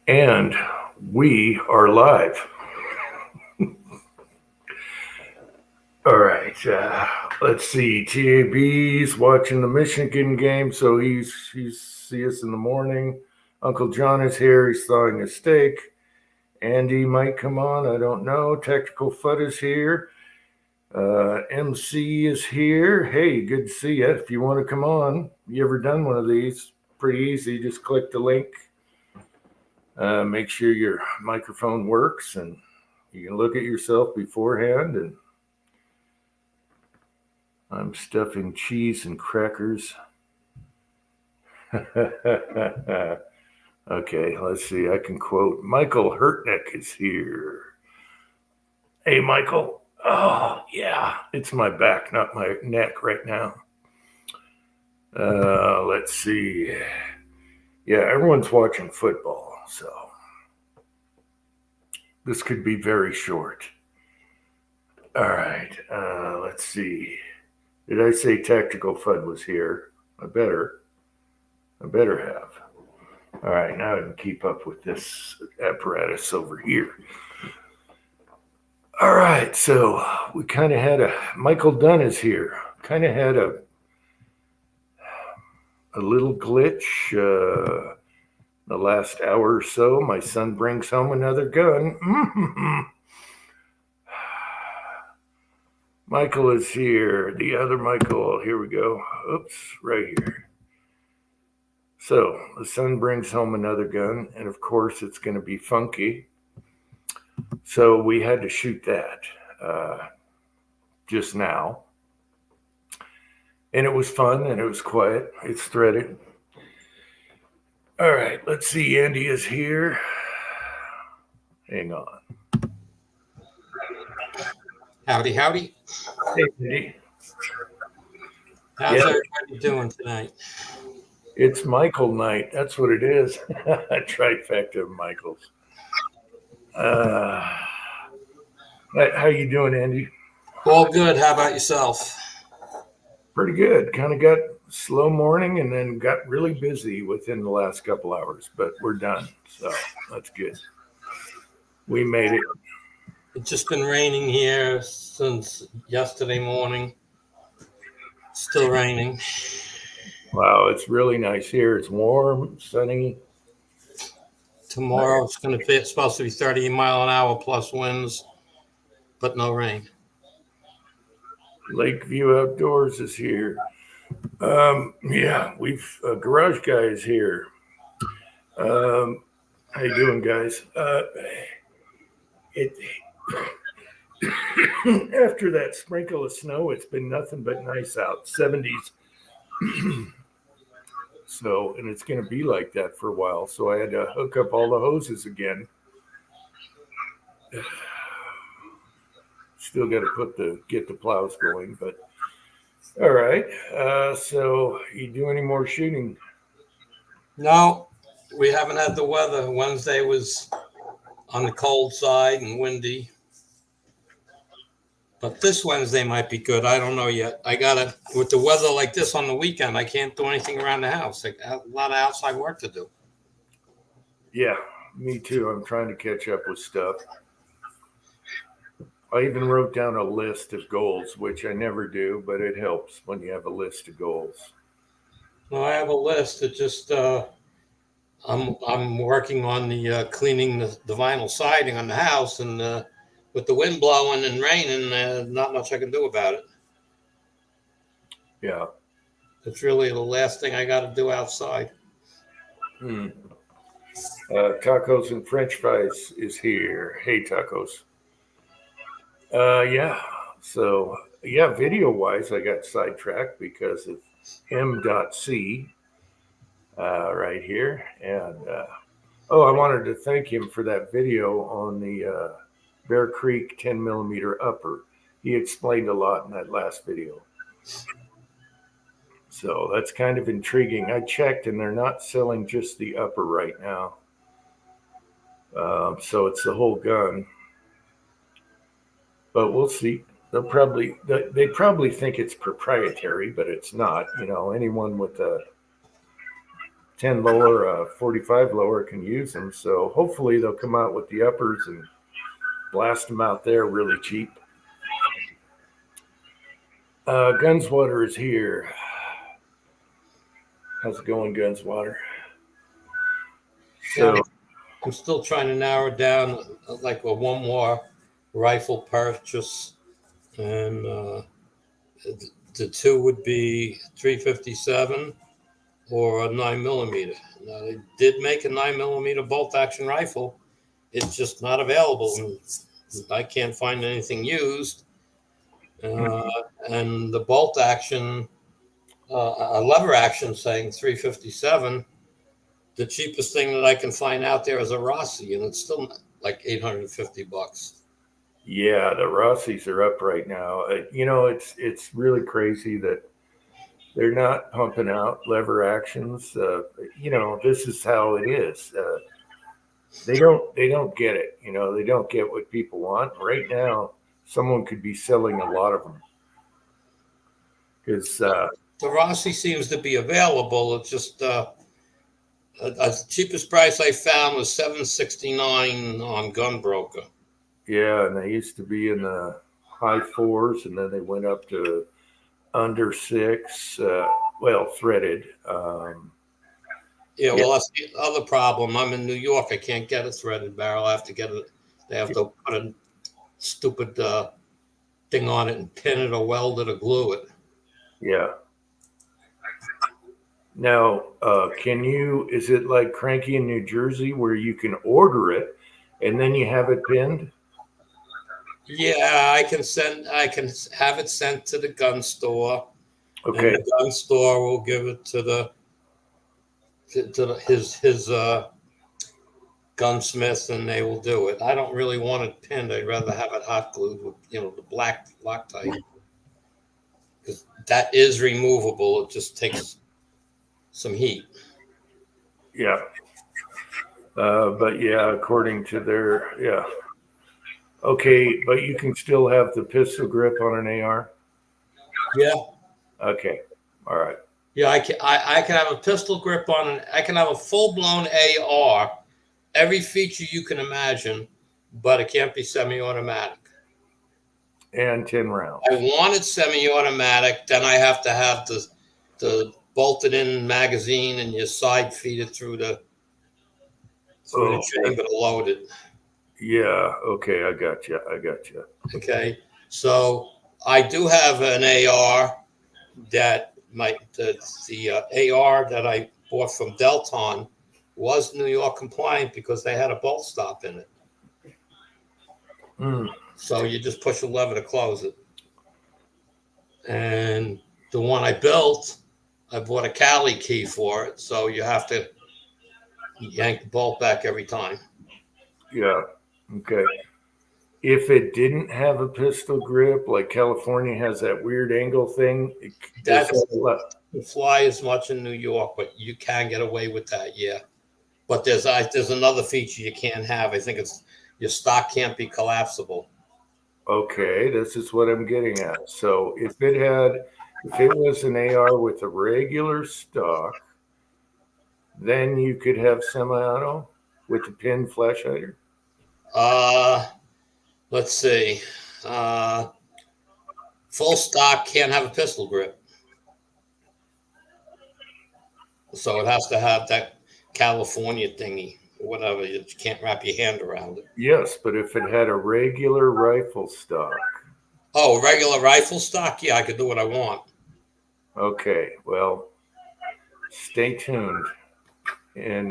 And we are live. All right. Let's see. TAB's watching the Michigan game, so he's see us in the morning. Uncle John is here. He's thawing a steak. Andy might come on. I don't know. Tactical Fud is here. MC is here. Hey, good to see you. If you want to come on, you ever done one of these? Pretty easy. Just click the link. Make sure your microphone works, and you can look at yourself beforehand. And I'm stuffing cheese and crackers. Okay, let's see. I can quote Michael Hurtnick is here. Hey, Michael. Oh, yeah. It's my back, not my neck right now. Let's see. Yeah, everyone's watching football, so this could be very short. All right. Let's see. Did I say Tactical Fud was here? I better have. All right, now I can keep up with this apparatus over here. All right, so we kind of had Michael Dunn is here. Kind of had a little glitch the last hour or so. My son brings home another gun. Michael is here. The other Michael, here we go. Oops, right here. So the son brings home another gun, and of course it's going to be funky. So we had to shoot that just now. And it was fun, and it was quiet. It's threaded. All right, let's see. Andy is here. Hang on. Howdy, howdy. Hey, Andy. How's everybody doing tonight? It's Michael night. That's what it is. A trifecta of Michaels. How you doing, Andy? All good. How about yourself? Pretty good. Kind of got slow morning and then got really busy within the last couple hours, but we're done. So that's good. We made it. It's just been raining here since yesterday morning. Still raining. Wow, it's really nice here. It's warm, sunny. Tomorrow it's going to be supposed to be 30 mile an hour plus winds, but no rain. Lakeview Outdoors is here. Yeah, we've Garage Guy is here. How you doing, guys? After that sprinkle of snow, it's been nothing but nice out. 70s. So, and it's going to be like that for a while. So I had to hook up all the hoses again. Still got to get the plows going, but all right. So you do any more shooting? No, we haven't had the weather. Wednesday was on the cold side and windy. But this Wednesday might be good. I don't know yet. With the weather like this on the weekend, I can't do anything around the house. I got a lot of outside work to do. Yeah, me too. I'm trying to catch up with stuff. I even wrote down a list of goals, which I never do, but it helps when you have a list of goals. Well, I have a list. It just I'm working on the cleaning the vinyl siding on the house, and with the wind blowing and raining, not much I can do about it. Yeah. It's really the last thing I got to do outside. Tacos and French fries is here. Hey, Tacos. Yeah. So, yeah, video wise, I got sidetracked because of M.C. Right here. And, I wanted to thank him for that video on the Bear Creek 10 millimeter upper. He explained a lot in that last video. So that's kind of intriguing. I checked and they're not selling just the upper right now. So it's the whole gun. But we'll see. They probably think it's proprietary, but it's not. You know, anyone with a 10 lower, 45 lower can use them. So hopefully they'll come out with the uppers and blast them out there really cheap. Gunswater is here. How's it going, Gunswater? So Yeah, I'm still trying to narrow down like one more rifle purchase, and the two would be 357 or a 9mm. Now they did make a 9mm bolt action rifle. It's just not available, and I can't find anything used. And the bolt action, a lever action, saying 357. The cheapest thing that I can find out there is a Rossi, and it's still like $850. yeah, the Rossies are up right now. It's really crazy that they're not pumping out lever actions. This is how it is. They don't get it. They don't get what people want right now. Someone could be selling a lot of them because The Rossi seems to be available. It's just the cheapest price I found was $769 on Gunbroker. yeah, and they used to be in the high fours, and then they went up to under six. Threaded. Yeah, well, that's the other problem. I'm in New York. I can't get a threaded barrel. I have to get it. They have to put a stupid thing on it and pin it or weld it or glue it. Yeah. Now, is it like Cranky in New Jersey where you can order it and then you have it pinned? Yeah, I can have it sent to the gun store. Okay. And the gun store will give it to his gunsmith, and they will do it. I don't really want it pinned. I'd rather have it hot glued with the black Loctite, because that is removable. It just takes some heat. Yeah. But yeah, according to yeah. Okay, but you can still have the pistol grip on an AR? Yeah. Okay. All right. Yeah, I can have a pistol grip on it. I can have a full-blown AR, every feature you can imagine, but it can't be semi-automatic. And 10 rounds. I want it semi-automatic, then I have to have the bolted-in magazine, and you side feed it through the chamber to load it. Yeah. Okay. I got you. Okay. So I do have an AR that the AR that I bought from Delton was New York compliant because they had a bolt stop in it. So you just push a lever to close it. And the one I built, I bought a Cali key for it, so you have to yank the bolt back every time. Yeah. Okay. If it didn't have a pistol grip, like California has that weird angle thing, That doesn't fly as much in New York, but you can get away with that, yeah. But there's another feature you can't have. I think it's your stock can't be collapsible. Okay, this is what I'm getting at. So if it was an AR with a regular stock, then you could have semi-auto with the pin flash hider. Let's see. Full stock can't have a pistol grip, so it has to have that California thingy, whatever. You can't wrap your hand around it. Yes, but if it had a regular rifle stock. Oh, regular rifle stock? Yeah, I could do what I want. Okay, well, stay tuned. And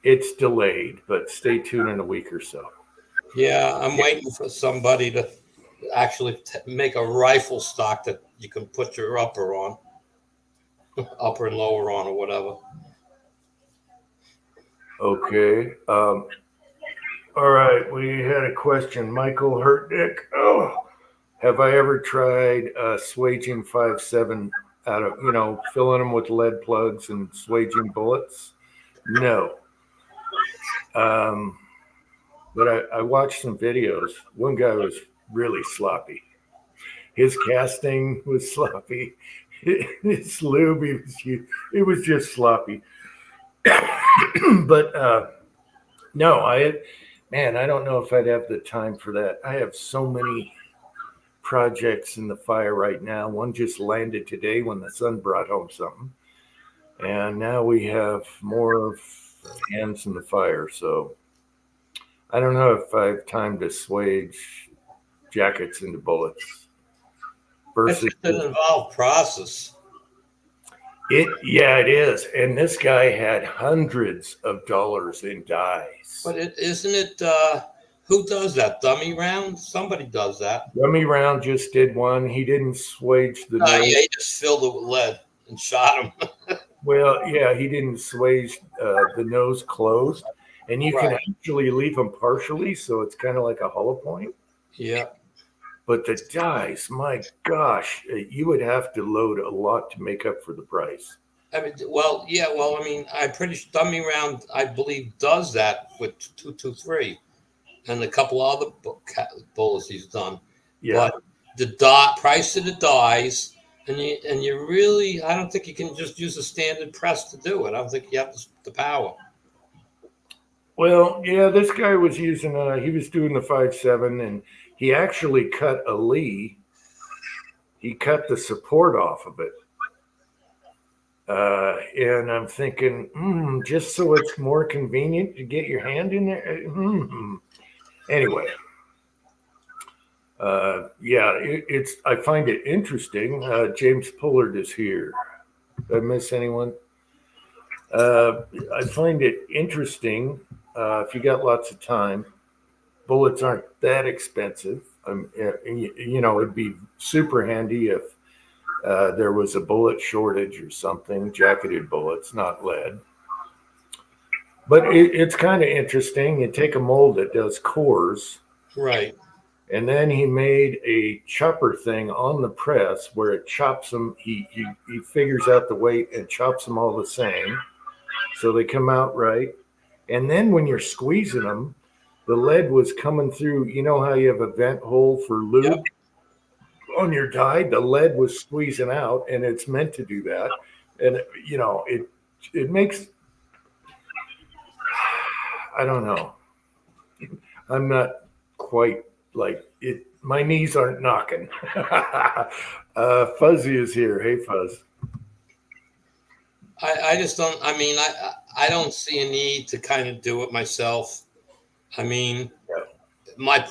it's delayed, but stay tuned in a week or so. Yeah, I'm waiting for somebody to actually make a rifle stock that you can put your upper on, upper and lower on, or whatever. Okay. All right. We had a question. Michael Hurtdick. Oh, have I ever tried swaging 5.7 out of, filling them with lead plugs and swaging bullets? No. But I watched some videos. One guy was really sloppy. His casting was sloppy. It's lube. It was just sloppy. But no, man, I don't know if I'd have the time for that. I have so many projects in the fire right now. One just landed today when the sun brought home something, and now we have more hands in the fire. So I don't know if I have time to swage jackets into bullets It's versus just an involved process. Yeah, it is. And this guy had hundreds of dollars in dyes. But isn't it, who does that? Dummy round? Somebody does that. Dummy Round just did one. He didn't swage the Oh, nose. yeah, he just filled it with lead and shot him. Well, yeah, he didn't swage the nose closed. And you can Right. actually leave them partially, so it's kind of like a hollow point. Yeah. But the dice, my gosh, you would have to load a lot to make up for the price. I mean, well, yeah, well, I mean, I'm pretty sure Dummy Round, I believe, does that with 223 and a couple other bullets he's done. Yeah. But the price of the dies, and you really, I don't think you can just use a standard press to do it. I don't think you have the power. Well, yeah, this guy was using, he was doing the 5.7, and he actually cut a Lee. He cut the support off of it. And I'm thinking, just so it's more convenient to get your hand in there. Anyway, yeah, I find it interesting. James Pullard is here. Did I miss anyone? I find it interesting. If you got lots of time, bullets aren't that expensive. It'd be super handy if there was a bullet shortage or something, jacketed bullets, not lead. But it's kind of interesting. You take a mold that does cores. Right. And then he made a chopper thing on the press where it chops them. He figures out the weight and chops them all the same. So they come out right. And then when you're squeezing them, the lead was coming through. You know how you have a vent hole for lube? Yep. On your die, the lead was squeezing out, and it's meant to do that. And it makes, I don't know. I'm not quite like it. My knees aren't knocking. Fuzzy is here. Hey, Fuzz. I just don't. I mean, I don't see a need to kind of do it myself. I mean, my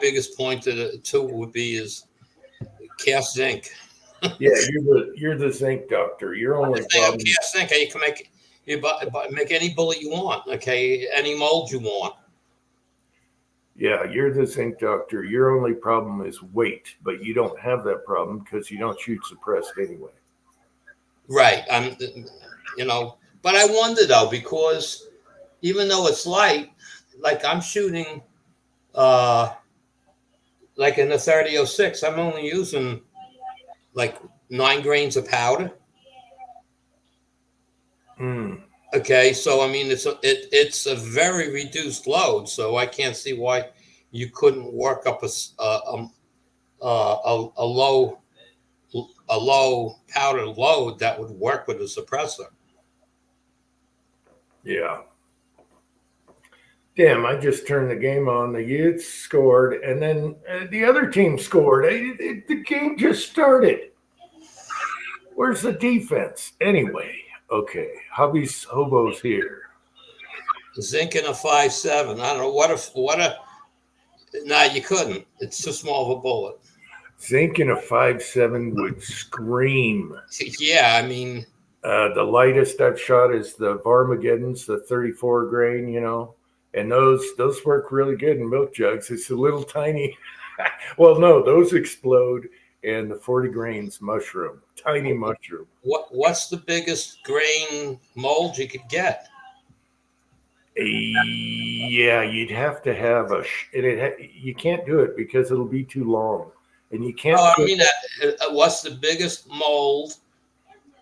biggest point to it would be is cast zinc. Yeah, you're the zinc doctor. You're only problem. Cast zinc. You can make any bullet you want. Okay, any mold you want. Yeah, you're the zinc doctor. Your only problem is weight, but you don't have that problem because you don't shoot suppressed anyway. Right. But I wonder though, because even though it's light, like I'm shooting, like in the 30-06, I'm only using like 9 grains of powder. Okay, so I mean it's a very reduced load, so I can't see why you couldn't work up a low powder load that would work with a suppressor. Yeah. Damn, I just turned the game on. The Utes scored, and then the other team scored. The game just started. Where's the defense? Anyway, okay. Hubby's Hobo's here. Zinc in a 5.7. I don't know no, you couldn't. It's too small of a bullet. Zinc in a 5.7 would scream. Yeah, I mean, the lightest I've shot is the Varmageddons, the 34 grain, and those work really good in milk jugs. It's a little tiny. Well, no, those explode, and the 40 grains mushroom, tiny mushroom. What's the biggest grain mold you could get? Yeah, you'd have to have you can't do it because it'll be too long. And you can't. Oh, I mean, what's the biggest mold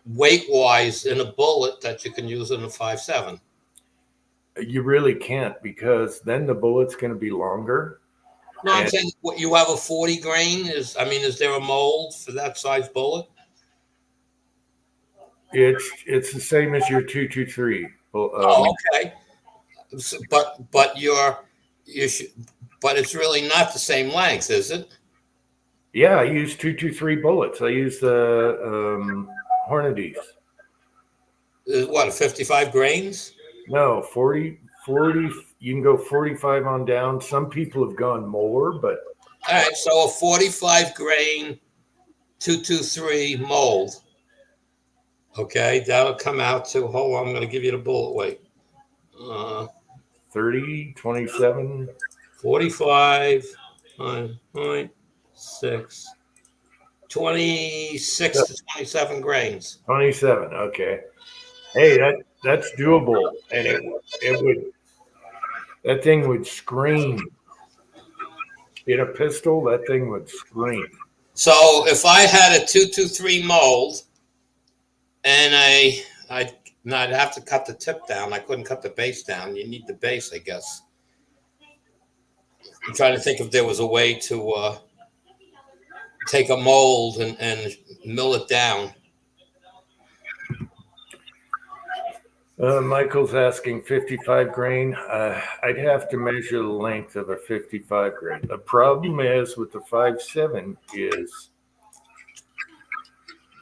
weight-wise in a bullet that you can use in a 5.7? You really can't, because then the bullet's going to be longer. No, I'm saying you have a 40 grain. Is there a mold for that size bullet? It's the same as your 223. Oh, okay. But you should, but it's really not the same length, is it? Yeah, I use 223 bullets. I use the Hornadies. What, 55 grains? No, 40. You can go 45 on down. Some people have gone more, but All right, so a 45 grain 223 mold. Okay, that'll come out to, hold on, I'm going to give you the bullet weight. 30, 27. 45.6, 26 to 27 grains. 27. Okay. Hey, that's doable, and it would that thing would scream. In a pistol, that thing would scream. So if I had a 223 mold, and I'd have to cut the tip down. I couldn't cut the base down. You need the base, I guess. I'm trying to think if there was a way to take a mold and mill it down. Michael's asking 55 grain. I'd have to measure the length of a 55 grain. The problem is with the 5.7 is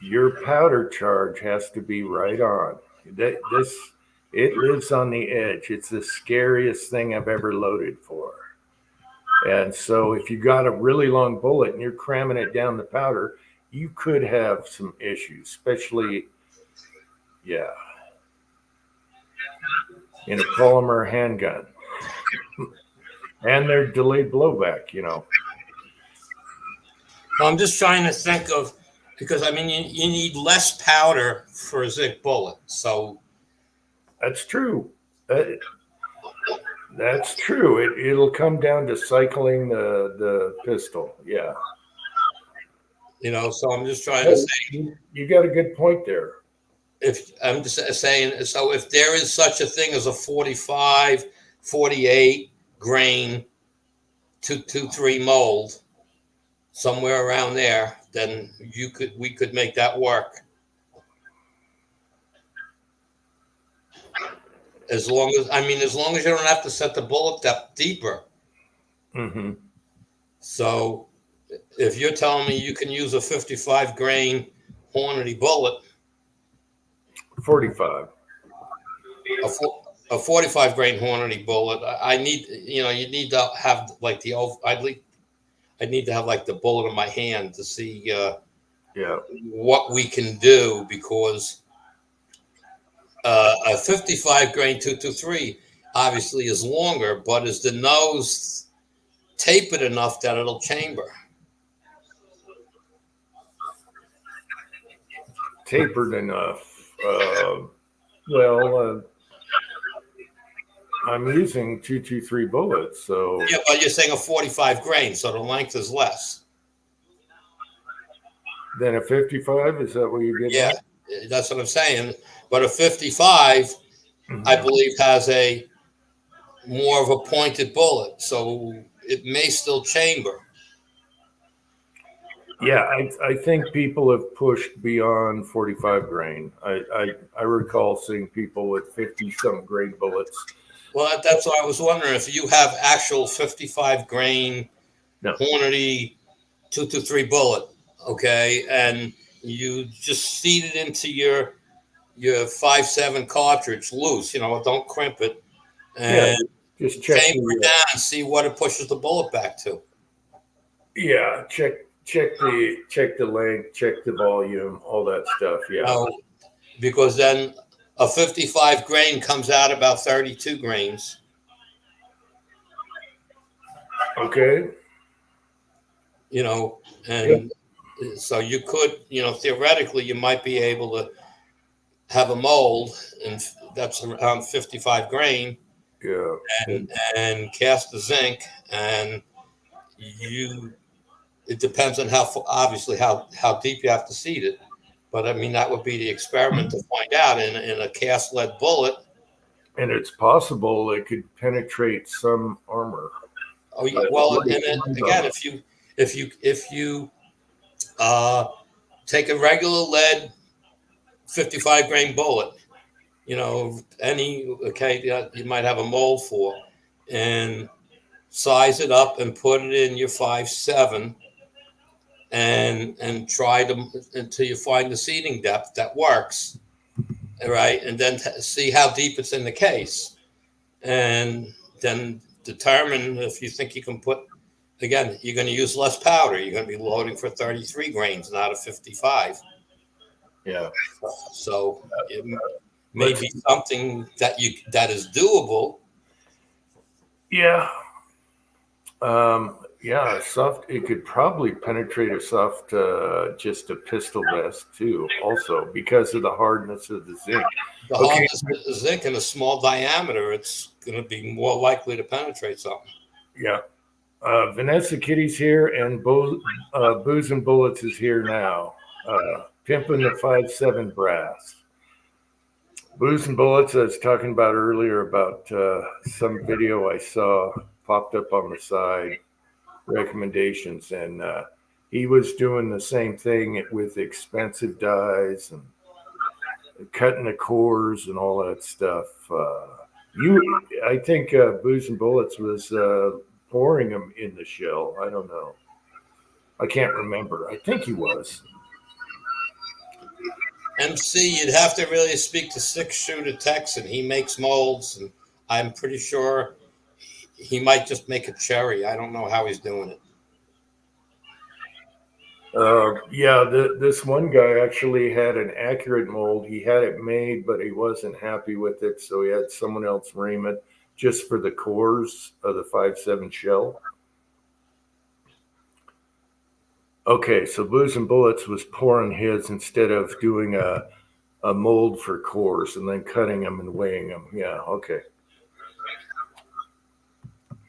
your powder charge has to be right on. It lives on the edge. It's the scariest thing I've ever loaded for. And so if you got a really long bullet and you're cramming it down the powder, you could have some issues, especially, yeah, in a polymer handgun. And they're delayed blowback, you know. Well, I'm just trying to think of, because I mean, you need less powder for a Zig bullet. So that's true. That's true. It'll come down to cycling the pistol. Yeah. You know, so I'm just trying to say. You got a good point there. If I'm just saying, so if there is such a thing as a 45, 48 grain 223 mold, somewhere around there, then we could make that work. As long as you don't have to set the bullet depth deeper. Mm-hmm. So if you're telling me you can use a 55 grain Hornady bullet, 45, a 45 grain Hornady bullet, I need, you need to have like I need to have like the bullet in my hand to see what we can do, because a 55 grain 223 obviously is longer, but is the nose tapered enough that it'll chamber? Tapered enough. I'm using 223 bullets, so yeah, but you're saying a 45 grain, so the length is less than a 55. Is that what you're getting? Yeah, that's what I'm saying. But a 55, mm-hmm. I believe, has a more of a pointed bullet, so it may still chamber. Yeah, I think people have pushed beyond 45 grain. I recall seeing people with 50-something grain bullets. Well, that's what I was wondering, if you have actual 55 grain Hornady 223 bullet, okay, and you just feed it into your 5.7 cartridge loose, don't crimp it, and just check it down and see what it pushes the bullet back to. Yeah, check the length, check the volume, all that stuff. Yeah, because then a 55 grain comes out about 32 grains. Okay. And so you could, theoretically, you might be able to have a mold, and that's around 55 grain. Yeah. And cast the zinc, and it depends on how deep you have to seed it. But I mean, that would be the experiment to find out in a cast lead bullet. And it's possible it could penetrate some armor. Oh yeah. Well, and then again, if you take a regular lead 55 grain bullet, that you might have a mold for, and size it up and put it in your 5.7 and try to until you find the seating depth that works. All right. And then see how deep it's in the case, and then determine if you think you can put, again, you're going to use less powder. You're going to be loading for 33 grains, not a 55. Yeah. So it may be something that is doable. Yeah. Yeah, soft. It could probably penetrate a soft, just a pistol vest too. Also, because of the hardness of the zinc. The hardness of the zinc and a small diameter, it's going to be more likely to penetrate something. Yeah. Vanessa Kitty's here, and Booze and Bullets is here now. Pimping the 5.7 brass. Booze and Bullets, I was talking about earlier about some video I saw popped up on the side, recommendations, and he was doing the same thing with expensive dies and cutting the cores and all that stuff. I think Booze and Bullets was pouring them in the shell. I don't know. I can't remember. I think he was. MC, you'd have to really speak to Six Shooter Texan. He makes molds, and I'm pretty sure he might just make a cherry. I don't know how he's doing it. This one guy actually had an accurate mold. He had it made, but he wasn't happy with it, so he had someone else ream it just for the cores of the 5.7 shell. Okay, so Booze and Bullets was pouring his instead of doing a mold for cores and then cutting them and weighing them. Yeah, okay.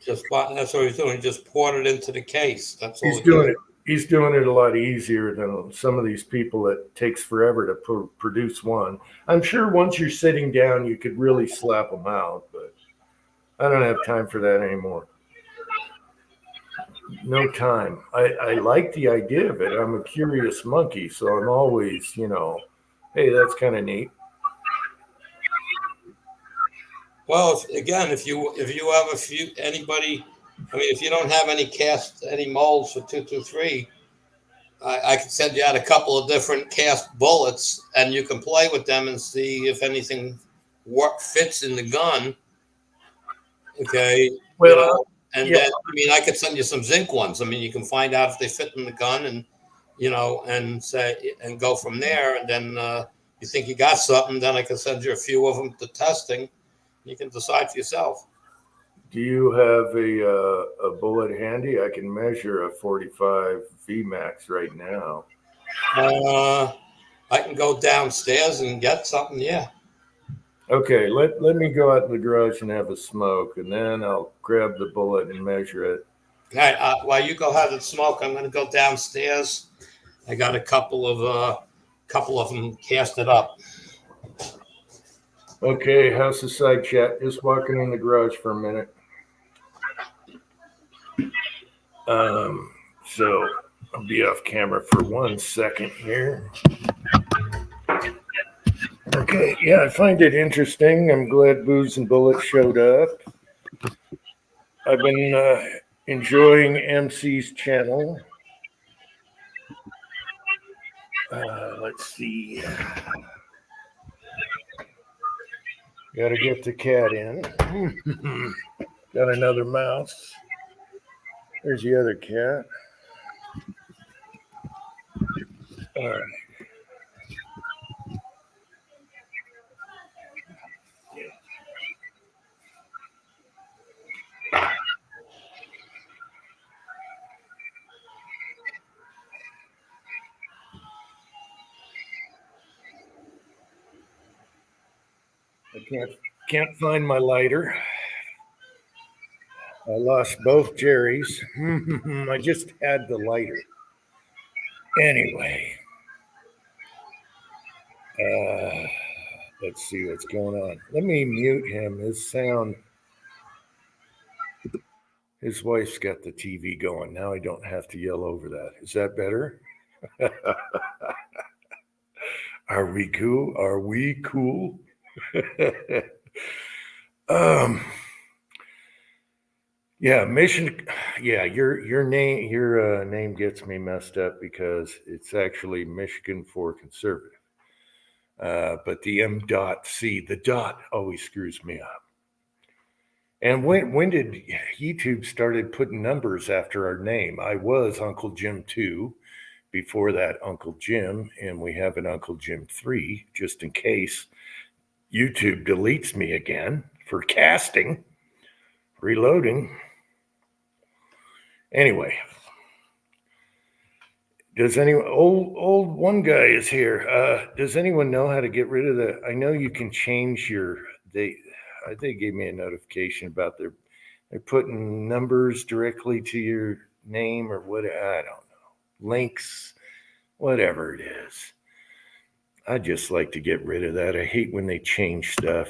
That's what he's doing. He just poured it into the case. That's all he's doing it. He's doing it a lot easier than some of these people. It takes forever to produce one. I'm sure once you're sitting down, you could really slap them out, but I don't have time for that anymore. No time. I like the idea of it. I'm a curious monkey, so I'm always, hey, that's kind of neat. Well, if you have if you don't have any molds for 223, I can send you out a couple of different cast bullets, and you can play with them and see if anything fits in the gun. Okay. Well, then I could send you some zinc ones. You can find out if they fit in the gun, and and go from there. And then you think you got something, then I can send you a few of them to testing. You can decide for yourself. Do you have a bullet handy? I can measure a 45 VMAX right now. I can go downstairs and get something. Yeah. Okay, let me go out in the garage and have a smoke, and then I'll grab the bullet and measure it. All right. While you go have the smoke, I'm going to go downstairs. I got a couple of them casted up. Okay, how's the side chat? Just walking in the garage for a minute. So I'll be off camera for 1 second here. Okay, yeah, I find it interesting. I'm glad Booze and Bullets showed up. I've been enjoying MC's channel. Let's see. Got to get the cat in. Got another mouse. There's the other cat. All right. I can't find my lighter. I lost both Jerry's. I just had the lighter. Anyway, let's see what's going on. Let me mute him. His sound. His wife's got the TV going. Now I don't have to yell over that. Is that better? Are we cool? Are we cool? um, yeah, Mission. Yeah, your name gets me messed up because it's actually Michigan for conservative. But the M.C, the dot always screws me up. And when did YouTube started putting numbers after our name? I was Uncle Jim 2, before that Uncle Jim, and we have an Uncle Jim 3, just in case YouTube deletes me again for casting, reloading. Anyway, does anyone old one guy is here? Does anyone know how to get rid of the? I know you can change your they gave me a notification about they're putting numbers directly to your name or what, I don't know. Links, whatever it is. I just like to get rid of that. I hate when they change stuff.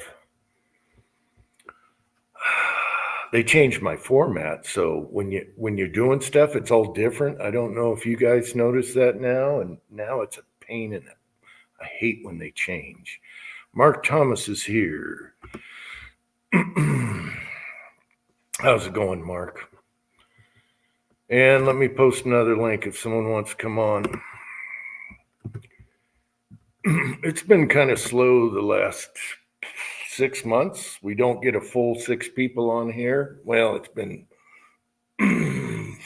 They changed my format, so when you're doing stuff, it's all different. I don't know if you guys notice that now, and now it's a pain in it. I hate when they change. Mark Thomas is here. How's it going, Mark? And let me post another link if someone wants to come on. It's been kind of slow the last 6 months. We don't get a full 6 people on here. Well, it's been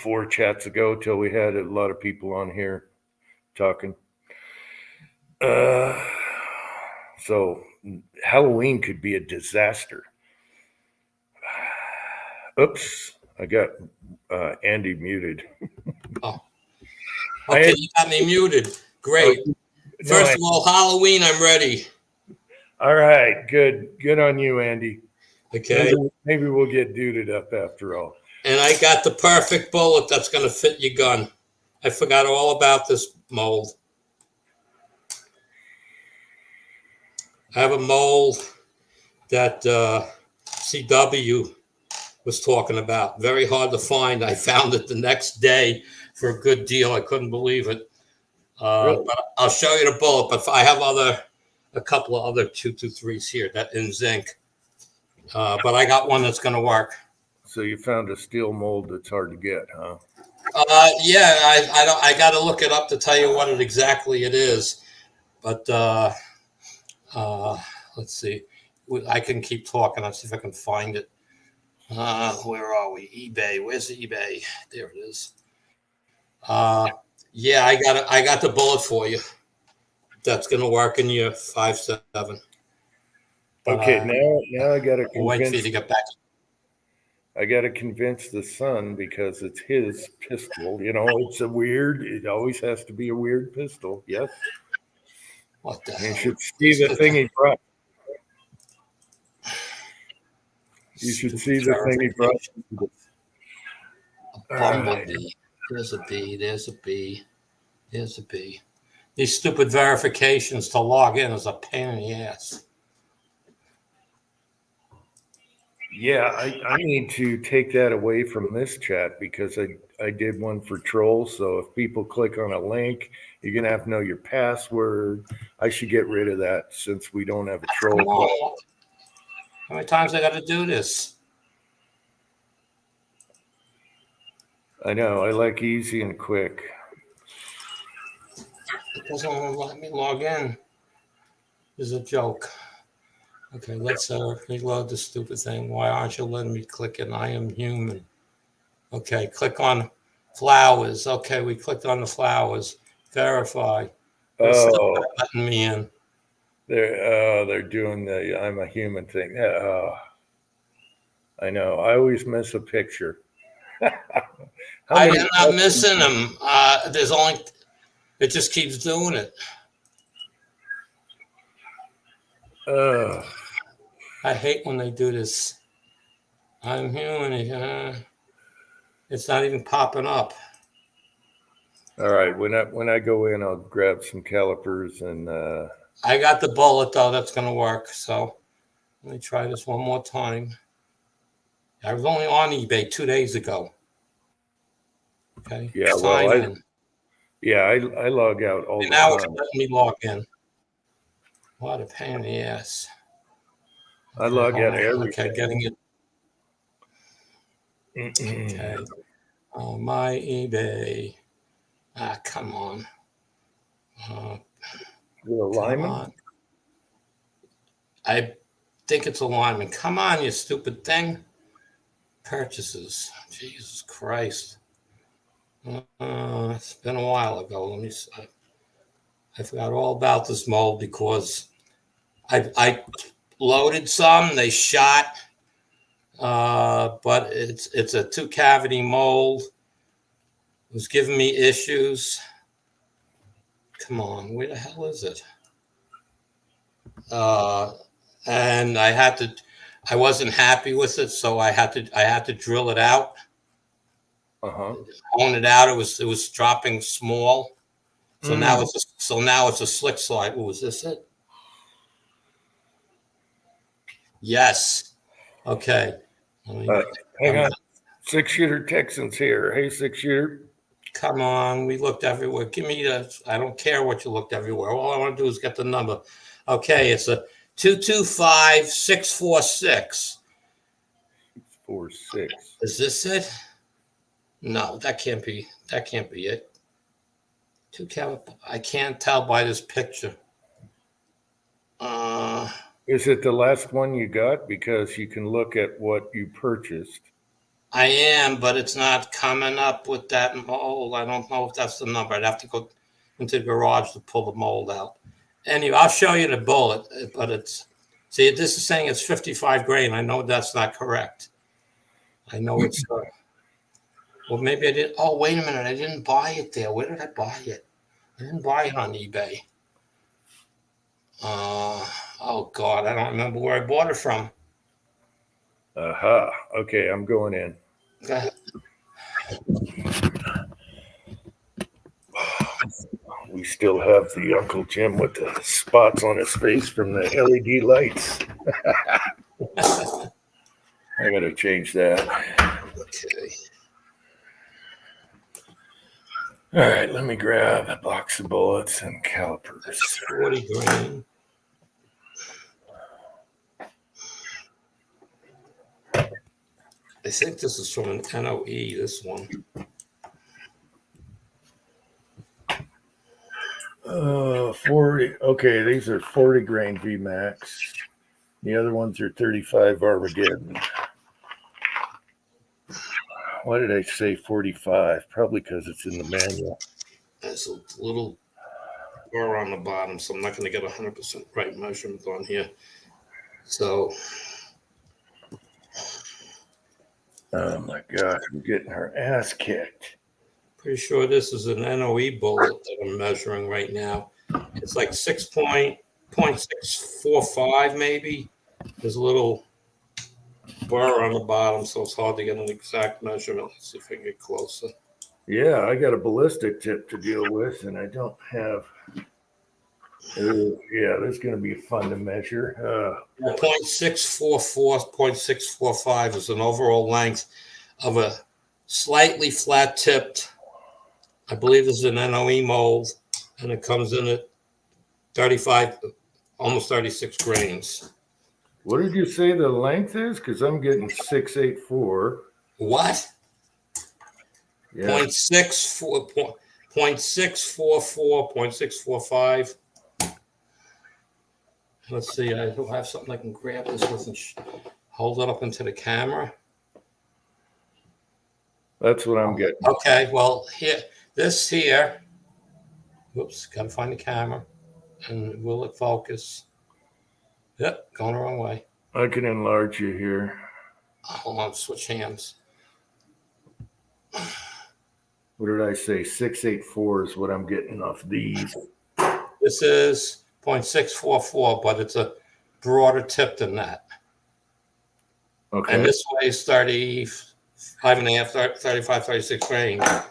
4 chats ago till we had a lot of people on here talking. So Halloween could be a disaster. Oops, I got Andy muted. Oh, okay, you got me muted. Great. First of all, Halloween, I'm ready. All right, good on you, Andy. Okay. Maybe we'll get duded up after all. And I got the perfect bullet that's going to fit your gun. I forgot all about this mold. I have a mold that CW was talking about. Very hard to find. I found it the next day for a good deal. I couldn't believe it. Really? But I'll show you the bullet. But I have a couple of other 223s here that in zinc. But I got one that's going to work. So you found a steel mold that's hard to get, huh? Yeah, I got to look it up to tell you what exactly it is. But let's see. I can keep talking. I'll see if I can find it. Where are we? eBay. Where's the eBay? There it is. Yeah, I got the bullet for you. That's going to work in your 5.7. Okay, now I got to wait for you to get back. I got to convince the son because it's his pistol. You know, it always has to be a weird pistol. Yes. What the You hell? should see the thing he brought. You should see the thing he brought. A bumblebee. There's a B. There's a B. There's a B. These stupid verifications to log in is a pain in the ass. Yeah, I need to take that away from this chat because I did one for trolls. So if people click on a link, you're going to have to know your password. I should get rid of that since we don't have a troll. How many times I got to do this? I know. I like easy and quick. It doesn't want to let me log in. This is a joke. Okay, let's reload the stupid thing. Why aren't you letting me click it? I am human. Okay, click on flowers. Okay, we clicked on the flowers. Verify. They're still not letting me in. They're doing the I'm a human thing. I know. I always miss a picture. I'm not missing them. There's only. It just keeps doing it. I hate when they do this. I'm human. It's not even popping up. All right. When I go in, I'll grab some calipers and. I got the bullet though. That's going to work. So let me try this one more time. I was only on eBay 2 days ago. Okay. Yeah. Well, I log out all the time. Now it's letting me log in. What a pain in the ass. I log out of Okay, everything. getting it. Mm-mm. Okay. Oh, my eBay. Ah, come on. The Come alignment? on. I think it's alignment. Come on, you stupid thing. Purchases. Jesus Christ. It's been a while ago. Let me see. I forgot all about this mold because I loaded some. They shot, but it's a 2-cavity mold. It was giving me issues. Come on, where the hell is it? And I wasn't happy with it, so I had to drill it out, Uh-huh. hone it out. It was dropping small. So Mm. now it's a slick slide. Oh, is this it? Yes. Okay. Hang on. 6-shooter Texans here. Hey, 6-shooter. Come on. We looked everywhere. Give me the. I don't care what you looked everywhere. All I want to do is get the number. Okay. It's a 225646. 4-6. Is this it? No, that can't be. That can't be it. I can't tell by this picture. Is it the last one you got? Because you can look at what you purchased. I am, but it's not coming up with that mold. I don't know if that's the number. I'd have to go into the garage to pull the mold out. Anyway, I'll show you the bullet, but see, this is saying it's 55 grain. I know that's not correct. I know it's, well, maybe I did. Oh, wait a minute. I didn't buy it there. Where did I buy it? I didn't buy it on eBay. Oh, God, I don't remember where I bought it from. Aha. Okay, I'm going in. Go ahead. We still have the Uncle Jim with the spots on his face from the LED lights. I gotta change that. Okay. All right, let me grab a box of bullets and calipers. 40 grain. I think this is from an NOE, this one. 40. Okay, these are 40 grain VMAX. The other ones are 35 Armageddon. Why did I say 45? Probably because it's in the manual. There's a little burr on the bottom, so I'm not going to get 100% right measurement on here. So, Oh my gosh, we're getting our ass kicked. pretty sure this is an NOE bullet that I'm measuring right now. It's like 6.645 maybe. There's a little burr on the bottom, so it's hard to get an exact measurement. Let's see if I can get closer. Yeah, I got a ballistic tip to deal with, and I don't have. Yeah, this is going to be fun to measure. 0.644, 0.645 is an overall length of a slightly flat tipped. I believe this is an NOE mold, and it comes in at 35, almost 36 grains. What did you say the length is? Because I'm getting 684. What? Yeah. 0.64, 0.644, 0.645. Let's see. I have something I can grab this with and hold it up into the camera. That's what I'm getting. Okay. Well, this here. Whoops. Got to find the camera. And will it focus? Yep. Going the wrong way. I can enlarge you here. Hold on. Switch hands. What did I say? 684 is what I'm getting off these. This is 0.644, but it's a broader tip than that. Okay. And this way is 35 and a half, 35, 36 grain. I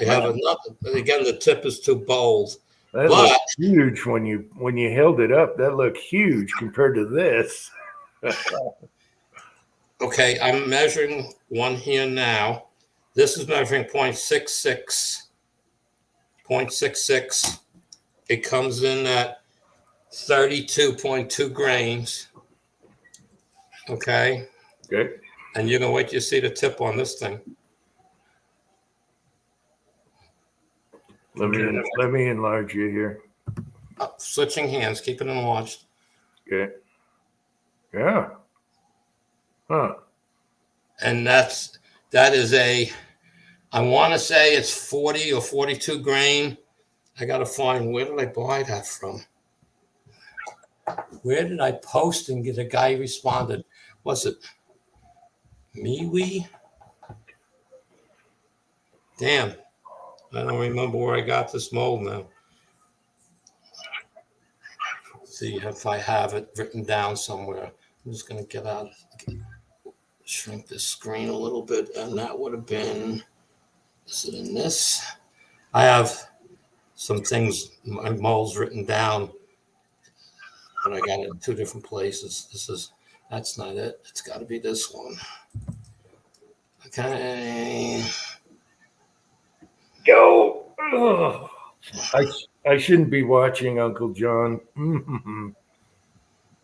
have another. Again, the tip is too bold. That looked huge when you held it up. That looked huge compared to this. Okay, I'm measuring one here now. This is measuring 0.66. 0.66. It comes in at 32.2 grains. Okay. Okay. And you're going to wait till you see the tip on this thing. Let me enlarge you here. Switching hands, keep it enlarged. Okay. Yeah. Huh. And that is I want to say it's 40 or 42 grain. I got to find, where did I buy that from? Where did I post and get a guy responded? Was it MeWe? Damn. I don't remember where I got this mold now. Let's see if I have it written down somewhere. I'm just going to get out, shrink this screen a little bit. And that would have been, is it in this? I have some things, my molds written down, and I got it in two different places. That's not it. It's got to be this one. Okay. Go. Oh, I shouldn't be watching, Uncle John. Mm-hmm.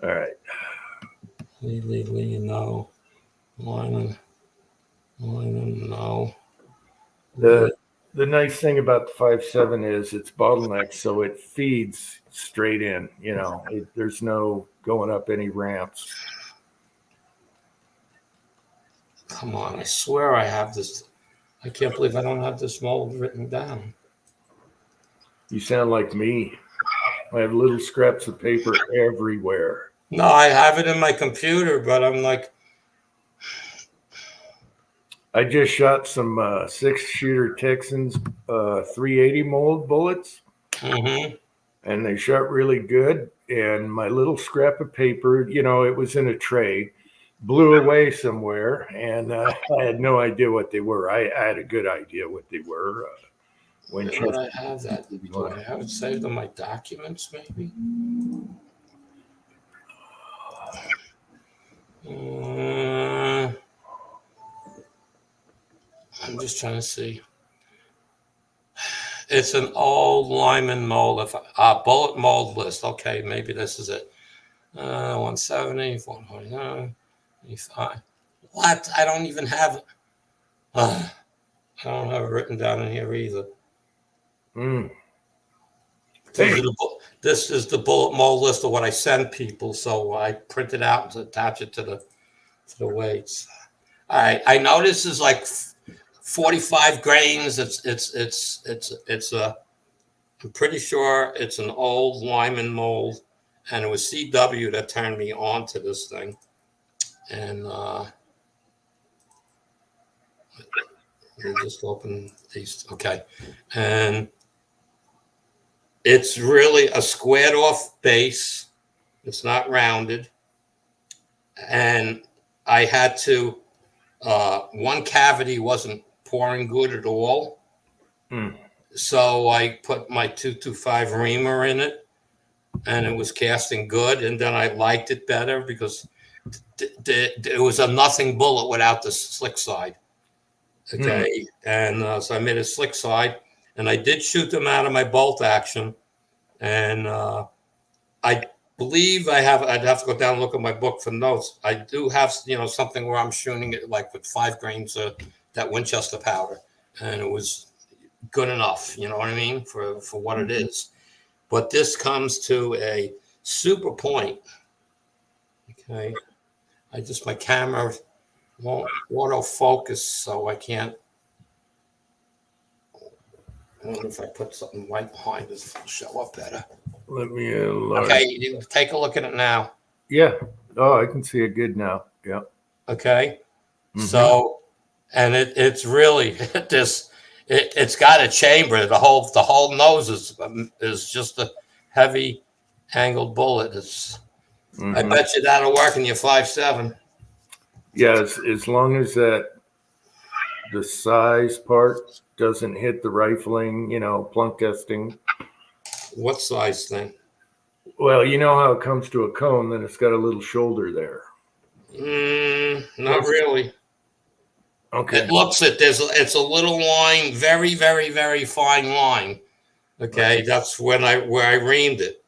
All right. Lee, no. Lyman, no. The nice thing about the 5.7 is it's bottlenecked, so it feeds straight in. You know, there's no going up any ramps. Come on, I swear I have this. I can't believe I don't have this mold written down. You sound like me. I have little scraps of paper everywhere. No, I have it in my computer, but I'm like, I just shot some 6-shooter Texans 380 mold bullets, and they shot really good. And my little scrap of paper, you know, it was in a tray, blew away somewhere, and I had no idea what they were. I had a good idea what they were. Where would I have that? Do I have it saved on my documents, maybe? I'm just trying to see. It's an old Lyman mold. Bullet mold list. Okay, maybe this is it. 170, 449, 85. What? I don't even have it. I don't have it written down in here either. Hey. This is the bullet mold list of what I send people. So I print it out and attach it to the weights. All right. I know this is like 45 grains. I'm pretty sure it's an old Lyman mold, and it was CW that turned me on to this thing. And let me just open these. Okay. And it's really a squared off base. It's not rounded. And I had to, one cavity wasn't pouring good at all. So I put my 225 reamer in it, and it was casting good. And then I liked it better because it was a nothing bullet without the slick side. Okay. And so I made a slick side, and I did shoot them out of my bolt action. And I believe I'd have to go down and look at my book for notes. I do have, something where I'm shooting it like with 5 grains of that Winchester powder, and it was good enough. You know what I mean? For what it is. But this comes to a super point. Okay. My camera won't autofocus, so I can't. I wonder if I put something white behind this, it'll show up better. Let me Okay, you take a look at it now. Yeah. Oh, I can see it good now. Yeah. Okay. So, and it's really this. It's got a chamber. The whole nose is just a heavy angled bullet. I bet you that'll work in your 5.7. Yes, as long as the size part doesn't hit the rifling, plunk testing. What size thing? Well, you know how it comes to a cone, then it's got a little shoulder there. Not really. Okay. It looks it's a little line, very, very, very fine line. Okay, that's where I reamed it.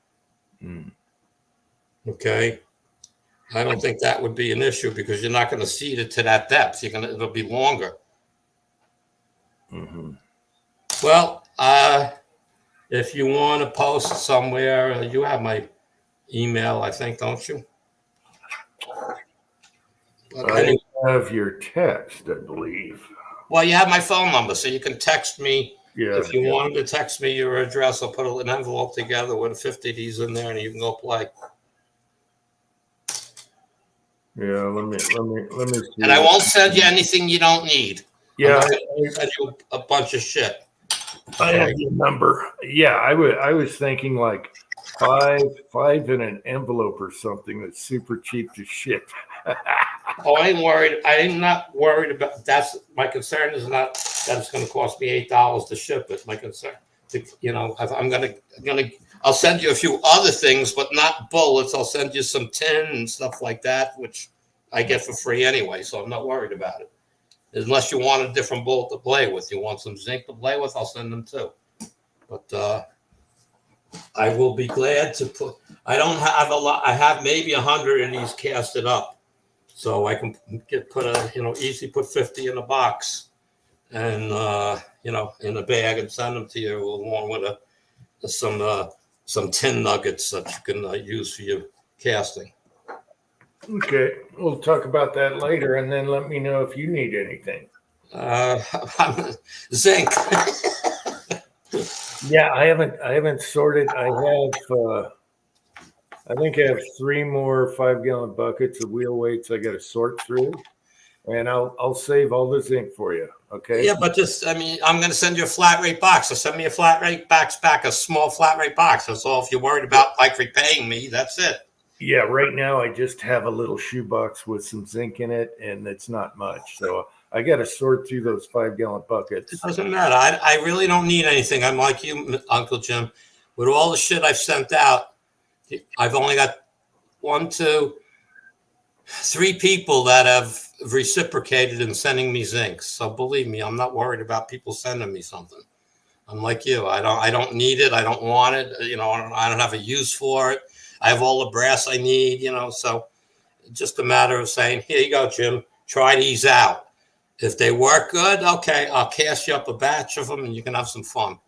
Okay. I don't think that would be an issue because you're not going to seed it to that depth. It'll be longer. Mm-hmm. Well, if you want to post somewhere, you have my email, I think, don't you? But I have your text, I believe. well, you have my phone number, so you can text me. Yeah. If you wanted to text me your address, I'll put an envelope together with 50 of these in there, and you can go play. Yeah. Let me see. And I won't send you anything you don't need. Yeah. I'm not gonna send you a bunch of shit. I have your number. Yeah. I was thinking like five in an envelope or something that's super cheap to ship. Oh, I ain't worried. I'm not worried about that's my concern is not that it's going to cost me $8 to ship it. My concern, I'll send you a few other things, but not bullets. I'll send you some tin and stuff like that, which I get for free anyway. So I'm not worried about it. Unless you want a different bullet to play with, you want some zinc to play with, I'll send them too. But I will be glad to put. I don't have a lot. I have maybe 100 of these casted up. So I can easily put 50 in a box and, in a bag and send them to you along with some tin nuggets that you can use for your casting. Okay. We'll talk about that later, and then let me know if you need anything. Zinc. Yeah, I haven't sorted. I think I have 3 more 5-gallon buckets of wheel weights I got to sort through, and I'll save all the zinc for you. Okay. Yeah, but I'm going to send you a flat rate box. So send me a flat rate box back, a small flat rate box. That's all. If you're worried about like repaying me, that's it. Yeah, right now I just have a little shoebox with some zinc in it, and it's not much. So I got to sort through those 5-gallon buckets. It doesn't matter. I really don't need anything. I'm like you, Uncle Jim. With all the shit I've sent out, I've only got 1, 2, 3 people that have reciprocated in sending me zinc. So believe me, I'm not worried about people sending me something. I'm like you. I don't need it. I don't want it. I don't have a use for it. I have all the brass I need. So it's just a matter of saying, here you go, Jim. Try these out. If they work good, okay, I'll cast you up a batch of them and you can have some fun.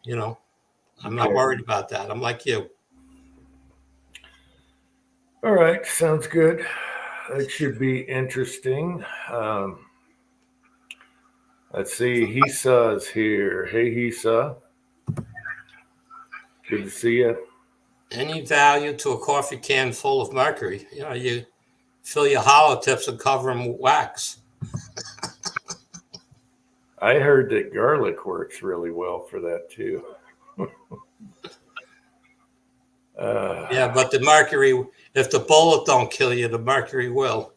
I'm not worried about that. I'm like you. All right, sounds good. That should be interesting. Let's see. Hisa's here. Hey, Hisa. Good to see you. Any value to a coffee can full of mercury? You fill your hollow tips and cover them with wax. I heard that garlic works really well for that too. Yeah, but the mercury, if the bullet don't kill you, the mercury will.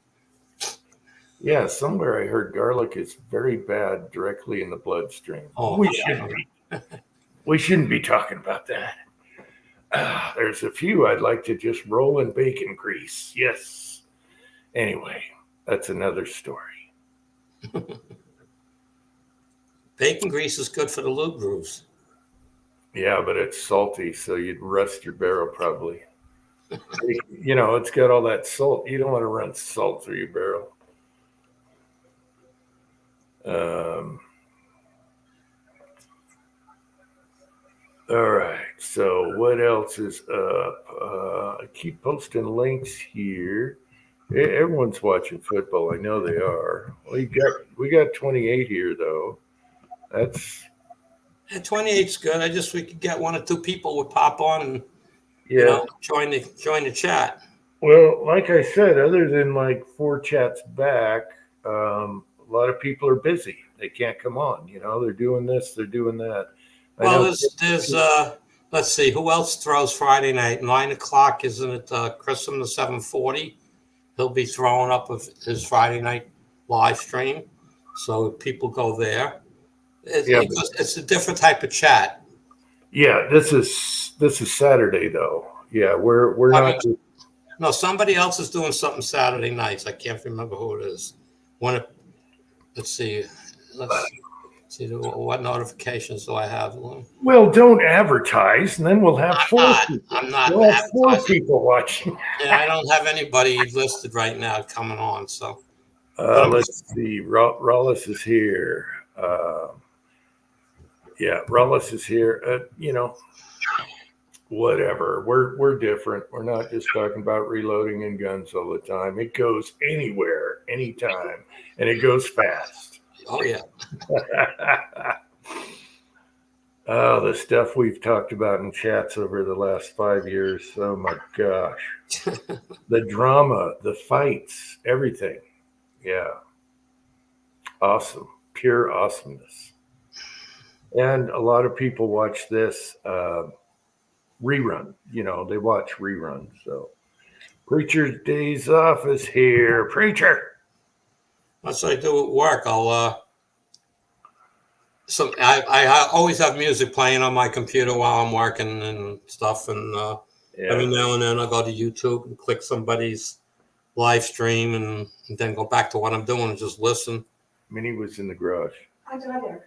Yeah, somewhere I heard garlic is very bad directly in the bloodstream. Oh, we shouldn't be talking about that. There's a few I'd like to just roll in bacon grease. Yes. Anyway, that's another story. Bacon grease is good for the lube grooves. Yeah, but it's salty, so you'd rust your barrel probably. It's got all that salt. You don't want to run salt through your barrel. All right. So what else is up? I keep posting links here. Everyone's watching football. I know they are. We got 28 here though. That's 28's good. We could get 1 or 2 people would pop on and join the chat. Well, like I said, other than like 4 chats back, a lot of people are busy. They can't come on. They're doing this, they're doing that. Well, there's let's see, who else throws Friday night? 9:00, isn't it? Chrism the 740. He'll be throwing up with his Friday night live stream, so people go there. It's a different type of chat. Yeah, this is Saturday though. Yeah, we're not. No, somebody else is doing something Saturday nights. I can't remember who it is. Let's see. See, what notifications do I have? Well, don't advertise, and then we'll have four people. I'm not We'll have four advertising. people watching. Yeah, I don't have anybody listed right now coming on. So, but Let's see. Rollis is here. Yeah, Rollis is here. Whatever. We're different. We're not just talking about reloading and guns all the time. It goes anywhere, anytime, and it goes fast. oh yeah, Oh, the stuff we've talked about in chats over the last 5 years. Oh my gosh. The drama, the fights, everything. Yeah. Awesome. Pure awesomeness. And a lot of people watch this rerun. They watch reruns. So Preacher's Days Off is here. Preacher. once I do at work, I always have music playing on my computer while I'm working and stuff, and every now and then I'll go to YouTube and click somebody's live stream and then go back to what I'm doing and just listen. Minnie was in the garage. I got there.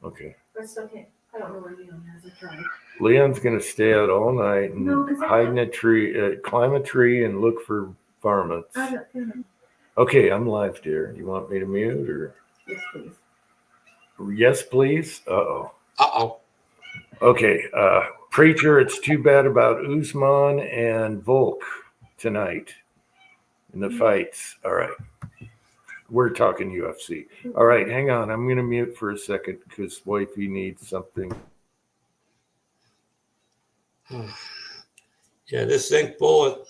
Okay. That's okay. I don't know where Leon is. I tried. Leon's gonna stay out all night and No, 'cause hide in a tree, climb a tree, and look for varmints. I don't. Okay, I'm live, dear. You want me to mute or? Yes, please. Yes, please. Uh-oh. Uh-oh. Okay, Preacher, it's too bad about Usman and Volk tonight in the fights. All right. We're talking UFC. All right, hang on. I'm going to mute for a second because wifey needs something. Yeah, this zinc bullet,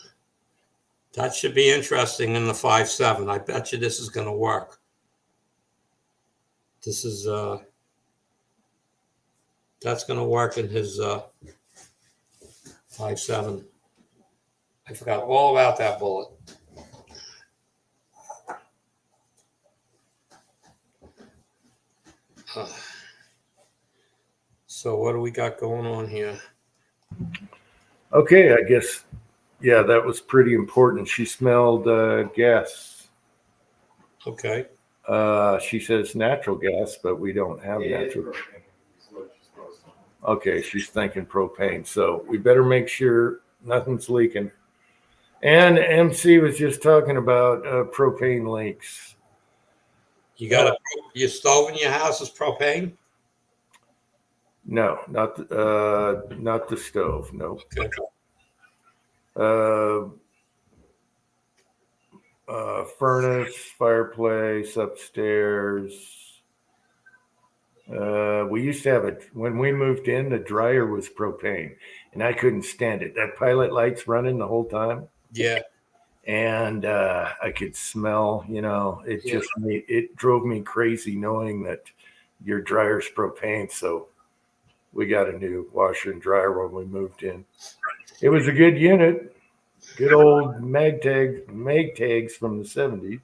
that should be interesting in the 5.7. I bet you this is going to work. This is that's going to work in his 5.7. I forgot all about that bullet. So what do we got going on here? Okay, I guess, yeah, that was pretty important. She smelled gas. Okay. She says natural gas, but we don't have natural. Okay, she's thinking propane. So we better make sure nothing's leaking. And MC was just talking about propane leaks. You got your stove in your house is propane? No, not the stove. No. Okay. Furnace, fireplace upstairs. We used to have it when we moved in. The dryer was propane, and I couldn't stand it. That pilot light's running the whole time. Yeah. And I could smell. It drove me crazy knowing that your dryer's propane. So we got a new washer and dryer when we moved in. It was a good unit. Good old mag tags from the 70s.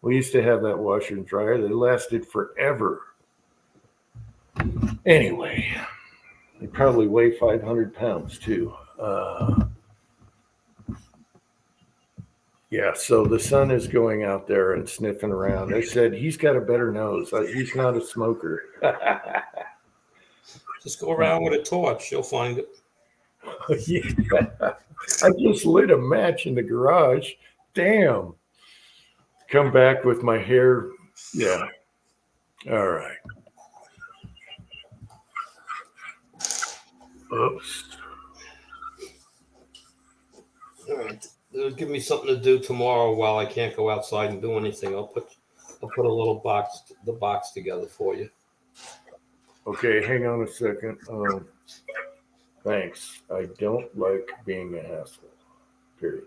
We used to have that washer and dryer. They lasted forever. Anyway, they probably weigh 500 pounds too. Yeah, so the son is going out there and sniffing around. They said he's got a better nose. He's not a smoker. Just go around with a torch. You'll find it. Yeah. I just lit a match in the garage. Damn. Come back with my hair. Yeah. All right. Oops. All right. It'll give me something to do tomorrow while I can't go outside and do anything. I'll put a little box together for you. Okay, hang on a second. Thanks. I don't like being a hassle. Period.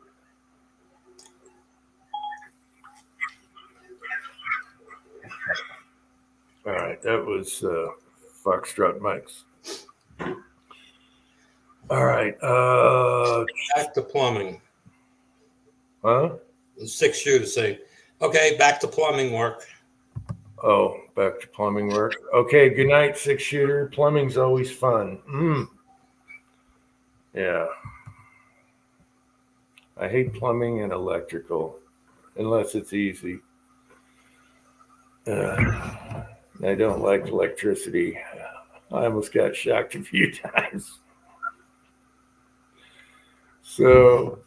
All right, that was Foxtrot Mike's. All right. Back to plumbing. Huh? 6-shooter say, okay, back to plumbing work. Oh, back to plumbing work. Okay, good night, 6-shooter. Plumbing's always fun. Yeah. I hate plumbing and electrical, unless it's easy. I don't like electricity. I almost got shocked a few times. So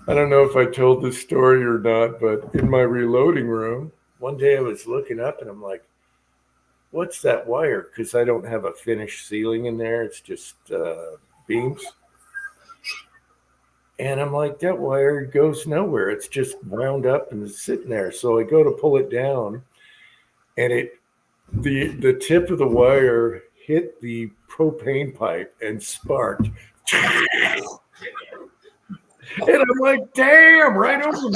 I don't know if I told this story or not, but in my reloading room, one day I was looking up and I'm like, what's that wire? Because I don't have a finished ceiling in there. It's just beams. And I'm like, that wire goes nowhere. It's just wound up and it's sitting there. So I go to pull it down, and the tip of the wire hit the propane pipe and sparked. And I'm like, damn, right over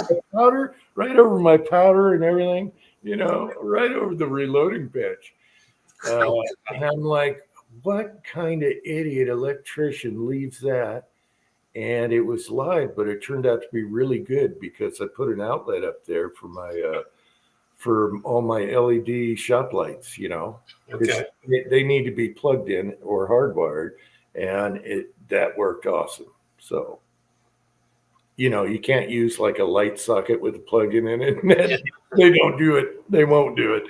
my powder and everything, right over the reloading bench. And I'm like, what kind of idiot electrician leaves that? And it was live, but it turned out to be really good because I put an outlet up there for for all my LED shop lights, Okay. they need to be plugged in or hardwired, and that worked awesome. So, you can't use like a light socket with a plug-in in it. They don't do it. They won't do it.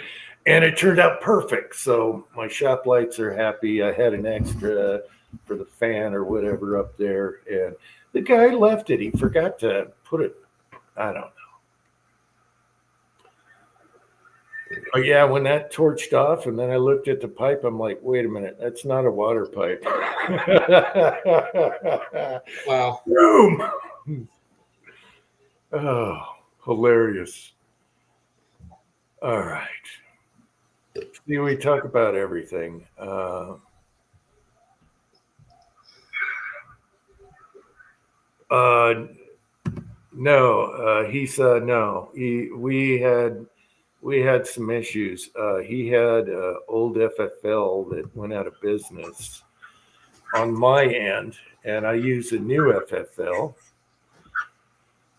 And it turned out perfect. So my shop lights are happy. I had an extra for the fan or whatever up there. And the guy left it. He forgot to put it. I don't know. Oh yeah, when that torched off and then I looked at the pipe, I'm like, wait a minute, that's not a water pipe. Wow. Boom. Oh, hilarious. All right. See, we talk about everything. No, he said no. We had some issues. He had old FFL that went out of business on my end, and I use a new FFL.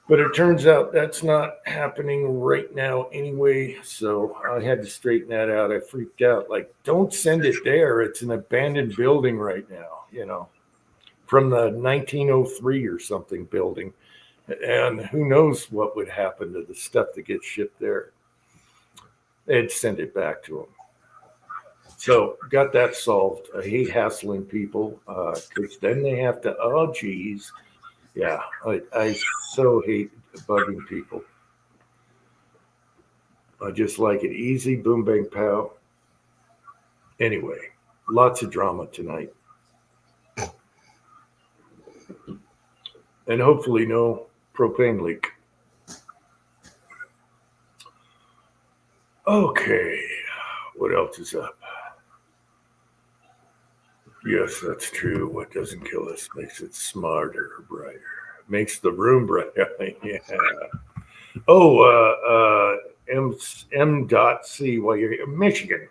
But it turns out that's not happening right now anyway. So I had to straighten that out. I freaked out. Like, don't send it there. It's an abandoned building right now, from the 1903 or something building. And who knows what would happen to the stuff that gets shipped there. They'd send it back to them. So got that solved. I hate hassling people because then they have to, oh, geez. Yeah, I so hate bugging people. I just like it easy, boom, bang, pow. Anyway, lots of drama tonight. And hopefully no propane leak. Okay, what else is up? Yes, that's true. What doesn't kill us makes it smarter, brighter. Makes the room brighter. Yeah. Oh, M.C. While you're here, Michigan.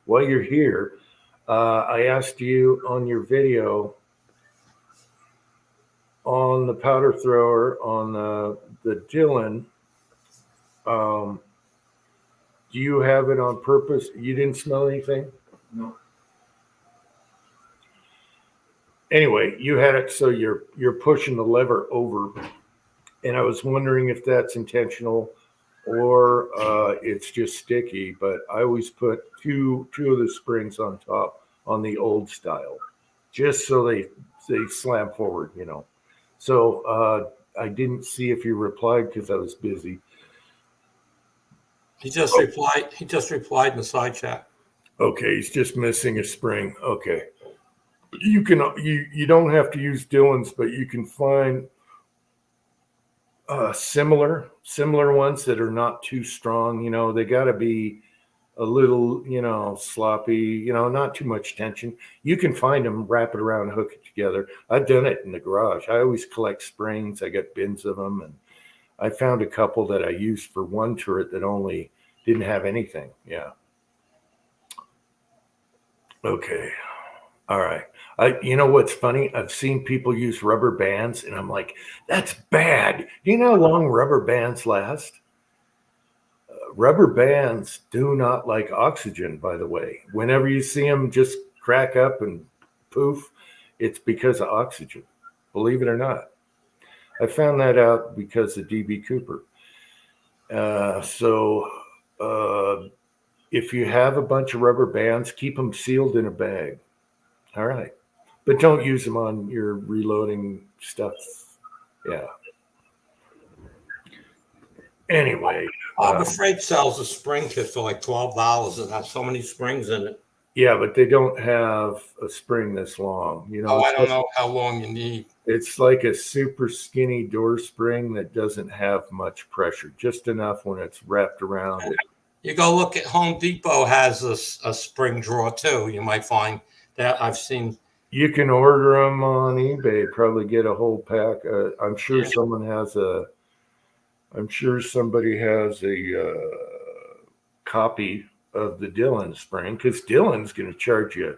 While you're here, I asked you on your video on the powder thrower on the Dillon. Do you have it on purpose? You didn't smell anything? No. Anyway, you had it so you're pushing the lever over, and I was wondering if that's intentional or it's just sticky. But I always put two of the springs on top on the old style, just so they slam forward. So I didn't see if you replied because I was busy. He just replied. He just replied in the side chat. Okay, he's just missing a spring. Okay. You don't have to use Dillon's, but you can find similar ones that are not too strong. They got to be a little, sloppy. Not too much tension. You can find them, wrap it around, hook it together. I've done it in the garage. I always collect springs. I got bins of them, and I found a couple that I used for one turret that only didn't have anything. Yeah. Okay. All right. You know what's funny? I've seen people use rubber bands, and I'm like, that's bad. Do you know how long rubber bands last? Rubber bands do not like oxygen, by the way. Whenever you see them just crack up and poof, it's because of oxygen. Believe it or not. I found that out because of DB Cooper. if you have a bunch of rubber bands, keep them sealed in a bag. All right. But don't use them on your reloading stuff. Yeah. Anyway, Harbor Freight sells a spring kit for like $12. It has so many springs in it. yeah, but they don't have a spring this long. You know, Oh, I don't know how long you need. it's like a super skinny door spring that doesn't have much pressure, just enough when it's wrapped around it. You go look at Home Depot has a spring drawer too. You might find that. I've seen. You can order them on eBay, probably get a whole pack. I'm sure Yeah. someone has a, I'm sure somebody has a copy of the Dillon spring because Dillon's going to charge you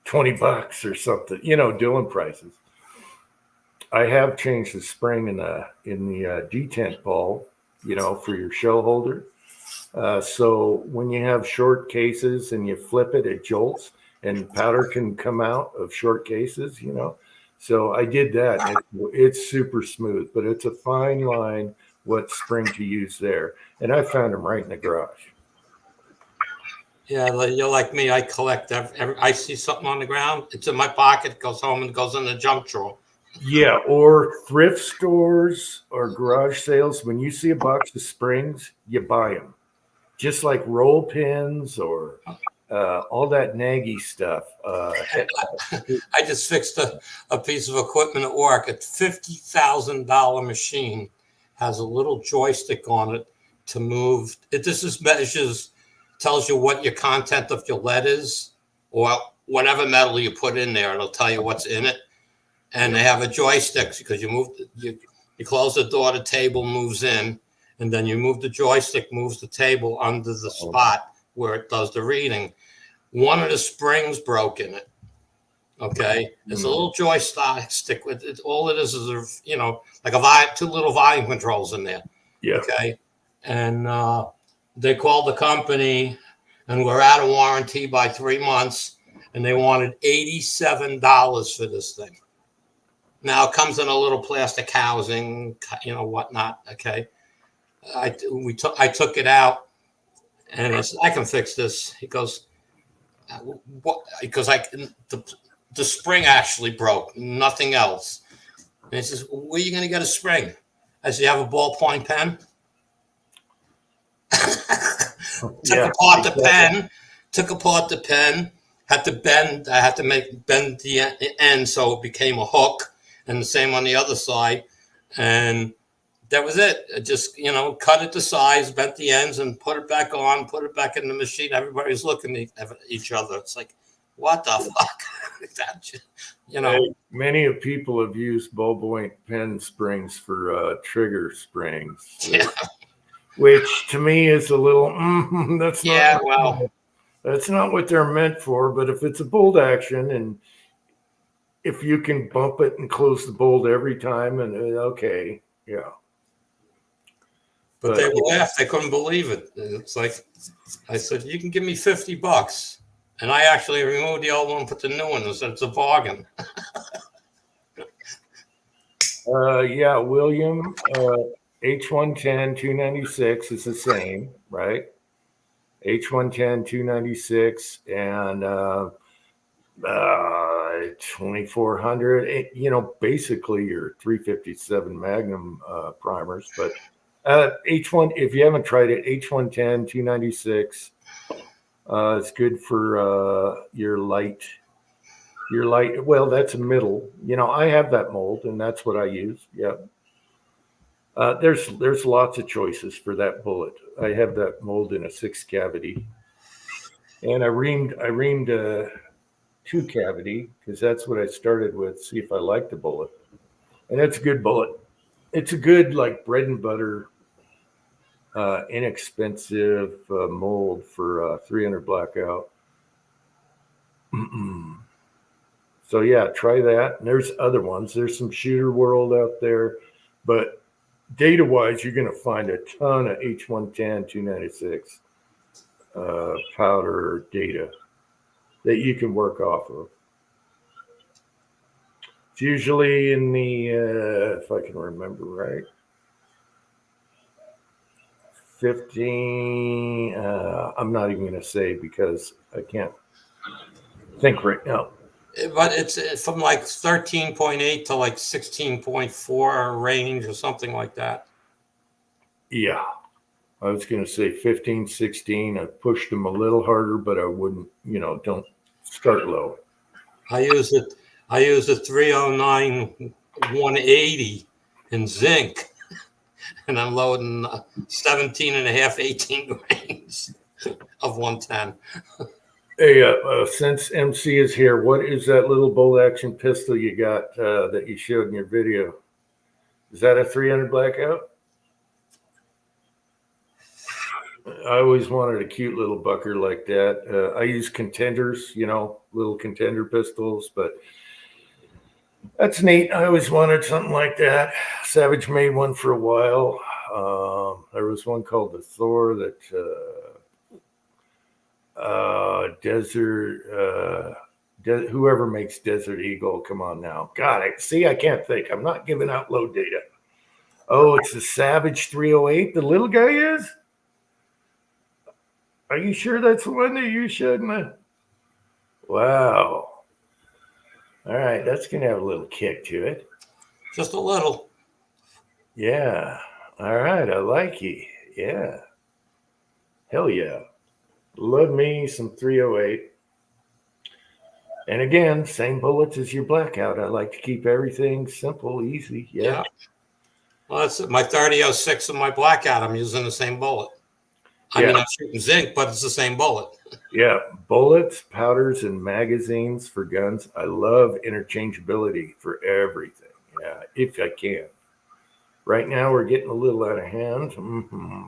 $20 or something. You know, Dillon prices. I have changed the spring in the detent ball, you know, for your shell holder. So when you have short cases and you flip it, it jolts and powder can come out of short cases, you know. So I did that. And it's super smooth, but it's a fine line what spring to use there. And I found them right in the garage. Yeah, you're like me. I collect. I see something on the ground. It's in my pocket. Goes home and goes in the junk drawer. Yeah, or thrift stores or garage sales. When you see a box of springs, you buy them. Just like roll pins or all that naggy stuff. I just fixed a piece of equipment at work. A $50,000 machine has a little joystick on it to move. Measures, tells you what your content of your lead is, or whatever metal you put in there. It'll tell you what's in it. And they have a joystick because you close the door, the table moves in, and then you move the joystick, moves the table under the spot where it does the reading. One of the springs broke in it. Okay, it's a little joystick with it. All it is like two little volume controls in there. Yeah. Okay, and they called the company, and we're out of warranty by 3 months, and they wanted $87 for this thing. Now it comes in a little plastic housing, you know, whatnot. Okay, I took it out, and I said, I can fix this. He goes, what? Because the spring actually broke, nothing else. And he says, where are you going to get a spring? I said, you have a ballpoint pen? Took apart the pen, had to bend the end so it became a hook, and the same on the other side. And that was it. I just, cut it to size, bent the ends, and put it back on, put it back in the machine. Everybody's looking at each other. It's like, what the fuck? Many of people have used ballpoint pen springs for trigger springs. Yeah. Which to me is a little, that's not what they're meant for. But if it's a bolt action and if you can bump it and close the bolt every time, and okay, yeah. But they laughed. They couldn't believe it. It's like, I said, you can give me $50. And I actually removed the old one and put the new one and said it's a bargain. Yeah, William, H110 296 is the same, right? H110 296 and 2400. Basically your 357 Magnum primers, but H1, if you haven't tried it, H110 296. It's good for your light. Well, that's a middle. I have that mold, and that's what I use. Yeah. There's lots of choices for that bullet. I have that mold in a 6 cavity, and I reamed a 2 cavity because that's what I started with. See if I like the bullet, and it's a good bullet. It's a good like bread and butter. Inexpensive mold for 300 blackout. So yeah, try that. And there's other ones. There's some Shooter World out there, but data-wise, you're going to find a ton of H110 296 powder data that you can work off of. It's usually in the, if I can remember right, 15. I'm not even going to say because I can't think right now. But it's from like 13.8 to like 16.4 range or something like that. Yeah, I was going to say 15, 16. I pushed them a little harder, but I wouldn't, don't start low. I use a 309 180 in zinc, and I'm loading 17 and a half, 18 grains of 110. Hey, since MC is here, what is that little bolt action pistol you got that you showed in your video? Is that a 300 blackout? I always wanted a cute little bucker like that. I use contenders, little contender pistols, but that's neat. I always wanted something like that. Savage made one for a while. There was one called the Thor that whoever makes Desert Eagle, come on now. God, I can't think. I'm not giving out load data. Oh, it's the Savage 308. The little guy is? Are you sure that's the one that you showed me? Wow. All right, that's going to have a little kick to it. Just a little. Yeah. All right, I like you. Yeah. Hell yeah. Love me some 308. And again, same bullets as your blackout. I like to keep everything simple, easy. Yeah. Well, that's my 30-06 and my blackout. I'm using the same bullet. I mean, I'm shooting zinc, but it's the same bullet. Yeah. Bullets, powders, and magazines for guns. I love interchangeability for everything. Yeah, if I can. Right now, we're getting a little out of hand,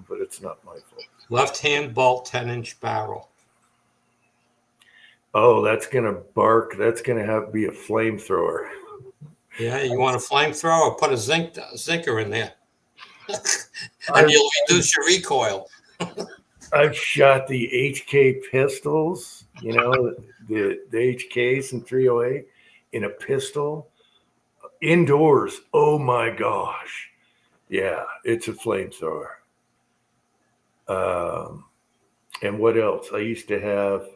but it's not my fault. Left-hand bolt, 10-inch barrel. Oh, that's going to bark. That's going to have to be a flamethrower. Yeah, you want a flamethrower? Put a zinker in there. And you'll reduce your recoil. I've shot the HK pistols, the HKs in 308 in a pistol indoors. Oh my gosh. Yeah, it's a flamethrower. And what else? I used to have,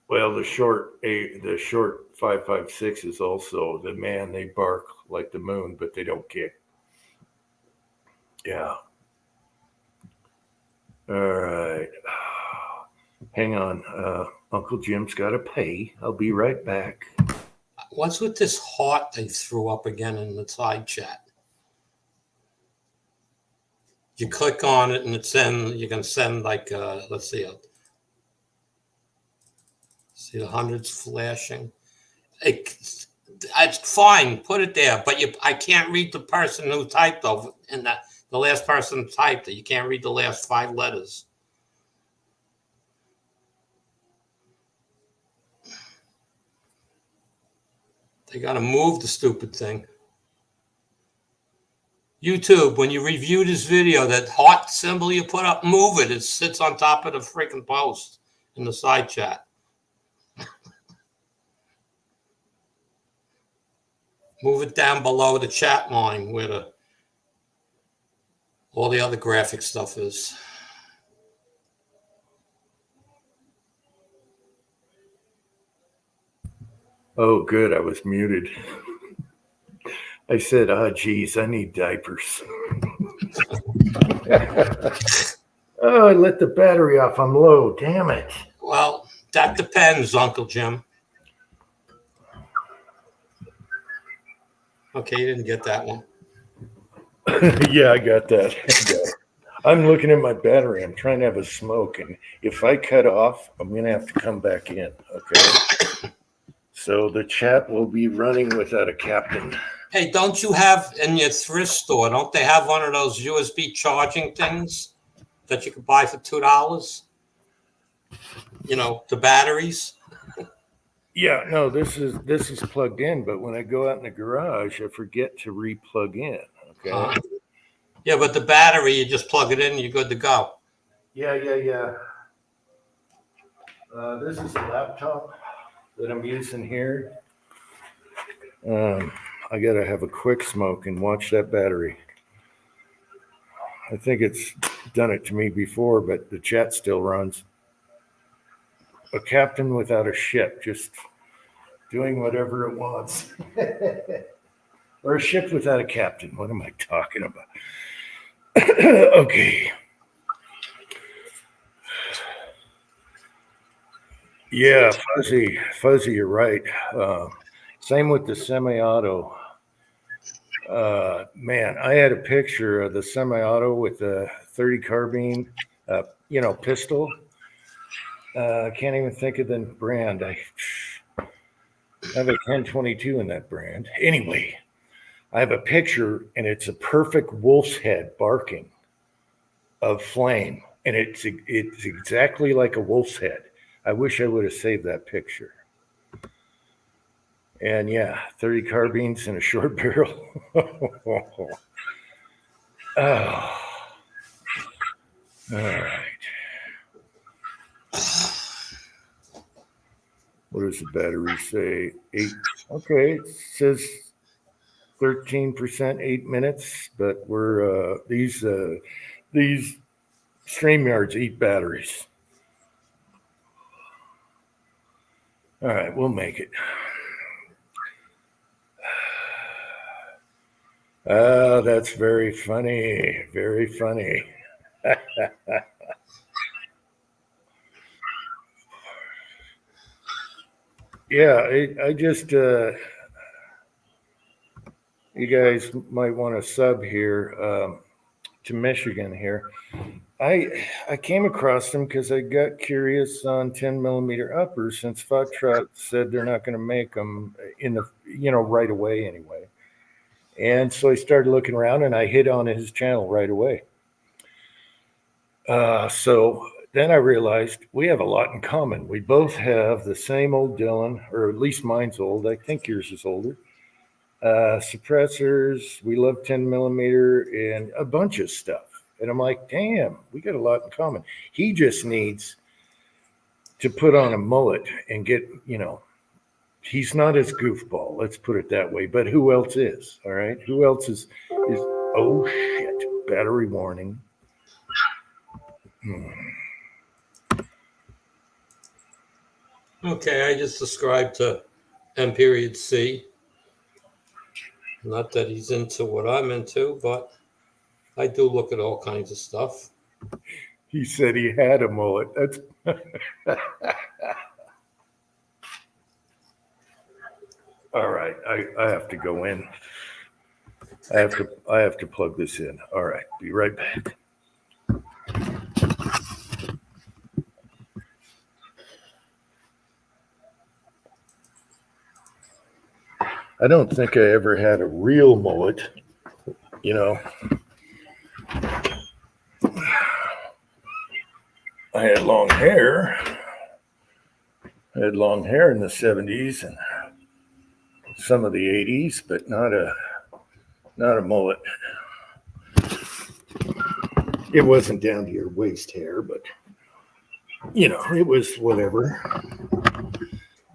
the short 5.56 is also they bark like the moon, but they don't kick. Yeah. All right. Hang on. Uncle Jim's got to pay. I'll be right back. What's with this heart they threw up again in the side chat? You click on it and you can send like, let's see, see the hundreds flashing. It's fine, put it there, but I can't read the person who typed over, and the last person typed it. You can't read the last 5 letters. They got to move the stupid thing. YouTube, when you review this video, that heart symbol you put up, move it. It sits on top of the freaking post in the side chat. Move it down below the chat line where all the other graphic stuff is. Oh, good. I was muted. I said, geez, I need diapers. Oh, I let the battery off. I'm low. Damn it. Well, that depends, Uncle Jim. Okay, you didn't get that one. Yeah, I got that. I'm looking at my battery. I'm trying to have a smoke. And if I cut off, I'm going to have to come back in. Okay. So the chat will be running without a captain. Hey, don't you have in your thrift store, don't they have one of those USB charging things that you can buy for $2? The batteries. Yeah, no, this is plugged in, but when I go out in the garage, I forget to re-plug in. Okay. Yeah, but the battery, you just plug it in and you're good to go. Yeah. This is a laptop that I'm using here. I gotta have a quick smoke and watch that battery. I think it's done it to me before, but the chat still runs. A captain without a ship, just doing whatever it wants. Or a ship without a captain. What am I talking about? Okay. Yeah, Fuzzy, you're right. Same with the semi-auto. Man, I had a picture of the semi-auto with the 30 carbine, pistol. I can't even think of the brand. I have a 1022 in that brand. Anyway, I have a picture, and it's a perfect wolf's head barking of flame, and it's exactly like a wolf's head. I wish I would have saved that picture. And yeah, 30 carbines and a short barrel. Oh. All right. What does the battery say? 8. Okay, it says 13%, 8 minutes, but we're these StreamYards eat batteries. All right, we'll make it. That's very funny. Very funny. Yeah, I just, you guys might want to sub here to Michigan here. I came across them because I got curious on 10 millimeter uppers since Foxtrot said they're not going to make them in the, right away anyway. And so I started looking around and I hit on his channel right away. So then I realized we have a lot in common. We both have the same old Dillon, or at least mine's old. I think yours is older. Suppressors. We love 10 millimeter and a bunch of stuff. And I'm like, damn, we got a lot in common. He just needs to put on a mullet and get, he's not as goofball. Let's put it that way. But who else is? All right. Who else is oh shit. Battery warning. Okay, I just subscribed to M.C. Not that he's into what I'm into, but I do look at all kinds of stuff. He said he had a mullet. That's all right. I have to go in. I have to plug this in. All right. Be right back. I don't think I ever had a real mullet, I had long hair. I had long hair in the 70s and some of the 80s, but not a mullet. It wasn't down to your waist hair, but it was whatever.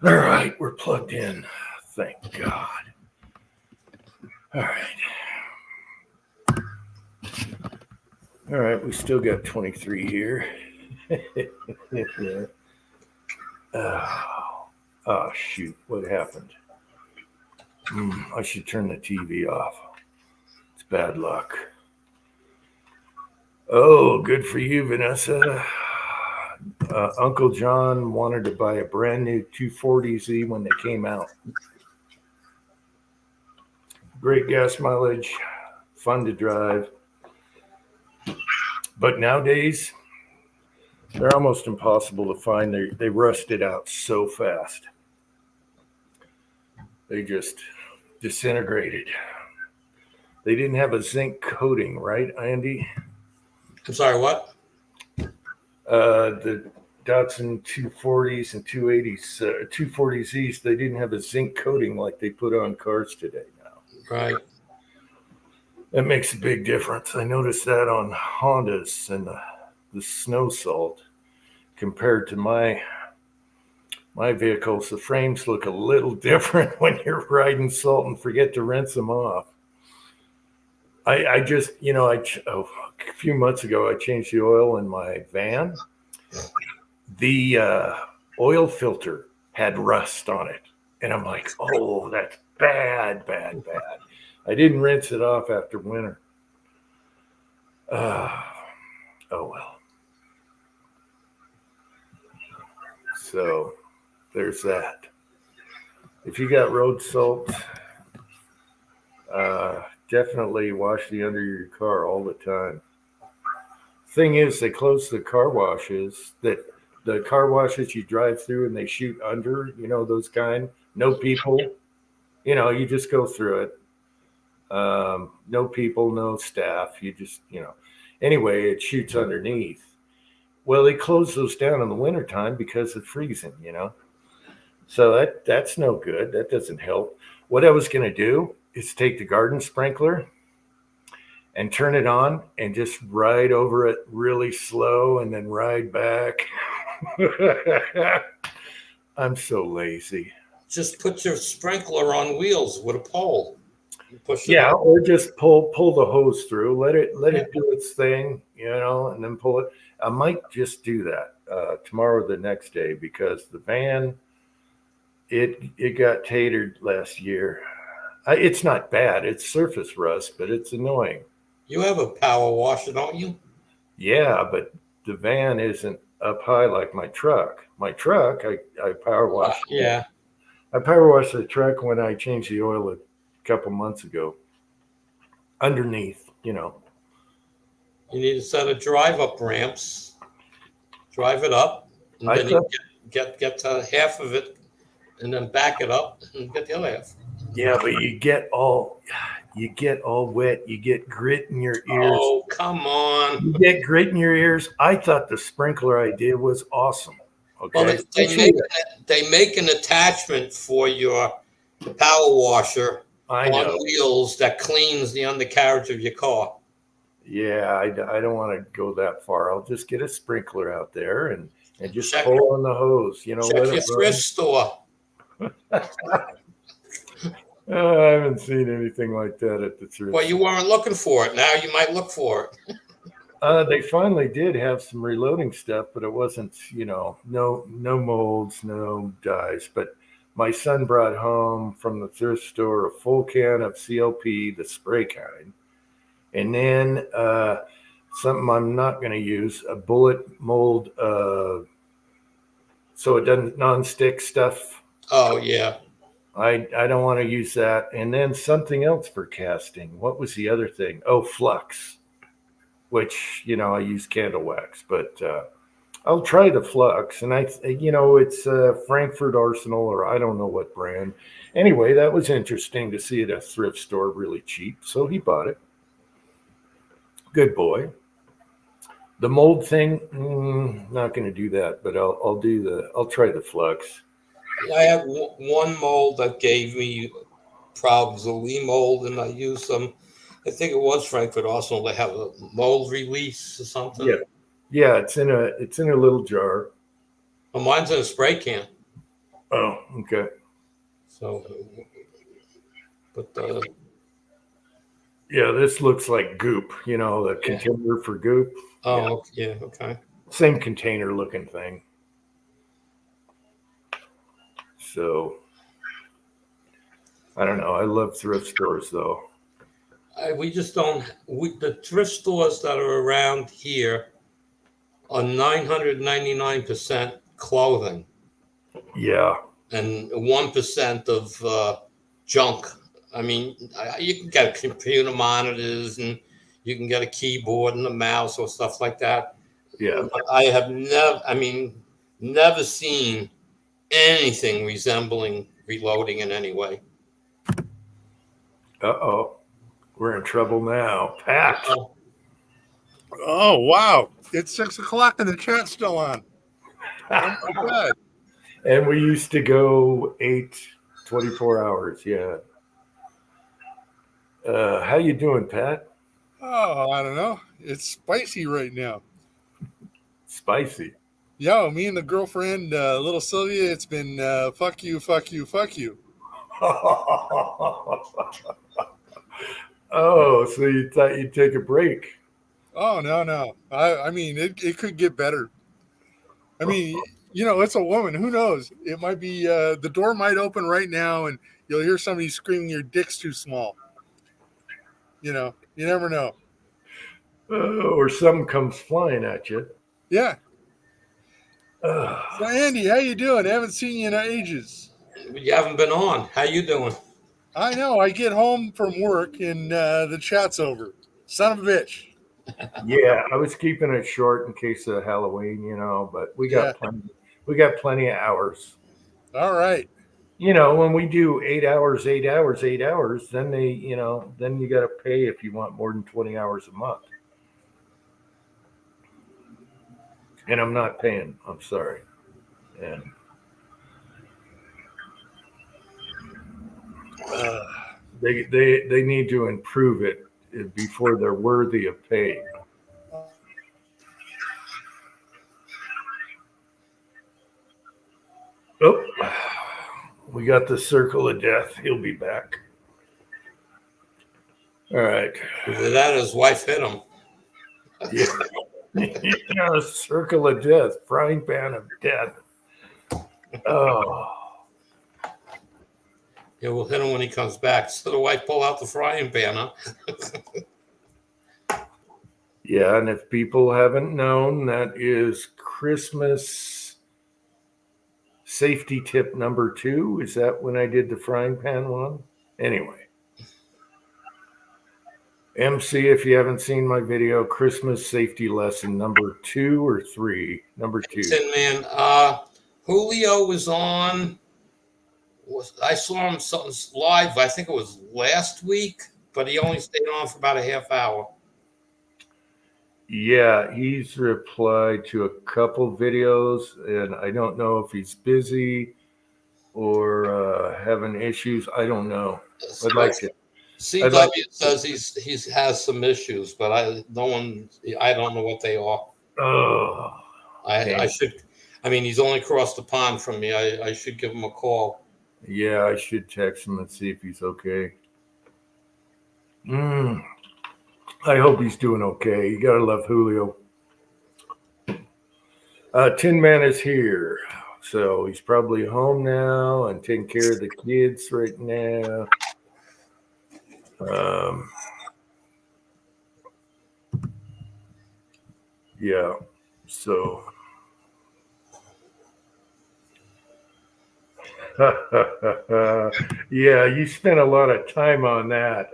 All right, we're plugged in. Thank God. All right, we still got 23 here. Oh, shoot. What happened? I should turn the TV off. It's bad luck. Oh, good for you, Vanessa. Uncle John wanted to buy a brand new 240Z when they came out. Great gas mileage, fun to drive. But nowadays, they're almost impossible to find. They rusted out so fast. They just disintegrated. They didn't have a zinc coating, right, Andy? I'm sorry, what? The Datsun 240s and 280s, 240Zs, they didn't have a zinc coating like they put on cars today now. Right. That makes a big difference. I noticed that on Hondas and the snow salt compared to my vehicles. The frames look a little different when you're riding salt and forget to rinse them off. I just, oh a few months ago, I changed the oil in my van. The oil filter had rust on it. And I'm like, oh, that's bad, bad, bad. I didn't rinse it off after winter. Oh, well. So there's that. If you got road salt, definitely wash the under of your car all the time. Thing is, they close the car washes you drive through and they shoot under, those kind, no people, you just go through it. No people, no staff. You just, anyway, it shoots underneath. Well, they close those down in the wintertime because of freezing, So that's no good. That doesn't help. What I was going to do is take the garden sprinkler and turn it on and just ride over it really slow and then ride back. I'm so lazy. Just put your sprinkler on wheels with a pole. Push it Yeah, up. or just pull the hose through. Let it do its thing, and then pull it. I might just do that tomorrow or the next day because the van it got tatered last year. It's not bad. It's surface rust, but it's annoying. You have a power washer, don't you? Yeah, but the van isn't up high like my truck. My truck, I power wash. Yeah. I power washed the truck when I changed the oil a couple months ago. Underneath, You need a set of drive-up ramps. Drive it up, and I then you thought- get to half of it, and then back it up and get the other half. Yeah, but you get all wet. You get grit in your ears. Oh, come on. You get grit in your ears. I thought the sprinkler idea was awesome. Okay. Well, they make an attachment for your power washer I on know. wheels that cleans the undercarriage of your car. Yeah, I don't want to go that far. I'll just get a sprinkler out there and just Check- pull on the hose. Check let your it thrift store. run. I haven't seen anything like that at the thrift. Well, you weren't looking for it. Now you might look for it. They finally did have some reloading stuff, but it wasn't, no molds, no dyes. But my son brought home from the thrift store a full can of CLP, the spray kind, and then something I'm not going to use, a bullet mold, so it doesn't non-stick stuff. Oh, yeah. I don't want to use that. And then something else for casting. What was the other thing? Oh, flux, which, I use candle wax, but I'll try the flux. And it's Frankfurt Arsenal, or I don't know what brand. Anyway, that was interesting to see at a thrift store really cheap. So he bought it. Good boy. The mold thing, not going to do that, but I'll try the flux. I have one mold that gave me problems, a Lee mold, and I used some. I think it was Frankfurt Arsenal. They have a mold release or something. Yeah, it's in a little jar. Well, mine's in a spray can. Oh, okay. So, but Yeah, this looks like goop. The container for goop. oh yeah, okay. Same container looking thing. So I don't know. I love thrift stores though. We just don't. The thrift stores that are around here are 999% clothing Yeah. and 1% of junk. I mean, you can get computer monitors and you can get a keyboard and a mouse or stuff like that. Yeah. I have never seen anything resembling reloading in any way. Uh-oh. We're in trouble now. Pat. Oh, wow. It's 6 o'clock and the chat's still on. Oh, my God. And we used to go 24 hours. Yeah. How you doing, Pat? Oh, I don't know. It's spicy right now. Spicy. Yo, me and the girlfriend, little Sylvia, it's been fuck you, fuck you, fuck you. Oh, so you thought you'd take a break? Oh no. I mean, it could get better. I mean, it's a woman. Who knows? It might be the door might open right now, and you'll hear somebody screaming, "Your dick's too small." You never know. Or something comes flying at you. Yeah. Uh, So Andy, how you doing? I haven't seen you in ages. You haven't been on. How you doing? I know. I get home from work and the chat's over. Son of a bitch. yeah, I was keeping it short in case of Halloween, but we Yeah. got plenty. We got plenty of hours. All right. When we do 8 hours, 8 hours, 8 hours, then then you got to pay if you want more than 20 hours a month. And I'm not paying. I'm sorry. And Uh, they need to improve it before they're worthy of pay. Oh, we got the circle of death. He'll be back. All right. Either that or his wife hit him. Yeah. Yeah, circle of death, frying pan of death. Oh, Yeah, we'll hit him when he comes back. So the wife pull out the frying pan, huh? yeah. And if people haven't known, that is Christmas safety tip number 2. Is that when I did the frying pan one? Anyway. MC, if you haven't seen my video, Christmas safety lesson number 2 or 3? Number 2. Tin Man. Julio was on. I saw him something live. I think it was last week, but he only stayed on for about a half hour. Yeah, he's replied to a couple videos, and I don't know if he's busy or having issues. I don't know. I'd like to. CW says he's has some issues, but I don't know what they are. Oh, I should. I mean, he's only across the pond from me. I should give him a call. yeah, I should text him and see if he's okay. I hope he's doing okay. You gotta love Julio. Tin Man is here, so he's probably home now and taking care of the kids right now. Yeah, so yeah, you spent a lot of time on that.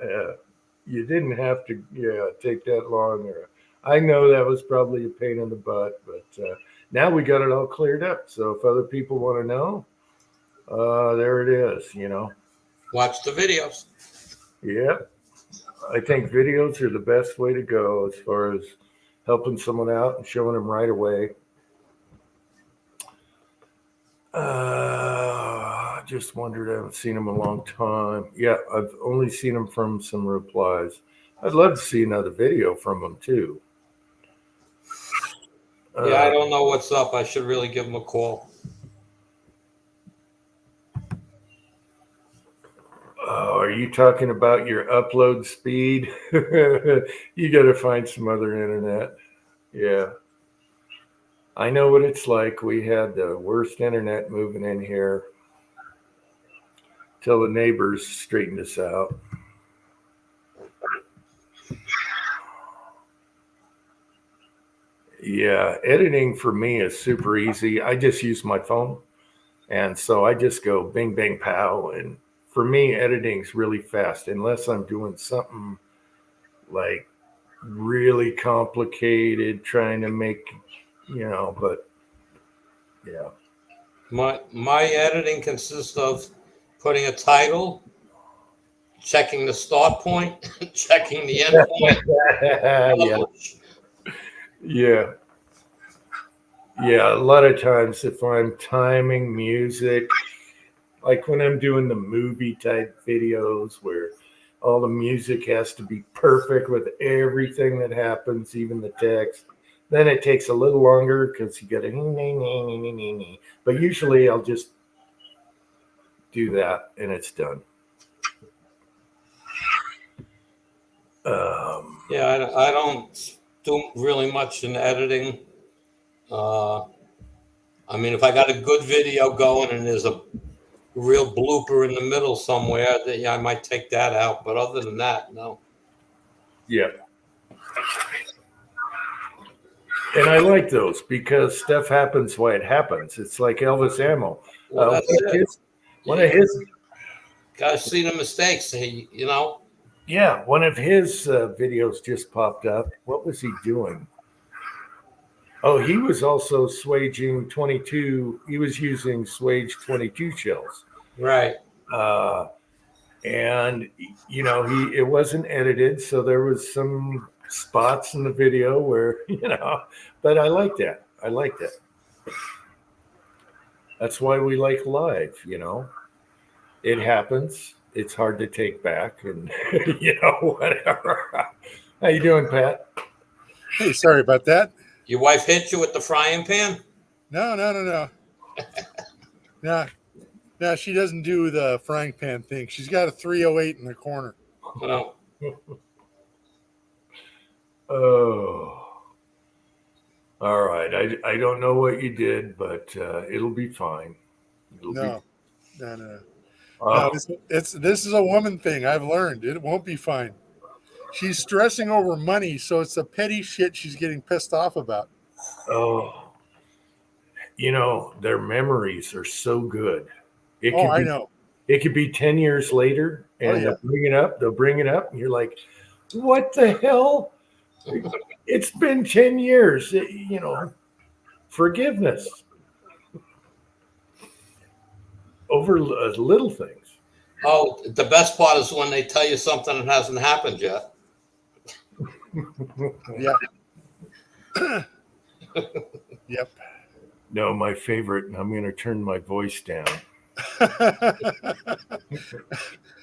You didn't have to, take that long. I know that was probably a pain in the butt, but now we got it all cleared up. So if other people want to know, there it is. Watch the videos. Yeah, I think videos are the best way to go as far as helping someone out and showing them right away. Just wondered. I haven't seen him in a long time. Yeah, I've only seen him from some replies. I'd love to see another video from him too. Yeah, I don't know what's up. I should really give him a call. Are you talking about your upload speed? You got to find some other internet. Yeah. I know what it's like. We had the worst internet moving in here till the neighbors straightened us out. Yeah, editing for me is super easy. I just use my phone. And so I just go bing, bang, pow. And for me, editing's really fast, unless I'm doing something like really complicated, trying to make, but yeah. My editing consists of putting a title, checking the start point, checking the end point. Yeah. Yeah. A lot of times if I'm timing music, like when I'm doing the movie type videos where all the music has to be perfect with everything that happens, even the text, then it takes a little longer because you got to, but usually I'll just do that and it's done. Yeah, I don't do really much in editing. I mean, if I got a good video going and there's a real blooper in the middle somewhere, that yeah, I might take that out. But other than that, no. Yeah. And I like those because stuff happens why it happens. It's like Elvis Ammo. Well, that's it. One of his, Gotta see the mistakes. You know. yeah, one of his videos just popped up. What was he doing? Oh, he was also swaging 22. He was using swage 22 shells. Right. And it wasn't edited, so there was some spots in the video where but I like that. That's why we like live. It happens. It's hard to take back, and whatever. How you doing, Pat? Hey, sorry about that. Your wife hit you with the frying pan? No. No, she doesn't do the frying pan thing. She's got a 308 in the corner. No. Oh, all right. I don't know what you did, but it'll be fine. No. No, this is a woman thing. I've learned it won't be fine. She's stressing over money, so it's the petty shit she's getting pissed off about. Oh, their memories are so good. I know. It could be 10 years later, and yeah. They'll bring it up, and you're like, what the hell? It's been 10 years, forgiveness over little things. Oh, the best part is when they tell you something that hasn't happened yet. Yeah. Yep. No, my favorite, and I'm going to turn my voice down.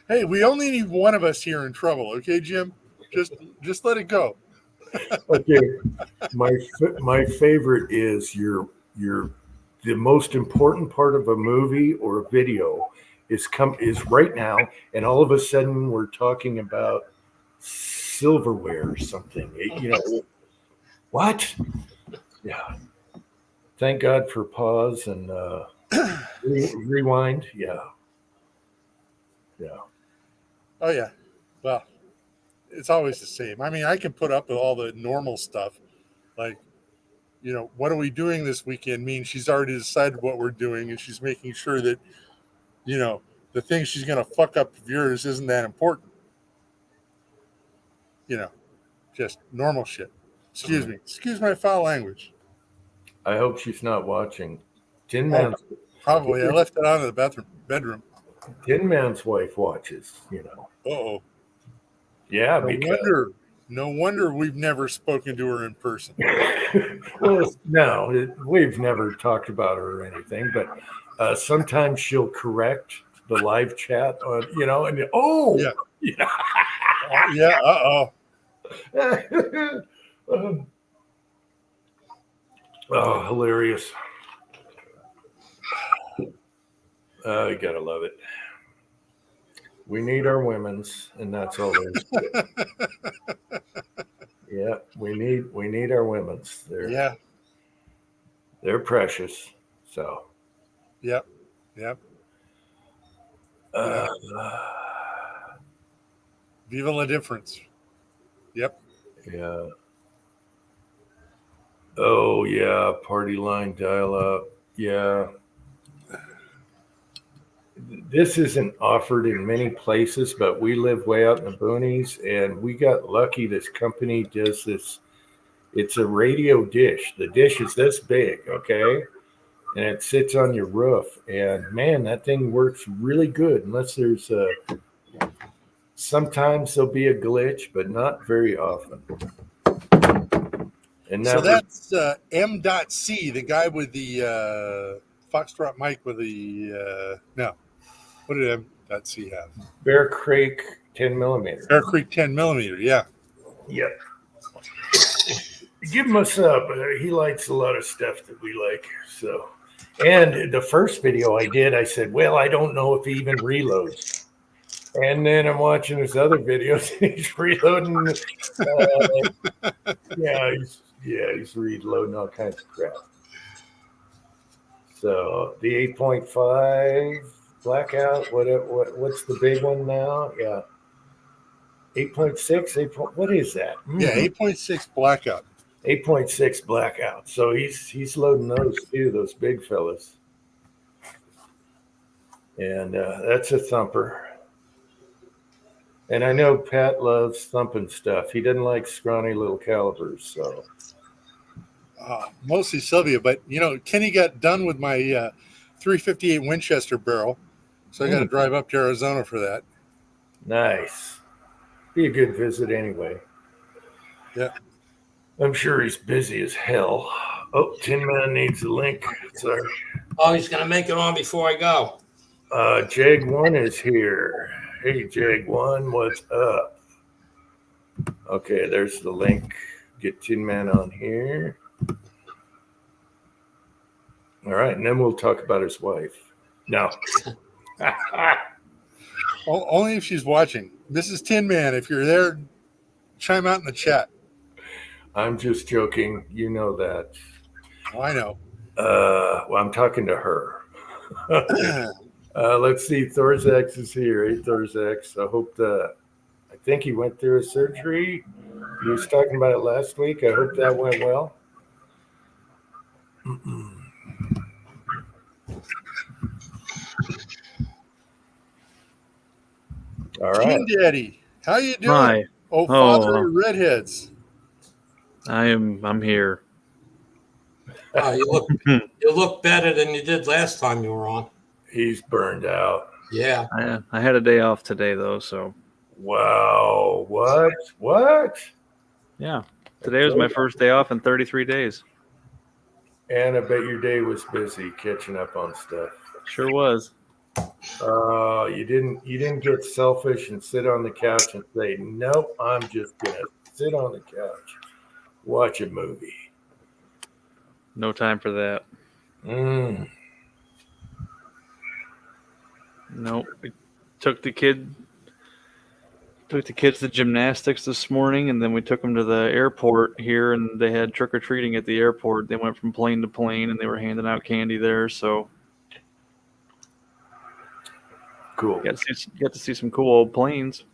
Hey, we only need one of us here in trouble, okay, Jim? Just let it go. Okay, my favorite is the most important part of a movie or a video is right now, and all of a sudden we're talking about silverware or something. What? Yeah. Thank God for pause and rewind. Yeah. Oh yeah. Well, it's always the same. I mean, I can put up with all the normal stuff, like, what are we doing this weekend? Means she's already decided what we're doing, and she's making sure that, the thing she's going to fuck up of yours isn't that important. Just normal shit. Excuse me. Excuse my foul language. I hope she's not watching. Tin Man's Probably. I left it on in the bedroom. Tin Man's wife watches. Uh-oh. Yeah, No wonder we've never spoken to her in person. Well, no, we've never talked about her or anything, but sometimes she'll correct the live chat on, and Yeah. Yeah. Uh-oh. Oh, hilarious. You gotta love it. We need our women's, and that's all there is to it. Yeah, we need our women's. They're precious. So. Yep. Viva la difference. Yep. Yeah. Oh yeah, party line dial up. Yeah. This isn't offered in many places, but we live way out in the boonies, and we got lucky. This company does this. It's a radio dish. The dish is this big, okay? And it sits on your roof. And man, that thing works really good, unless there's sometimes there'll be a glitch, but not very often. And so that's M.C, the guy with the Foxtrot mic with the what did M.C have? Bear Creek 10 millimeter. Bear Creek 10 millimeter, yeah. Yep. Give him a sub. He likes a lot of stuff that we like. So, and the first video I did, I said, well, I don't know if he even reloads. And then I'm watching his other videos. He's reloading. He's reloading all kinds of crap. So the 8.5 blackout. What's the big one now? Yeah, 8.6. What is that? Yeah, 8.6 blackout. 8.6 blackout. So he's loading those too. Those big fellas. And that's a thumper. And I know Pat loves thumping stuff. He doesn't like scrawny little calibers. So Mostly Sylvia, but Kenny got done with my 358 Winchester barrel, so I got to drive up to Arizona for that. nice. Be a good visit anyway. Yeah. I'm sure he's busy as hell. Oh, Tin Man needs a link. Sorry. Oh, he's gonna make it on before I go. Jag1 is here. Hey, Jag1, what's up? Okay, there's the link. Get Tin Man on here. All right, and then we'll talk about his wife. No. Only if she's watching. This is Tin Man. If you're there, chime out in the chat. I'm just joking. You know that. Oh, I know. Well, I'm talking to her. Let's see. Thorzax is here. Hey, Thorzax. I think he went through a surgery. He was talking about it last week. I hope that went well. All right. Teen Daddy, how you doing? Hi. Oh, father of redheads. I'm here. Oh, you look better than you did last time you were on. He's burned out. Yeah. I had a day off today though, so Wow. What? yeah. Today was my first day off in 33 days. And I bet your day was busy catching up on stuff. Sure was. You didn't get selfish and sit on the couch and say, nope, I'm just gonna sit on the couch, watch a movie. No time for that. Nope. We took the kids to gymnastics this morning, and then we took them to the airport here, and they had trick or treating at the airport. They went from plane to plane, and they were handing out candy there. So Cool. got to see some cool old planes.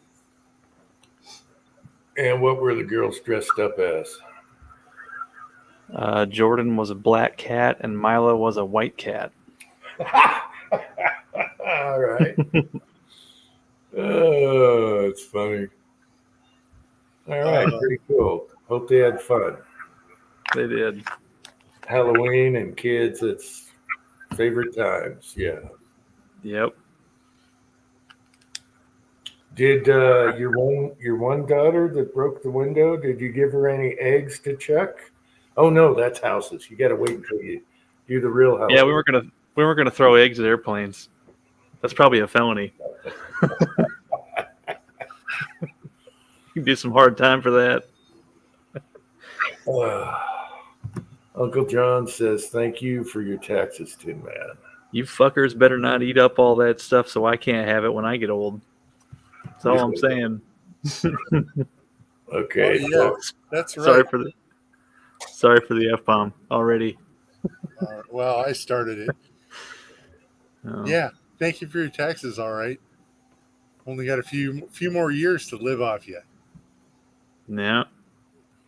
And what were the girls dressed up as? Jordan was a black cat, and Mila was a white cat. All right. Oh, it's funny. All right, pretty cool. Hope they had fun. They did. Halloween and kids, it's favorite times. Yeah. Yep. Did your one daughter that broke the window? Did you give her any eggs to check? Oh no, that's houses. You got to wait until you do the real house. Yeah, we weren't gonna throw eggs at airplanes. That's probably a felony. You'd be some hard time for that. Uncle John says, "Thank you for your taxes, Tin Man." You fuckers better not eat up all that stuff so I can't have it when I get old. That's all I'm saying. Okay. Oh, yeah, that's right. Sorry for the F-bomb already. Well, I started it. Oh. Yeah. Thank you for your taxes. All right. Only got a few more years to live off yet. Yeah.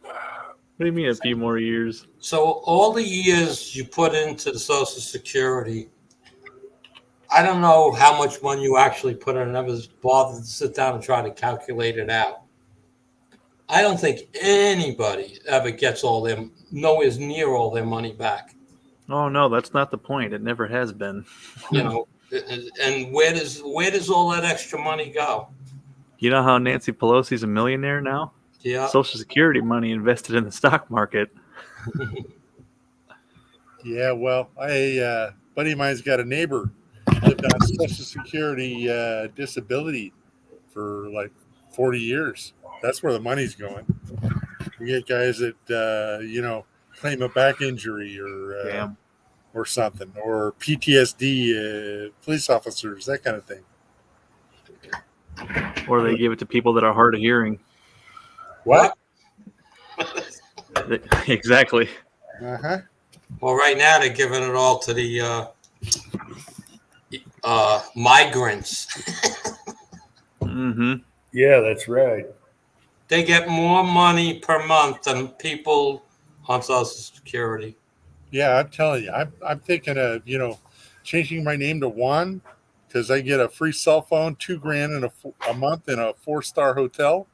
What do you mean a few more years? So all the years you put into the Social Security, I don't know how much money you actually put in. I never bothered to sit down and try to calculate it out. I don't think anybody ever gets nowhere near all their money back. Oh no, that's not the point. It never has been. You know, and where does all that extra money go? You know how Nancy Pelosi's a millionaire now? Yeah. Social Security money invested in the stock market. Yeah, well, buddy of mine's got a neighbor lived on Social Security disability for like 40 years. That's where the money's going. You get guys that claim a back injury or something, or PTSD, police officers, that kind of thing. or they give it to people that are hard of hearing. What? Exactly. Uh-huh. Well, right now they're giving it all to the migrants. Mm-hmm. Yeah, that's right. They get more money per month than people on Social Security. Yeah, I'm telling you, I'm thinking of, changing my name to Juan because I get a free cell phone, $2,000 in a month in a 4-star hotel.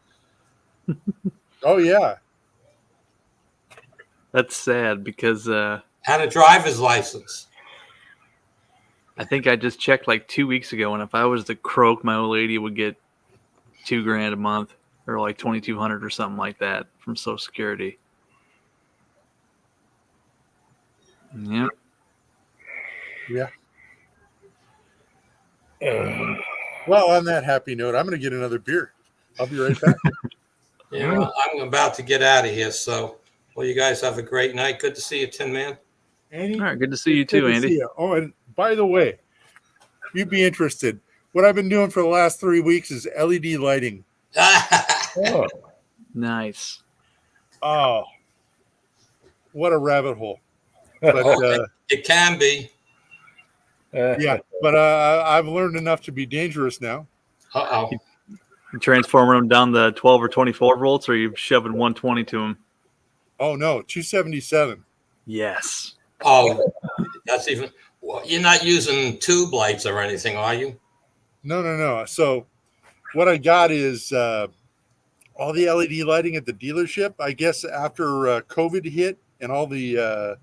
Oh yeah. That's sad because And a driver's license. I think I just checked like 2 weeks ago, and if I was to croak, my old lady would get $2,000 a month, or like 2,200 or something like that from Social Security. Yep. Yeah. Uh, Well, on that happy note, I'm going to get another beer. I'll be right back. Yeah, well, I'm about to get out of here. So, well, you guys have a great night. Good to see you, Tin Man. Andy, All right. Good to see you good too, to Andy. see you. Oh, and by the way, you'd be interested. What I've been doing for the last 3 weeks is LED lighting. oh, Nice. Oh, what a rabbit hole. But It can be. yeah, but I've learned enough to be dangerous now. Uh-oh. You transforming them down the 12 or 24 volts, or you shoving 120 to them? Oh no, 277. Yes. Oh, that's even. Well, you're not using tube lights or anything, are you? No. So what I got is all the LED lighting at the dealership. I guess after COVID hit and all the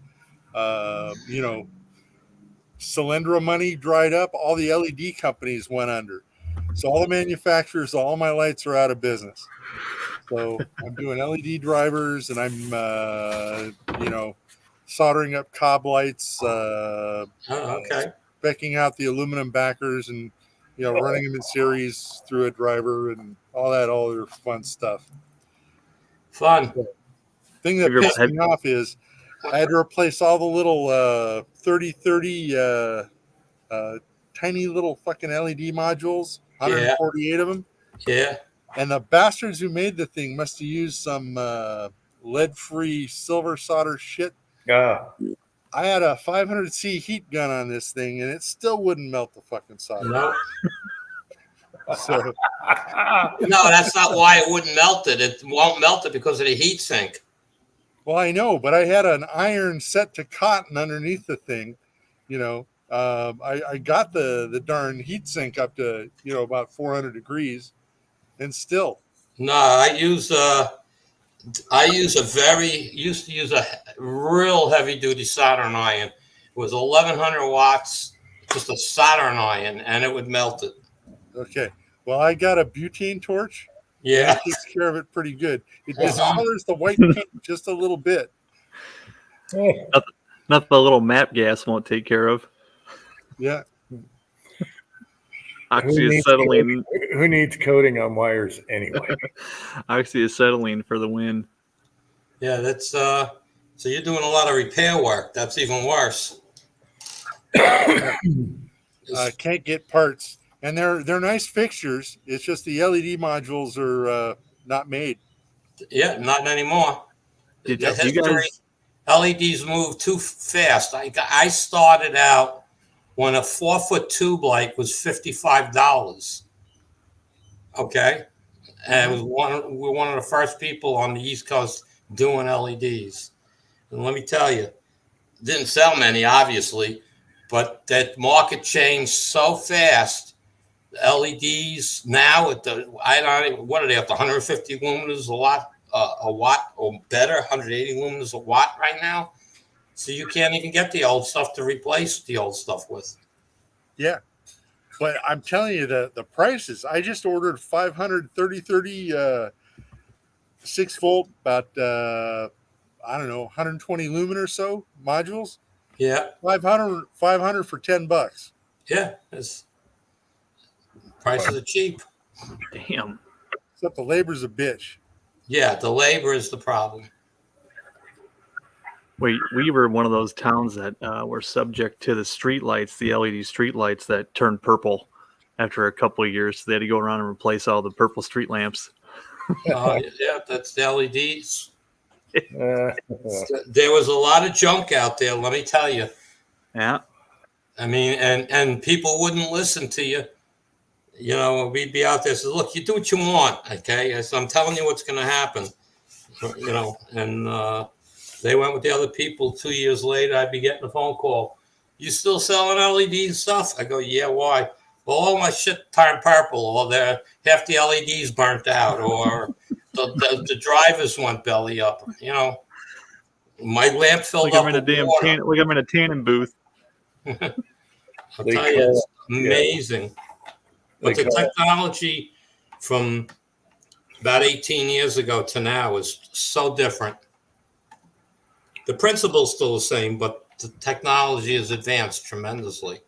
Solyndra money dried up, all the LED companies went under. So all the manufacturers, all my lights are out of business. So I'm doing LED drivers, and I'm soldering up cob lights, Oh, okay. specking out the aluminum backers, and running them in series through a driver and all that other fun stuff. Fun. Thing that Have you ever pissed had- me off is I had to replace all the little 3030 tiny little fucking LED modules, 148 of them. Yeah. And the bastards who made the thing must have used some lead-free silver solder shit. ah, I had a 500C heat gun on this thing, and it still wouldn't melt the fucking solder. No. So No, that's not why it wouldn't melt it. It won't melt it because of the heat sink. well, I know, but I had an iron set to cotton underneath the thing. I got the darn heat sink up to about 400 degrees, and still. No, I used to use a real heavy duty soldering iron. It was 1100 watts, just a soldering iron, and it would melt it. Okay. Well, I got a butane torch. Yeah. That takes care of it pretty good. It discolors the white paint just a little bit. Nothing the little map gas won't take care of. Yeah. Oxyacetylene. who needs coating on wires anyway? Oxyacetylene for the win. Yeah, that's so you're doing a lot of repair work. That's even worse. Can't get parts, and they're nice fixtures. It's just the LED modules are not made. Yeah, not anymore. Did The you history- guys? LEDs move too fast. I started out when a 4-foot tube light was $55. Okay, and we were one of the first people on the East Coast doing LEDs. And let me tell you, didn't sell many, obviously, but that market changed so fast. The LEDs now at what are they up to 150 lumens a watt or better, 180 lumens a watt right now. So you can't even get the old stuff to replace the old stuff with. Yeah. But I'm telling you, the prices. I just ordered 500 30 6 volt, about 120 lumen or so modules. Yeah, 500 for $10. yeah. Prices are cheap. Damn. Except the labor's a bitch. Yeah, the labor is the problem. We were one of those towns that were subject to the street lights, the LED street lights that turned purple after a couple of years. They had to go around and replace all the purple street lamps. Yeah, that's the LEDs. Uh, There was a lot of junk out there, let me tell you. Yeah. I mean, and people wouldn't listen to you. You know, we'd be out there saying, look, you do what you want, okay? So I'm telling you what's going to happen, you know. And they went with the other people. 2 years later, I'd be getting a phone call. You still selling LED stuff? I go, yeah, why? Well, all my shit turned purple, or half the LEDs burnt out, or the drivers went belly up, you know. My lamp filled Like up I'm in a with damn water. like I'm in a tanning booth. I'll They tell you, call it's it- yeah. amazing. But They the call it- technology from about 18 years ago to now is so different. The principle's still the same, but the technology has advanced tremendously.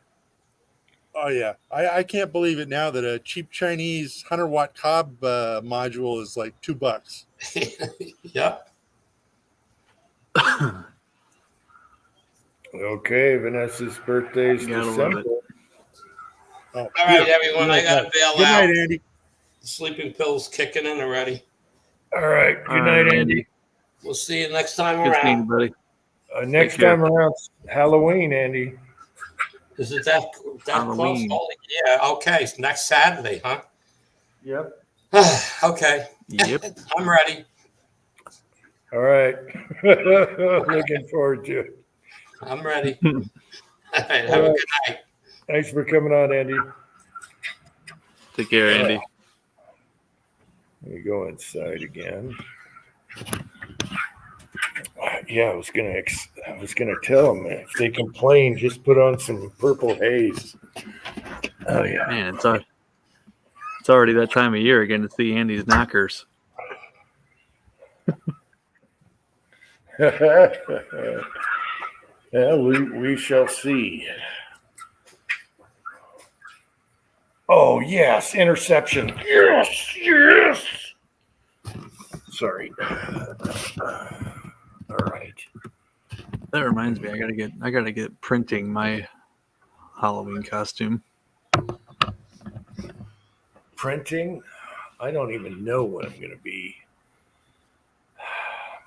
Oh yeah, I can't believe it now that a cheap Chinese 100-watt cob module is like $2. Yep. Okay, Vanessa's birthday's Gotta love December. it. Oh, All right, everyone, I got to bail Good night, out. Andy. The sleeping pill's kicking in already. All right. Good All night, right, Andy. We'll see you next time Good seeing you, around. buddy. Next Take care. time around, Halloween, Andy. Is it that close? Halloween. Holy, yeah, okay. It's next Saturday, huh? Yep. Okay, Yep. I'm ready. All right. Looking forward to it. I'm ready. All right, have a good night. Thanks for coming on, Andy. Take care, Andy. Let me go inside again. Yeah, I was gonna tell them if they complain, just put on some purple haze. Oh yeah. Man, it's already that time of year again to see Andy's knockers. Yeah, we shall see. Oh yes, interception. Yes. Sorry. All right. That reminds me, I gotta get printing my Halloween costume. Printing. I don't even know what I'm going to be.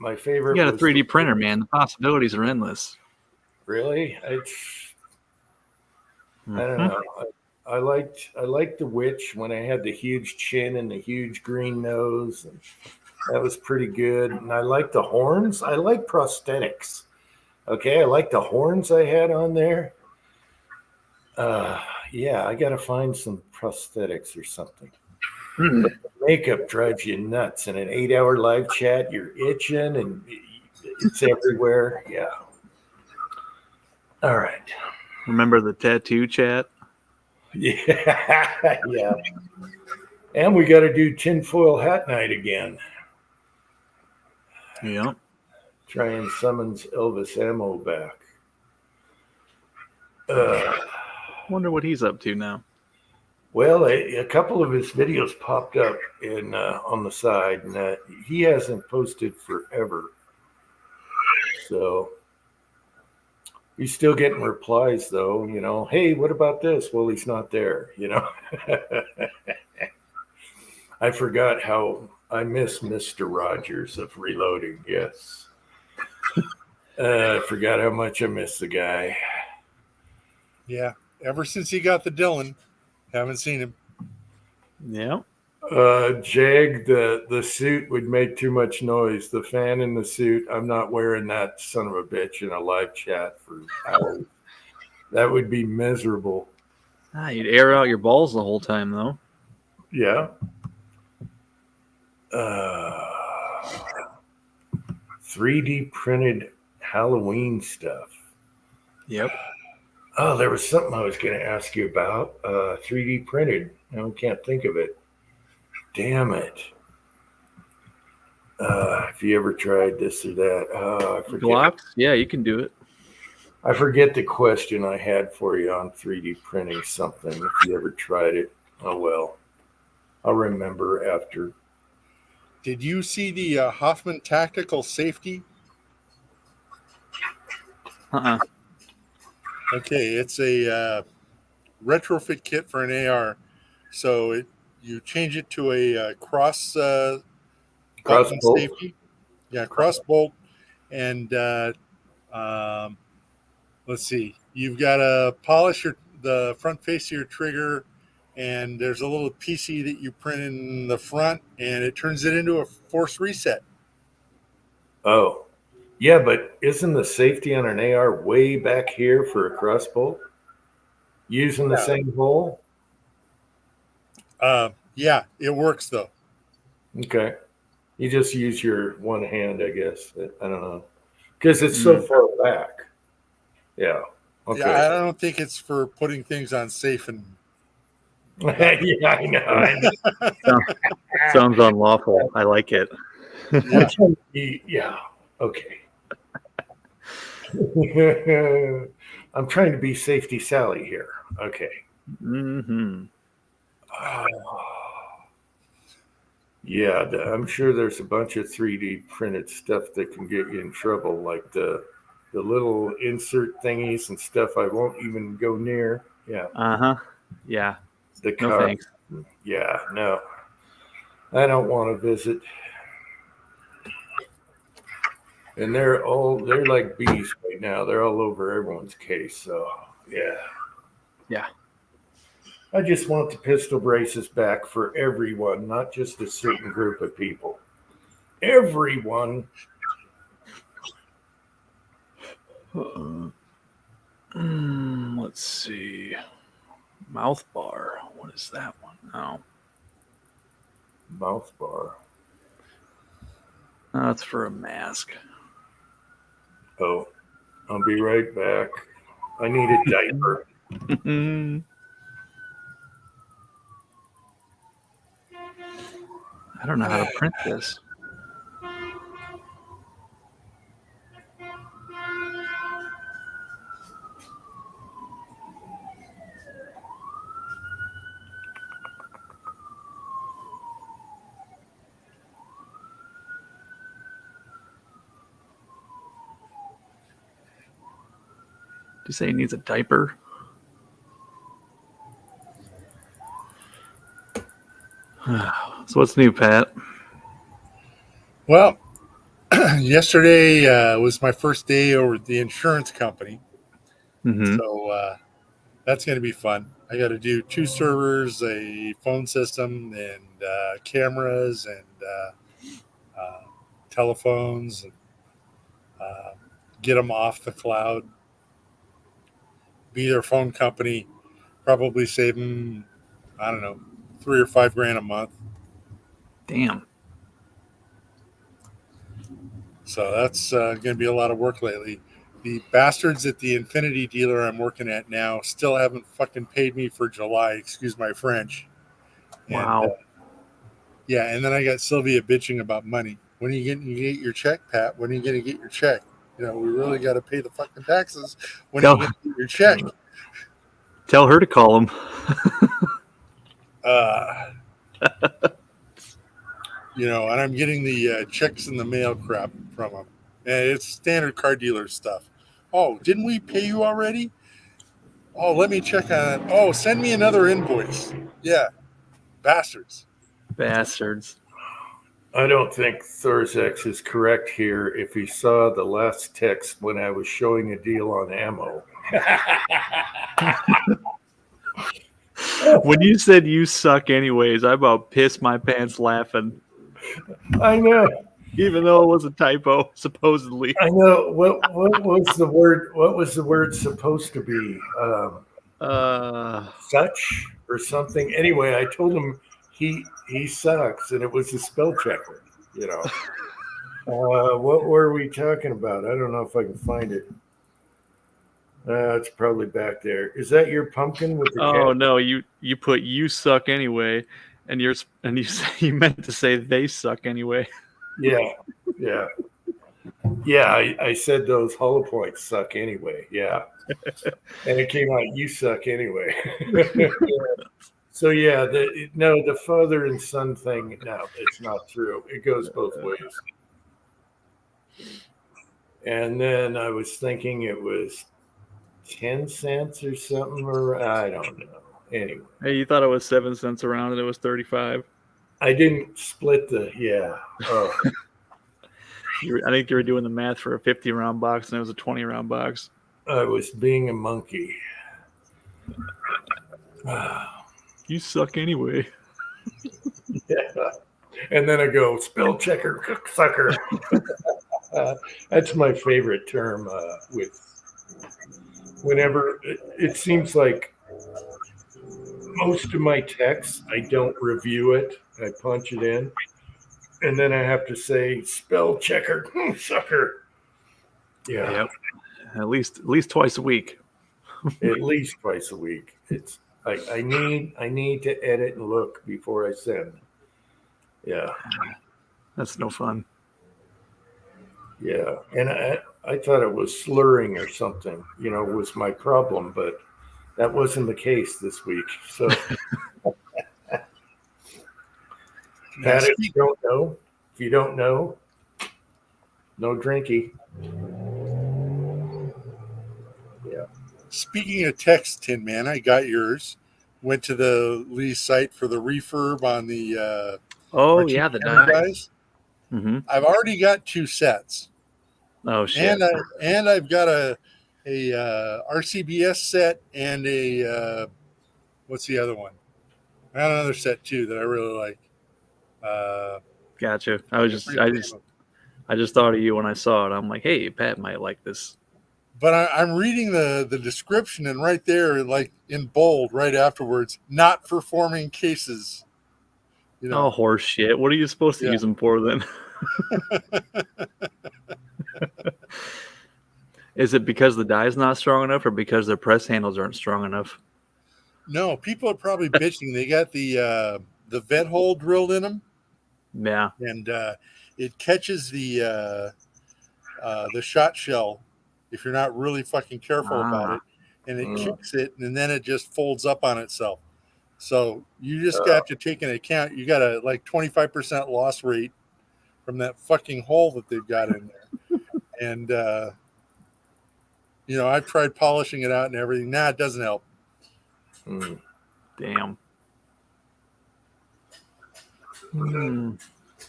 My favorite. You got a was 3D printer, man. The possibilities are endless. Really? I don't Mhm. know. I liked the witch when I had the huge chin and the huge green nose, and that was pretty good. And I like the horns. I like prosthetics. Okay, I like the horns I had on there. Yeah, I got to find some prosthetics or something. Makeup drives you nuts. In an 8-hour live chat, you're itching and it's everywhere. Yeah. All right. Remember the tattoo chat? Yeah. Yeah. And we got to do tinfoil hat night again. Yeah. Try and summons Elvis Ammo back. Wonder what he's up to now. Well, a couple of his videos popped up in on the side, and he hasn't posted forever. So he's still getting replies, though. You know, hey, what about this? Well, he's not there. You know, I forgot how I miss Mr. Rogers of Reloading. Yes, I forgot how much I miss the guy. Yeah, ever since he got the Dylan, haven't seen him. Yeah. Jag, the suit would make too much noise. The fan in the suit, I'm not wearing that son of a bitch in a live chat for hours. That would be miserable. You'd air out your balls the whole time, though. Yeah. 3D printed Halloween stuff. Yep. Oh, there was something I was going to ask you about. 3D printed. I can't think of it. Damn it. Have you ever tried this or that? I forget. Glocks? Yeah, you can do it. I forget the question I had for you on 3D printing something. If you ever tried it, oh well. I'll remember after. Did you see the Hoffman Tactical Safety? Uh-uh. Okay, it's a retrofit kit for an AR. So you change it to a cross Cross button bolt. safety. Yeah, cross bolt. And um, let's see. You've got to polish the front face of your trigger, and there's a little PC that you print in the front, and it turns it into a force reset. Oh, yeah, but isn't the safety on an AR way back here for a cross bolt? Using the Yeah. same hole? Yeah, it works though. Okay. You just use your one hand, I guess. I don't know. Because it's so Mm. far back. Yeah. Okay. Yeah, I don't think it's for putting things on safe and Yeah, I know. Sounds unlawful. I like it. I'm trying to be, yeah. Okay. I'm trying to be safety Sally here. Okay. Hmm. Yeah, I'm sure there's a bunch of 3D printed stuff that can get you in trouble, like the little insert thingies and stuff I won't even go near. Yeah, Uh-huh. Yeah. the No car. thanks. Yeah, no, I don't want to visit. And they're like bees right now. They're all over everyone's case. So yeah. Yeah. I just want the pistol braces back for everyone, not just a certain group of people. Everyone. Let's see. Mouth bar. What is that one? Oh, Mouth bar. that's for a mask. Oh, I'll be right back. I need a diaper. I don't know how to print this. Do you say he needs a diaper? So what's new, Pat? Well, yesterday was my first day over at the insurance company. Mm-hmm. So that's going to be fun. I got to do 2 servers, a phone system, and cameras, and telephones, and get them off the cloud. Be their phone company, probably save them, I don't know, $3 or $5 a month. Damn. So that's going to be a lot of work lately. The bastards at the Infinity dealer I'm working at now still haven't fucking paid me for July. Excuse my French. Wow. And, yeah, and then I got Sylvia bitching about money. When are you going to get your check, Pat? When are you going to get your check? You know, we really got to pay the fucking taxes. When are you going to get your check? Tell her to call him. You know, and I'm getting the checks in the mail crap from them. And it's standard car dealer stuff. Oh, didn't we pay you already? Oh, let me check on it. Oh, send me another invoice. Yeah, bastards. Bastards. I don't think Thorzax is correct here if he saw the last text when I was showing a deal on ammo. When you said you suck anyways, I about pissed my pants laughing. I know. Even though it was a typo, supposedly. I know. What was the word? What was the word supposed to be? Such or something. Anyway, I told him he sucks, and it was a spell checker. You know. What were we talking about? I don't know if I can find it. It's probably back there. Is that your pumpkin with the Oh cat? no, you put you suck anyway, and you you meant to say they suck anyway. Yeah. I said those hollow points suck anyway. Yeah, and it came out you suck anyway. So yeah, the father and son thing. No, it's not true. It goes both ways. And then I was thinking it was 10 cents or something, or I don't know. Anyway, Hey, you thought it was 7 cents around and it was 35. I didn't split the, yeah. Oh, I think you were doing the math for a 50 round box and it was a 20 round box. I was being a monkey. You suck anyway. Yeah. And then I go, spell checker, cook sucker. That's my favorite term with whenever it seems like most of my text, I don't review it. I punch it in. And then I have to say, spell checker, sucker. Yeah. Yep. At least twice a week. At least twice a week. It's I need to edit and look before I send. Yeah. That's no fun. Yeah. And I thought it was slurring or something, was my problem, but that wasn't the case this week. So Pat, if you don't know, no drinky. Yeah. Speaking of text, Tin Man, I got yours. Went to the Lee site for the refurb on the Oh yeah, the Martini die. guys. Mm-hmm. I've already got 2 sets, Oh shit. and I've got a RCBS set and a what's the other one? I got another set too that I really like. Gotcha. I just thought of you when I saw it. I'm like, hey, Pat might like this. But I'm reading the description, and right there, like in bold, right afterwards, not performing cases. Oh, horse shit. What are you supposed to use them for then? Is it because the die's not strong enough or because their press handles aren't strong enough? No, people are probably bitching. They got the vet hole drilled in them. Yeah. And it catches the shot shell if you're not really fucking careful about it, and it kicks it, and then it just folds up on itself. So you just have to take into account you got a like 25% loss rate from that fucking hole that they've got in there. And I've tried polishing it out and everything. Nah, it doesn't help. Damn.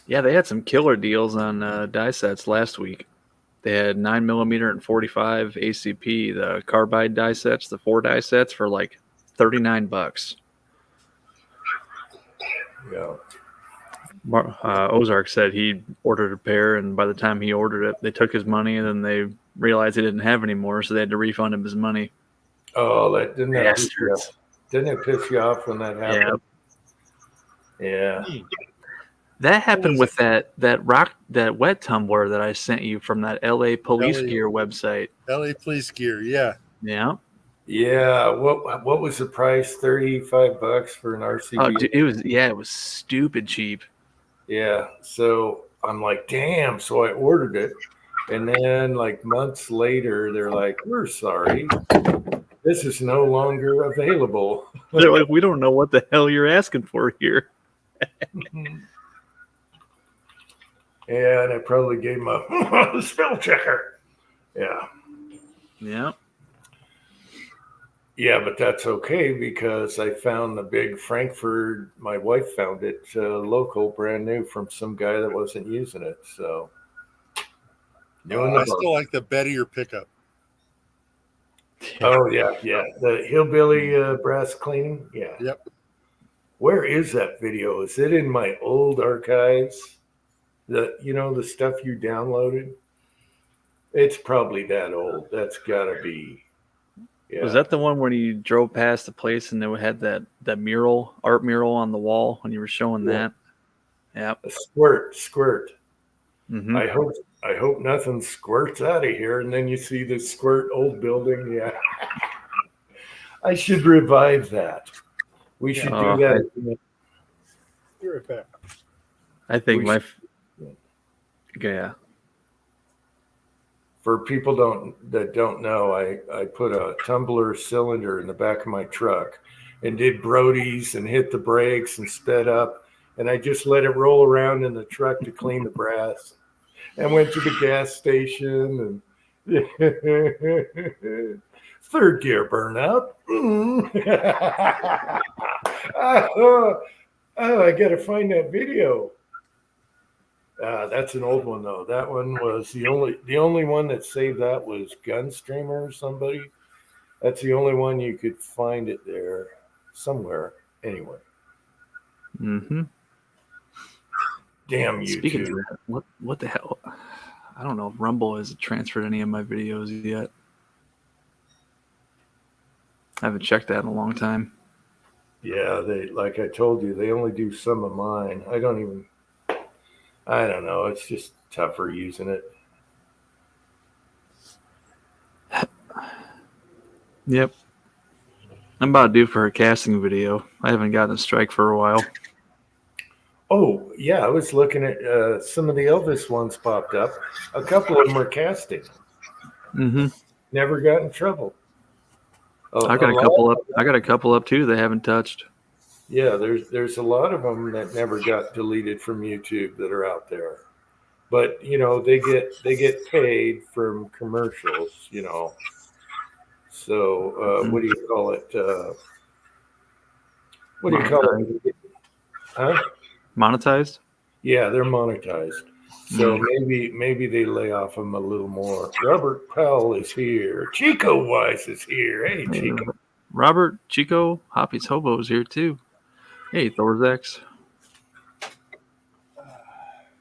Yeah, they had some killer deals on die sets last week. They had 9mm and 45 ACP, the carbide die sets, the 4 die sets for like $39. Yeah. Ozark said he ordered a pair, and by the time he ordered it, they took his money, and then they realized they didn't have any more, so they had to refund him his money. Oh, didn't Bastards. it piss you off when that happened? Yeah. That happened with that wet tumbler that I sent you from that LA Police Gear website. LA Police Gear, yeah. Yeah. Yeah. What was the price? $35 for an RCB? Oh, dude, it was stupid cheap. Yeah. So I'm like, damn. So I ordered it. And then like months later, they're like, we're sorry. This is no longer available. They're like, we don't know what the hell you're asking for here. And I probably gave him a spell checker. Yeah. Yeah. Yeah, but that's okay because I found the big Frankfurt. My wife found it local, brand new from some guy that wasn't using it. So, I still like the Bettier pickup. Oh yeah, the hillbilly brass cleaning. Yeah. Yep. Where is that video? Is it in my old archives? The stuff you downloaded. It's probably that old. That's got to be. Yeah. Was that the one when you drove past the place and they had that art mural on the wall when you were showing that? Yeah. A squirt. Mm-hmm. I hope nothing squirts out of here, and then you see this squirt old building. Yeah. I should revive that. We should do that. Be right back. I think yeah. For people that don't know, I put a tumbler cylinder in the back of my truck and did Brody's and hit the brakes and sped up. And I just let it roll around in the truck to clean the brass. And went to the gas station. And Third gear burnout. Oh, I gotta find that video. That's an old one though. That one was the only one that saved that was Gunstreamer or somebody. That's the only one you could find it there somewhere. Anyway, Mm-hmm. damn YouTube. Speaking of that, what the hell? I don't know if Rumble has transferred any of my videos yet. I haven't checked that in a long time. Yeah, they like I told you, they only do some of mine. I don't know. It's just tougher using it. Yep. I'm about due for a casting video. I haven't gotten a strike for a while. Oh, yeah, I was looking at some of the Elvis ones popped up. A couple of them are casting. Mm-hmm. Never got in trouble. I got a couple up. I got a couple up too. They haven't touched. Yeah, there's a lot of them that never got deleted from YouTube that are out there. But you know, they get paid from commercials. You know, so what do you call it? What do you call it? Huh? Monetized? Yeah, they're monetized. So maybe they lay off them a little more. Robert Powell is here. Chico Wise is here. Hey, Chico. Robert, Chico, Hoppy's Hobo's here too. Hey, Thorzax.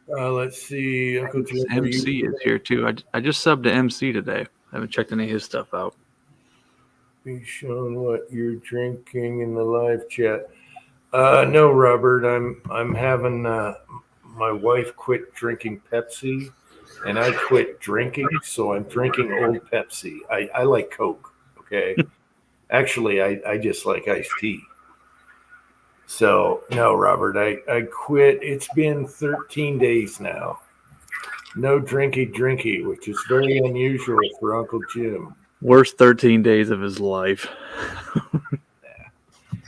Let's see. Uncle Jim, MC is here too. I just subbed to MC today. I haven't checked any of his stuff out. Be shown what you're drinking in the live chat. No, Robert. I'm having my wife quit drinking Pepsi, and I quit drinking, so I'm drinking Old Pepsi. I like Coke. Okay, actually, I just like iced tea. So no, Robert. I quit. It's been 13 days now. No drinky, which is very unusual for Uncle Jim. Worst 13 days of his life.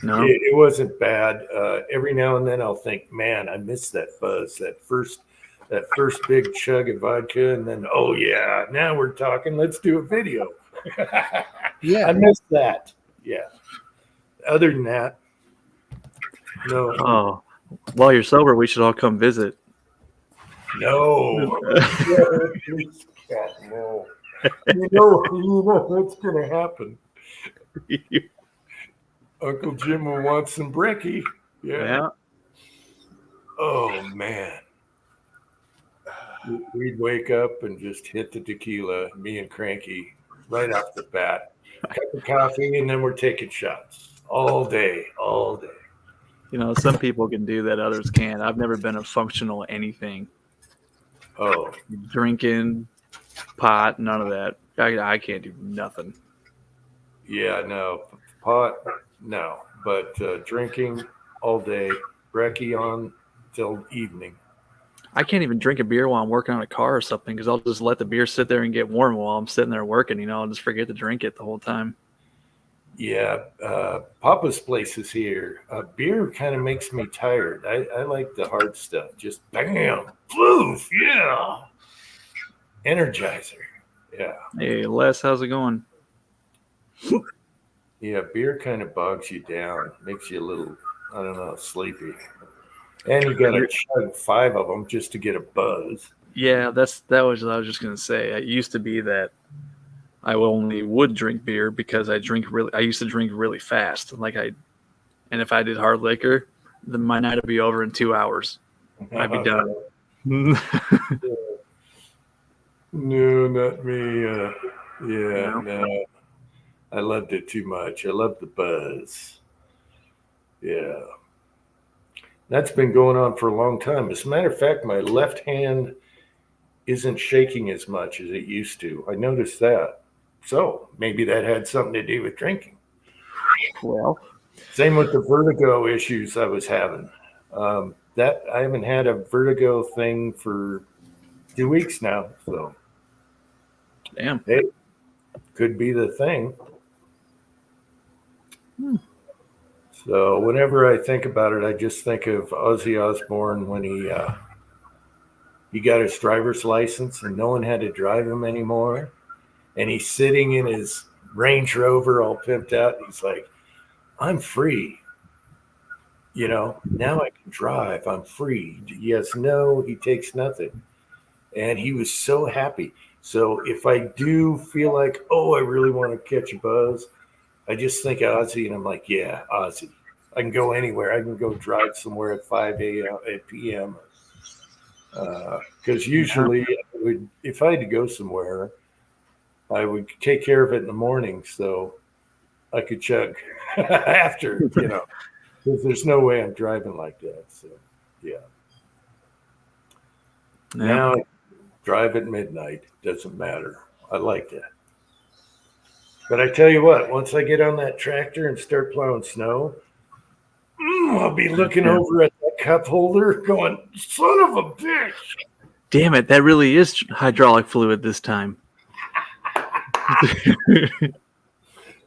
No, It wasn't bad. Every now and then I'll think, man, I miss that buzz, that first big chug of vodka, and then, oh yeah, now we're talking. Let's do a video. Yeah. I miss that. Yeah. Other than that, no, Oh, while you're sober, we should all come visit. no. No. You know what's gonna happen. Uncle Jim will want some brekkie. Yeah. Oh man. We'd wake up and just hit the tequila, me and Cranky, right off the bat. Cup of coffee, and then we're taking shots all day. You know, some people can do that, others can't. I've never been a functional anything. Oh, Drinking, pot, none of that. I can't do nothing. yeah, no. Pot, no. But drinking all day, brekkie on till evening. I can't even drink a beer while I'm working on a car or something because I'll just let the beer sit there and get warm while I'm sitting there working. You know, I'll just forget to drink it the whole time. Yeah, Papa's place is here. Beer kind of makes me tired. I like the hard stuff. Just bam, floof, yeah. Energizer, yeah. Hey, Les, how's it going? Yeah, beer kind of bogs you down, makes you a little, I don't know, sleepy. And you got to chug 5 of them just to get a buzz. Yeah, that was what I was just gonna say. It used to be that I only would drink beer because I used to drink really fast. And if I did hard liquor, then my night would be over in 2 hours. I'd be done. No, not me. No. No. I loved it too much. I loved the buzz. Yeah. That's been going on for a long time. As a matter of fact, my left hand isn't shaking as much as it used to. I noticed that. So maybe that had something to do with drinking. Well, Same with the vertigo issues I was having. That I haven't had a vertigo thing for 2 weeks now. So damn. it could be the thing. So whenever I think about it, I just think of Ozzy Osbourne when he got his driver's license and no one had to drive him anymore. And he's sitting in his Range Rover all pimped out. He's like, I'm free. You know, now I can drive. I'm free. Yes, no, he takes nothing. And he was so happy. So if I do feel like, oh, I really want to catch a buzz, I just think of Ozzy and I'm like, yeah, Ozzy. I can go anywhere. I can go drive somewhere at 5 a.m. at p.m. Because usually, if I had to go somewhere, I would take care of it in the morning so I could chug after, you know, because there's no way I'm driving like that. So, yeah. Now, I drive at midnight. Doesn't matter. I like that. But I tell you what, once I get on that tractor and start plowing snow, I'll be looking over at that cup holder going, son of a bitch. Damn it, that really is hydraulic fluid this time.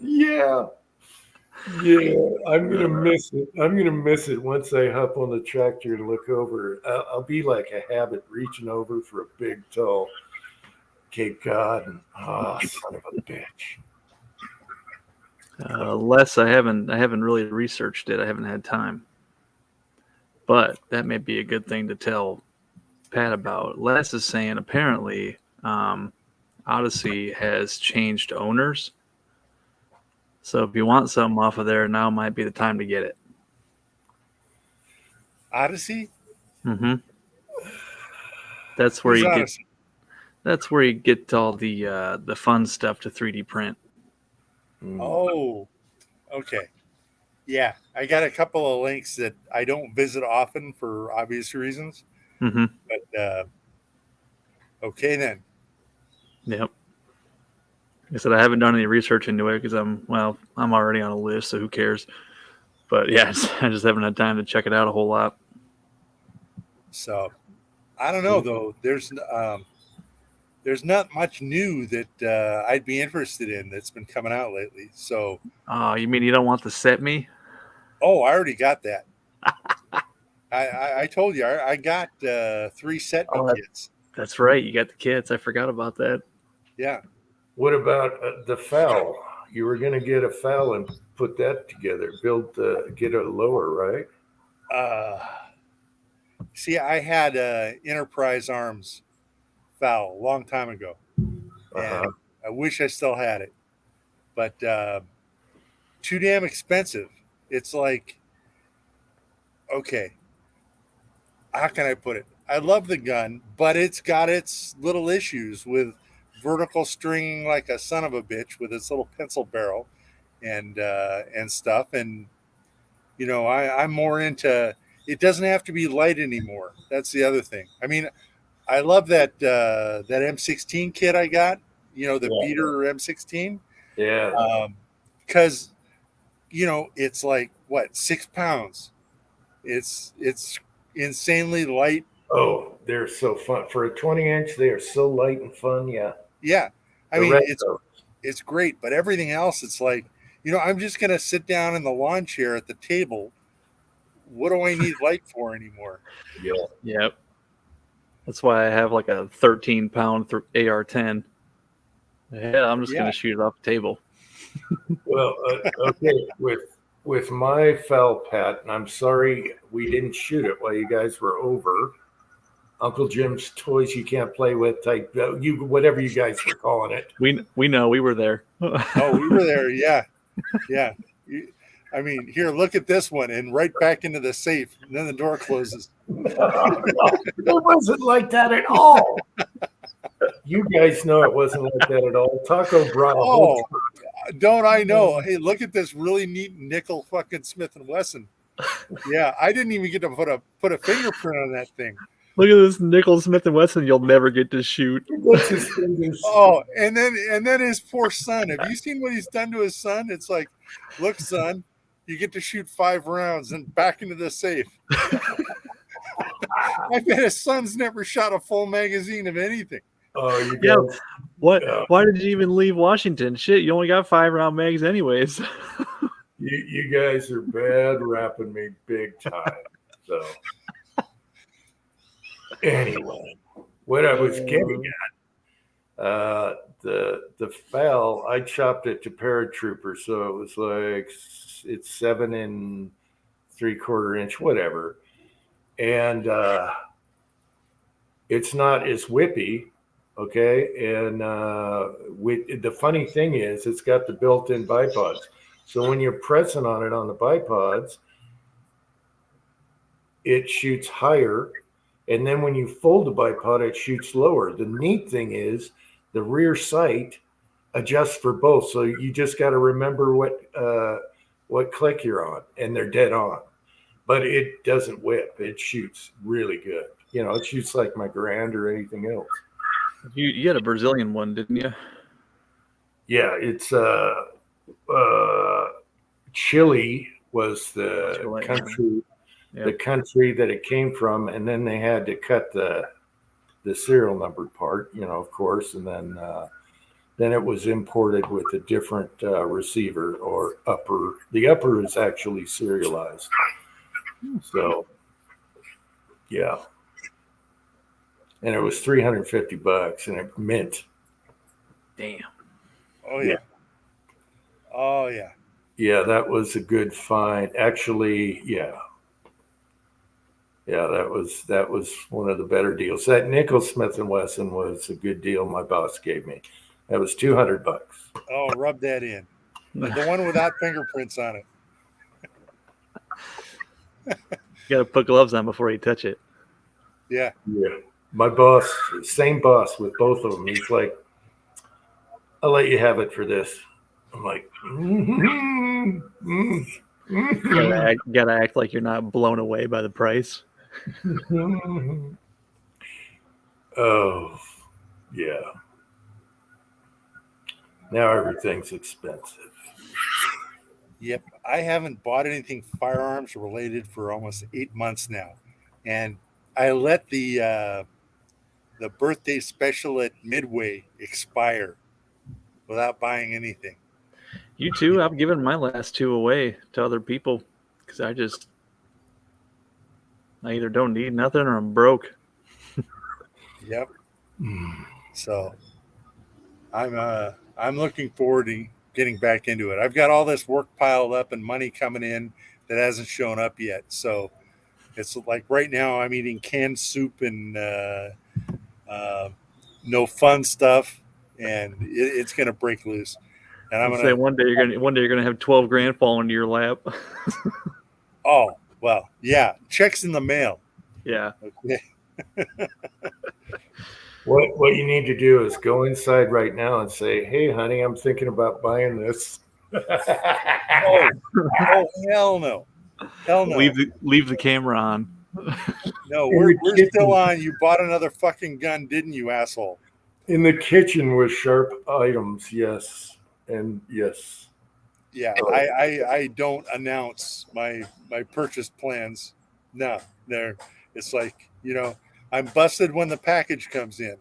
Yeah. Yeah, I'm gonna miss it. I'm gonna miss it once I hop on the tractor and look over. I'll be like a habit reaching over for a big tall Cape Cod, and son of a bitch. Les, I haven't really researched it. I haven't had time, but that may be a good thing to tell Pat about. Les is saying apparently Odyssey has changed owners. So if you want something off of there, now might be the time to get it. Odyssey? Mm-hmm. That's where Who's you get. Odyssey? That's where you get all the fun stuff to 3D print. Oh, okay. Yeah, I got a couple of links that I don't visit often for obvious reasons. Mm-hmm. But okay then. Yep. Like I said, I haven't done any research into it because I'm already on a list, so who cares? But yeah, I just haven't had time to check it out a whole lot. So I don't know though. There's not much new that I'd be interested in that's been coming out lately. So Oh, you mean you don't want the set me? oh, I already got that. I told you I got 3 set Oh, kits. That's right. You got the kits. I forgot about that. Yeah. What about the FAL? You were going to get a FAL and put that together, get a lower, right? See, I had Enterprise Arms FAL a long time ago, and I wish I still had it, but too damn expensive. It's like, okay, how can I put it? I love the gun, but it's got its little issues with vertical stringing like a son of a bitch with its little pencil barrel and stuff. And you know, I'm more into. It doesn't have to be light anymore. That's the other thing. I mean, I love that M16 kit I got. You know, the beater M16. Yeah. Because you know, it's like what, 6 pounds. It's insanely light. Oh, they're so fun for a 20-inch. They are so light and fun. Yeah. Yeah, I The mean, retro. it's great, but everything else, it's like, you know, I'm just gonna sit down in the lawn chair at the table. What do I need light for anymore? Yeah. Yep. That's why I have like a 13-pound AR-10. Yeah, I'm just gonna shoot it off the table. Well, okay. With my FAL, Pat, and I'm sorry we didn't shoot it while you guys were over. Uncle Jim's toys you can't play with type, whatever you guys were calling it. We know we were there. Oh, we were there. Yeah. I mean, here, look at this one, and right back into the safe, and then the door closes. No, it wasn't like that at all. You guys know it wasn't like that at all. Taco brought a whole Don't I know? Hey, look at this really neat nickel fucking Smith and Wesson. Yeah, I didn't even get to put a fingerprint on that thing. Look at this nickel Smith and Wesson. You'll never get to shoot. Oh, and then his poor son. Have you seen what he's done to his son? It's like, look, son, you get to shoot 5 rounds and back into the safe. I bet his son's never shot a full magazine of anything. Oh, you Yeah. guys. What? Yeah. Why did you even leave Washington? Shit, you only got 5-round mags anyways. You guys are bad rapping me big time. So anyway, what I was getting at, the foul, I chopped it to paratrooper, so it was like it's 7 3/4 inch, whatever, and it's not as whippy, okay. And the funny thing is, it's got the built-in bipods, so when you're pressing on it on the bipods, it shoots higher, and then when you fold the bipod, it shoots lower. The neat thing is the rear sight adjusts for both, so you just got to remember what click you're on, and they're dead on. But it doesn't whip. It shoots really good. You know, it shoots like my Garand or anything else. You had a Brazilian one, didn't you? Yeah, it's Chile was the Chile, country, yeah. the country that it came from, and then they had to cut the serial numbered part, you know, of course, and then it was imported with a different receiver or upper. The upper is actually serialized. So, yeah. And it was $350, and it mint. Damn. Oh yeah. Oh yeah. Yeah, that was a good find. Actually, yeah. Yeah, that was one of the better deals. That nickel Smith & Wesson was a good deal my boss gave me. That was $200. Oh, rub that in. The one without fingerprints on it. You got to put gloves on before you touch it. Yeah. Yeah. My boss, same boss with both of them. He's like, I'll let you have it for this. I'm like, Gotta act like you're not blown away by the price. Oh, yeah. Now everything's expensive. Yep. I haven't bought anything firearms related for almost 8 months now. And I let the birthday special at Midway expire without buying anything. You too? I've given my last 2 away to other people because I either don't need nothing or I'm broke. Yep. So I'm looking forward to getting back into it. I've got all this work piled up and money coming in that hasn't shown up yet. So it's like right now I'm eating canned soup and no fun stuff, and it's going to break loose. And I'm I'll going say to one day you're gonna have 12 grand fall into your lap. Oh, well, yeah, checks in the mail. Yeah. Okay. What you need to do is go inside right now and say, "Hey, honey, I'm thinking about buying this." Oh, hell no. Hell no. Leave the camera on. No, we're still on. You bought another fucking gun, didn't you, asshole? In the kitchen with sharp items, yes, and yes. Yeah, I don't announce my purchase plans. No, it's like, you know, I'm busted when the package comes in.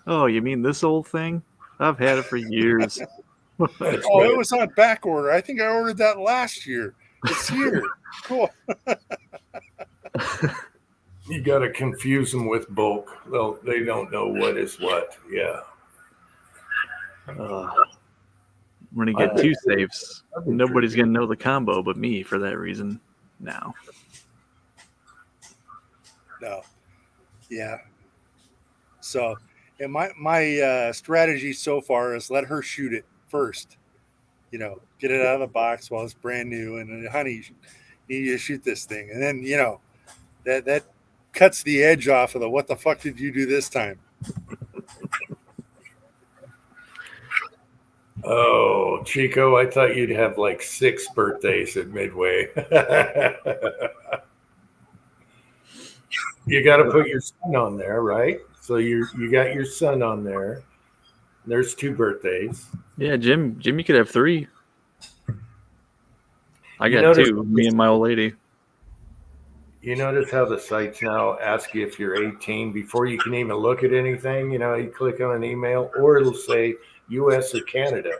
Oh, you mean this old thing? I've had it for years. That's Oh, right. it was on back order. I think I ordered that last year. It's here. Cool. You got to confuse them with bulk. They don't know what is what. Yeah. I'm gonna get 2 safes. Nobody's gonna know the combo but me for that reason now. No. Yeah. So, and my strategy so far is let her shoot it first. You know, get it out of the box while it's brand new, and honey, you need to shoot this thing, and then, you know, that cuts the edge off of the what the fuck did you do this time? Oh, Chico, I thought you'd have like 6 birthdays at Midway. You got to put your son on there, right? So you got your son on there. There's 2 birthdays. Yeah, Jim, you could have 3. I You got notice- 2, me and my old lady. You notice how the sites now ask you if you're 18 before you can even look at anything. You know, you click on an email, or it'll say US or Canada.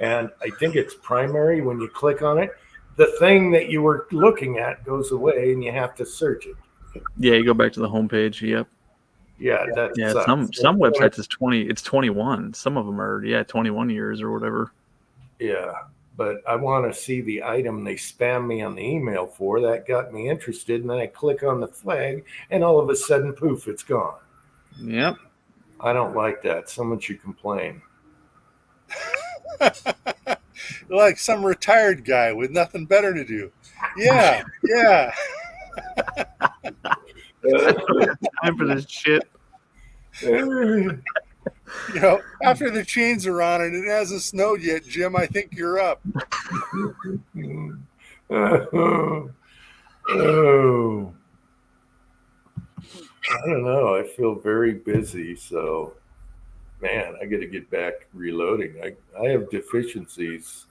And I think it's primary. When you click on it, the thing that you were looking at goes away and you have to search it. Yeah, you go back to the homepage. Yep. Yeah, that Yeah, sucks. some websites is 20. It's 21. Some of them are 21 years or whatever. Yeah, but I want to see the item they spam me on the email for. That got me interested, and then I click on the flag, and all of a sudden, poof, it's gone. Yep. I don't like that. Someone should complain. Like some retired guy with nothing better to do. Yeah, yeah. Time for this shit. You know, after the chains are on and it hasn't snowed yet, Jim, I think you're up. Oh, I don't know. I feel very busy, so man, I got to get back reloading. I have deficiencies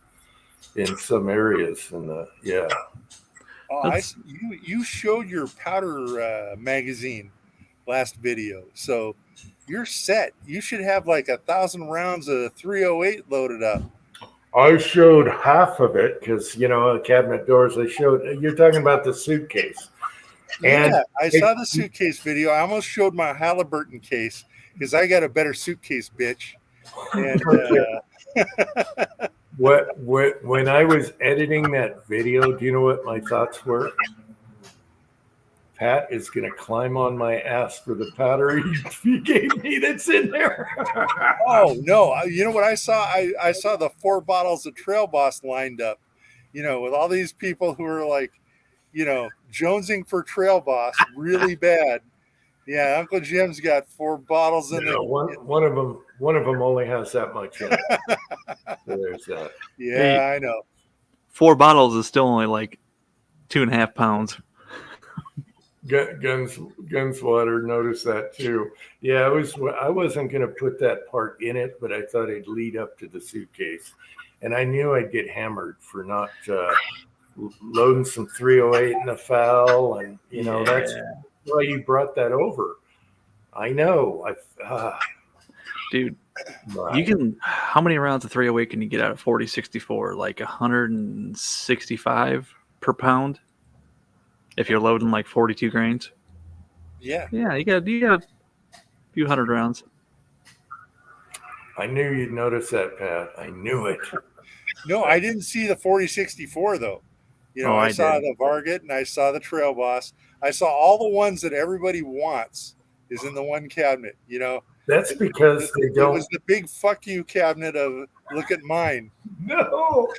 in some areas, and yeah. Oh, you showed your powder magazine last video, so you're set. You should have like 1,000 rounds of 308 loaded up. I showed half of it because cabinet doors. You're talking about the suitcase. And yeah, I saw the suitcase video. I almost showed my Halliburton case because I got a better suitcase, bitch. And when I was editing that video, do you know what my thoughts were? Pat is going to climb on my ass for the powder he gave me that's in there. Oh no! You know what I saw? I saw the 4 bottles of Trail Boss lined up. With all these people who are like, jonesing for Trail Boss really bad. Yeah, Uncle Jim's got 4 bottles in there. One of them only has that much in it. So there's that. Yeah, Hey. I know. 4 bottles is still only like 2.5 pounds. Gunswatter noticed that too. Yeah, I wasn't going to put that part in it, but I thought it'd lead up to the suitcase, and I knew I'd get hammered for not loading some 308 in the foul, and that's why you brought that over. I know. Dude, you can. How many rounds of 308 can you get out of 40-64? Like 165 per pound. If you're loading like 42 grains. Yeah. Yeah, you got a few hundred rounds. I knew you'd notice that, Pat. I knew it. No, I didn't see the 4064 though. I saw the Varget and I saw the Trail Boss. I saw all the ones that everybody wants is in the one cabinet. That's because they don't. It was the big fuck you cabinet of look at mine. No.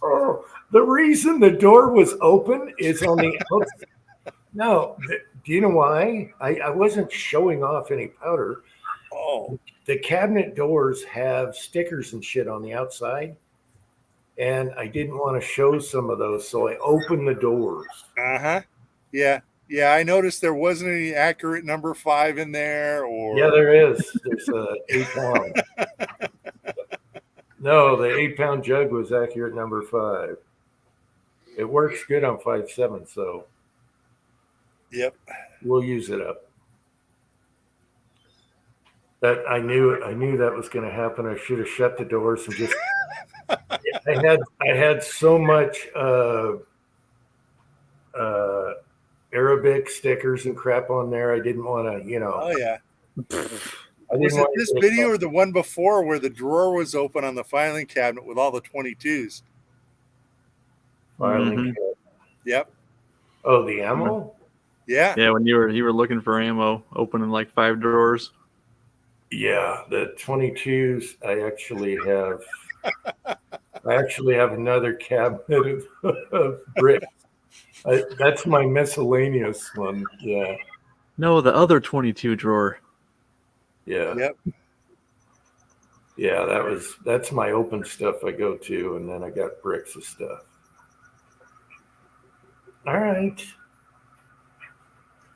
Oh, the reason the door was open is on the outside. No, do you know why? I wasn't showing off any powder. Oh, the cabinet doors have stickers and shit on the outside, and I didn't want to show some of those, so I opened the doors. Yeah. I noticed there wasn't any accurate number 5 in there, or yeah, there is. There's 8 pound. No, the 8-pound jug was accurate number 5. It works good on 5.7, so yep, we'll use it up. That I knew that was going to happen. I should have shut the doors and just. I had so much Arabic stickers and crap on there. I didn't want to, Oh yeah. Was it this video or the one before where the drawer was open on the filing cabinet with all the 22s? Filing Mhm. cabinet. Yep. Oh, the ammo? Yeah. Yeah, when you were looking for ammo, opening like 5 drawers. Yeah, the 22s. I actually have another cabinet of bricks. That's my miscellaneous one. Yeah. No, the other 22 drawer. Yeah. Yep. Yeah, that's my open stuff I go to, and then I got bricks of stuff. All right.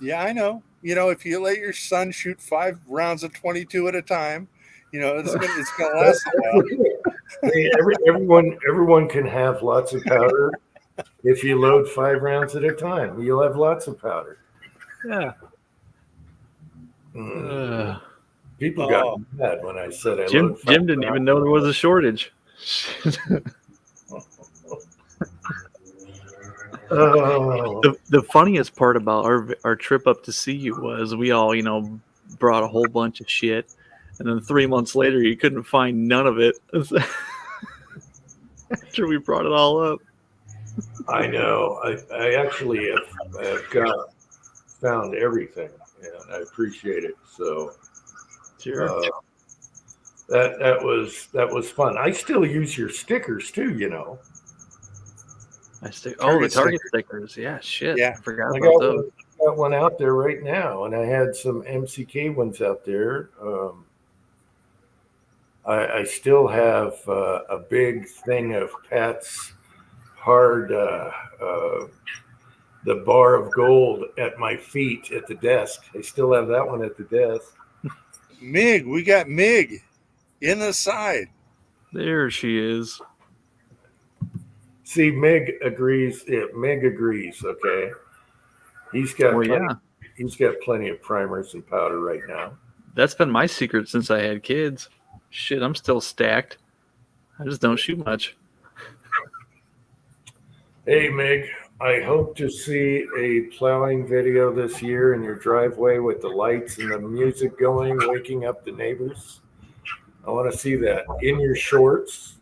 Yeah, I know. If you let your son shoot 5 rounds of 22 at a time, it's gonna last a while. Hey, everyone can have lots of powder. If you load 5 rounds at a time, you'll have lots of powder. Yeah. People got mad when I said I Jim load 5 didn't even know there was a shortage. Oh, The funniest part about our trip up to see you was we all, brought a whole bunch of shit, and then 3 months later you couldn't find none of it after we brought it all up. I know. I actually have found everything, and I appreciate it. So Sure. that was fun. I still use your stickers too. The Target Target stickers. Yeah, shit. Yeah. I forgot I about those. got one out there right now, and I had some MCK ones out there. I still have a big thing of Pat's hard, the bar of gold at my feet at the desk. I still have that one at the desk. Mig, we got Mig in the side. There she is. See, Mig agrees. Yeah, Mig agrees. Okay, he's got Well, plenty, yeah. he's got plenty of primers and powder right now. That's been my secret since I had kids. Shit, I'm still stacked. I just don't shoot much. Hey, Mig, I hope to see a plowing video this year in your driveway with the lights and the music going, waking up the neighbors. I want to see that in your shorts.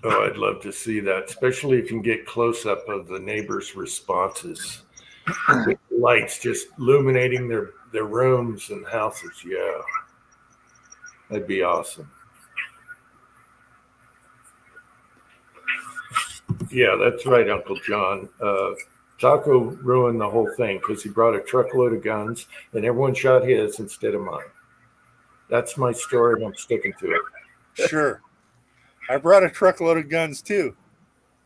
Oh, I'd love to see that, especially if you can get close up of the neighbors' responses. With lights just illuminating their rooms and houses. Yeah, that'd be awesome. Yeah, that's right, Uncle John. Taco ruined the whole thing because he brought a truckload of guns and everyone shot his instead of mine. That's my story, and I'm sticking to it. Sure. I brought a truckload of guns too.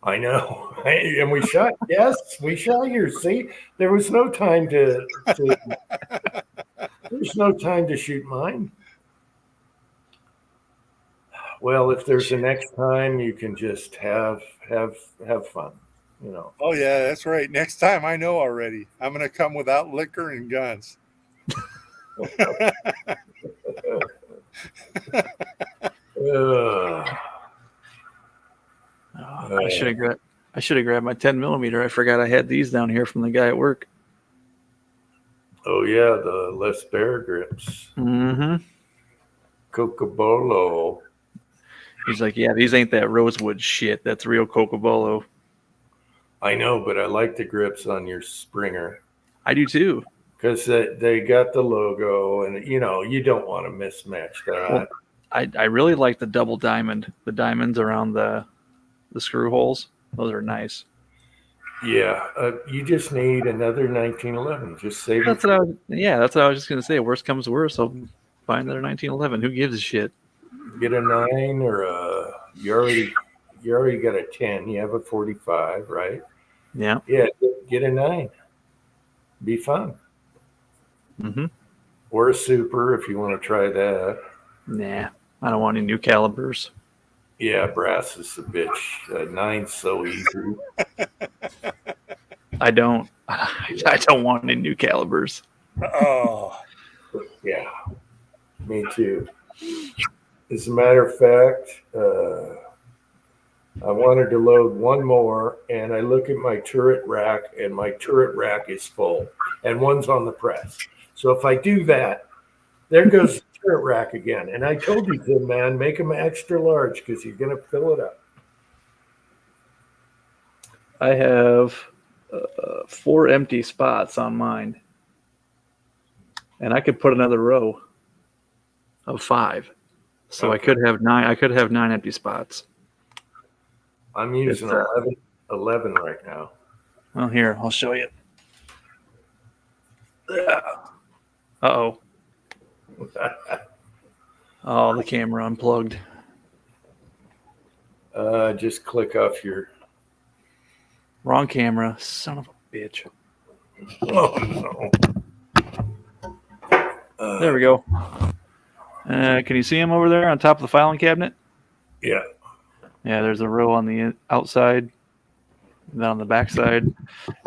I know. And we shot, yes, we shot yours. See, there was no time there's no time to shoot mine. Well, if there's a next time, you can just have fun, Oh yeah, that's right. Next time I know already. I'm gonna come without liquor and guns. I should have grabbed my 10 millimeter. I forgot I had these down here from the guy at work. Oh yeah, the Les Bear grips. Mm-hmm. Cocobolo. He's like, yeah, these ain't that rosewood shit. That's real Cocobolo. I know, but I like the grips on your Springer I do too. because they got the logo, and you don't want to mismatch that. Well, I really like the double diamond. The diamonds around the screw holes. Those are nice. Yeah, you just need another 1911. Just save it. That's what I was just gonna say. Worst comes to worst, I'll buy another 1911. Who gives a shit? Get a 9 or you already got a 10. You have a 45, right? Yeah. Yeah, get a 9. Be fun. Mm-hmm. Or a super if you want to try that. Nah, I don't want any new calibers. Yeah, brass is a bitch. 9's so easy. I don't want any new calibers. Oh, Yeah, me too. As a matter of fact, I wanted to load one more, and I look at my turret rack, and my turret rack is full, and one's on the press. So if I do that, there goes the turret rack again. And I told you, Tim, man, make them extra large because you're going to fill it up. I have 4 empty spots on mine, and I could put another row of 5, so Okay. I could have 9. I could have 9 empty spots. I'm using It's, 11 right now. Well, here I'll show you. Uh-oh. Oh, the camera unplugged. Just click off your. Wrong camera. Son of a bitch. Oh, no. There we go. Can you see him over there on top of the filing cabinet? Yeah. Yeah, there's a row on the outside, and then on the back side.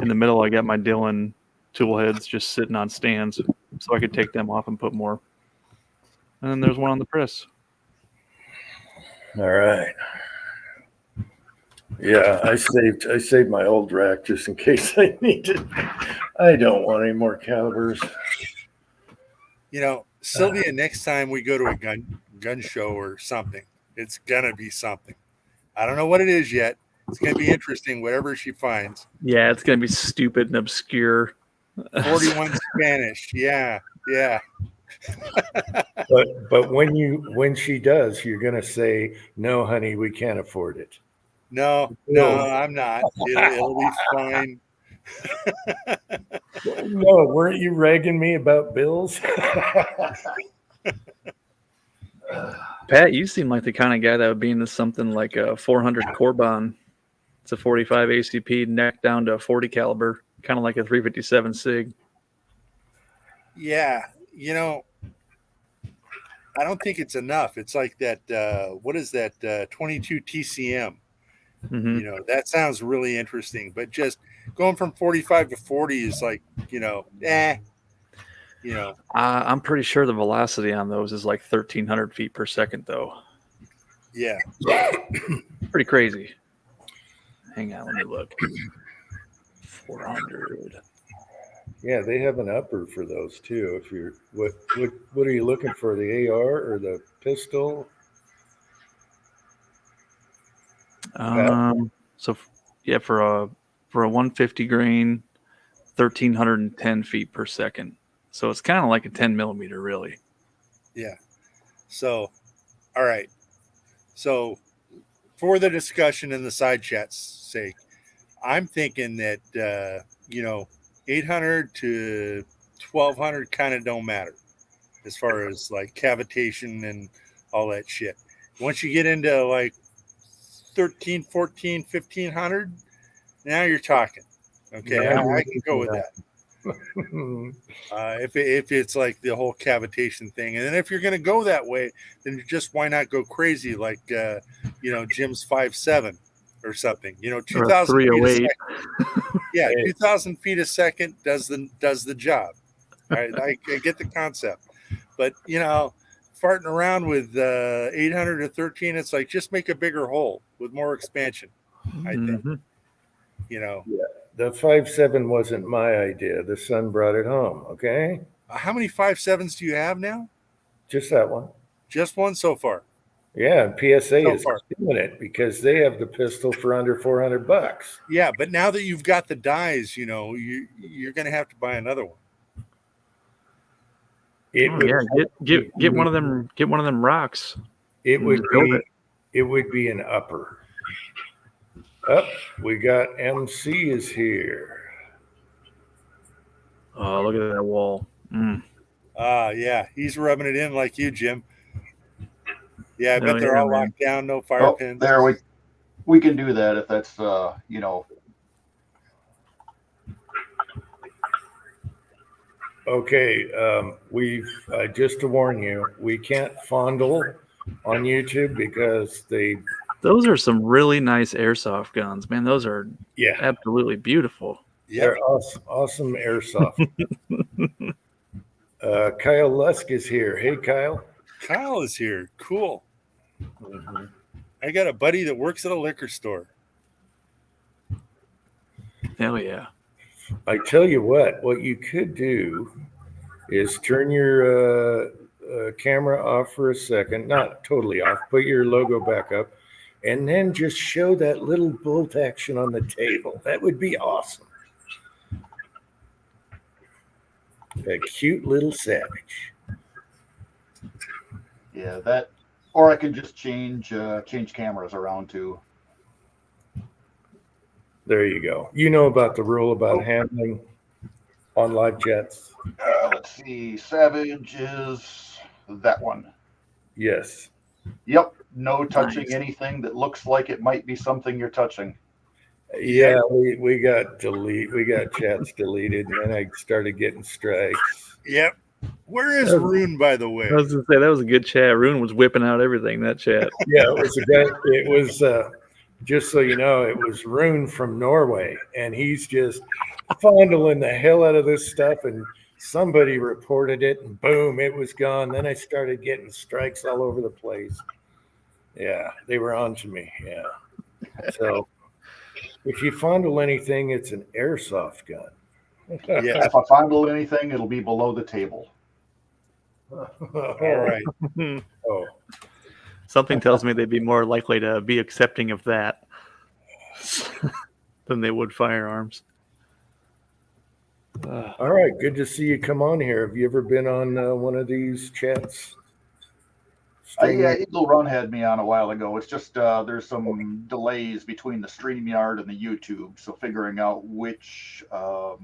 In the middle, I got my Dillon tool heads just sitting on stands, so I could take them off and put more. And then there's one on the press. All right. Yeah, I saved my old rack just in case I need it. I don't want any more calibers. You know, Sylvia, next time we go to a gun show or something, it's gonna be something. I don't know what it is yet. It's gonna be interesting, whatever she finds. Yeah, it's gonna be stupid and obscure. 41 Spanish. Yeah, yeah. But when she does, you're gonna say, "No, honey, we can't afford it." No, I'm not. It'll be fine. No, weren't you ragging me about bills? Pat, you seem like the kind of guy that would be into something like a 400 Corban. It's a 45 ACP neck down to a 40 caliber, kind of like a 357 SIG. Yeah, you know, I don't think it's enough. It's like that. What is that? 22 TCM. Mm-hmm. You know, that sounds really interesting. But just going from 45 to 40 is like, you know, You know, I'm pretty sure the velocity on those is like 1,300 feet per second, though. yeah. Pretty crazy. Hang on, let me look. 400. Yeah, they have an upper for those too. If you're what are you looking for? The AR or the pistol? So yeah, for a 150 grain, 1,310 feet per second. So it's kind of like a 10 millimeter, really. Yeah. So, all right. So, for the discussion and the side chat's sake, I'm thinking that, 800 to 1,200 kind of don't matter as far as like cavitation and all that shit. Once you get into like 13, 14, 1,500, now you're talking. Okay. Yeah, I can go with that. If it's like the whole cavitation thing, and then if you're going to go that way, then just why not go crazy like Jim's 5.7 or something? 2,000 feet a 308. second. Yeah, 2,000 feet a second does the job. Right? I get the concept, but farting around with 800 to 13, it's like just make a bigger hole with more expansion. I think. Mm-hmm. Yeah. The 5.7 wasn't my idea. The son brought it home. Okay. How many 5.7s do you have now? Just that one. Just one so far. Yeah, and PSA So is far. doing it because they have the pistol for under $400. Yeah, but now that you've got the dies, you're going to have to buy another one. Get one of them. Get one of them rocks. It would be an upper. Up, we got MC is here. Oh, look at that wall. Yeah, he's rubbing it in like you, Jim. Yeah, I bet they're yeah, all man. locked down, no fire pins. There we can do that if that's Okay, we've just to warn you, we can't fondle on YouTube because Those are some really nice airsoft guns, man. Those are absolutely beautiful. Yep. they're awesome airsoft. Kyle Lusk is here. Hey, Kyle. Kyle is here. Cool. I got a buddy that works at a liquor store. Hell yeah. I tell you what you could do is turn your camera off for a second, not totally off, put your logo back up, and then just show that little bolt action on the table. That would be awesome. A cute little savage. Yeah, that, or I could just change cameras around too. There you go. You know about the rule about handling on live jets? Let's see, Savage is that one. Yes. Yep, no touching Nice. anything that looks like it might be something you're touching. Yeah, we got chats deleted, and then I started getting strikes. Yep. Where is Rune, by the way? I was gonna say that was a good chat. Rune was whipping out everything that chat. Yeah, it was a guy. It was just so you know, it was Rune from Norway, and he's just fondling the hell out of this stuff. And somebody reported it, and boom, it was gone. Then I started getting strikes all over the place. Yeah, they were on to me. Yeah. So If you fondle anything, it's an airsoft gun. Yeah. If I fondle anything, it'll be below the table. All right. Oh, Something tells me they'd be more likely to be accepting of that than they would firearms. all right. Good to see you come on here. Have you ever been on one of these chats? Yeah, Eagle Run had me on a while ago. It's just there's some delays between the StreamYard and the YouTube, so figuring out which, I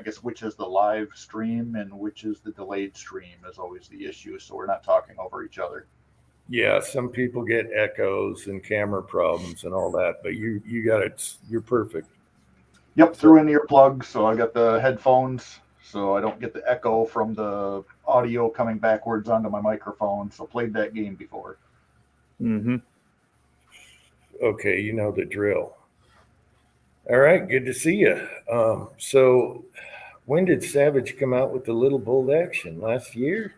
guess, which is the live stream and which is the delayed stream is always the issue. So we're not talking over each other. Yeah, some people get echoes and camera problems and all that, but you got it. You're perfect. Yep, threw in the earplugs, so I got the headphones, so I don't get the echo from the audio coming backwards onto my microphone. So played that game before. Mm-hmm. Okay, you know the drill. All right, good to see you. So when did Savage come out with the little bolt action? Last year?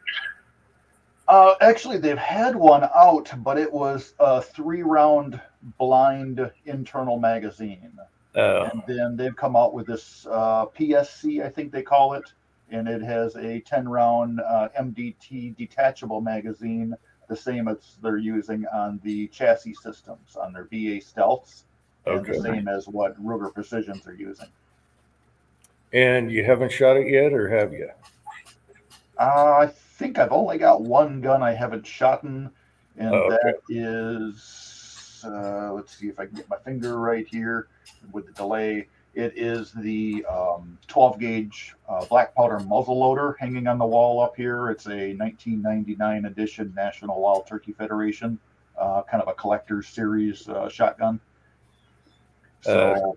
Actually, they've had one out, but it was a 3-round blind internal magazine. And then they've come out with this PSC, I think they call it, and it has a 10-round MDT detachable magazine, the same as they're using on the chassis systems, on their VA Stealths, and the same as what Ruger Precisions are using. And you haven't shot it yet, or have you? I think I've only got one gun I haven't shot in, and okay. that is, let's see if I can get my finger right here with the delay. It is the 12 gauge black powder muzzle loader hanging on the wall up here. It's a 1999 edition National Wild Turkey Federation, kind of a collector's series shotgun. So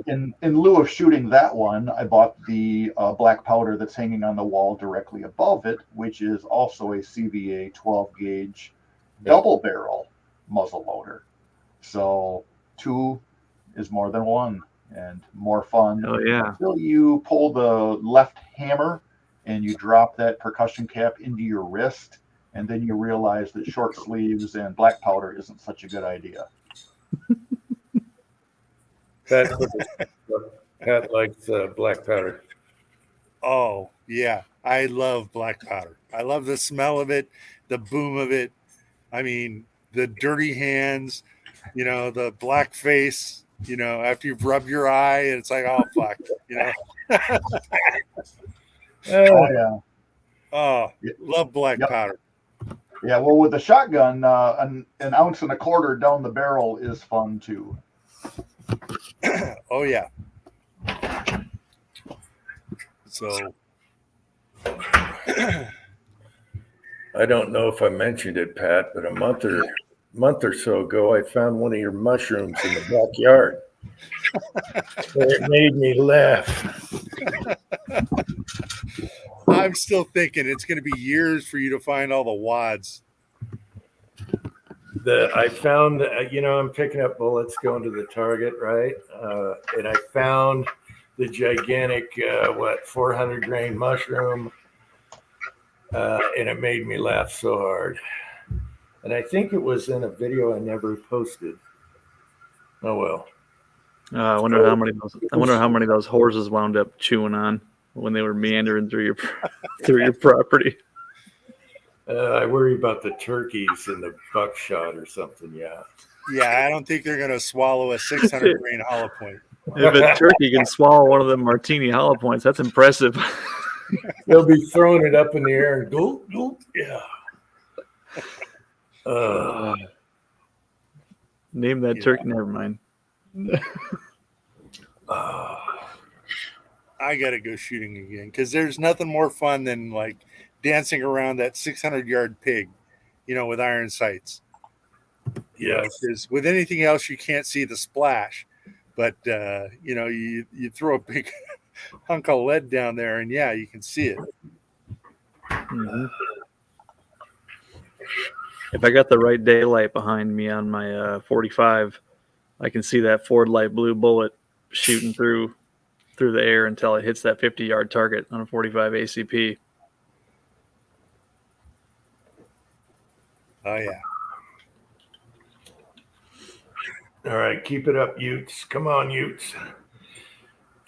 in lieu of shooting that one, I bought the black powder that's hanging on the wall directly above it, which is also a CVA 12 gauge double barrel muzzle loader. So 2 is more than 1 and more fun. Oh yeah. Until you pull the left hammer and you drop that percussion cap into your wrist, and then you realize that short sleeves and black powder isn't such a good idea. Pat likes black powder. Oh, yeah. I love black powder. I love the smell of it, the boom of it. I mean, the dirty hands, the black face, after you've rubbed your eye and it's like, oh, fuck, Oh, yeah. Oh, love black powder. Yeah, well, with the shotgun, an ounce and a quarter down the barrel is fun, too. Oh, yeah. So I don't know if I mentioned it, Pat, but a month or so ago, I found one of your mushrooms in the backyard. It made me laugh. I'm still thinking it's going to be years for you to find all the wads. I found, I'm picking up bullets going to the target, right? And I found the gigantic, 400 grain mushroom. And it made me laugh so hard. And I think it was in a video I never posted. Oh, well. I wonder how many of those horses wound up chewing on when they were meandering through your property. I worry about the turkeys and the buckshot or something. Yeah. Yeah, I don't think they're going to swallow a 600 grain hollow point. If a turkey can swallow one of the martini hollow points, that's impressive. They'll be throwing it up in the air and gulp, gulp. Yeah. Name that turkey. Never mind. I got to go shooting again because there's nothing more fun than like dancing around that 600-yard pig, with iron sights. Yes. Because with anything else, you can't see the splash, but you throw a big hunk of lead down there, and yeah, you can see it. Mm-hmm. If I got the right daylight behind me on my 45, I can see that Ford light blue bullet shooting through the air until it hits that 50-yard target on a 45 ACP. Oh yeah. All right, keep it up, Utes. Come on, Utes.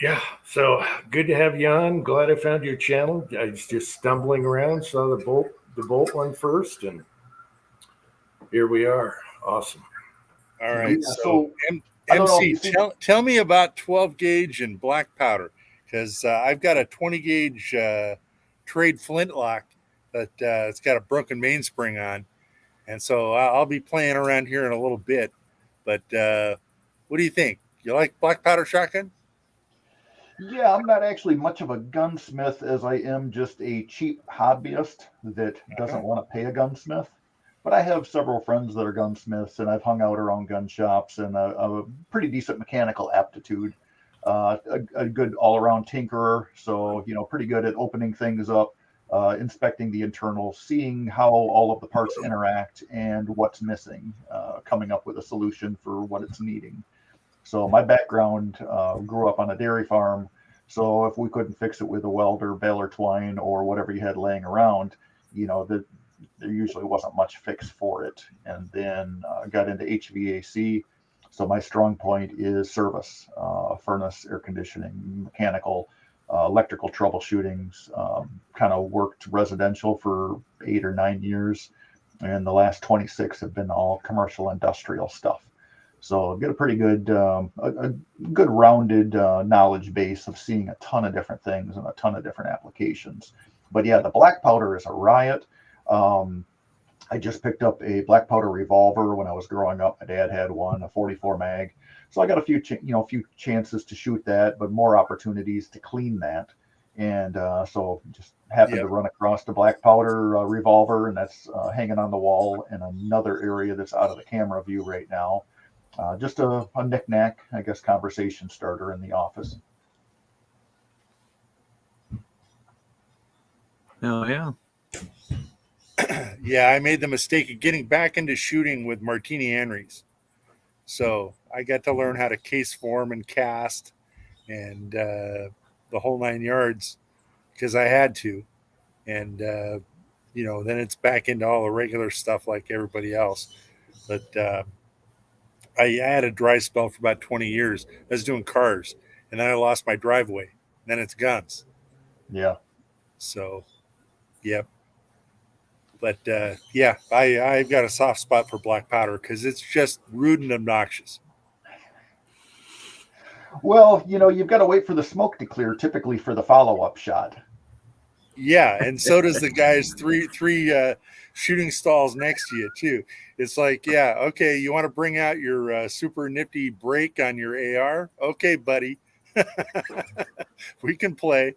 Yeah, so good to have you on. Glad I found your channel. I was just stumbling around, saw the bolt one first, and here we are. Awesome. All right. Yeah, So, I don't know if MC, you've seen- tell me about 12 gauge and black powder, because I've got a 20 gauge trade flintlock that it's got a broken mainspring on. And so I'll be playing around here in a little bit. But what do you think? You like black powder shotgun? Yeah, I'm not actually much of a gunsmith as I am just a cheap hobbyist that doesn't want to pay a gunsmith. But I have several friends that are gunsmiths, and I've hung out around gun shops and a pretty decent mechanical aptitude. A good all-around tinkerer, so pretty good at opening things up, inspecting the internals, seeing how all of the parts interact and what's missing, coming up with a solution for what it's needing. So my background grew up on a dairy farm. So if we couldn't fix it with a welder, bale or twine, or whatever you had laying around, there usually wasn't much fix for it. And then got into HVAC. So my strong point is service, furnace, air conditioning, mechanical, electrical troubleshootings. Kind of worked residential for 8 or 9 years. And the last 26 have been all commercial industrial stuff. So get a pretty good, a good rounded knowledge base of seeing a ton of different things and a ton of different applications. But yeah, the black powder is a riot. I just picked up a black powder revolver when I was growing up. My dad had one, a 44 mag. So I got a few chances to shoot that, but more opportunities to clean that. And so just happened to run across the black powder revolver, and that's hanging on the wall in another area that's out of the camera view right now. Just a knick-knack, I guess, conversation starter in the office. Oh, yeah. Yeah, I made the mistake of getting back into shooting with Martini Henrys. So I got to learn how to case form and cast and the whole 9 yards because I had to. And, then it's back into all the regular stuff like everybody else. But I had a dry spell for about 20 years. I was doing cars, and then I lost my driveway. Then it's guns. Yeah. So, yep. But I've got a soft spot for black powder because it's just rude and obnoxious. Well, you've got to wait for the smoke to clear, typically for the follow-up shot. Yeah, and so does the guy's three shooting stalls next to you too. It's like, yeah, okay, you want to bring out your super nifty break on your AR? Okay, buddy, we can play.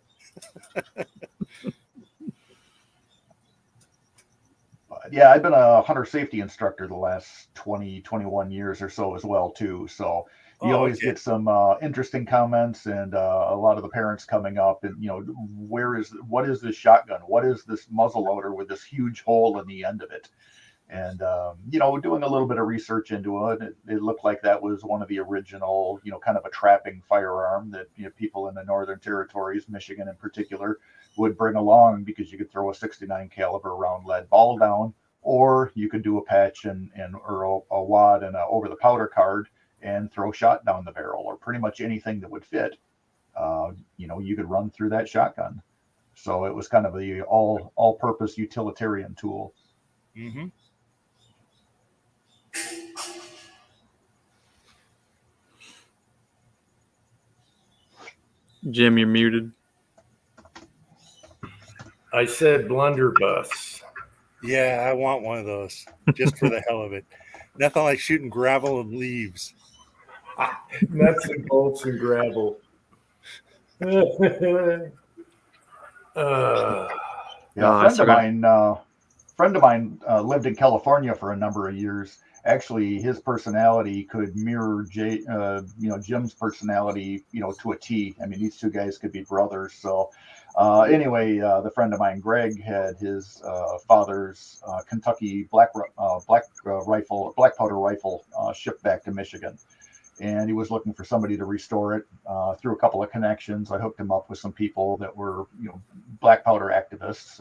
Yeah, I've been a hunter safety instructor the last 20, 21 years or so as well too. So you always get some interesting comments and a lot of the parents coming up and, what is this shotgun? What is this muzzle loader with this huge hole in the end of it? And, doing a little bit of research into it, it looked like that was one of the original, kind of a trapping firearm that, people in the Northern Territories, Michigan in particular, would bring along because you could throw a 69 caliber round lead ball down, or you could do a patch or a wad and over the powder card and throw shot down the barrel, or pretty much anything that would fit. You could run through that shotgun. So it was kind of the all-purpose utilitarian tool. Mm-hmm. Jim, you're muted. I said blunderbuss. Yeah, I want one of those just for the hell of it. Nothing like shooting gravel and leaves. Nuts and bolts and gravel. A friend of mine lived in California for a number of years. Actually, his personality could mirror Jim's personality, to a T. I mean, these two guys could be brothers. So the friend of mine, Greg, had his father's Kentucky black powder rifle shipped back to Michigan. And he was looking for somebody to restore it. Through a couple of connections, I hooked him up with some people that were, black powder activists,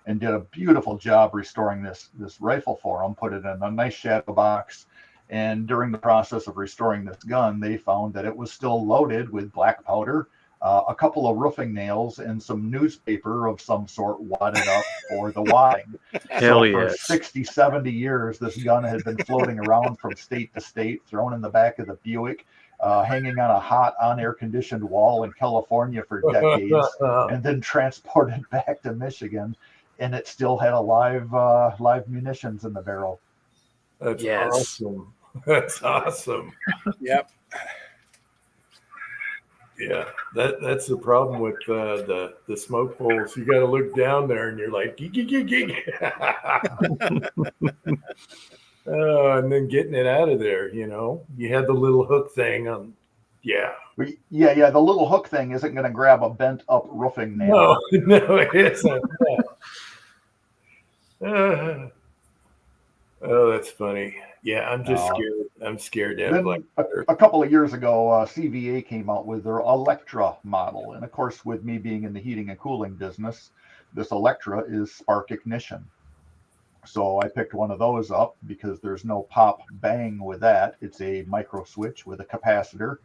and did a beautiful job restoring this rifle for him. Put it in a nice shadow box, And during the process of restoring this gun, they found that it was still loaded with black powder, a couple of roofing nails, and some newspaper of some sort wadded up for the wadding. Hell So yes. for 60, 70 years, this gun had been floating around from state to state, thrown in the back of the Buick, hanging on a hot, on-air conditioned wall in California for decades, and then transported back to Michigan. And it still had a live munitions in the barrel. That's Yes. awesome. That's awesome. Yep. Yeah, that's the problem with the smoke holes. You got to look down there, and you're like, geek, geek, geek, geek. And then getting it out of there. You had the little hook thing on. Yeah. Yeah. The little hook thing isn't going to grab a bent up roofing nail. No, it isn't. Oh, that's funny. Yeah, I'm just No. scared. I'm scared to have Then black powder. a couple of years ago, CVA came out with their Electra model. And of course, with me being in the heating and cooling business, this Electra is spark ignition. So I picked one of those up because there's no pop bang with that. It's a micro switch with a capacitor,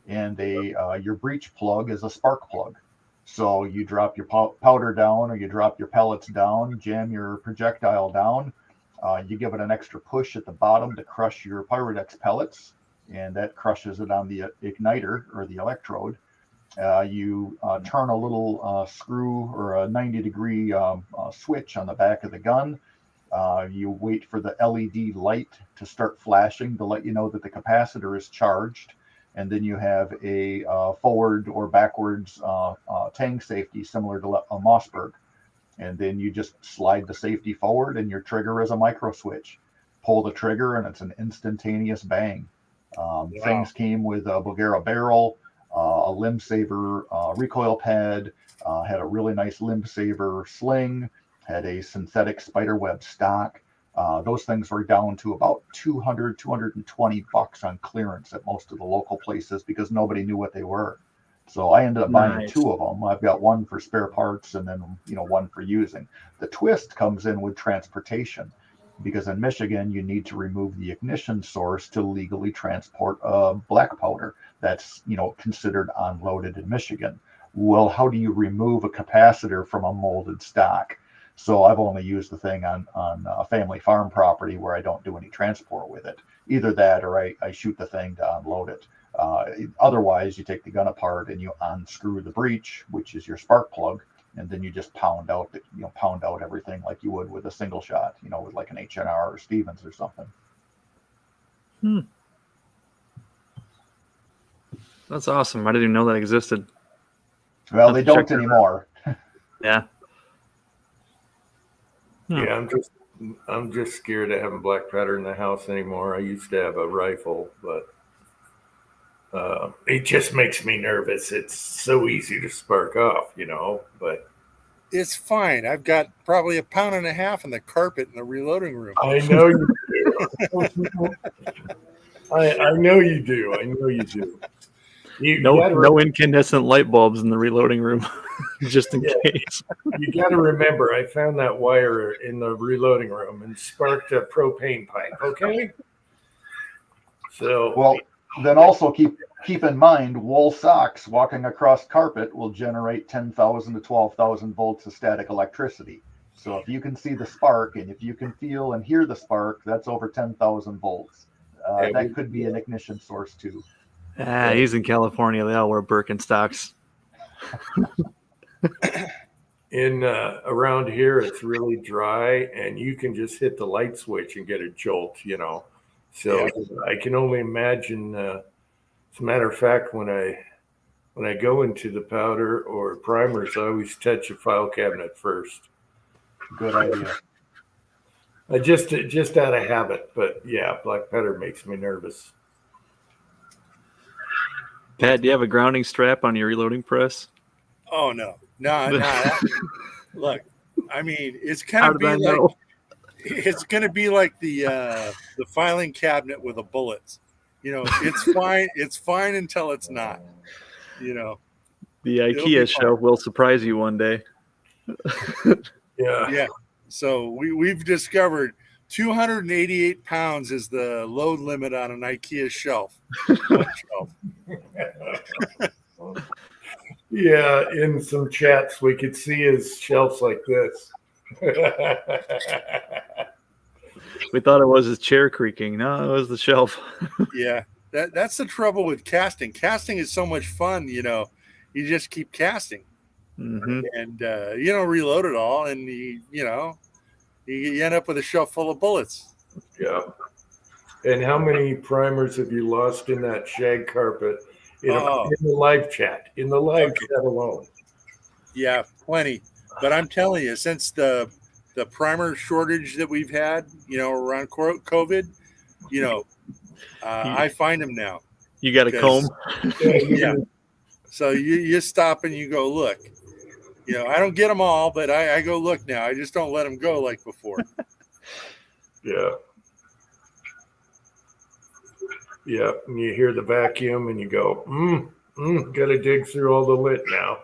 and your breech plug is a spark plug. So you drop your powder down, or you drop your pellets down, jam your projectile down. You give it an extra push at the bottom to crush your Pyrodex pellets, and that crushes it on the igniter or the electrode. You turn a little screw or a 90-degree switch on the back of the gun. You wait for the LED light to start flashing to let you know that the capacitor is charged. And then you have a forward or backwards tang safety similar to a Mossberg. And then you just slide the safety forward, and your trigger is a micro switch. Pull the trigger, and it's an instantaneous bang. Wow. Things came with a Bulgara barrel, a limb saver recoil pad, had a really nice limb saver sling, had a synthetic spiderweb stock. Those things were down to about $200, $220 on clearance at most of the local places because nobody knew what they were. So I ended up buying Nice. 2 of them. I've got one for spare parts and then one for using. The twist comes in with transportation, because in Michigan you need to remove the ignition source to legally transport black powder that's considered unloaded in Michigan. Well, how do you remove a capacitor from a molded stock? So I've only used the thing on a family farm property where I don't do any transport with it. Either that or I shoot the thing to unload it. Otherwise, you take the gun apart and you unscrew the breech, which is your spark plug, and then you just pound out everything like you would with a single shot, with like an H&R or Stevens or something. That's awesome. I didn't even know that existed. Well, Have they to check don't that out. anymore. Yeah. Yeah, I'm just scared of having black powder in the house anymore. I used to have a rifle, but it just makes me nervous. It's so easy to spark off, but It's fine. I've got probably 1.5 pounds in the carpet in the reloading room. I know you do. I know you do. I know you do. You gotta No incandescent light bulbs in the reloading room, just in case. You got to remember, I found that wire in the reloading room and sparked a propane pipe. Okay. So, Well, then also keep in mind, wool socks walking across carpet will generate 10,000 to 12,000 volts of static electricity. So if you can see the spark and if you can feel and hear the spark, that's over 10,000 volts. That could be an ignition source too. He's in California. They all wear Birkenstocks. in around here, it's really dry, and you can just hit the light switch and get a jolt. So I can only imagine. As a matter of fact, when I go into the powder or primers, I always touch a file cabinet first. Good idea. Just out of habit, but yeah, black powder makes me nervous. Pat, do you have a grounding strap on your reloading press? Oh no. Look, I mean, it's How kind of did I be like know? it's going to be like the filing cabinet with the bullets. It's fine. It's fine until it's not. The be IKEA fine. shelf will surprise you one day. Yeah. Yeah. So we've discovered 288 pounds is the load limit on an IKEA shelf. One shelf. Yeah, in some chats we could see his shelves like this. We thought it was his chair creaking. No, it was the shelf. Yeah, that's the trouble with casting. Casting is so much fun, you know. You just keep casting, Hmm. and you don't reload it all, and you end up with a shelf full of bullets. Yeah. And how many primers have you lost in that shag carpet in the live chat? In the live chat alone. Yeah, plenty. But I'm telling you, since the primer shortage that we've had, you know, around COVID, you know, I find them now. You got a comb? Yeah. So you stop and you go look. You know, I don't get them all, but I go look now. I just don't let them go like before. Yeah. Yeah. And you hear the vacuum and you go, got to dig through all the lint now.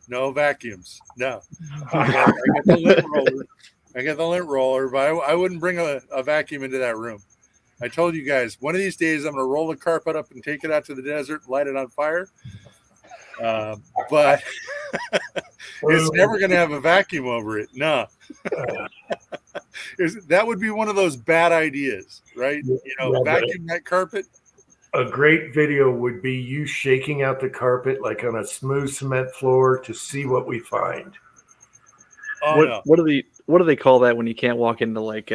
No vacuums. No. I got the lint roller. I got the lint roller, but I wouldn't bring a vacuum into that room. I told you guys, one of these days I'm going to roll the carpet up and take it out to the desert, light it on fire. But it's never going to have a vacuum over it. No. That would be one of those bad ideas, right? You know, vacuum that carpet. A great video would be you shaking out the carpet like on a smooth cement floor to see what we find. Oh, What do they call that when you can't walk into like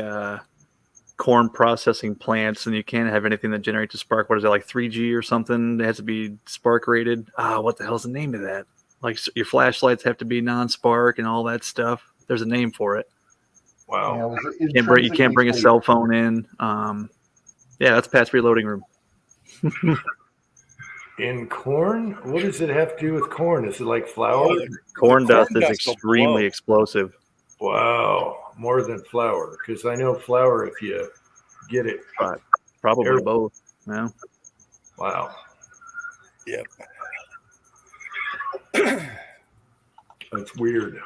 corn processing plants and you can't have anything that generates a spark? What is it, like 3G or something? It has to be spark rated. What the hell's the name of that? Like your flashlights have to be non-spark and all that stuff. There's a name for it. Wow. Yeah, You can't bring a cell phone in. Yeah, that's past reloading room. In corn? What does it have to do with corn? Is it like flour? Corn dust is will extremely blow. explosive. Wow. More than flour. Because I know flour, if you get it. Probably Air- both. Yeah. Wow. Yep. That's weird.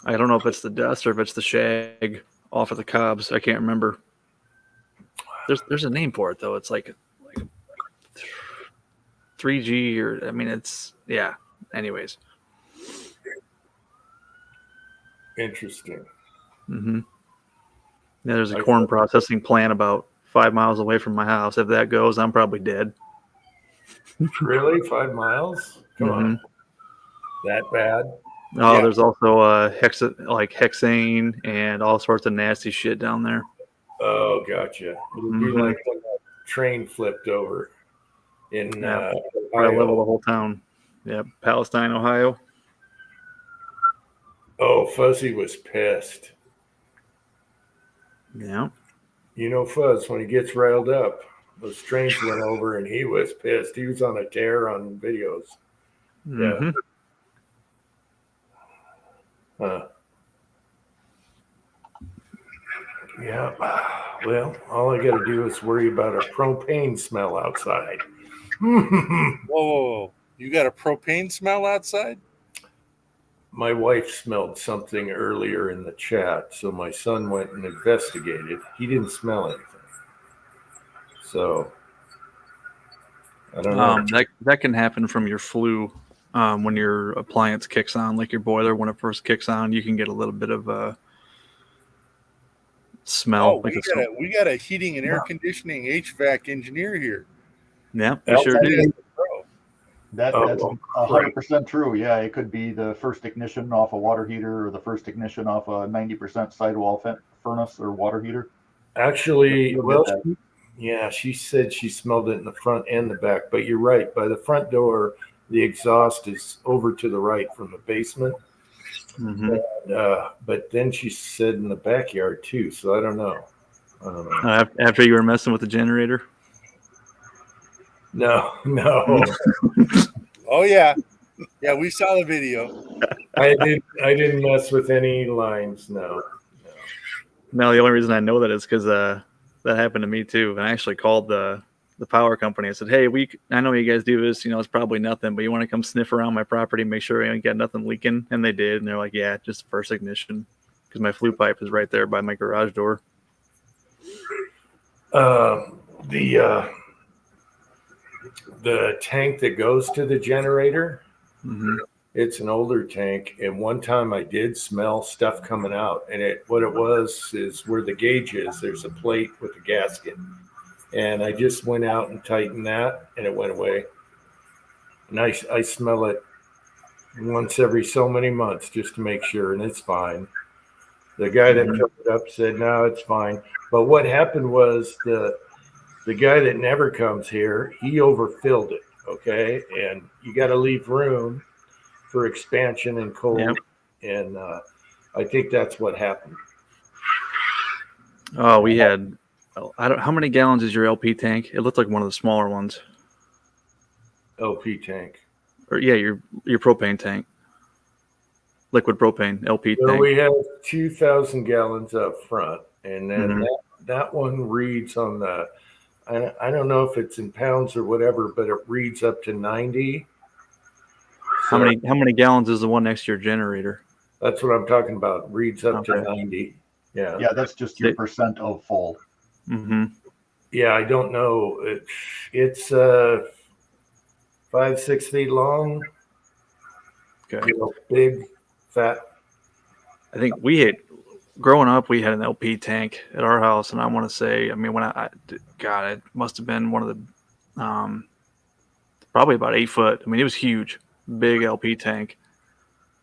I don't know if it's the dust or if it's the shag off of the cobs. I can't remember. There's a name for it though. It's like 3G or it's yeah. Anyways. Interesting. Mm-hmm. Yeah, there's a corn processing plant about 5 miles away from my house. If that goes, I'm probably dead. Really? 5 miles? Come on. That bad? Oh, Yeah. there's also hexane and all sorts of nasty shit down there. Oh, gotcha. It'll be Mhm. like when that train flipped over in Yeah. Ohio. Level the whole town. Yep, Palestine, Ohio. Oh, Fuzzy was pissed. Yeah. You know Fuzz, when he gets riled up, those trains went over and he was pissed. He was on a tear on videos. Mhm. Huh. Yeah. Well, all I got to do is worry about a propane smell outside. Whoa. You got a propane smell outside? My wife smelled something earlier in the chat, so my son went and investigated. He didn't smell anything. So I don't know. That can happen from your flue. When your appliance kicks on, like your boiler, when it first kicks on, you can get a little bit of a smell. We got a heating and air conditioning HVAC engineer here. Yeah, we sure do. That's Oh, 100% true. Yeah, it could be the first ignition off a water heater or the first ignition off a 90% sidewall furnace or water heater. Actually, You'll get well, that. yeah, she said she smelled it in the front and the back, but you're right. By the front door, the exhaust is over to the right from the basement. Mhm. But then she said in the backyard too. So I don't know. After you were messing with the generator. No. Oh yeah. Yeah, we saw the video. I didn't mess with any lines. No. No, the only reason I know that is because that happened to me too. And I actually called the power company. I said, "Hey, I know you guys do this. You know, it's probably nothing, but you want to come sniff around my property, make sure I ain't got nothing leaking." And they did, and they're like, "Yeah, just first ignition, because my flue pipe is right there by my garage door. The tank that goes to the generator, Hmm. it's an older tank, and one time I did smell stuff coming out, and what it was is where the gauge is. There's a plate with a gasket, and I just went out and tightened that, and it went away. And I smell it once every so many months just to make sure, and it's fine. The guy that filled it up said, "No, it's fine." But what happened was the guy that never comes here, he overfilled it. Okay, and you got to leave room for expansion and cold, Yep. and I think that's what happened. Oh, we had. I don't. How many gallons is your LP tank? It looked like one of the smaller ones. LP tank. Or yeah, your propane tank. Liquid propane LP So tank. we have 2,000 gallons up front, and then Mhm. that one reads on the. I don't know if it's in pounds or whatever, but it reads up to 90. How many gallons is the one next to your generator? That's what I'm talking about. Reads up to Okay. 90. Yeah. Yeah, that's just your percent of full. Mm-hmm. Yeah, I don't know. It's 5-6 feet long. Okay. Big, fat. I think we had growing up. We had an LP tank at our house, and I want to say, I mean, God, it must have been one of the, probably about 8 foot. I mean, it was huge, big LP tank.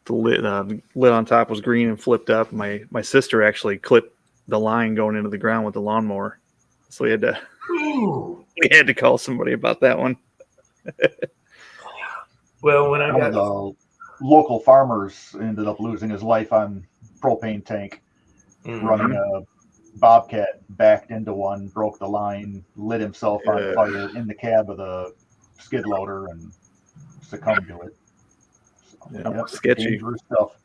The lid on top was green and flipped up. My sister actually clipped the line going into the ground with the lawnmower, so we had to call somebody about that one. Well, when I One of got the local farmers ended up losing his life on propane tank, running a Bobcat, backed into one, broke the line, lit himself on Yeah. fire in the cab of the skid loader, and succumbed to it. So, Yeah, sketchy. Dangerous stuff.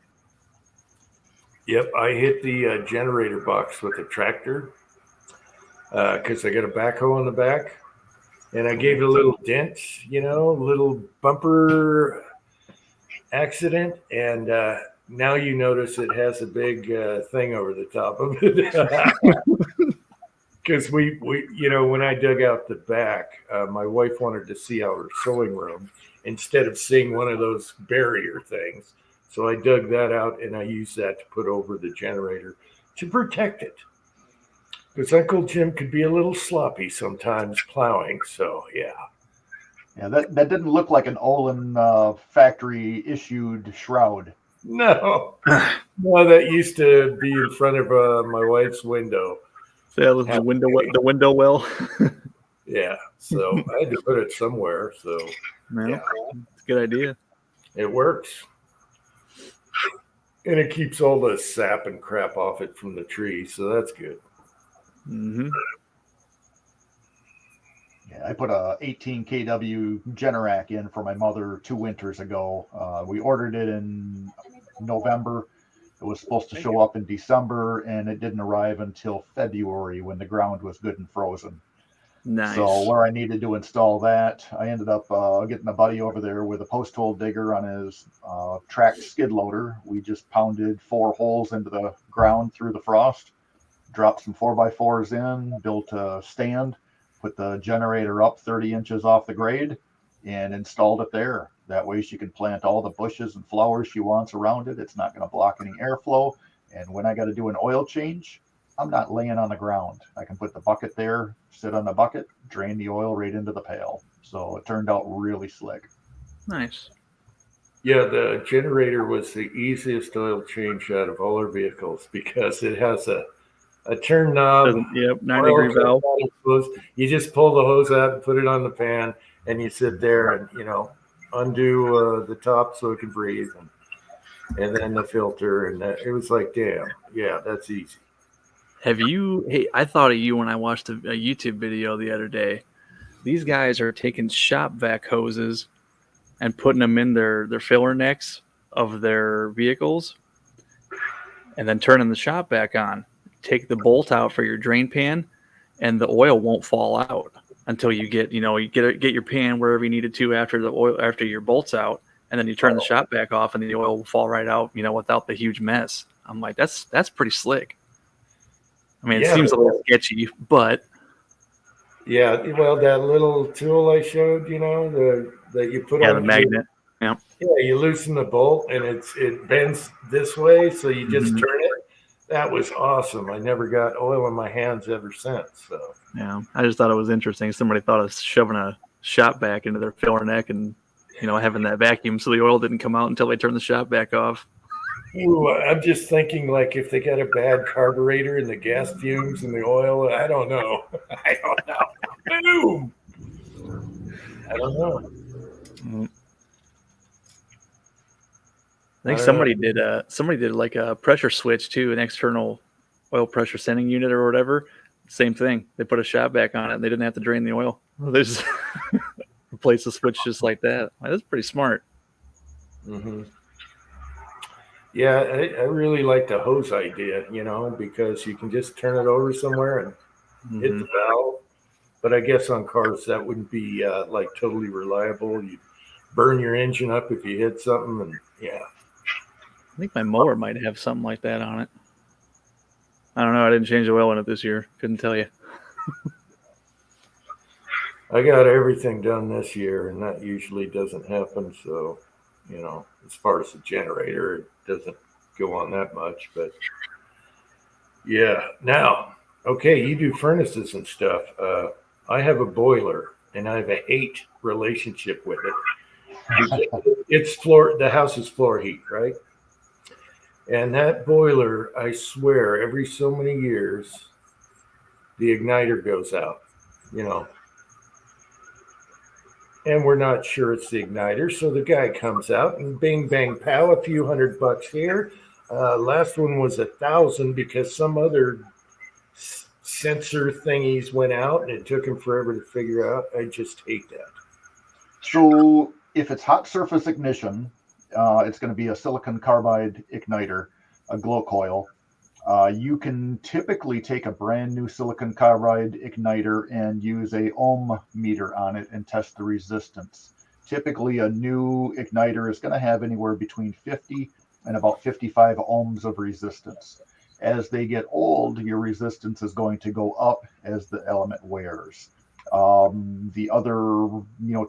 Yep, I hit the generator box with a tractor because I got a backhoe on the back, and I gave it a little dent, little bumper accident, and now you notice it has a big thing over the top of it. Because we when I dug out the back, my wife wanted to see our sewing room instead of seeing one of those barrier things. So I dug that out and I used that to put over the generator to protect it. Because Uncle Jim could be a little sloppy sometimes plowing. So yeah. Yeah, that didn't look like an Olin factory issued shroud. No, that used to be in front of my wife's window. So that was the window well. Yeah, so I had to put it somewhere. So Yeah, it's a good idea. it works. And it keeps all the sap and crap off it from the tree. So that's good. Mm-hmm. Yeah, I put a 18 kW Generac in for my mother 2 winters ago. We ordered it in November. It was supposed to show up in December, and it didn't arrive until February when the ground was good and frozen. Nice. So where I needed to install that, I ended up getting a buddy over there with a post hole digger on his tracked skid loader. We just pounded 4 holes into the ground through the frost, dropped some 4x4s in, built a stand, put the generator up 30 inches off the grade, and installed it there. That way she can plant all the bushes and flowers she wants around it. It's not going to block any airflow. And when I got to do an oil change, I'm not laying on the ground. I can put the bucket there, sit on the bucket, drain the oil right into the pail. So it turned out really slick. Nice. Yeah, the generator was the easiest oil change out of all our vehicles because it has a turn knob. Yep, 90-degree valve. You just pull the hose out and put it on the pan, and you sit there and undo the top so it can breathe, and then the filter, and it was like, damn, yeah, that's easy. Hey, I thought of you when I watched a YouTube video the other day. These guys are taking shop vac hoses and putting them in their filler necks of their vehicles and then turning the shop vac on. Take the bolt out for your drain pan, and the oil won't fall out until you get your pan wherever you need it to after your bolt's out, and then you turn the shop vac off and the oil will fall right out, without the huge mess. I'm like, that's pretty slick. I mean, it Yeah, seems a little sketchy, but Yeah, well, that little tool I showed, that you put yeah, on the magnet. yeah, you loosen the bolt and it bends this way, so you just Mhm. turn it. That was awesome. I never got oil in my hands ever since. So Yeah, I just thought it was interesting. Somebody thought of shoving a shop vac into their filler neck and having that vacuum so the oil didn't come out until they turned the shop vac off. Ooh, I'm just thinking like if they got a bad carburetor and the gas fumes and the oil, I don't know. I don't know. Boom. I don't know. Mm. I I think don't somebody did like a pressure switch too, an external oil pressure sending unit or whatever. Same thing. They put a shop vac on it and they didn't have to drain the oil. They just replace the switch just like that. Like, that's pretty smart. hmm Yeah, I really like the hose idea, because you can just turn it over somewhere and hit Mhm. the valve. But I guess on cars that wouldn't be like totally reliable. You'd burn your engine up if you hit something, and yeah. I think my mower might have something like that on it. I don't know. I didn't change the oil in it this year. Couldn't tell you. I got everything done this year, and that usually doesn't happen. So, as far as the generator, it doesn't go on that much. But yeah, now, okay, you do furnaces and stuff. I have a boiler, and I have a hate relationship with it. It's the house is floor heat, right? And that boiler, I swear, every so many years, the igniter goes out, you know, and we're not sure it's the igniter. So the guy comes out and bing, bang, pow, a few $100 here. Last one was 1,000 because some other sensor thingies went out and it took him forever to figure out. I just hate that. So if it's hot surface ignition, it's going to be a silicon carbide igniter, a glow coil. You can typically take a brand new silicon carbide igniter and use a ohm meter on it and test the resistance. Typically, a new igniter is going to have anywhere between 50 and about 55 ohms of resistance. As they get old, your resistance is going to go up as the element wears. The other,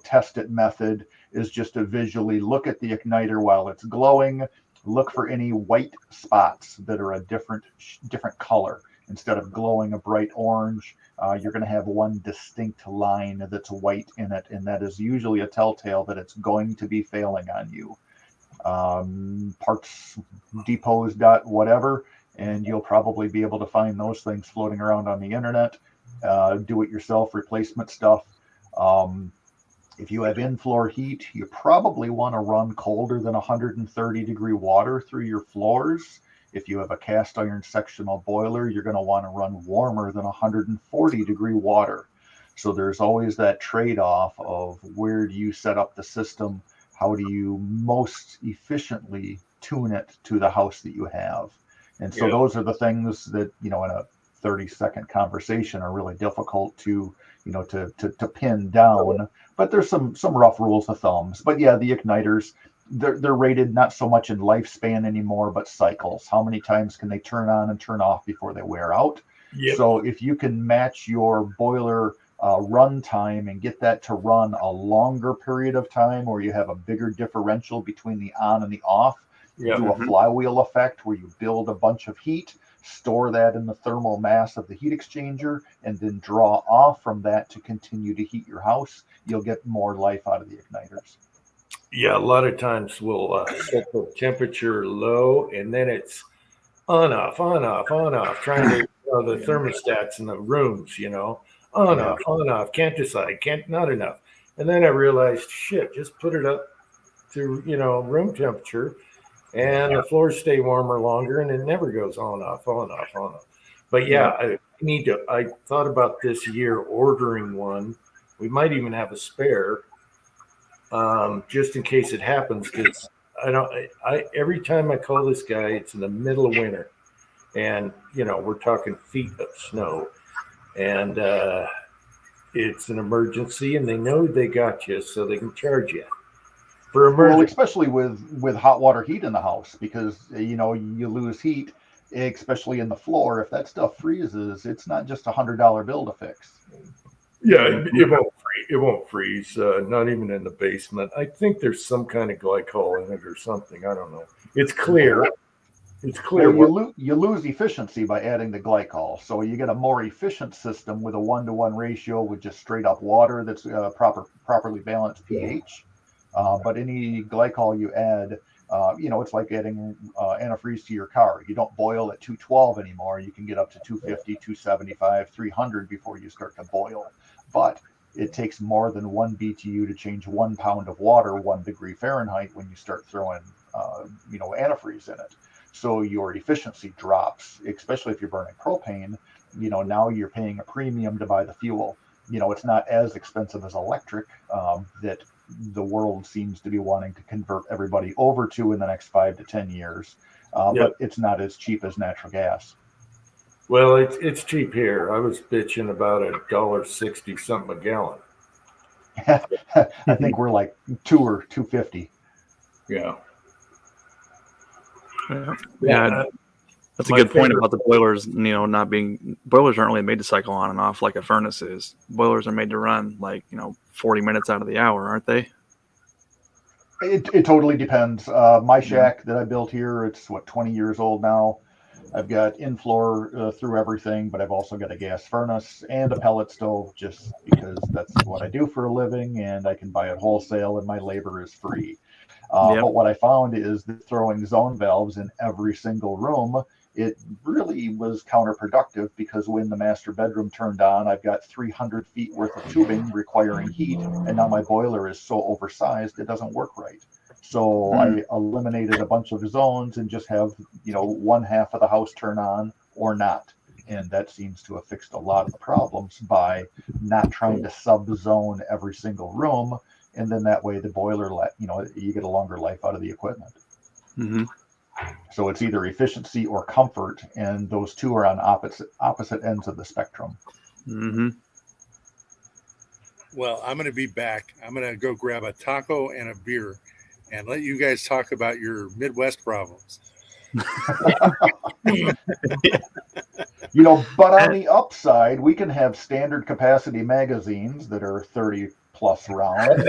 test it method is just to visually look at the igniter while it's glowing. Look for any white spots that are a different color. Instead of glowing a bright orange, you're going to have one distinct line that's white in it, and that is usually a telltale that it's going to be failing on you. Parts depots whatever, and you'll probably be able to find those things floating around on the internet. Do-it-yourself replacement stuff. If you have in-floor heat, you probably want to run colder than 130-degree water through your floors. If you have a cast iron sectional boiler, you're going to want to run warmer than 140-degree water. So there's always that trade-off of where do you set up the system? How do you most efficiently tune it to the house that you have? And so those are the things that, in a 30-second conversation are really difficult to pin down. But there's some rough rules of thumbs. But yeah, the igniters, they're rated not so much in lifespan anymore, but cycles. How many times can they turn on and turn off before they wear out? Yep. So if you can match your boiler run time and get that to run a longer period of time, or you have a bigger differential between the on and the off, do a flywheel effect where you build a bunch of heat, store that in the thermal mass of the heat exchanger, and then draw off from that to continue to heat your house, you'll get more life out of the igniters. Yeah, a lot of times we'll set the temperature low and then it's on, off, trying to, the thermostats in the rooms, on, off, can't decide, not enough. And then I realized, shit, just put it up to, room temperature and the floors stay warmer longer and it never goes on, off. But I thought about this year ordering one. We might even have a spare just in case it happens, because every time I call this guy, it's in the middle of winter and we're talking feet of snow and it's an emergency and they know they got you so they can charge you. For Well, emergency. especially with hot water heat in the house, because you lose heat, especially in the floor. If that stuff freezes, it's not just $100 bill to fix. Yeah, it won't freeze. Not even in the basement. I think there's some kind of glycol in it or something. I don't know. It's clear. It's clear. Well, you lose efficiency by adding the glycol, so you get a more efficient system with a 1-to-1 ratio with just straight up water that's properly balanced pH. But any glycol you add, it's like adding antifreeze to your car. You don't boil at 212 anymore. You can get up to 250, 275, 300 before you start to boil. But it takes more than 1 BTU to change 1 pound of water 1 degree Fahrenheit when you start throwing, antifreeze in it. So your efficiency drops, especially if you're burning propane. Now you're paying a premium to buy the fuel. It's not as expensive as electric that the world seems to be wanting to convert everybody over to in the next 5 to 10 years. But it's not as cheap as natural gas. Well, it's cheap here. I was bitching about $1.60 something a gallon. I think we're like $2 or $2.50. Yeah. Yeah, that's a good point about the boilers. Boilers aren't really made to cycle on and off like a furnace is. Boilers are made to run 40 minutes out of the hour, aren't they? It totally depends. My shack that I built here, it's 20 years old now. I've got in-floor through everything, but I've also got a gas furnace and a pellet stove just because that's what I do for a living, and I can buy it wholesale and my labor is free. But what I found is that throwing zone valves in every single room, it really was counterproductive because when the master bedroom turned on, I've got 300 feet worth of tubing requiring heat, and now my boiler is so oversized it doesn't work right. So I eliminated a bunch of zones and just have, 1/2 of the house turn on or not. And that seems to have fixed a lot of the problems by not trying to sub-zone every single room. And then that way the boiler, you get a longer life out of the equipment. Mm-hmm. So it's either efficiency or comfort, and those two are on opposite ends of the spectrum. Mm-hmm. Well, I'm going to be back. I'm going to go grab a taco and a beer and let you guys talk about your Midwest problems. But on the upside, we can have standard capacity magazines that are 30 plus rounds,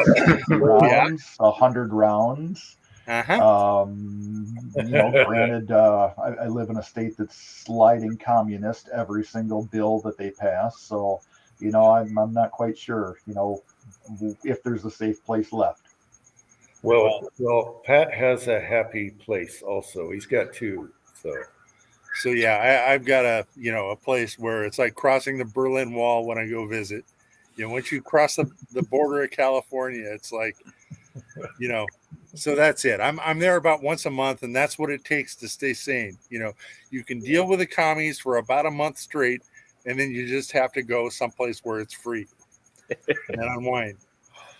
100 rounds. Uh-huh. Granted, I live in a state that's sliding communist every single bill that they pass. So, I'm not quite sure, if there's a safe place left. Well, Pat has a happy place also. He's got 2. So yeah, I've got a place where it's like crossing the Berlin Wall when I go visit. Once you cross the border of California, it's like, so that's it. I'm there about once a month, and that's what it takes to stay sane. You can deal with the commies for about a month straight, and then you just have to go someplace where it's free and unwind.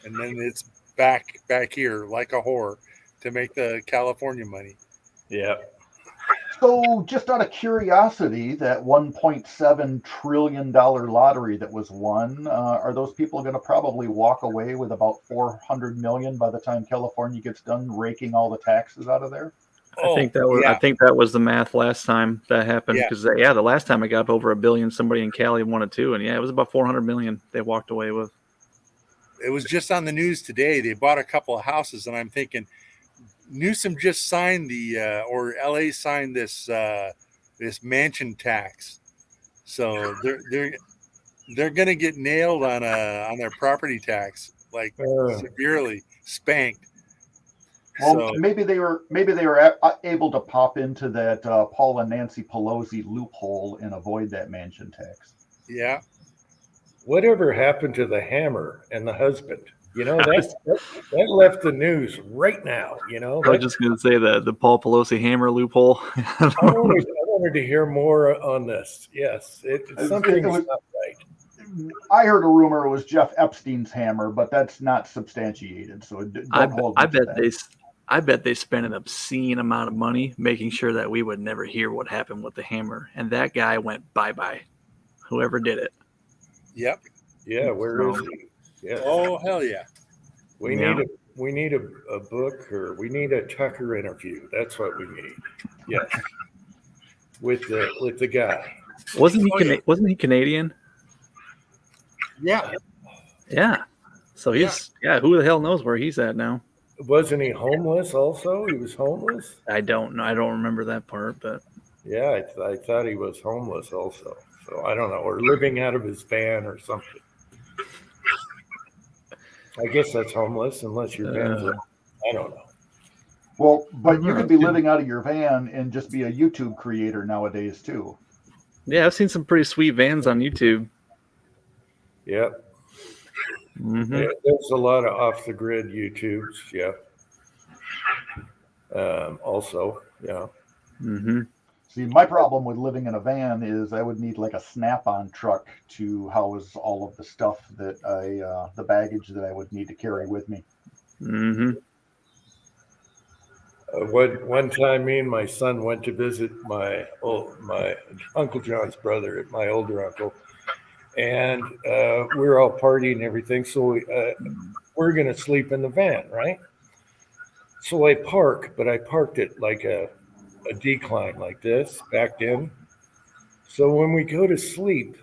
And then it's back here like a whore to make the California money. Yeah. So just out of curiosity, that $1.7 trillion lottery that was won, are those people going to probably walk away with about $400 million by the time California gets done raking all the taxes out of there? I think that was the math last time that happened, because the last time it got up over $1 billion, somebody in Cali wanted to, and it was about $400 million they walked away with. It was just on the news today. They bought a couple of houses, and I'm thinking Newsom just signed or LA signed this mansion tax, so they're going to get nailed on their property tax, like severely spanked. Well, maybe they were able to pop into that Paul and Nancy Pelosi loophole and avoid that mansion tax. Yeah. Whatever happened to the hammer and the husband? That left the news right now. I was just going to say the Paul Pelosi hammer loophole. I wanted to hear more on this. Yes, something was not right. I heard a rumor it was Jeff Epstein's hammer, but that's not substantiated. So I bet they spent an obscene amount of money making sure that we would never hear what happened with the hammer, and that guy went bye-bye. Whoever did it. Yep. Yeah, where is he? Yeah. Oh, hell yeah. We a book, or we need a Tucker interview. That's what we need. Yes, with the guy. Wasn't he Canadian? Yeah. Yeah. So he's who the hell knows where he's at now? Wasn't he homeless? Also, he was homeless. I don't know. I don't remember that part, but Yeah, I thought he was homeless also. So I don't know, or living out of his van or something. I guess that's homeless unless your van's I don't know. Well, but you could be living out of your van and just be a YouTube creator nowadays too. yeah, I've seen some pretty sweet vans on YouTube. Yep. Mm-hmm. Yeah, there's a lot of off the grid YouTubes. Yeah. Also, yeah. Mm-hmm. See, my problem with living in a van is I would need like a Snap-on truck to house all of the stuff that the baggage that I would need to carry with me. Mm-hmm. One time, me and my son went to visit my Uncle John's brother, my older uncle, and we were all partying and everything. So we're going to sleep in the van, right? So I parked it like a decline like this, backed in. So when we go to sleep,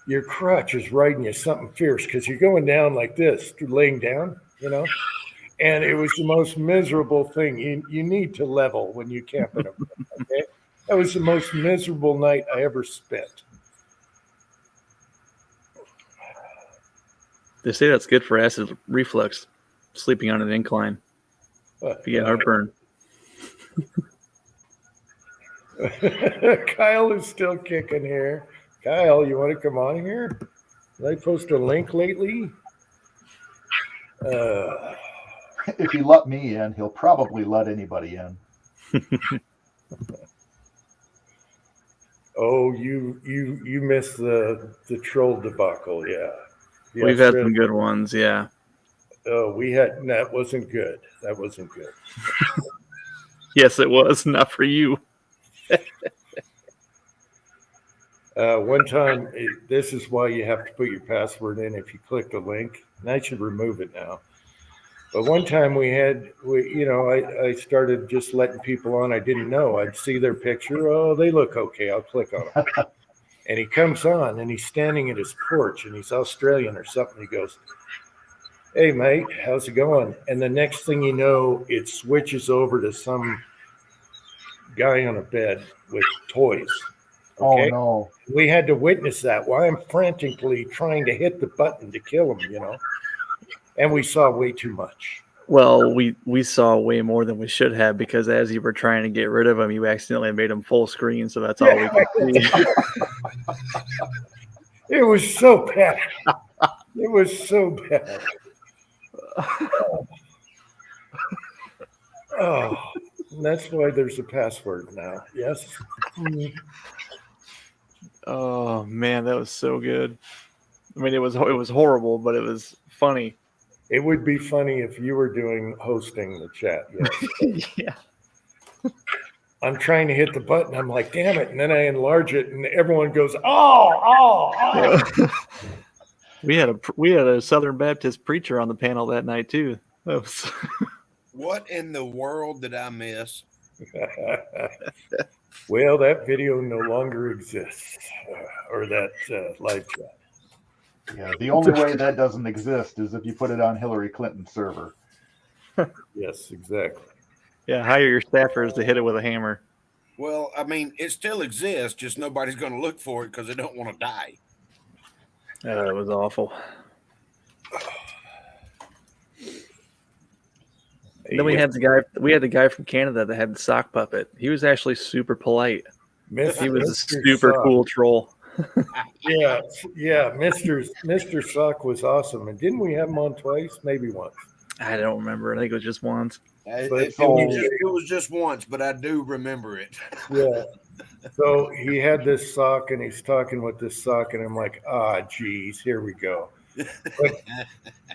your crotch is riding you something fierce because you're going down like this, laying down, you know. And it was the most miserable thing. You need to level when you camp in a van, okay? That was the most miserable night I ever spent. They say that's good for acid reflux, sleeping on an incline. If you get heartburn. Kyle is still kicking here. Kyle, you want to come on here? Did I post a link lately? If he let me in, he'll probably let anybody in. Oh, you missed the troll debacle, yeah. We've had some good ones, yeah. Oh, that wasn't good. That wasn't good. Yes, it was. Not for you. One time, this is why you have to put your password in if you click the link. And I should remove it now. But one time I started just letting people on I didn't know. I'd see their picture. Oh, they look okay. I'll click on them. And he comes on and he's standing at his porch and he's Australian or something. He goes, "Hey, mate, how's it going?" And the next thing you know, it switches over to some guy on a bed with toys. Okay? Oh, no. We had to witness that while I'm frantically trying to hit the button to kill him, you know. And we saw way too much. Well, we saw way more than we should have because as you were trying to get rid of him, you accidentally made him full screen, so that's all we could see. It was so bad. It was so bad. Oh, that's why there's a password now. Yes. Oh man, that was so good. I mean, it was horrible, but it was funny. It would be funny if you were hosting the chat. Yes. Yeah. I'm trying to hit the button. I'm like, damn it. And then I enlarge it and everyone goes, oh. We had a Southern Baptist preacher on the panel that night too. That was... What in the world did I miss? Well, that video no longer exists, or that live chat. Yeah, the only way that doesn't exist is if you put it on Hillary Clinton's server. Yes, exactly. Yeah, hire your staffers to hit it with a hammer. Well, I mean, it still exists, just nobody's going to look for it because they don't want to die. It was awful. Then we had the guy from Canada that had the sock puppet. He was actually super polite. He was a super cool troll. Yeah, Mr. Sock was awesome. And didn't we have him on twice? Maybe once. I don't remember. I think it was just once. It But was just once, but I do remember it. Yeah. So he had this sock and he's talking with this sock, and I'm like, geez, here we go.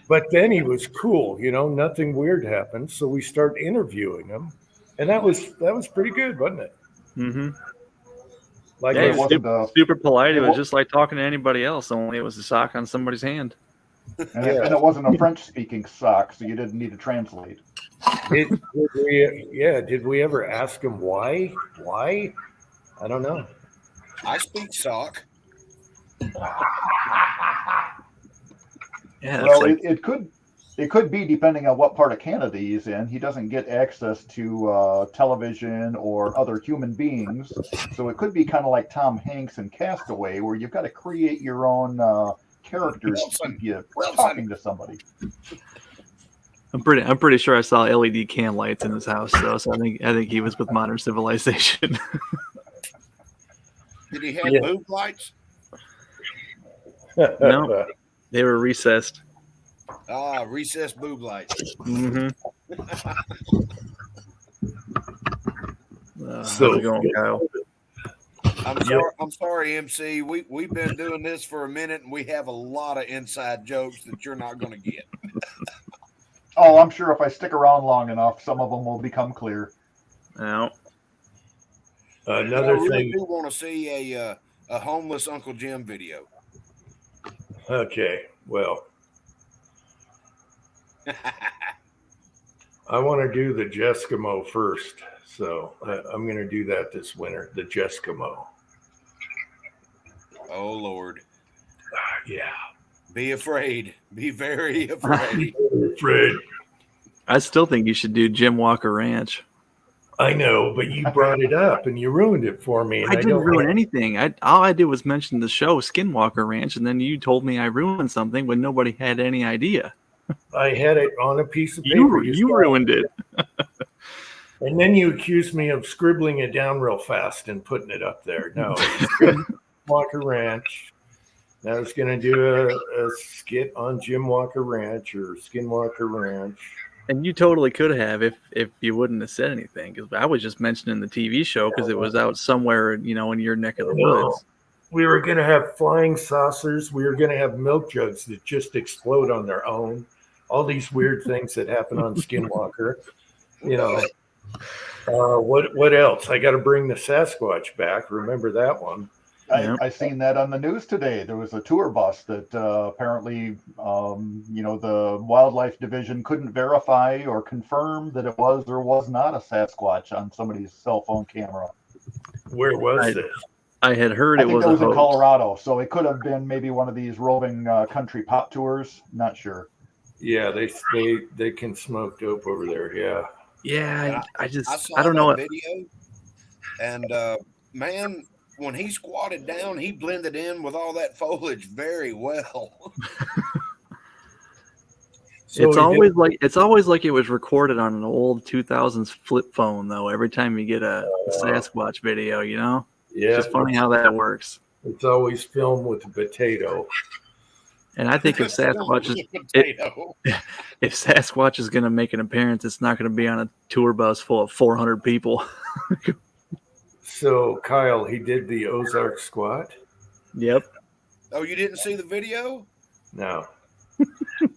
But then he was cool, nothing weird happened. So we start interviewing him, and that was pretty good, wasn't it? Mm-hmm. Like Yeah, it he wasn't was super polite. It was just like talking to anybody else, only it was a sock on somebody's hand. And it wasn't a French-speaking sock, so you didn't need to translate. Did we ever ask him why? Why? I don't know. I speak sock. Yeah, it's Well, like it could be depending on what part of Canada he's in. He doesn't get access to television or other human beings, so it could be kind of like Tom Hanks in Castaway, where you've got to create your own characters to keep you talking to somebody. I'm pretty sure I saw LED can lights in his house though, so I think he was with Modern Civilization. Did he have boob lights? No. They were recessed. Ah, recessed boob lights. Mm-hmm. So- How's it going, Kyle? I'm sorry, MC. We've been doing this for a minute, and we have a lot of inside jokes that you're not going to get. Oh, I'm sure if I stick around long enough, some of them will become clear. No. I Another really thing. do want to see a homeless Uncle Jim video. Okay, well, I want to do the Jeskimo first, so I'm going to do that this winter. The Jeskimo. Oh Lord, Yeah. be afraid. Be very afraid. Fred, I still think you should do Jim Walker Ranch. I know, but you brought it up and you ruined it for me. And I didn't don't ruin know- anything. All I did was mention the show Skinwalker Ranch, and then you told me I ruined something when nobody had any idea. I had it on a piece of paper. You saw ruined it. And then you accused me of scribbling it down real fast and putting it up there. No, Walker Ranch. I was going to do a skit on Jim Walker Ranch or Skinwalker Ranch. And you totally could have if you wouldn't have said anything. Because I was just mentioning the TV show because it was out somewhere, in your neck of the woods. We were going to have flying saucers. We were going to have milk jugs that just explode on their own. All these weird things that happen on Skinwalker. What else? I got to bring the Sasquatch back. Remember that one? Yep. I seen that on the news today. There was a tour bus that apparently, the wildlife division couldn't verify or confirm that it was or was not a Sasquatch on somebody's cell phone camera. Where was this? I had heard I it think was that a was in hoax. Colorado, so it could have been maybe one of these roving country pop tours. Not sure. Yeah, they can smoke dope over there. Yeah. Yeah, I saw don't know. that video, and man, when he squatted down, he blended in with all that foliage very well. So It's always like it was recorded on an old 2000s flip phone though. Every time you get a Sasquatch video, yeah, it's just funny how that works. it's always filmed with a potato. And I think if Sasquatch is going to make an appearance, it's not going to be on a tour bus full of 400 people. So Kyle, he did the Ozark squat. Yep. Oh, you didn't see the video? No.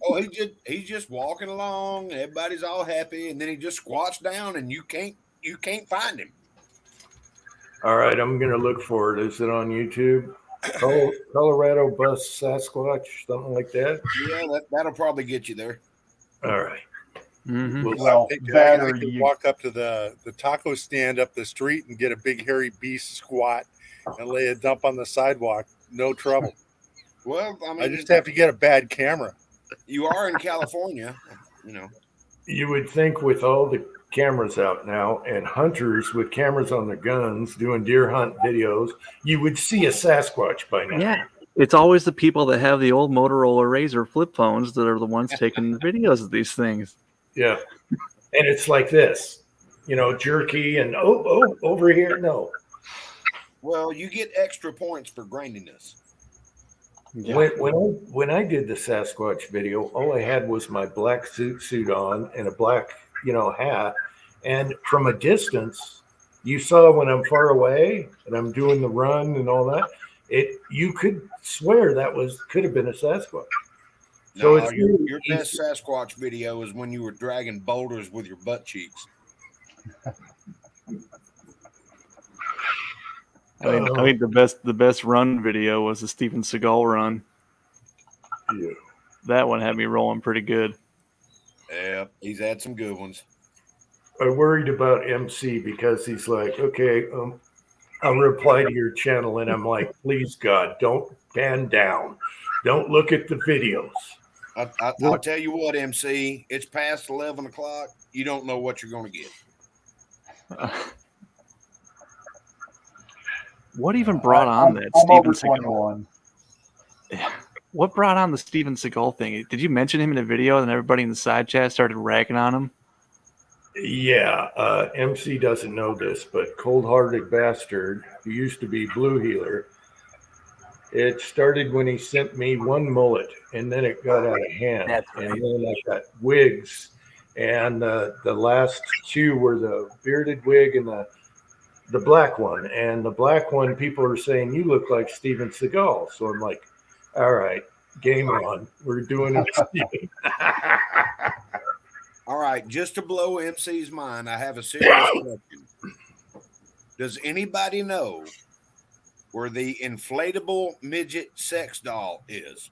Oh, he's just walking along. Everybody's all happy, and then he just squats down, and you can't find him. All right, I'm gonna look for it. Is it on YouTube? Colorado bus Sasquatch, something like that. Yeah, that'll probably get you there. All right. Mm-hmm. Well, I think that I or could you- walk up to the taco stand up the street and get a big hairy beast squat and lay a dump on the sidewalk. No trouble. Well, I mean, I just have to get a bad camera. you are in California, You would think with all the cameras out now and hunters with cameras on their guns doing deer hunt videos, you would see a Sasquatch by now. Yeah. It's always the people that have the old Motorola Razr flip phones that are the ones taking the videos of these things. Yeah. And it's like this, jerky and over here. No. Well, you get extra points for graininess. When I did the Sasquatch video, all I had was my black suit on and a black, hat. And from a distance, you saw when I'm far away and I'm doing the run and all that, you could swear could have been a Sasquatch. So No, it's your really best easy. Sasquatch video is when you were dragging boulders with your butt cheeks. I think the best run video was the Steven Seagal run. Yeah. That one had me rolling pretty good. Yeah, he's had some good ones. I worried about MC because he's like, okay, I'll reply to your channel, and I'm like, please God, don't pan down, don't look at the videos. I'll tell you what, MC, it's past 11 o'clock. You don't know what you're going to get. What even brought on that I'm Steven over Seagal? 21. What brought on the Steven Seagal thing? Did you mention him in a video and everybody in the side chat started ragging on him? Yeah, MC doesn't know this, but Cold Hearted Bastard, who used to be Blue Healer, it started when he sent me one mullet, and then it got out of hand. That's And right. then I got wigs, and the last two were the bearded wig and the black one. And the black one, people are saying, you look like Steven Seagal. So I'm like, all right, game on. We're doing it, Steven. All right, just to blow MC's mind, I have a serious question. Does anybody know where the inflatable midget sex doll is?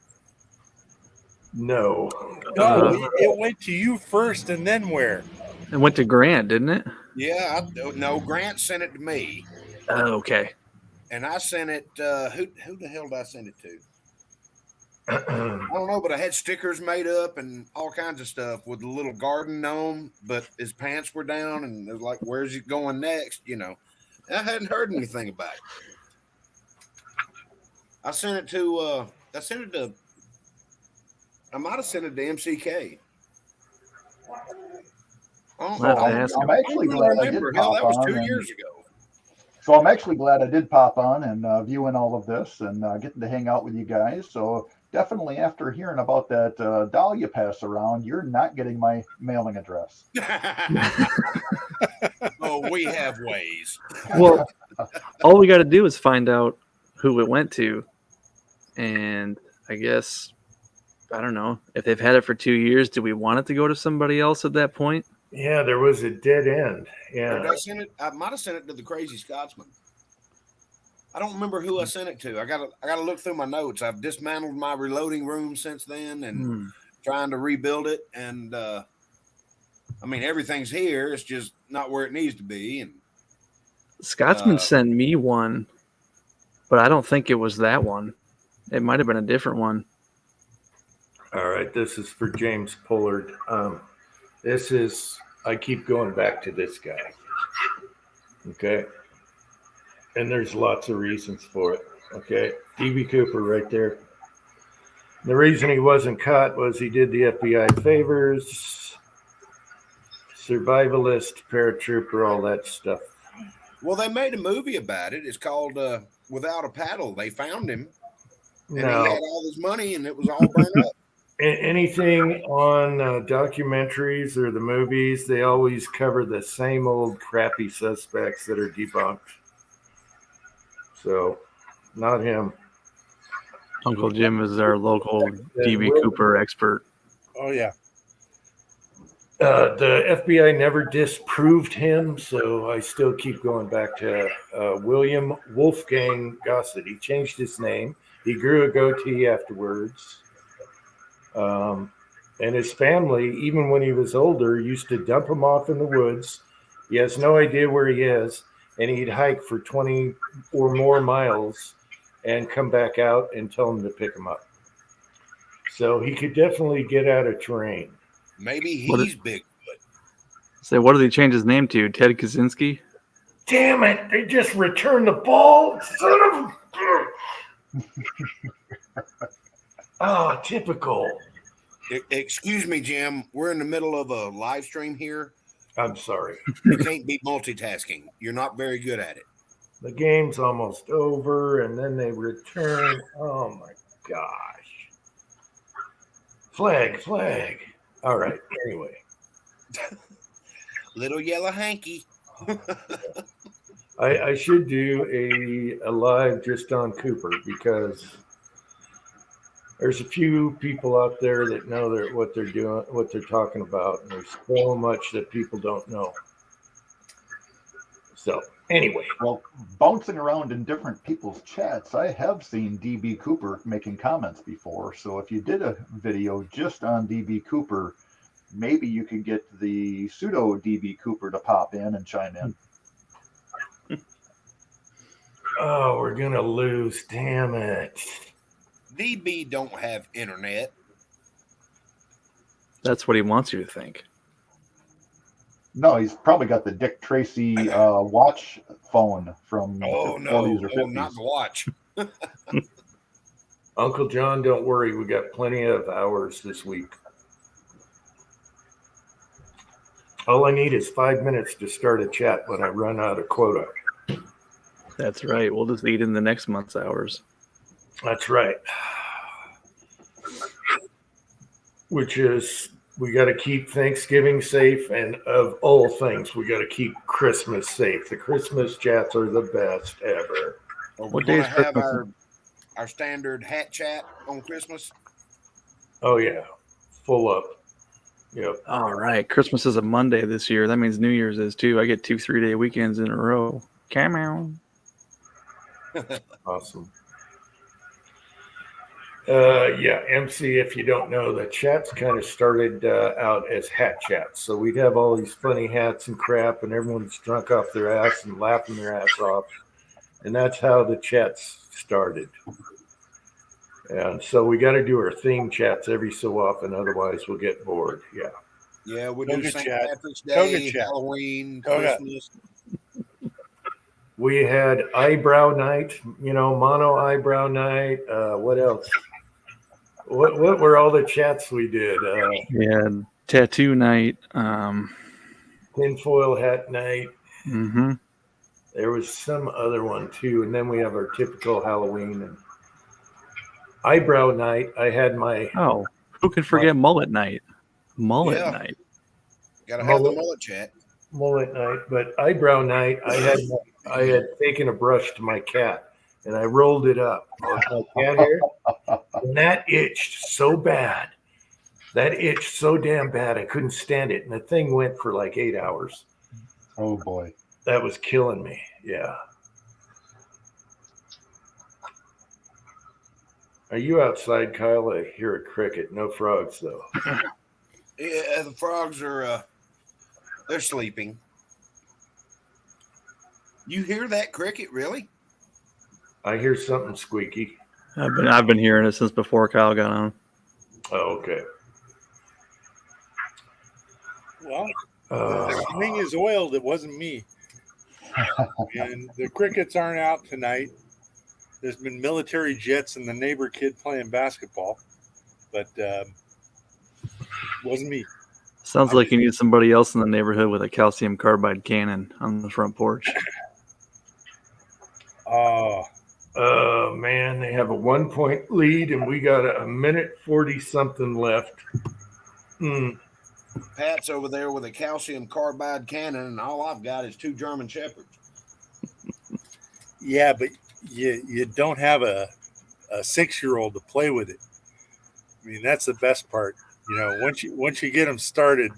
No. No, it went to you first, and then where? It went to Grant, didn't it? Yeah, no, Grant sent it to me, Oh, okay. and I sent it. Who the hell did I send it to? I don't know, but I had stickers made up and all kinds of stuff with a little garden gnome, but his pants were down, and it was like, "Where's he going next?" You know, and I hadn't heard anything about it. I sent it to. I might have sent it to MCK. I'll have to ask I'm him. actually glad I did Hell, that pop was on. 2 and- years ago. So I'm actually glad I did pop on and viewing all of this and getting to hang out with you guys. So definitely after hearing about that doll you pass around, you're not getting my mailing address. Oh, we have ways. Well, all we got to do is find out who it went to. And I guess, I don't know, if they've had it for 2 years, do we want it to go to somebody else at that point? Yeah, there was a dead end. Yeah. Did I send it? I might have sent it to the Crazy Scotsman. I don't remember who I sent it to. I gotta look through my notes. I've dismantled my reloading room since then and trying to rebuild it. And I mean, everything's here. It's just not where it needs to be. And Scotsman sent me one, but I don't think it was that one. It might have been a different one. All right, this is for James Pullard. This is, I keep going back to this guy. Okay. And there's lots of reasons for it. Okay. DB Cooper right there. The reason he wasn't caught was he did the FBI favors, survivalist, paratrooper, all that stuff. well, they made a movie about it. It's called Without a Paddle. They found him, and he Now, had all his money, and it was all burned up. anything on documentaries or the movies, they always cover the same old crappy suspects that are debunked. So, not him. Uncle Jim is our local DB Cooper expert. Oh yeah. The FBI never disproved him, so I still keep going back to William Wolfgang Gossett. He changed his name. He grew a goatee afterwards. And his family, even when he was older, used to dump him off in the woods. He has no idea where he is, and he'd hike for 20 or more miles and come back out and tell him to pick him up. So he could definitely get out of terrain. Maybe What he's Bigfoot. So what did he change his name to? Ted Kaczynski? Damn it! They just returned the ball. Son of a... Oh, typical. Excuse me, Jim. We're in the middle of a live stream here. I'm sorry. You can't be multitasking. You're not very good at it. The game's almost over, and then they return. Oh my gosh. Flag, flag. All right. Anyway, Little yellow hanky. I should do a live just on Cooper because there's a few people out there that know what they're doing, what they're talking about, and there's so much that people don't know. So Anyway, Well, bouncing around in different people's chats, I have seen DB Cooper making comments before. So if you did a video just on DB Cooper, maybe you could get the pseudo DB Cooper to pop in and chime in. oh, we're gonna lose. Damn it. DB don't have internet. That's what he wants you to think. No, he's probably got the Dick Tracy watch phone from Oh the no, 40s or 50s. not the watch. Uncle John, don't worry. We got plenty of hours this week. All I need is 5 minutes to start a chat when I run out of quota. That's right. We'll just eat in the next month's hours. That's right. Which is, we got to keep Thanksgiving safe, and of all things, we got to keep Christmas safe. The Christmas chats are the best ever. Are we What day going is to have Christmas? our standard hat chat on Christmas? Oh yeah, full up. Yep. All right. Christmas is a Monday this year. That means New Year's is too. I get 2 3-day weekends in a row. Come on. Awesome. Yeah, MC, if you don't know, the chats kind of started out as hat chats. So we'd have all these funny hats and crap, and everyone's drunk off their ass and laughing their ass off. And that's how the chats started. And so we got to do our theme chats every so often, otherwise we'll get bored. Yeah. Yeah, we Toga do St. chat. Patrick's Toga Day, chat. Halloween, Toga. Christmas. We had eyebrow night, mono eyebrow night. What else? What were all the chats we did? Yeah. Tattoo night. Tinfoil hat night. Mm-hmm. There was some other one too, and then we have our typical Halloween and eyebrow night. I had my Oh, who can forget mullet night? Mullet Yeah. night. Got to have the Mullet. mullet chat. mullet night, but eyebrow night. I had taken a brush to my cat and I rolled it up with my cat hair, and that itched so bad. That itched so damn bad I couldn't stand it, and the thing went for like 8 hours. Oh boy. That was killing me. Yeah. Are you outside, Kyle? I hear a cricket. No frogs, though. Yeah, the frogs are they're sleeping. You hear that cricket, really? I hear something squeaky. I've been hearing it since before Kyle got on. Oh, okay. Well, Uh, the string is oiled. It wasn't me. And the crickets aren't out tonight. There's been military jets and the neighbor kid playing basketball, but wasn't me. Sounds like you need somebody else in the neighborhood with a calcium carbide cannon on the front porch. Oh, man, they have a 1-point lead, and we got a minute 40 something left. Pat's over there with a calcium carbide cannon, and all I've got is 2 German Shepherds. yeah, but you don't have a 6-year-old to play with it. I mean, that's the best part. You know, once you get them started.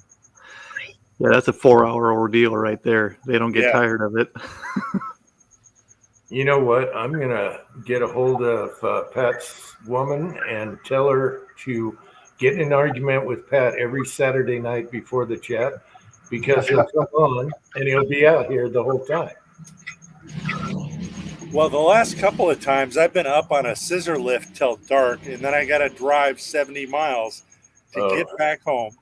Yeah, that's a 4-hour ordeal right there. They don't get Yeah. tired of it. You know what? I'm going to get a hold of Pat's woman and tell her to get in an argument with Pat every Saturday night before the chat, because he'll come on and he'll be out here the whole time. Well, the last couple of times I've been up on a scissor lift till dark, and then I got to drive 70 miles to Oh. get back home.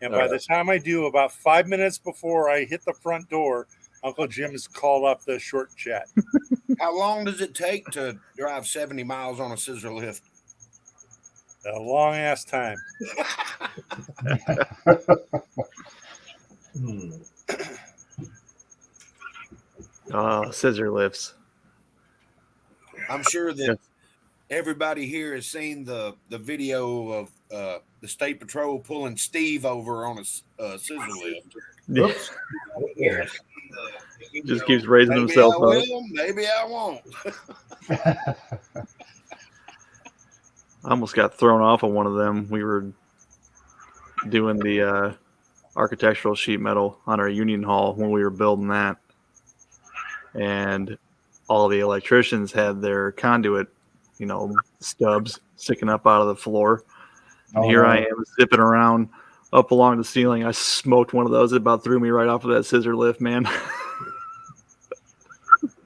And by the time I do, about 5 minutes before I hit the front door, Uncle Jim has called up the short chat. How long does it take to drive 70 miles on a scissor lift? A long ass time. Scissor lifts. I'm sure that everybody here has seen the video of the State Patrol pulling Steve over on a scissor lift. Oops. Yes. Just keeps raising Maybe himself I up. will, maybe I won't. I almost got thrown off of one of them. We were doing the architectural sheet metal on our union hall when we were building that. and all the electricians had their conduit, stubs sticking up out of the floor. And Oh, here no. I am zipping around up along the ceiling. I smoked one of those. It about threw me right off of that scissor lift, man.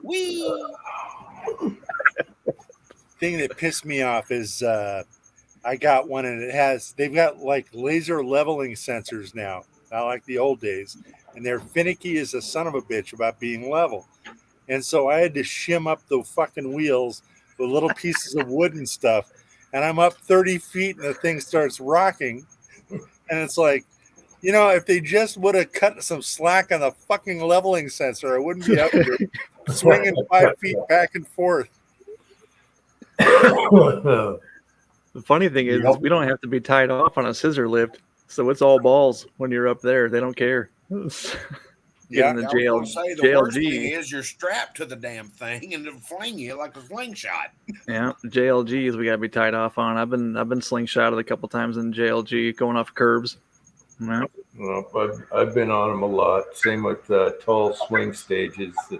Wee. Thing that pissed me off is I got one and they've got like laser leveling sensors now, not like the old days, and they're finicky as a son of a bitch about being level. And so I had to shim up the fucking wheels with little pieces of wood and stuff, and I'm up 30 feet and the thing starts rocking, and it's like, if they just would have cut some slack on the fucking leveling sensor, I wouldn't be up here swinging 5 feet back and forth. The funny thing is, Yep. we don't have to be tied off on a scissor lift, so it's all balls when you're up there. They don't care. Yeah, Getting the I was gonna say, the worst thing JLG. is you're strapped to the damn thing and it'll fling you like a slingshot. Yeah, JLGs we gotta be tied off on. I've been slingshotted a couple times in JLG going off curbs. Yeah. Well, I've been on them a lot. Same with tall swing stages that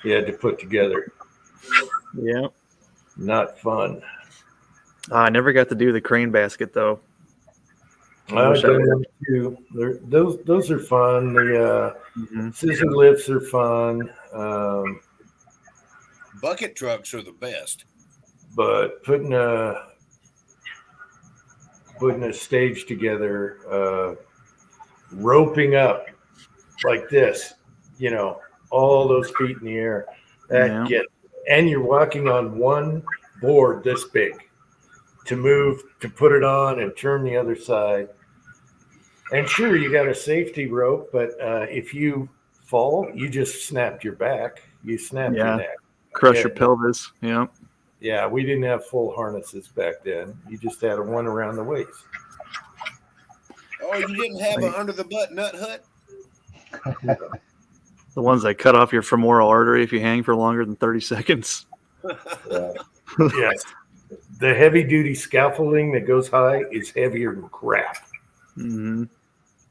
you had to put together. Yeah. Not fun. I never got to do the crane basket though. I I've wish I done would. them too. Those are fun. The Mhm. scissor lifts are fun. Bucket trucks are the best. But putting a stage together, roping up like this, all those feet in the air, and you're walking on one board this big to move, to put it on and turn the other side. And sure, you got a safety rope, but if you fall, you just snapped your back. You snapped your Yeah. neck. Crush Yeah. your pelvis. Yeah. Yeah, we didn't have full harnesses back then. You just had a one around the waist. Oh, you didn't have a under the butt nut hut? The ones that cut off your femoral artery if you hang for longer than 30 seconds. Yes. The heavy duty scaffolding that goes high is heavier than crap. Mm-hmm.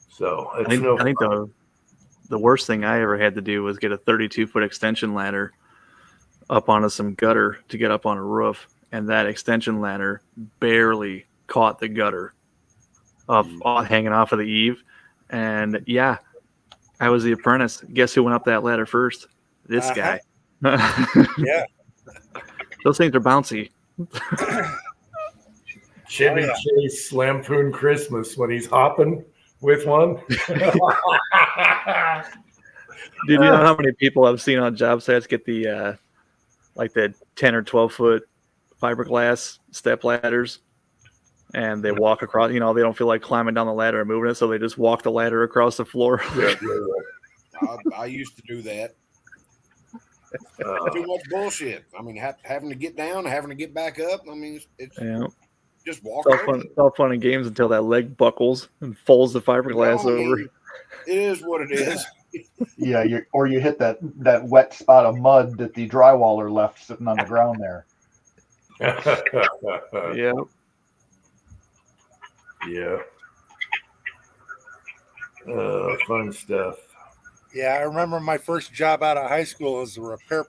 So I it's think, no I think fun. the worst thing I ever had to do was get a 32-foot extension ladder up onto some gutter to get up on a roof, and that extension ladder barely caught the gutter hanging off of the eave. And yeah, I was the apprentice. Guess who went up that ladder first? This guy. Yeah. Those things are bouncy. Chevy Oh, yeah. Chase Lampoon Christmas when he's hopping with one. Dude, you know how many people I've seen on job sites get the like the 10 or 12-foot fiberglass step ladders, and they walk across, they don't feel like climbing down the ladder and moving it, so they just walk the ladder across the floor. I used to do that. Too much bullshit. I mean, having to get down, having to get back up. I mean, it's Yeah. just walk It's all over. fun. It's all fun and games until that leg buckles and folds the fiberglass No, over. It is what it is. Yeah, you hit that wet spot of mud that the drywaller left sitting on the ground there. Yeah. Yeah. Fun stuff. Yeah, I remember my first job out of high school as a repair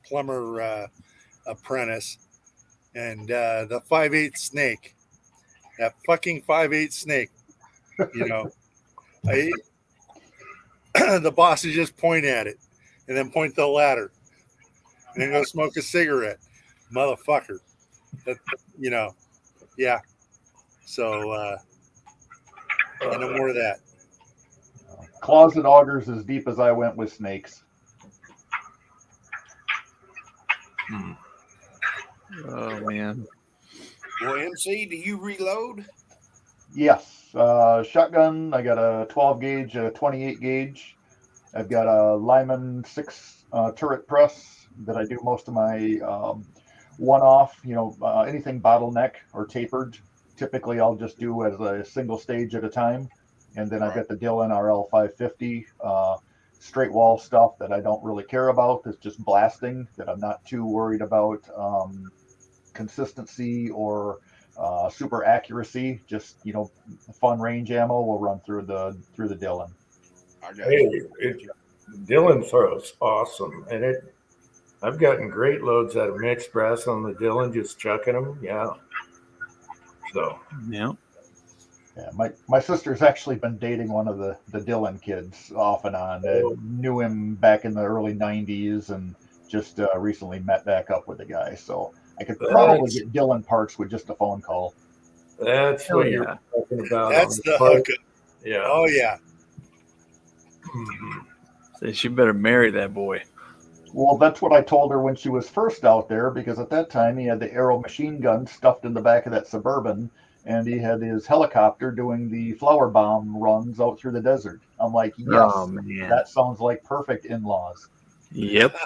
plumber apprentice, and the 5/8 snake, that fucking 5/8 snake, the boss would just point at it and then point to the ladder and then go smoke a cigarette, motherfucker. Yeah. So no more of that. Closet augers as deep as I went with snakes. Oh man. Well, MC, do you reload? Yes. Shotgun. I got a 12 gauge, a 28 gauge. I've got a Lyman 6 turret press that I do most of my one-off. Anything bottleneck or tapered. Typically, I'll just do as a single stage at a time. And then I've got the Dillon RL 550 straight wall stuff that I don't really care about. It's just blasting that I'm not too worried about consistency or super accuracy. Just fun range ammo will run through the Dillon. I got you. Hey, Dylan throws awesome, and I've gotten great loads out of mixed brass on the Dillon, just chucking them. Yeah. So Yeah. Yeah, my sister's actually been dating one of the Dillon kids off and on. Knew him back in the early '90s, and just recently met back up with the guy. So I could probably get Dillon parts with just a phone call. that's Hell what yeah. you're talking about. That's on the part. hookup. Yeah. Oh yeah. Mhm. So she better marry that boy. Well, that's what I told her when she was first out there, because at that time he had the Arrow machine gun stuffed in the back of that Suburban, and he had his helicopter doing the flower bomb runs out through the desert. I'm like, yes, Oh man. that sounds like perfect in-laws. Yep.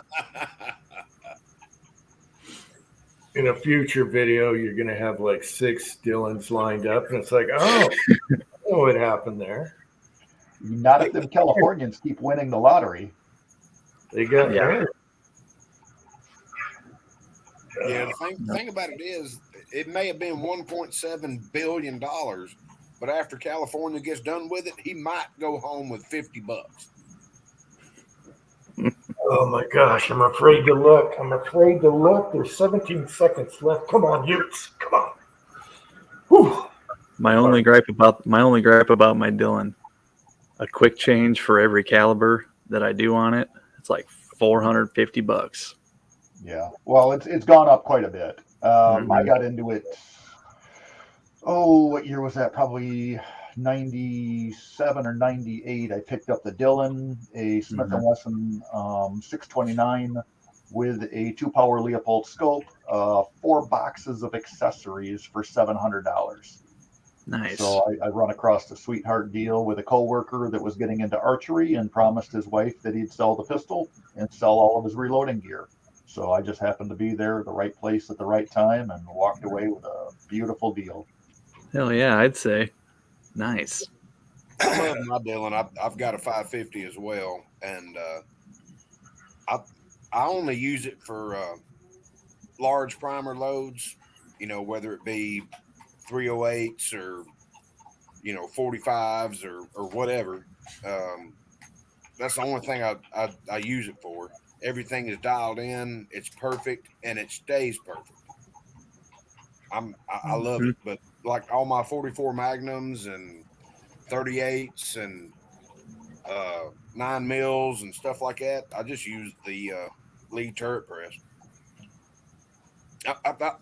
In a future video, you're going to have like 6 Dillons lined up, and it's like, oh, I know what happened there. Not if them Californians keep winning the lottery. They got Yeah. married. Yeah, the thing about it is, it may have been $1.7 billion, but after California gets done with it, he might go home with $50. Oh my gosh, I'm afraid to look. I'm afraid to look. There's 17 seconds left. Come on, Utes. Come on. Whew. My only gripe about my Dillon, a quick change for every caliber that I do on it. It's like $450. Yeah. Well, it's gone up quite a bit. I Mhm. got into it. Oh, what year was that? Probably 97 or 98. I picked up the Dillon, a Smith & Wesson 629 with a 2-power Leopold scope, 4 boxes of accessories for $700. Nice. So I run across a sweetheart deal with a coworker that was getting into archery and promised his wife that he'd sell the pistol and sell all of his reloading gear. So I just happened to be there at the right place at the right time and walked away with a beautiful deal. Hell yeah, I'd say. Nice. I love my Dillon. I've got a 550 as well, and I only use it for large primer loads. You know, whether it be 308s or 45s or whatever. That's the only thing I use it for. Everything is dialed in. It's perfect, and it stays perfect. I love it, but like all my 44 Magnums and 38s and 9 mils and stuff like that, I just use the Lee turret press.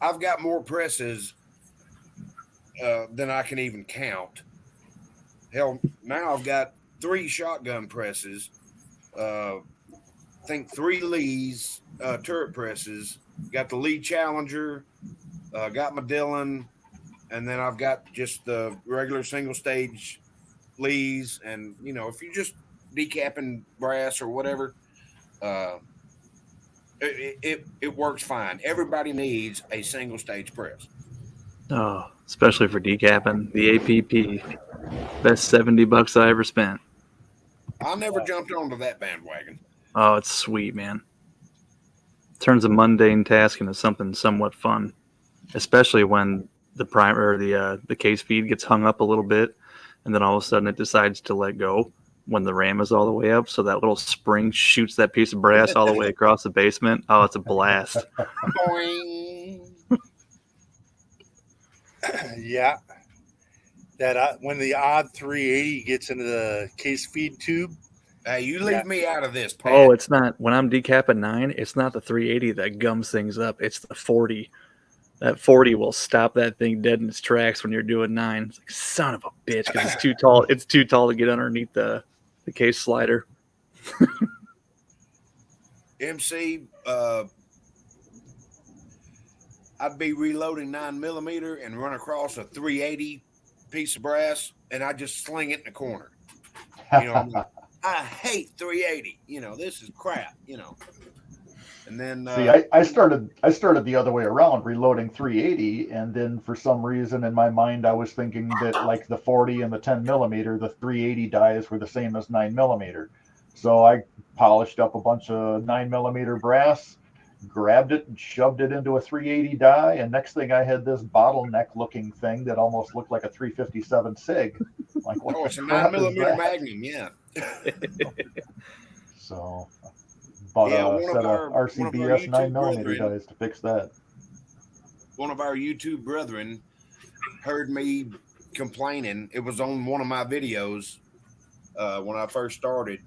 I've got more presses than I can even count. Hell, now I've got 3 shotgun presses. I think 3 Lee's turret presses. Got the Lee Challenger. Got my Dillon, and then I've got just the regular single stage Lees. And if you're just decapping brass or whatever, it works fine. Everybody needs a single stage press. Oh, especially for decapping. The APP. Best $70 I ever spent. I never jumped onto that bandwagon. Oh, it's sweet, man. Turns a mundane task into something somewhat fun. Especially when the primer or the case feed gets hung up a little bit, and then all of a sudden it decides to let go when the ram is all the way up. So that little spring shoots that piece of brass all the way across the basement. Oh, it's a blast. Boing. Yeah. That when the odd 380 gets into the case feed tube. Hey, you leave me out of this, Pat. Oh, it's not when I'm decapping 9. It's not the 380 that gums things up. It's the 40. That 40 will stop that thing dead in its tracks when you're doing 9. It's like, son of a bitch, because it's too tall. It's too tall to get underneath the case slider. MC, I'd be reloading 9mm and run across a 380 piece of brass, and I just sling it in the corner. I'm like, I hate 380. This is crap. And then See, I started the other way around, reloading 380, and then for some reason in my mind I was thinking that like the 40 and the 10mm, the 380 dies were the same as 9mm. So I polished up a bunch of 9mm brass, grabbed it and shoved it into a 380 die, and next thing I had this bottleneck looking thing that almost looked like a 357 SIG. Like, what it's a crap is 9mm that? Magnum, yeah. So Bought Yeah, a one of set our- of one of our RCBS YouTube 9mm brethren- dies to fix that. One of our YouTube brethren heard me complaining. It was on one of my videos when I first started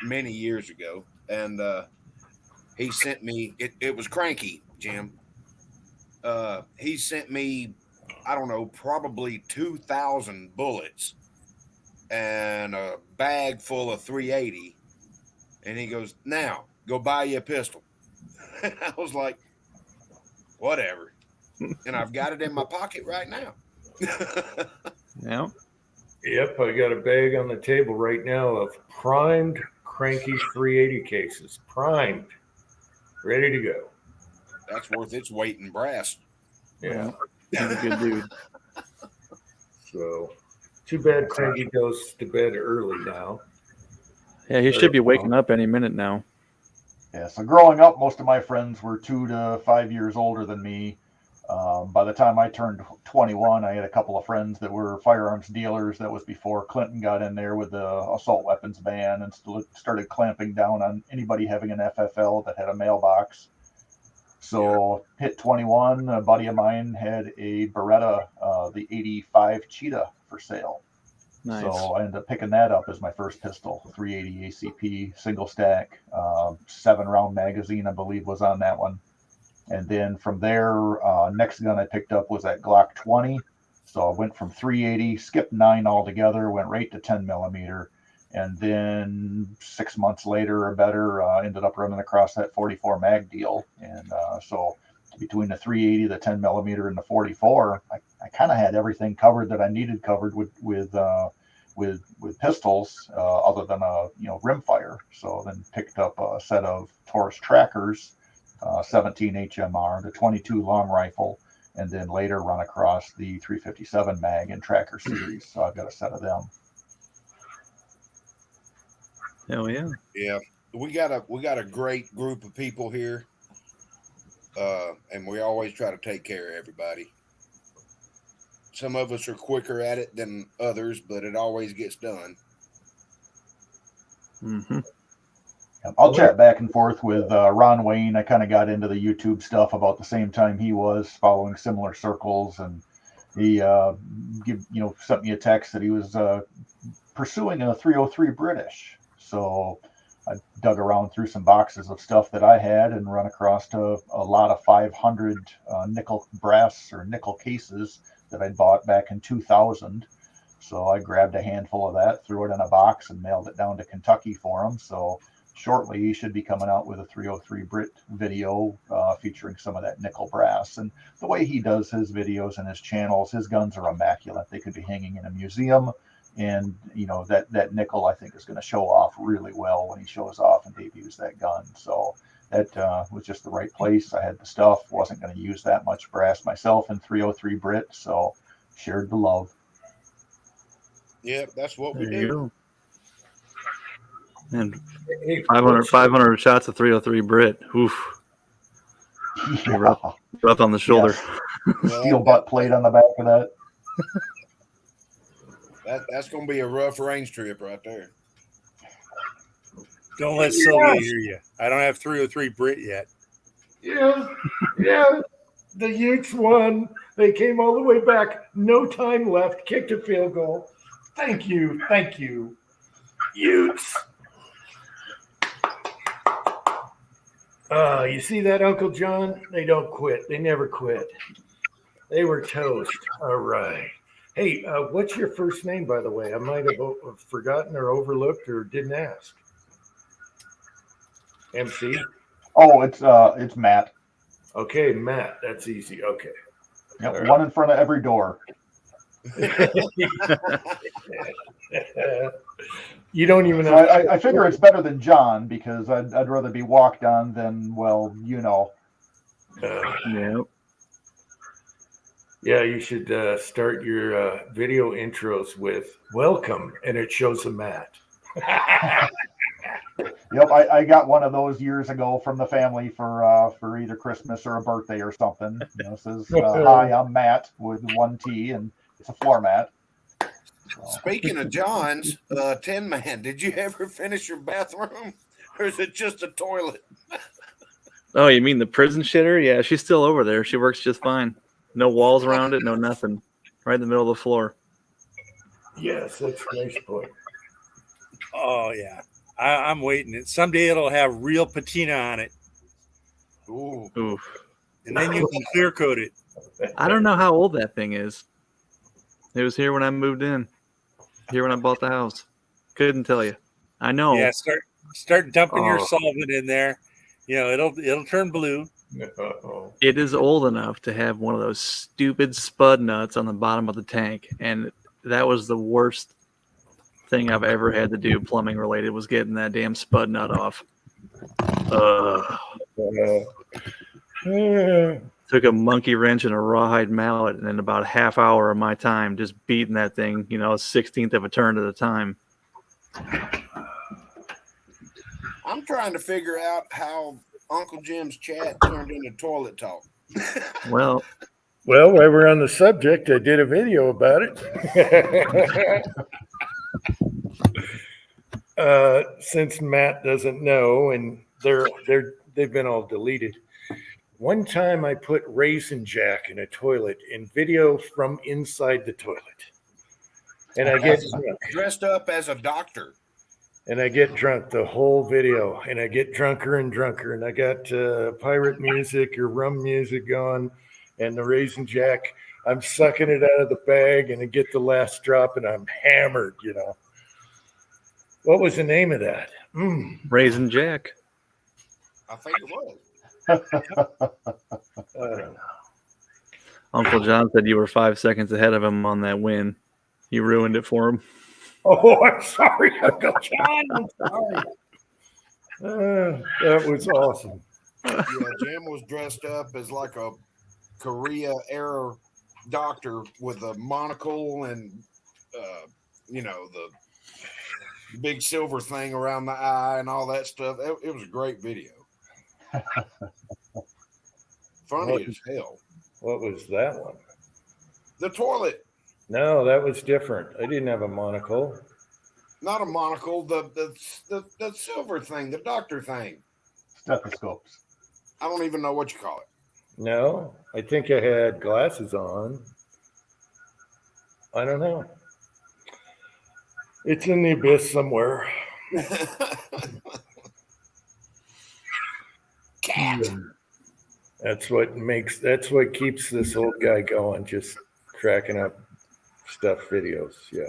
many years ago, and he sent me. It was Cranky Jim. He sent me, I don't know, probably 2,000 bullets and a bag full of 380, and he goes, "Now go buy you a pistol." I was like, "Whatever," and I've got it in my pocket right now. Yeah. Yep, I got a bag on the table right now of primed Cranky 380 cases. Primed. Ready to go. That's worth its weight in brass. Yeah. He's a good dude. So too bad Cranky goes to bed early now. Yeah, he should be waking up any minute now. Yeah, so growing up, most of my friends were 2 to 5 years older than me. By the time I turned 21, I had a couple of friends that were firearms dealers. That was before Clinton got in there with the assault weapons ban and started clamping down on anybody having an FFL that had a mailbox. So hit 21, a buddy of mine had a Beretta, the 85 Cheetah for sale. Nice. So I ended up picking that up as my first pistol, 380 ACP, single stack, 7-round magazine, I believe, was on that one. And then from there, next gun I picked up was that Glock 20. So I went from 380, skipped 9 altogether, went right to 10 millimeter. And then 6 months later or better, ended up running across that 44 mag deal. And so between the 380, the 10 millimeter, and the 44, I kind of had everything covered that I needed covered with pistols, other than a rimfire. So then picked up a set of Taurus trackers, 17 HMR, the 22 long rifle, and then later run across the 357 mag and tracker series. So I've got a set of them. Hell yeah. Yeah, we got a great group of people here, and we always try to take care of everybody. Some of us are quicker at it than others, but it always gets done. Mm-hmm. I'll chat back and forth with Ron Wayne. I kind of got into the YouTube stuff about the same time he was, following similar circles, and he sent me a text that he was pursuing a 303 British. So I dug around through some boxes of stuff that I had and run across to a lot of 500 nickel brass or nickel cases that I bought back in 2000. So I grabbed a handful of that, threw it in a box, and mailed it down to Kentucky for him. So shortly he should be coming out with a 303 Brit video featuring some of that nickel brass. And the way he does his videos and his channels, his guns are immaculate. They could be hanging in a museum. And, that nickel, I think, is going to show off really well when he shows off and debuts that gun. So that was just the right place. I had the stuff, wasn't going to use that much brass myself in 303 Brit. So shared the love. Yeah, that's what we There you do. go. And Hey, 500 shots of 303 Brit. Oof. Yeah. Rough on the shoulder. Yes. Steel butt plate on the back of that. That's going to be a rough range trip right there. Don't let Sylvia hear you. I don't have 303 Brit yet. Yeah, the Utes won. They came all the way back. No time left. Kicked a field goal. Thank you. Utes. You see that, Uncle John? They don't quit. They never quit. They were toast. All right. Hey, what's your first name, by the way? I might have forgotten or overlooked or didn't ask. MC? Oh, it's Matt. Okay, Matt. That's easy. Okay. Yep, All right. one in front of every door. You don't even So have I figure it's better than John because I'd rather be walked on than, well, Yeah. Yeah, you should start your video intros with "Welcome," and it shows a mat. Yep, I got one of those years ago from the family for either Christmas or a birthday or something. It says, "Hi, I'm Matt" with one T, and it's a floor mat. So. Speaking of John's, Tin Man, did you ever finish your bathroom? or is it just a toilet? Oh, you mean the prison shitter? Yeah, she's still over there. She works just fine. No walls around it, no nothing. Right in the middle of the floor. Yes, that's a nice point. Oh yeah, I'm waiting. Someday it'll have real patina on it, Ooh. Oof. and then you can clear coat it. I don't know how old that thing is. It was here when I moved in. Here when I bought the house. Couldn't tell you. I know. Yeah, start dumping your Oh. solvent in there. You know, it'll turn blue. Uh-oh. It is old enough to have one of those stupid spud nuts on the bottom of the tank, and that was the worst thing I've ever had to do plumbing related was getting that damn spud nut off. Took a monkey wrench and a rawhide mallet, and then about a half hour of my time just beating that thing, you know, 1/16 of a turn at a time. I'm trying to figure out how Uncle Jim's chat turned into toilet talk. Well, Well, while we're on the subject, I did a video about it. Since Matt doesn't know, and they've been all deleted. One time I put Raisin Jack in a toilet in video from inside the toilet, and I get Dressed up as a doctor. and I get drunk the whole video, and I get drunker and drunker, and I got pirate music or rum music going, and the Raisin Jack. I'm sucking it out of the bag, and I get the last drop, and I'm hammered. You know, what was the name of that? Raisin Jack. I think it was. I don't know. Uncle John said you were 5 seconds ahead of him on that win. You ruined it for him. Oh, I'm sorry, Uncle John. I'm sorry. That was awesome. Yeah, Jim was dressed up as like a Korea era doctor with a monocle and you know, the big silver thing around the eye and all that stuff. It was a great video. Funny as hell. What was that one? The toilet, No, that was different. I didn't have a monocle. not a monocle, the silver thing, the doctor thing. Stethoscopes. I don't even know what you call No, I think I had glasses on. I don't know. It's in the abyss somewhere. it. Cat. That's what keeps this old guy going, just cracking up stuff videos. Yeah.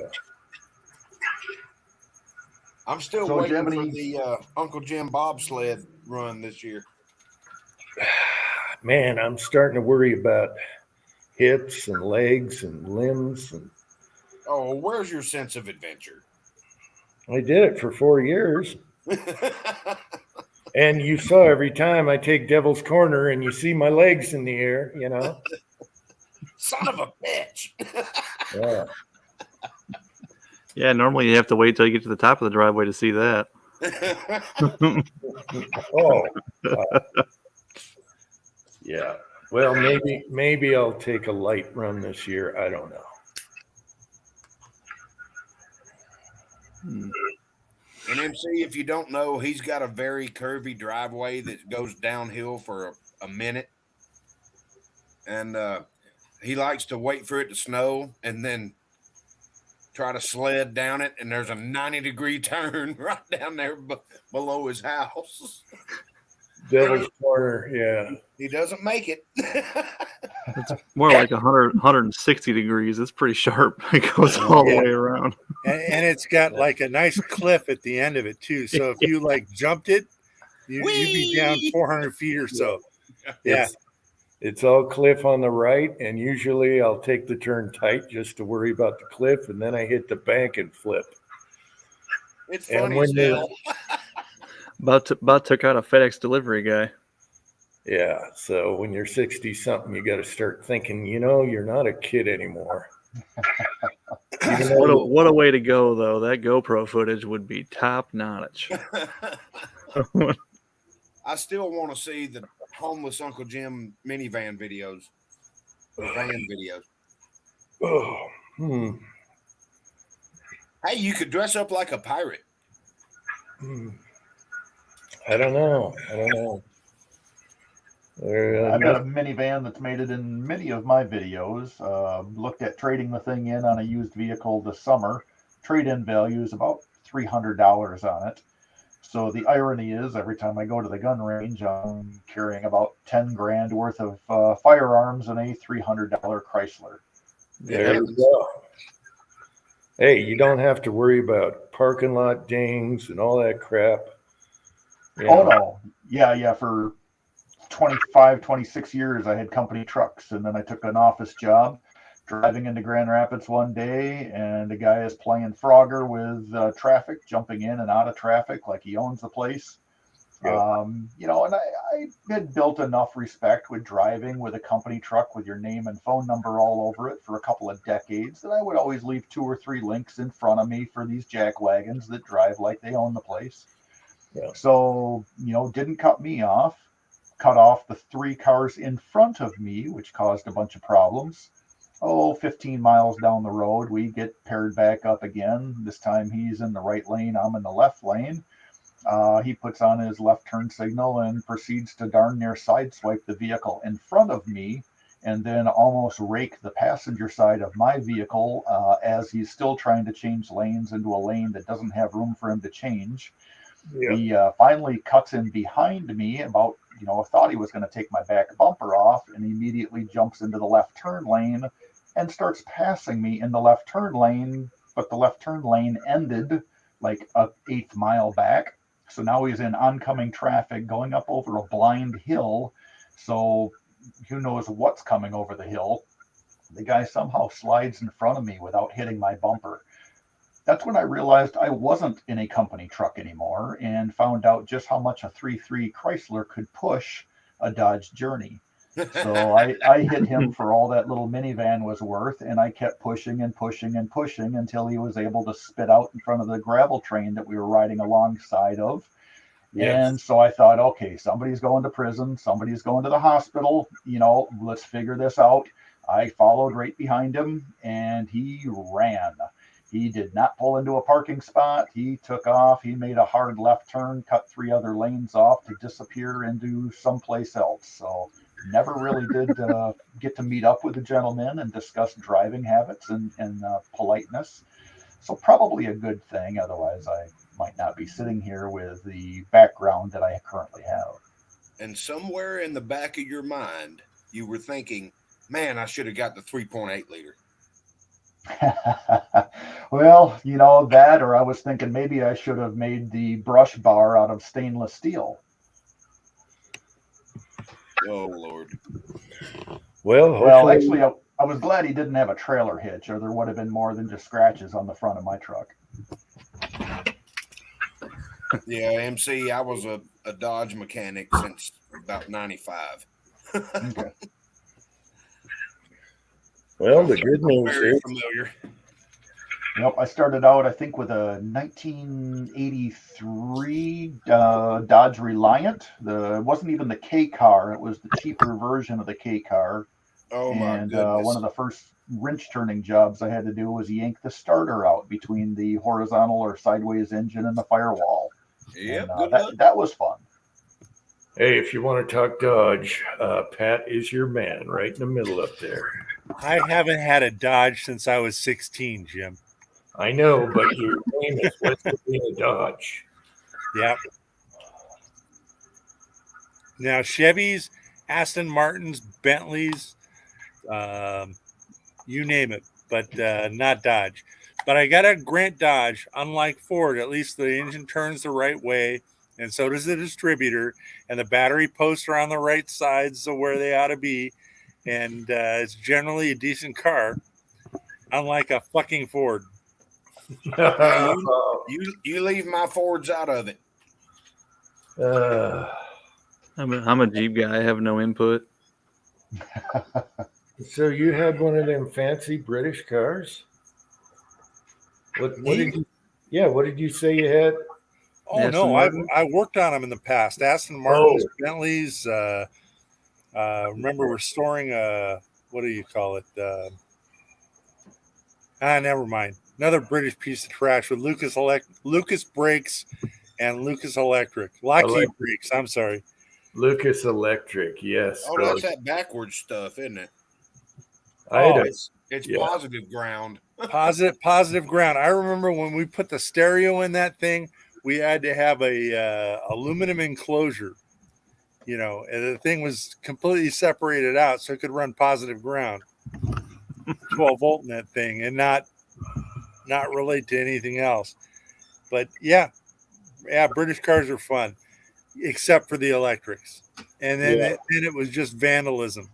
I'm still So, waiting for Gemini- the Uncle Jim bobsled run this year. Man, I'm starting to worry about hips and legs and limbs. And Oh, where's your sense of adventure? I did it for 4 years. And you saw every time I take Devil's Corner and you see my legs in the air, you know? Son of a bitch. Yeah. Yeah, normally you have to wait till you get to the top of the driveway to see that. Oh. Yeah. Well, maybe I'll take a light run this year. I don't know. Hmm. And MC, if you don't know, he's got a very curvy driveway that goes downhill for a minute. And he likes to wait for it to snow and then try to sled down it. And there's a 90-degree turn right down there below his house. Devil's Corner, yeah. He doesn't make it. More like 160 degrees. It's pretty sharp. It goes all the way around. And it's got like a nice cliff at the end of it too. So if you like jumped it, you'd be down 400 feet or so. Yeah. It's all cliff on the right, and usually I'll take the turn tight just to worry about the cliff, and then I hit the bank and flip. It's And funny when as you- hell. About took out a FedEx delivery guy. Yeah, so when you're 60 something, you got to start thinking, you're not a kid anymore. Even though- What a way to go, though. That GoPro footage would be top notch. I still want to see the homeless Uncle Jim minivan videos. Or van videos. Oh, Hey, you could dress up like a pirate. I don't know. I've got a minivan that's made it in many of my videos. Looked at trading the thing in on a used vehicle this summer. Trade-in value is about $300 on it. So the irony is, every time I go to the gun range, I'm carrying about 10 grand worth of firearms and a $300 Chrysler. There you go. Hey, you don't have to worry about parking lot dings and all that crap. You Oh know. no, yeah. For 25, 26 years, I had company trucks, and then I took an office job driving into Grand Rapids one day, and the guy is playing Frogger with traffic, jumping in and out of traffic like he owns the place. Yeah. And I had built enough respect with driving with a company truck with your name and phone number all over it for a couple of decades that I would always leave 2 or 3 links in front of me for these jack wagons that drive like they own the place. Yeah. So, didn't cut me off, cut off the 3 cars in front of me, which caused a bunch of problems. 15 miles down the road, we get paired back up again. This time he's in the right lane, I'm in the left lane. He puts on his left turn signal and proceeds to darn near sideswipe the vehicle in front of me and then almost rake the passenger side of my vehicle as he's still trying to change lanes into a lane that doesn't have room for him to change. Yeah. He finally cuts in behind me about, I thought he was going to take my back bumper off, and immediately jumps into the left turn lane and starts passing me in the left turn lane. But the left turn lane ended like an 1/8 mile back. So now he's in oncoming traffic going up over a blind hill. So who knows what's coming over the hill. The guy somehow slides in front of me without hitting my bumper. That's when I realized I wasn't in a company truck anymore and found out just how much a 3.3 Chrysler could push a Dodge Journey. So I hit him for all that little minivan was worth, and I kept pushing and pushing and pushing until he was able to spit out in front of the gravel train that we were riding alongside of. Yes. And so I thought, okay, somebody's going to prison, somebody's going to the hospital, let's figure this out. I followed right behind him, and he ran. He did not pull into a parking spot. He took off. He made a hard left turn, cut 3 other lanes off to disappear into someplace else. So never really did get to meet up with the gentleman and discuss driving habits and politeness. So probably a good thing. Otherwise, I might not be sitting here with the background that I currently have. And somewhere in the back of your mind, you were thinking, man, I should have got the 3.8 liter. Well, that, or I was thinking maybe I should have made the brush bar out of stainless steel. Oh, Lord. Well, Actually, I was glad he didn't have a trailer hitch, or there would have been more than just scratches on the front of my truck. Yeah, MC, I was a Dodge mechanic since about 95. Okay. well, the good news Very is familiar. Yep, I started out, I think, with a 1983 Dodge Reliant. It wasn't even the K car; it was the cheaper version of the K car. Oh, my And goodness. one of the first wrench turning jobs I had to do was yank the starter out between the horizontal or sideways engine and the firewall. Yep, And, good luck. that was fun. hey, if you want to talk Dodge, Pat is your man, right in the middle up there. I haven't had a Dodge since I was 16, Jim. I know, but your name is what's being a Dodge. Yep. Now, Chevys, Aston Martins, Bentleys, you name it, but not Dodge. But I got a Grant Dodge. Unlike Ford, at least the engine turns the right way, and so does the distributor, and the battery posts are on the right sides of where they ought to be, and it's generally a decent car, unlike a fucking Ford. You leave my Fords out of it. I'm a Jeep guy. I have no input. So you had one of them fancy British cars? What did you? Yeah, what did you say you had? Oh Aston no, Martin? I worked on them in the past. Aston Martins, Bentleys. Remember restoring what do you call it? Never mind. Another British piece of trash with Lucas brakes and Lucas Electric. Lockheed Electric. Brakes. I'm sorry. Lucas Electric, yes. Oh, that's that backwards stuff, isn't it? I had Oh, a- It's Yeah. positive ground. Positive ground. I remember when we put the stereo in that thing, we had to have a aluminum enclosure. You know, and the thing was completely separated out so it could run positive ground, 12 volt in that thing, and not relate to anything else. But yeah, British cars are fun, except for the electrics. And then it was just vandalism.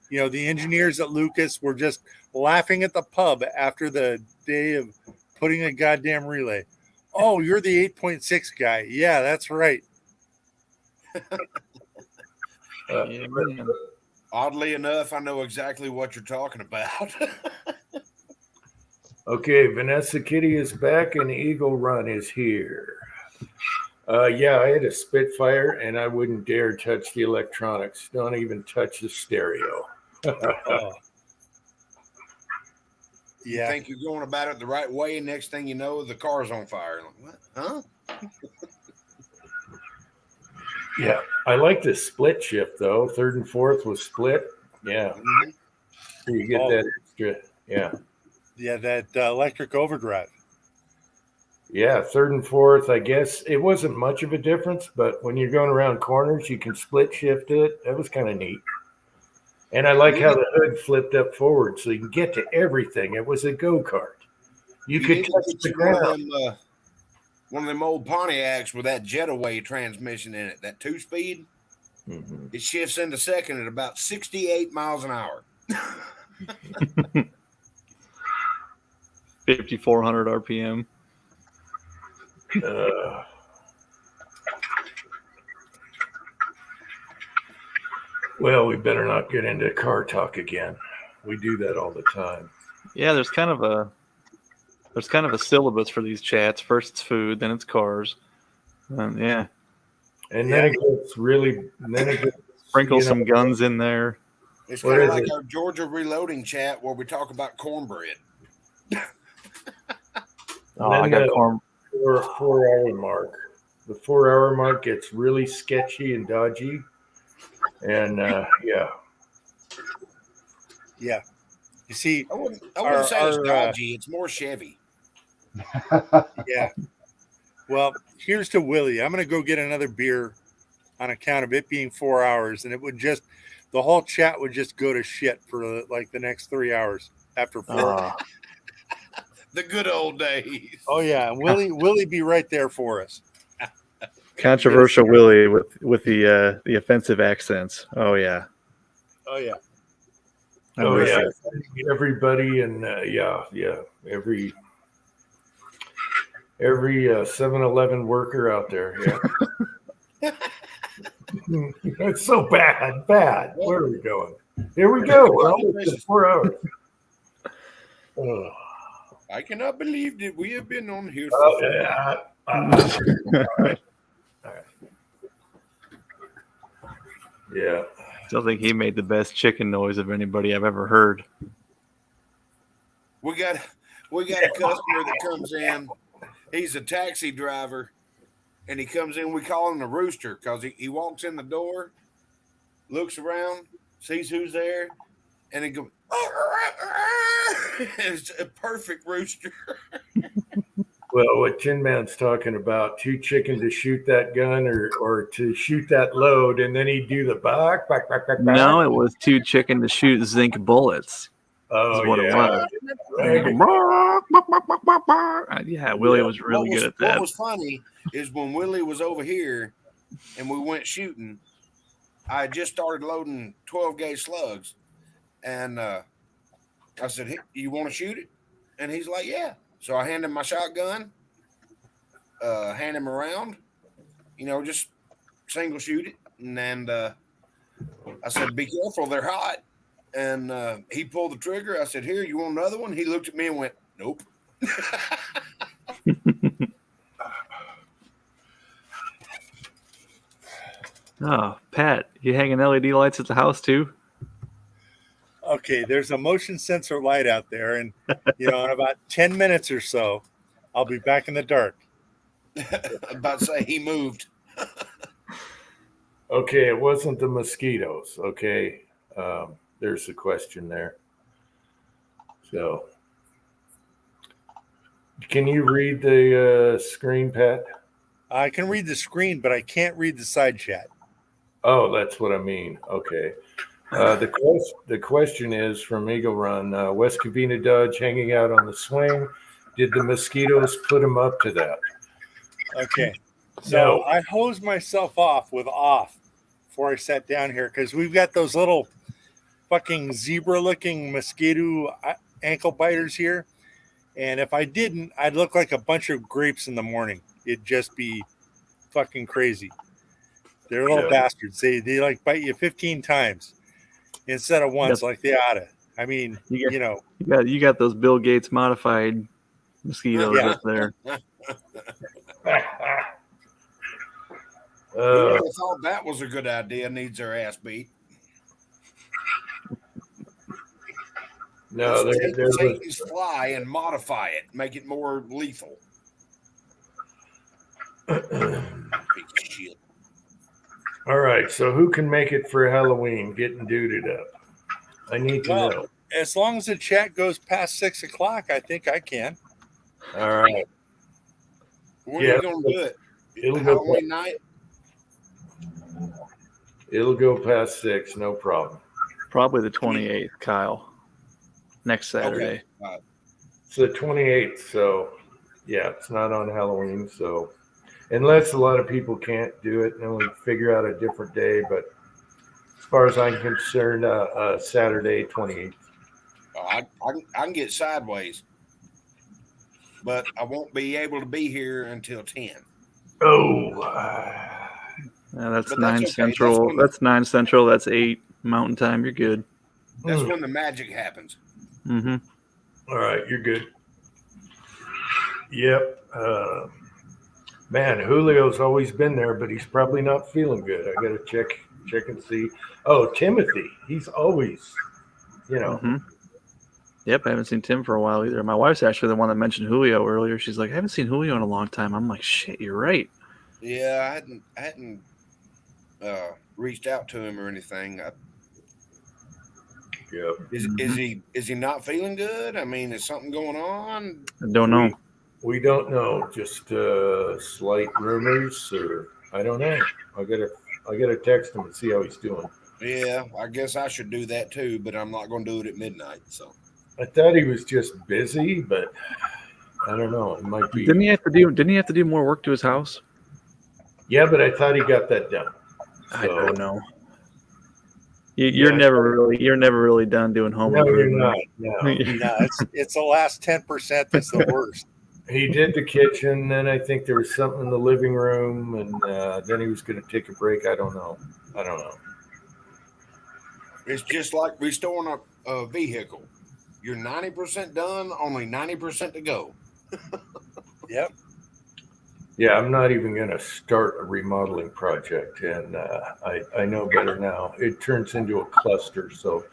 You know, the engineers at Lucas were just laughing at the pub after the day of putting a goddamn relay. Oh, you're the 8.6 guy. Yeah, that's right. Yeah, man. Oddly enough, I know exactly what you're talking about. Okay, Vanessa Kitty is back and Eagle Run is here. Yeah, I had a Spitfire and I wouldn't dare touch the electronics. Don't even touch the stereo. Oh. You Yeah. think you're going about it the right way, and next thing you know, the car's on fire. Like, what? Huh? Yeah, I like the split shift though. Third and fourth was split. Yeah, Mhm. so you get Oh. that extra. Yeah, Yeah, that electric overdrive. yeah. Third and fourth, I guess it wasn't much of a difference, but when you're going around corners, you can split shift it. That was kind of neat. And I like how the hood flipped up forward, so you can get to everything. It was a go kart. You could need to touch get the you one of ground. them, one of them old Pontiacs with that Jetaway transmission in it, that 2-speed. Mhm. It shifts into second at about 68 miles an hour. 5,400 RPM. Uh, well, we better not get into car talk again. We do that all the time. Yeah, there's kind of a syllabus for these chats. First it's food, then it's cars. Yeah, And then it gets really, sprinkle you know, some guns in there. It's What kind of is like it? our Georgia Reloading chat where we talk about cornbread. Oh, I then got the corn. 4 hour mark. The 4 hour mark gets really sketchy and dodgy. And yeah. Yeah. You see, I wouldn't Our- say it's our, dodgy. It's more Chevy. yeah. Well, here's to Willie. I'm going to go get another beer on account of it being 4 hours, and it would just, the whole chat would just go to shit for like the next 3 hours after 4. Oh, The good old days. Oh yeah, and Willie be right there for us. controversial Willie with the offensive accents. Oh yeah. Oh yeah. I Oh miss yeah. it. Everybody and every 7-Eleven worker out there. Yeah. It's so bad. Where are we going? Here we go. We're almost at 4 hours. Oh, I cannot believe that we have been on here. oh, For yeah. Yeah. Still think he made the best chicken noise of anybody I've ever heard. We got a customer that comes in. He's a taxi driver, and he comes in. We call him the rooster because he walks in the door, looks around, sees who's there, and he goes. It's a perfect rooster. Well, what Tin Man's talking about, too chicken to shoot that gun or to shoot that load, and then he'd do the back. No, it was too chicken to shoot zinc bullets. Oh, is what it yeah. was. Yeah, Willie was really good at that. What was funny is when Willie was over here and we went shooting, I had just started loading 12-gauge slugs. And I said, hey, you want to shoot it? And he's like, yeah. So I hand him my shotgun, hand him around, just single shoot it. And then I said, be careful, they're hot. And he pulled the trigger. I said, here, you want another one? He looked at me and went, nope. Oh, Pat, you hanging LED lights at the house too? Okay, there's a motion sensor light out there, and in about 10 minutes or so, I'll be back in the dark. About to say he moved. Okay, it wasn't the mosquitoes. Okay, there's the question there. So, can you read the screen, Pat? I can read the screen, but I can't read the side chat. Oh, that's what I mean. Okay. The question is from Eagle Run, West Covina Dodge hanging out on the swing. Did the mosquitoes put him up to that? Okay. So No. I hosed myself off with off before I sat down here because we've got those little fucking zebra-looking mosquito ankle biters here. And if I didn't, I'd look like a bunch of grapes in the morning. It'd just be fucking crazy. They're little bastards. They like bite you 15 times instead of once like they oughta. I mean, You got those Bill Gates modified mosquitoes up there. Whoever thought that was a good idea needs their ass beat. No, Let's take there was. Satan's fly and modify it, make it more lethal. Piece of shit. All right, so who can make it for Halloween getting duded up? I need to know. As long as the chat goes past 6 o'clock, I think I can. All right. When are you going to do it? It'll go, Halloween night? it'll go past 6, no problem. Probably the 28th, Kyle. Next Saturday. Okay. It's the 28th, so yeah, it's not on Halloween. So unless a lot of people can't do it, then we figure out a different day. But as far as I'm concerned, Saturday 28th. I can get sideways, but I won't be able to be here until 10. Oh, Yeah, that's But 9 that's okay. Central. That's 9 Central. That's 8 Mountain Time. You're good. That's when the magic happens. Mm-hmm. all right, you're good. Yep. Man, Julio's always been there, but he's probably not feeling good. I got to check and see. Oh, Timothy, he's always, Mm-hmm. Yep, I haven't seen Tim for a while either. My wife's actually the one that mentioned Julio earlier. She's like, I haven't seen Julio in a long time. I'm like, shit, you're right. Yeah, I hadn't reached out to him or anything. Yep. Is he not feeling good? I mean, is something going on? I don't know. We don't know. Just slight rumors, or I don't know. I gotta text him and see how he's doing. Yeah, I guess I should do that too, but I'm not going to do it at midnight. So I thought he was just busy, but I don't know. It might be. Didn't he have to do more work to his house? Yeah, but I thought he got that done. I So- don't know. You're Yeah. never really done doing home No, you're improvement. not. No. No, it's the last 10% that's the worst. He did the kitchen, then I think there was something in the living room, and then he was going to take a break. I don't know. it's just like restoring a vehicle. You're 90% done, only 90% to go. Yep. Yeah, I'm not even going to start a remodeling project, and I know better now. It turns into a cluster, so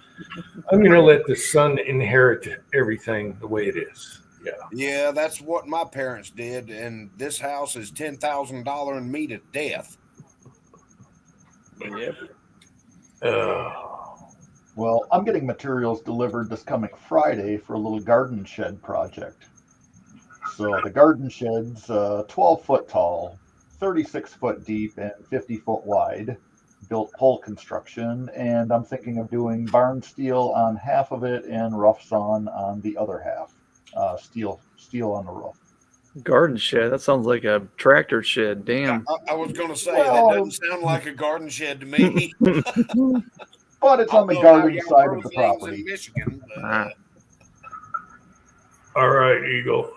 I'm going to let the son inherit everything the way it is. Yeah. Yeah, that's what my parents did, and this house is $10,000 and me to death. Yep. Well, I'm getting materials delivered this coming Friday for a little garden shed project. So the garden shed's 12 foot tall, 36 foot deep, and 50 foot wide, built pole construction. And I'm thinking of doing barn steel on half of it and rough sawn on the other half. Steel on the roof. Garden shed. That sounds like a tractor shed. Damn. I was going to say, Well- that doesn't sound like a garden shed to me. But it's on the Although garden y'all side grow of the things in property. Michigan, but, Ah. All right, Eagle.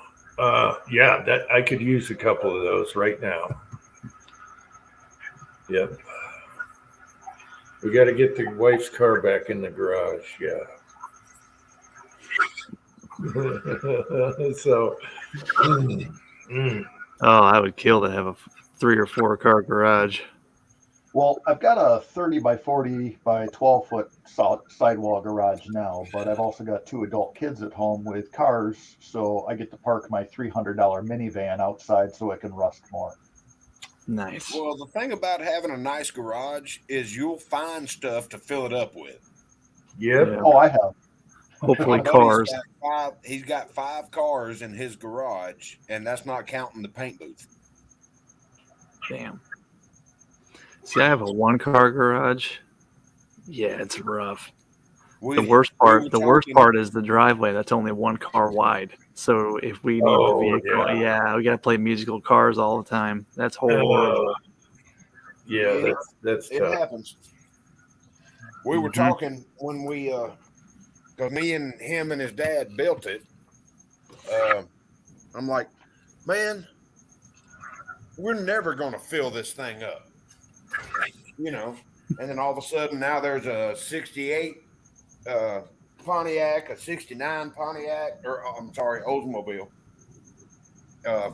Yeah, that I could use a couple of those right now. Yep. We got to get the wife's car back in the garage. Yeah. So, Oh, I would kill to have a 3 or 4 car garage. Well, I've got a 30 by 40 by 12 foot sidewall garage now, but I've also got 2 adult kids at home with cars, so I get to park my $300 minivan outside so it can rust more. Nice. Well, the thing about having a nice garage is you'll find stuff to fill it up with. Yep. Yeah. Oh, I have. Hopefully My buddy's cars. He's got 5 cars in his garage, and that's not counting the paint booth. Damn. See, I have a 1-car garage. Yeah, it's rough. The worst part is the driveway. That's only 1 car wide. So if we need Oh, the vehicle, yeah. we gotta play musical cars all the time. That's horrible. Yeah, that's It tough. happens. We were Mhm. talking when we, because me and him and his dad built it. I'm like, man, we're never going to fill this thing up, you know. And then all of a sudden, now there's a '68 Pontiac, a '69 Pontiac, or I'm sorry, Oldsmobile,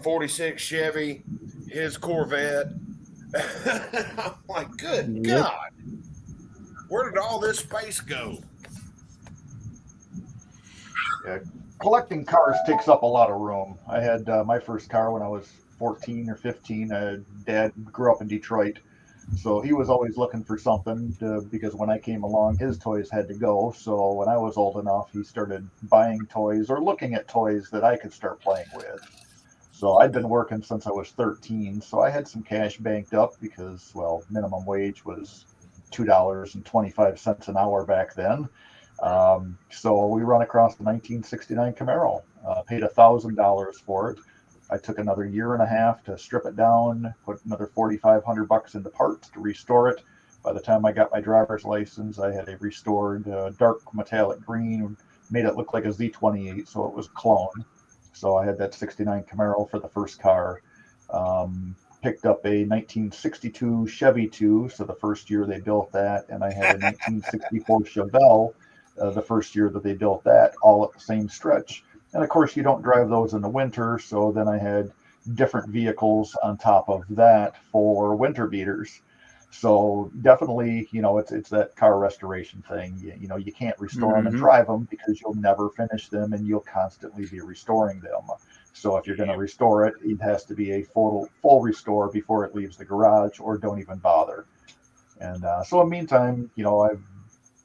46 Chevy, his Corvette. I'm like, good Yep. God, where did all this space go? Collecting cars takes up a lot of room. I had my first car when I was 14 or 15. Dad grew up in Detroit, so he was always looking for something because when I came along, his toys had to go. So when I was old enough, he started buying toys or looking at toys that I could start playing with. So I'd been working since I was 13, so I had some cash banked up because, well, minimum wage was $2.25 an hour back then. So we run across the 1969 Camaro, paid $1,000 for it. I took another year and a half to strip it down, put another $4,500 into parts to restore it. By the time I got my driver's license, I had a restored dark metallic green, made it look like a Z28, so it was clone. So I had that 69 Camaro for the first car. Picked up a 1962 Chevy 2, so the first year they built that, and I had a 1964 Chevelle the first year that they built that, all at the same stretch. And of course, you don't drive those in the winter, so then I had different vehicles on top of that for winter beaters. So definitely, it's that car restoration thing. You can't restore them and drive them because you'll never finish them, and you'll constantly be restoring them. So if you're going to restore it, it has to be a full restore before it leaves the garage, or don't even bother. And so in the meantime, I've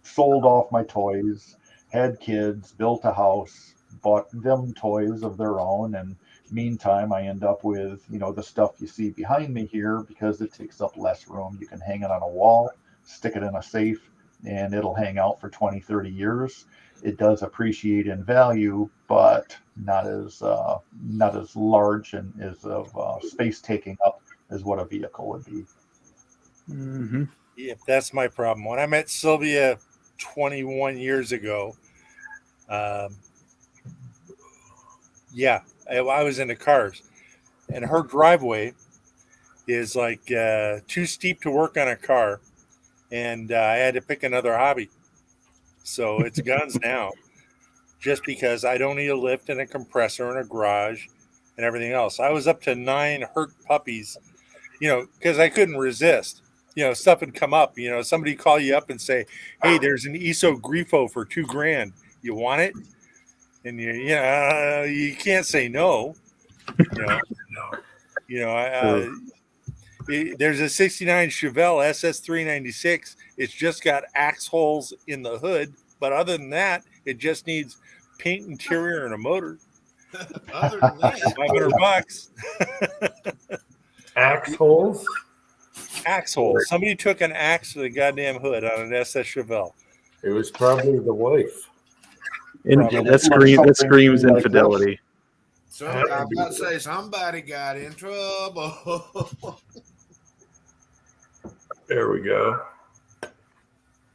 sold off my toys, had kids, built a house, bought them toys of their own, and meantime I end up with the stuff you see behind me here because it takes up less room. You can hang it on a wall, stick it in a safe, and it'll hang out for 20-30 years. It does appreciate in value, but not as large and as of space taking up as what a vehicle would be. Mm-hmm. Yeah, that's my problem. When I met Sylvia 21 years ago, I was into cars, and her driveway is like too steep to work on a car, and I had to pick another hobby. So it's guns now, just because I don't need a lift and a compressor and a garage and everything else. I was up to 9 hurt puppies, because I couldn't resist. Stuff would come up. Somebody call you up and say, "Hey, there's an ISO Grifo for $2,000. You want it?" And you can't say no. There's a '69 Chevelle SS396. It's just got axe holes in the hood, but other than that, it just needs paint, interior, and a motor. Other than that, $500. Axe holes? Axe holes. Somebody took an axe to the goddamn hood on an SS Chevelle. It was probably the wife. That screams infidelity. so I was about to say somebody got in trouble. There we go.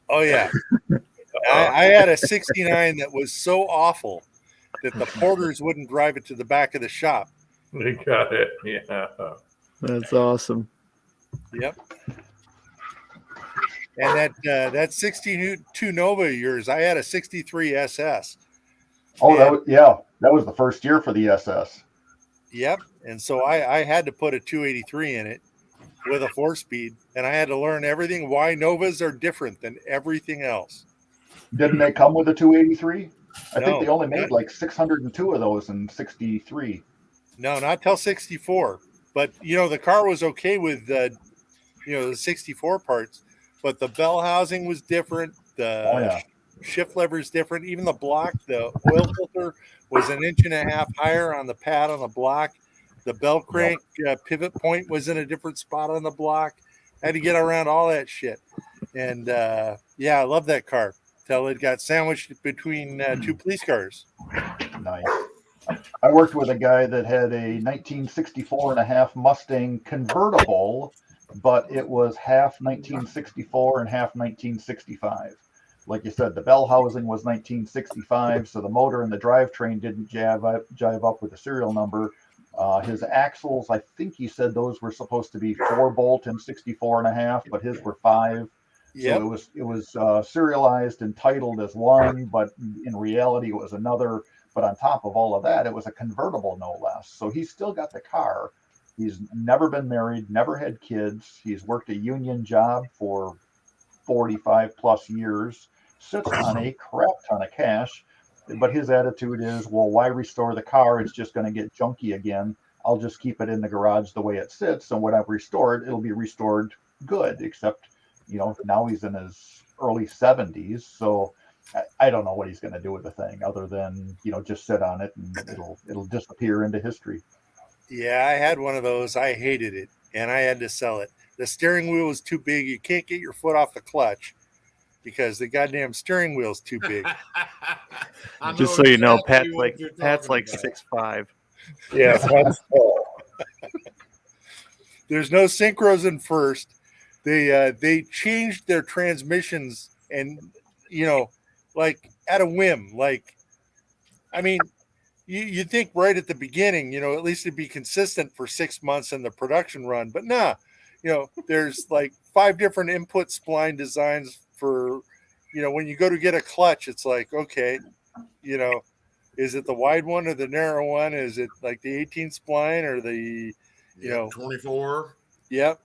Oh yeah. I had a '69 that was so awful that the porters wouldn't drive it to the back of the shop. They got it. Yeah. That's awesome. Yep. And that 62 Nova of yours, I had a '63 SS. Oh, that was the first year for the SS. Yep. And so I had to put a 283 in it. with a 4-speed, and I had to learn everything why Novas are different than everything else. Didn't they come with a 283? I think they No, only made like 602 of those in 63. No, not till 64. But the car was okay with the 64 parts, but the bell housing was different. The Oh yeah. shift lever is different. Even the block, the oil filter was an inch and a half higher on the pad on the block. The bell crank pivot point was in a different spot on the block. I had to get around all that shit. And yeah, I love that car till it got sandwiched between two police cars. Nice. I worked with a guy that had a 1964 and a half Mustang convertible, but it was half 1964 and half 1965. Like you said, the bell housing was 1965, so the motor and the drivetrain didn't jive up with the serial number. His axles, I think he said those were supposed to be 4-bolt and 64 and a half, but his were 5. Yep. So it was serialized and titled as one, but in reality it was another. But on top of all of that, it was a convertible, no less. So he's still got the car. He's never been married, never had kids. He's worked a union job for 45 plus years, sits on a crap ton of cash. But his attitude is, well, why restore the car? It's just going to get junky again. I'll just keep it in the garage the way it sits. And when I've restored, it'll be restored good, except, now he's in his early 70s. So I don't know what he's going to do with the thing other than, just sit on it and it'll disappear into history. Yeah, I had one of those. I hated it, and I had to sell it. The steering wheel is too big. You can't get your foot off the clutch because the goddamn steering wheel's too big. Just so you know, exactly what Pat's you're like talking about. 6'5". Yeah, that's all. There's no synchros in first. They changed their transmissions and like at a whim. Like, I mean, you think right at the beginning, at least it'd be consistent for 6 months in the production run, but nah, there's like 5 different input spline designs for, when you go to get a clutch, it's like, okay, is it the wide one or the narrow one? Is it like the 18 spline or the, 24? Yep.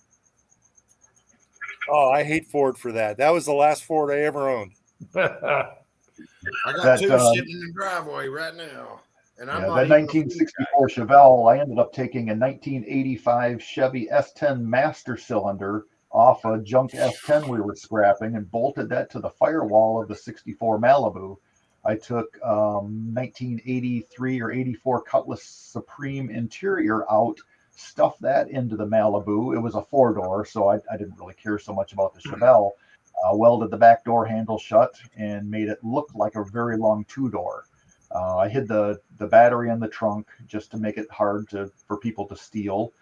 Oh, I hate Ford for that. That was the last Ford I ever owned. I got That, 2 sitting in the driveway right now. And I'm Yeah, not that even a 1964 Chevelle, I ended up taking a 1985 Chevy S10 master cylinder off a junk S10 we were scrapping and bolted that to the firewall of the 64 Malibu. I took 1983 or 84 Cutlass Supreme interior out, stuffed that into the Malibu. It was a 4-door, so I didn't really care so much about the Chevelle. Welded the back door handle shut and made it look like a very long 2-door. I hid the battery in the trunk just to make it hard for people to steal.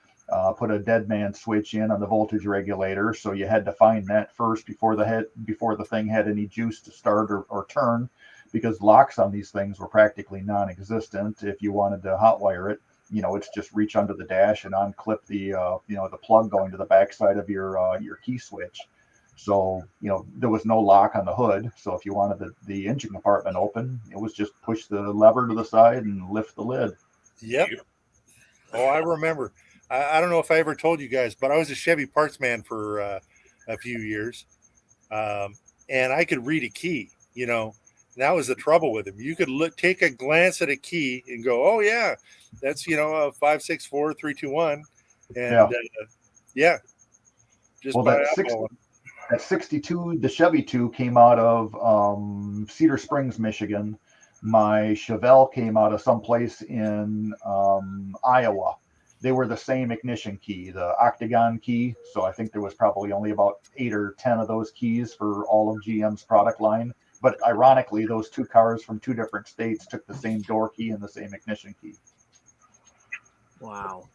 Put a dead man switch in on the voltage regulator, so you had to find that first before the thing had any juice to start or turn, because locks on these things were practically non-existent. If you wanted to hotwire it, it's just reach under the dash and unclip the the plug going to the backside of your key switch. So, there was no lock on the hood. So if you wanted the engine compartment open, it was just push the lever to the side and lift the lid. Yep. Oh, I remember. I don't know if I ever told you guys, but I was a Chevy parts man for a few years. And I could read a key, that was the trouble with them. You could take a glance at a key and go, oh yeah, that's, a 5, 6, 4, 3, 2, 1. And yeah. Just Well, by that 62, the Chevy 2 came out of Cedar Springs, Michigan. My Chevelle came out of someplace in Iowa. They were the same ignition key, the octagon key. So I think there was probably only about 8 or 10 of those keys for all of GM's product line. But ironically, those 2 cars from 2 different states took the same door key and the same ignition key. Wow.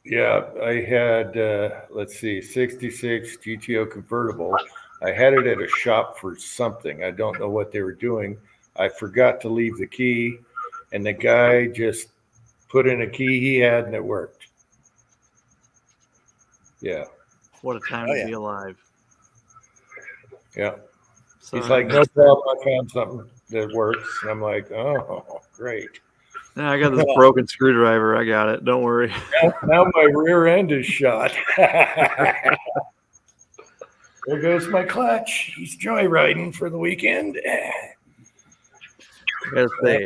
Yeah, I had, 66 GTO convertible. I had it at a shop for something. I don't know what they were doing. I forgot to leave the key, and the guy just put in a key he had, and it worked. Yeah. What a time Oh, to yeah. be alive. Yeah. So, He's like, no problem. I found something that works. And I'm like, oh, great. Yeah, I got this broken screwdriver. I got it. Don't worry. Now my rear end is shot. There goes my clutch. He's joyriding for the weekend. I gotta say,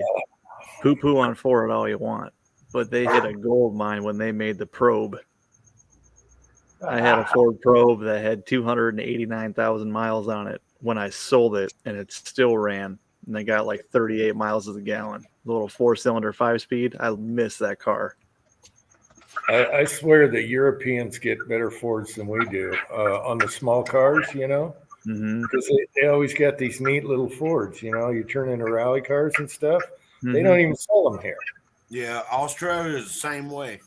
poo on Ford all you want, but they hit a gold mine when they made the Probe. I had a Ford Probe that had 289,000 miles on it when I sold it, and it still ran. And they got like 38 miles to the gallon. The little 4-cylinder 5-speed. I miss that car. I swear the Europeans get better Fords than we do on the small cars, you know, Mm-hmm. because they always got these neat little Fords, you know, you turn into rally cars and stuff. Mm-hmm. They don't even sell them here. Yeah, Australia is the same way.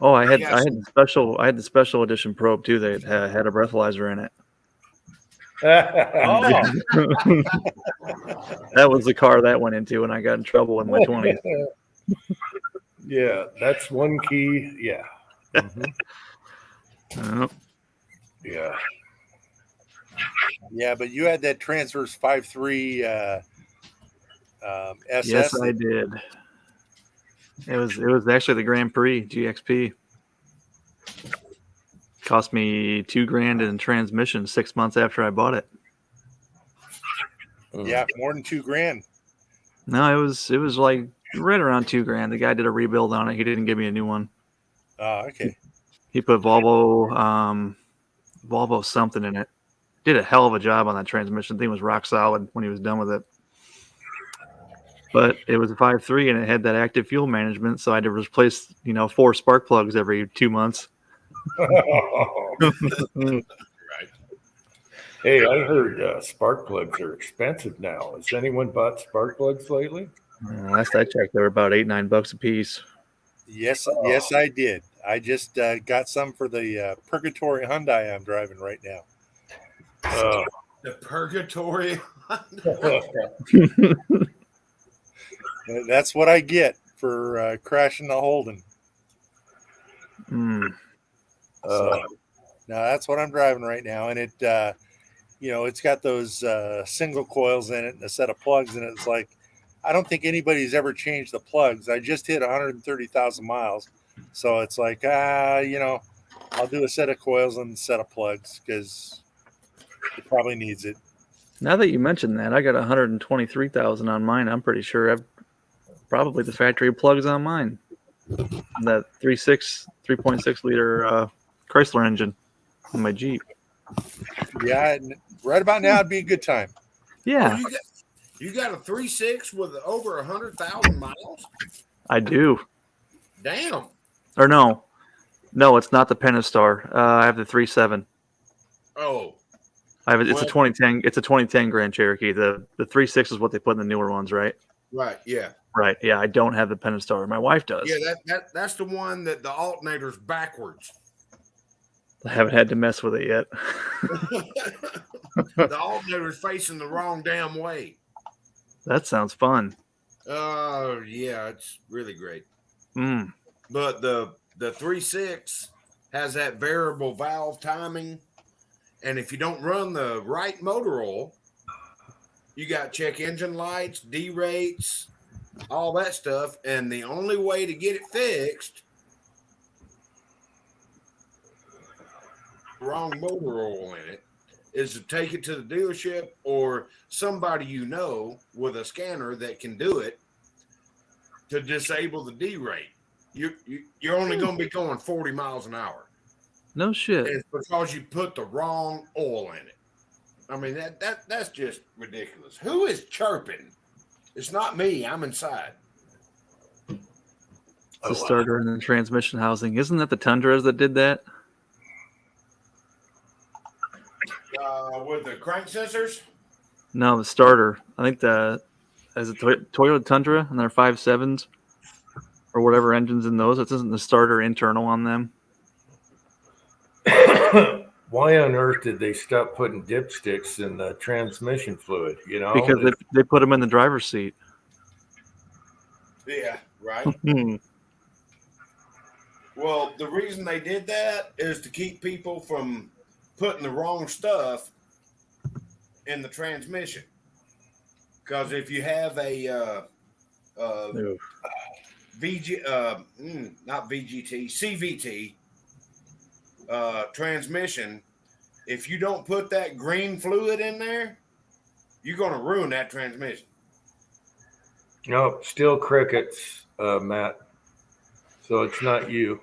Oh, I had Yes. the special edition Probe too. That had a breathalyzer in it. Oh, That was the car that went into when I got in trouble in my 20s. Yeah, that's one key. Yeah. Mhm. Yeah. yeah, but you had that Transverse 5.3 SS. Yes, I did. It was actually the Grand Prix GXP. Cost me $2,000 in transmission 6 months after I bought it. Yeah, more than $2,000. No, it was like right around $2,000. The guy did a rebuild on it. He didn't give me a new one. Oh, okay. He put Volvo something in it. Did a hell of a job on that transmission. Thing was rock solid when he was done with it. But it was a 5.3 and it had that active fuel management, so I had to replace 4 spark plugs every 2 months. Hey, I heard spark plugs are expensive now. Has anyone bought spark plugs lately? Last I checked, they were about $8-9 a piece. Yes, I did. I just got some for the Purgatory Hyundai I'm driving right now. The Purgatory. That's what I get for crashing the Holden. Mm. So, now that's what I'm driving right now, and it, it's got those single coils in it and a set of plugs in it. It's like I don't think anybody's ever changed the plugs. I just hit 130,000 miles, so it's like I'll do a set of coils and a set of plugs because it probably needs it. Now that you mentioned that, I got 123,000 on mine. I'm pretty sure I've probably the factory plugs on mine. That 3.6 liter Chrysler engine on my Jeep. Yeah, right about now it'd be a good time. Yeah, You got a 3.6 with over 100,000 miles? I do. Damn. Or no, it's not the Pentastar. I have the 3.7. Oh, It's a 2010. It's a 2010 Grand Cherokee. The 3.6 is what they put in the newer ones, right? right. Yeah. Right. Yeah, I don't have the Pentastar. My wife does. Yeah, that's the one that the alternator's backwards. I haven't had to mess with it yet. The alternator's facing the wrong damn way. That sounds fun. Oh, yeah, it's really great. Mm. But the 3.6 has that variable valve timing. And if you don't run the right motor oil, you got check engine lights, D-rates, all that stuff. And the only way to get it fixed, wrong motor oil in it, is to take it to the dealership or somebody with a scanner that can do it to disable the D-rate. You're only going to be going 40 miles an hour. No shit. It's because you put the wrong oil in it. I mean, that's just ridiculous. Who is chirping? It's not me. I'm inside. The starter and the transmission housing. Isn't that the Tundras that did that? With the crank sensors? No, the starter. I think as a Toyota Tundra and their 5.7s or whatever engines in those. It isn't the starter internal on them. Why on earth did they stop putting dipsticks in the transmission fluid? Because they put them in the driver's seat. Yeah, right. Hmm. Well, the reason they did that is to keep people from putting the wrong stuff in the transmission. Because if you have a not VGT, CVT transmission, if you don't put that green fluid in there, you're going to ruin that transmission. No, still crickets, Matt. So it's not you.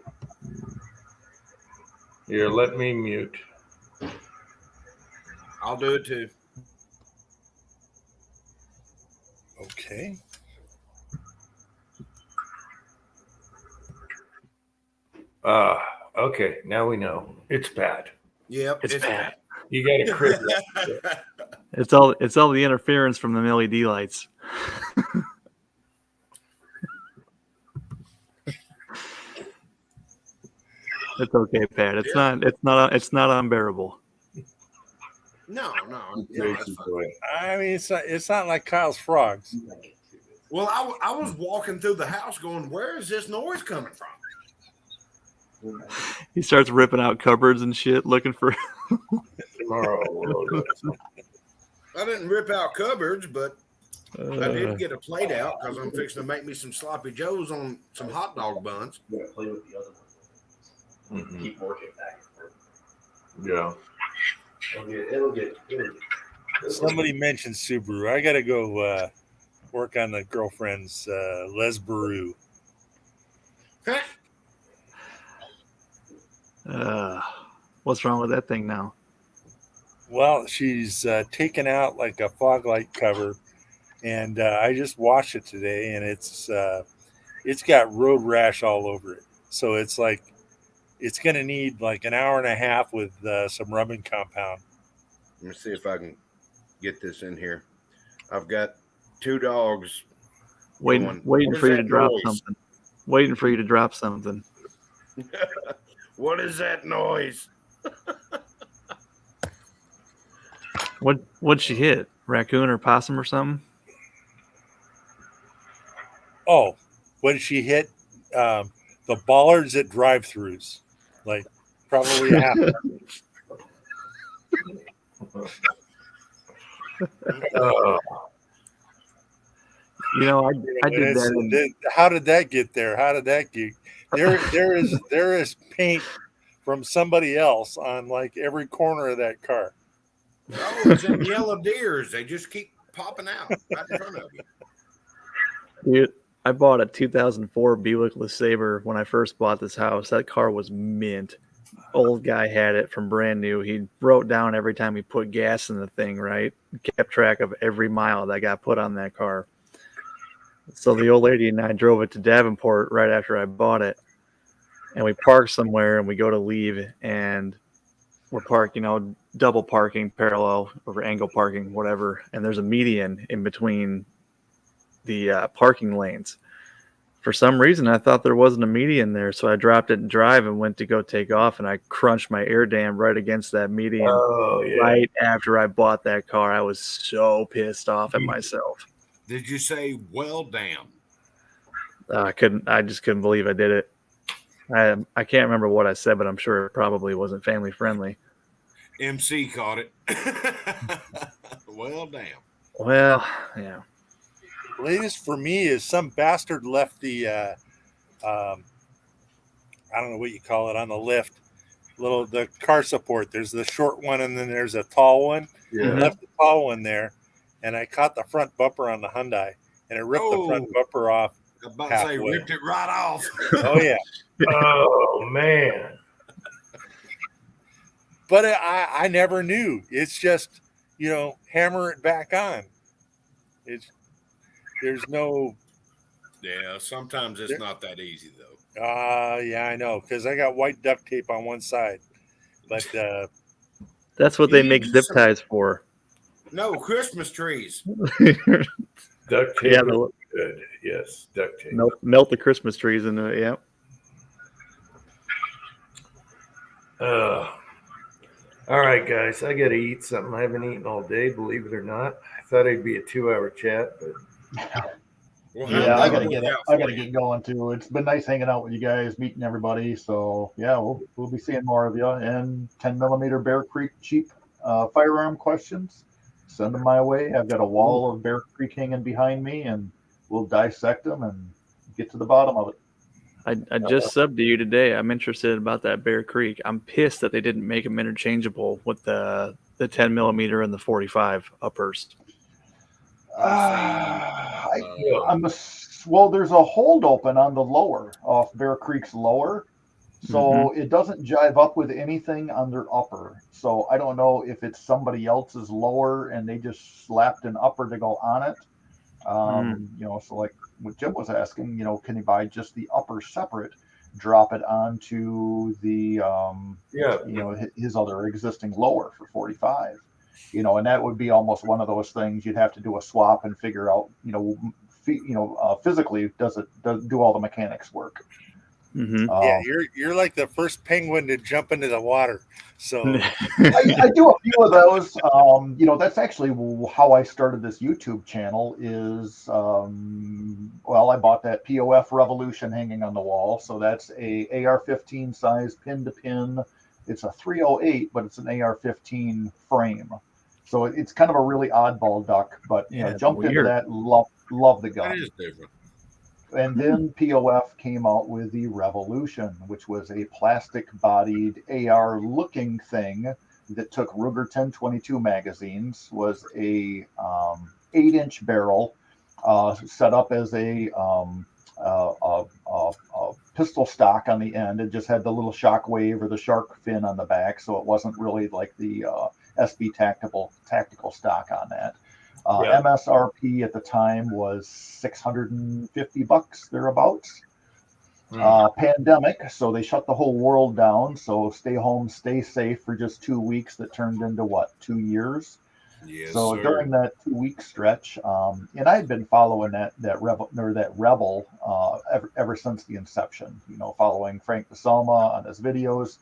Here, let me mute. I'll do it too. Okay. Okay, now we know. It's bad. Yep, It's bad. You got a cricket. It's all the interference from the LED lights. It's okay, Pat. It's not unbearable. No, Jason Boy. I mean, it's not like Kyle's frogs. Well, I was walking through the house going, where is this noise coming from? He starts ripping out cupboards and shit, looking for. Tomorrow. We'll I didn't rip out cupboards, but I did Uh, get a plate out because I'm fixing to make me some sloppy joes on some hot dog buns. You gotta play with the other ones. Mhm. Keep working back and forth. Yeah. It'll get. Somebody mentioned Subaru. I got to go work on the girlfriend's Les Baru. what's wrong with that thing now? Well, she's taken out like a fog light cover, and I just washed it today, and it's got road rash all over it. So it's like it's going to need like an hour and a half with some rubbing compound. Let me see if I can get this in here. I've got 2 dogs. Waiting What for is you to that drop noise? something. Waiting for you to drop something. What is that noise? What'd she hit? Raccoon or possum or something? Oh, when she hit the bollards at drive-throughs, like probably a half. You know, I did It's- that. How did that get there? How did that get there is paint from somebody else on like every corner of that car. Oh, it's them yellow deers. They just keep popping out right in front of you. Dude, I bought a 2004 Buick LeSabre when I first bought this house. That car was mint. Old guy had it from brand new. He wrote down every time he put gas in the thing, right? Kept track of every mile that got put on that car. So the old lady and I drove it to Davenport right after I bought it. And we parked somewhere and we go to leave and we're parked, double parking, parallel or angle parking, whatever. And there's a median in between the parking lanes. For some reason, I thought there wasn't a median there. So I dropped it in drive and went to go take off and I crunched my air dam right against that median. Oh, yeah. Right after I bought that car. I was so pissed off at myself. Did you say, well, damn? I just couldn't believe I did it. I can't remember what I said, but I'm sure it probably wasn't family friendly. MC caught it. Well, damn. Well, yeah. Latest for me is some bastard left the I don't know what you call it on the lift. The car support. There's the short one and then there's a tall one. Yeah. Left the tall one there, and I caught the front bumper on the Hyundai, and it ripped the front bumper off. I was about to say, Halfway. ripped it right off. Oh yeah. Oh, man. But I never knew. It's just, hammer it back on. There's no. Yeah, sometimes it's not that easy, though. Yeah, I know, because I got white duct tape on one side, but That's what they make zip ties for. No, Christmas trees. Duct tape Yeah, is good. Yes, duct tape. melt the Christmas trees into it. Yeah. All right, guys. I got to eat something. I haven't eaten all day, believe it or not. I thought it'd be a 2-hour chat, but Well, Yeah, how I gotta long get we it. got I for gotta you? get going too. It's been nice hanging out with you guys, meeting everybody. So yeah, we'll be seeing more of you. And 10mm Bear Creek cheap firearm questions, send them my way. I've got a wall of Bear Creek hanging behind me, and we'll dissect them and get to the bottom of it. I just subbed to you today. I'm interested about that Bear Creek. I'm pissed that they didn't make them interchangeable with the 10 millimeter and the 45 uppers. Well, there's a hold open on the lower off Bear Creek's lower. So it doesn't jive up with anything on their upper. So I don't know if it's somebody else's lower and they just slapped an upper to go on it. You know, so like what Jim was asking, you know, can you buy just the upper separate, drop it onto the, you know, his other existing lower for 45, you know, and that would be almost one of those things you'd have to do a swap and figure out, you know, physically does do all the mechanics work. Yeah, you're like the first penguin to jump into the water. So I do a few of those. You know, that's actually how I started this YouTube channel. Is well, I bought that POF Revolution hanging on the wall. So that's a AR-15 size pin to pin. It's a 308, but it's an AR-15 frame. So it's kind of a really oddball duck. But you know, jumped into that. Love the gun. That is different. And then POF came out with the Revolution, which was a plastic-bodied AR-looking thing that took Ruger 1022 magazines, was a 8-inch barrel set up as a pistol stock on the end. It just had the little shock wave or the shark fin on the back, so it wasn't really like the SB tactical stock on that. MSRP at the time was $650 thereabouts. Pandemic, so they shut the whole world down. So stay home, stay safe for just 2 weeks. That turned into what, 2 years? Yes, so sir. During that 2-week stretch, and I had been following that Rebel ever since the inception. You know, following Frank DeSalma on his videos.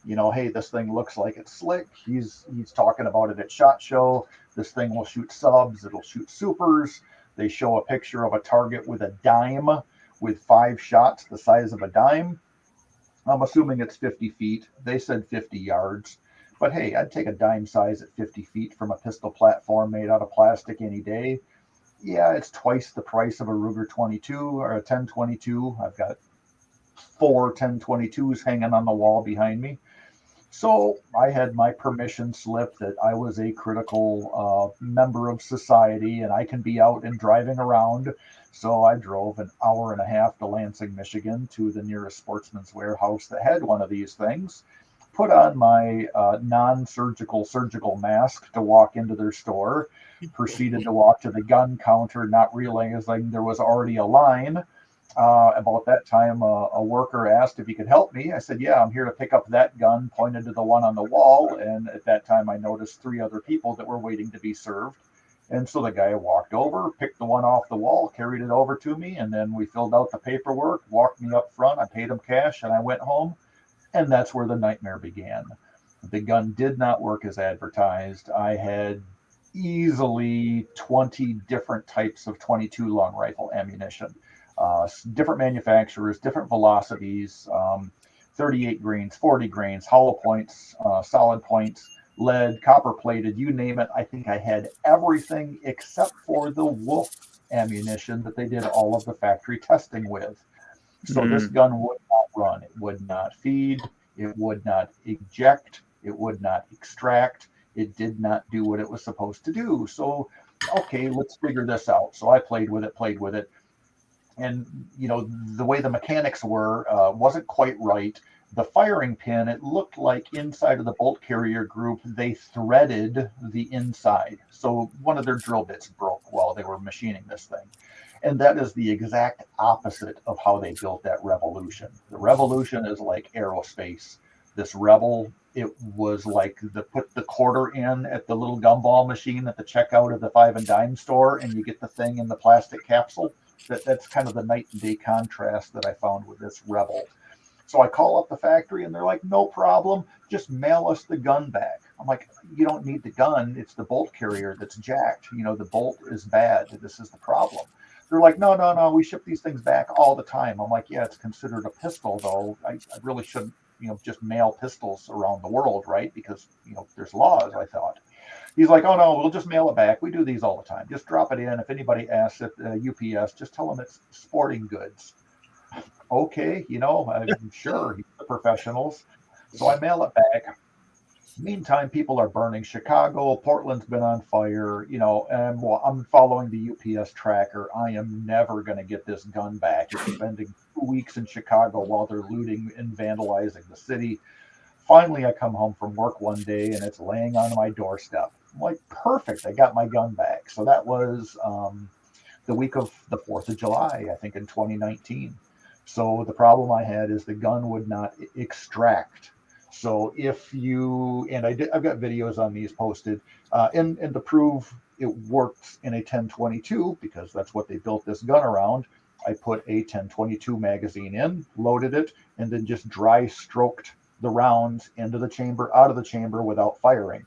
You know, hey, this thing looks like it's slick. He's talking about it at SHOT Show. This thing will shoot subs. It'll shoot supers. They show a picture of a target with a dime with 5 shots the size of a dime. I'm assuming it's 50 feet. They said 50 yards. But hey, I'd take a dime size at 50 feet from a pistol platform made out of plastic any day. Yeah, it's twice the price of a Ruger 22 or a 1022. I've got 4 1022s hanging on the wall behind me. So I had my permission slip that I was a critical member of society and I can be out and driving around. So I drove an hour and a half to Lansing, Michigan to the nearest Sportsman's Warehouse that had one of these things, put on my non-surgical surgical mask to walk into their store, proceeded to walk to the gun counter, not realizing there was already a line. About that time, a worker asked if he could help me. I said, yeah, I'm here to pick up that gun, pointed to the one on the wall. And at that time, I noticed 3 other people that were waiting to be served. And so the guy walked over, picked the one off the wall, carried it over to me. And then we filled out the paperwork, walked me up front. I paid him cash and I went home. And that's where the nightmare began. The gun did not work as advertised. I had easily 20 different types of 22 long rifle ammunition. Different manufacturers, different velocities, 38 grains, 40 grains, hollow points, solid points, lead, copper plated, you name it. I think I had everything except for the Wolf ammunition that they did all of the factory testing with. So this gun would not run. It would not feed. It would not eject. It would not extract. It did not do what it was supposed to do. So, okay, let's figure this out. So I played with it. And, you know, the way the mechanics were wasn't quite right. The firing pin, it looked like inside of the bolt carrier group, they threaded the inside. So one of their drill bits broke while they were machining this thing. And that is the exact opposite of how they built that Revolution. The Revolution is like aerospace. This Rebel, it was like put the quarter in at the little gumball machine at the checkout of the 5 and dime store, and you get the thing in the plastic capsule. That's kind of the night and day contrast that I found with this Rebel. So I call up the factory and they're like, no problem, just mail us the gun back. I'm like, you don't need the gun. It's the bolt carrier that's jacked. You know, the bolt is bad. This is the problem. They're like, no, we ship these things back all the time. I'm like, yeah, it's considered a pistol, though. I really shouldn't, you know, just mail pistols around the world, right? Because, you know, there's laws, I thought. He's like, oh no, we'll just mail it back. We do these all the time. Just drop it in. If anybody asks at UPS, just tell them it's sporting goods. Okay, I'm sure he's the professionals. So I mail it back. Meantime, people are burning Chicago. Portland's been on fire, and I'm following the UPS tracker. I am never going to get this gun back. It's spending 2 weeks in Chicago while they're looting and vandalizing the city. Finally, I come home from work one day and it's laying on my doorstep. I'm like, perfect. I got my gun back. So that was the week of the 4th of July, I think in 2019. So the problem I had is the gun would not extract. So if you, and I've got videos on these posted, and to prove it works in a 1022, because that's what they built this gun around, I put a 1022 magazine in, loaded it, and then just dry stroked the rounds into the chamber, out of the chamber without firing.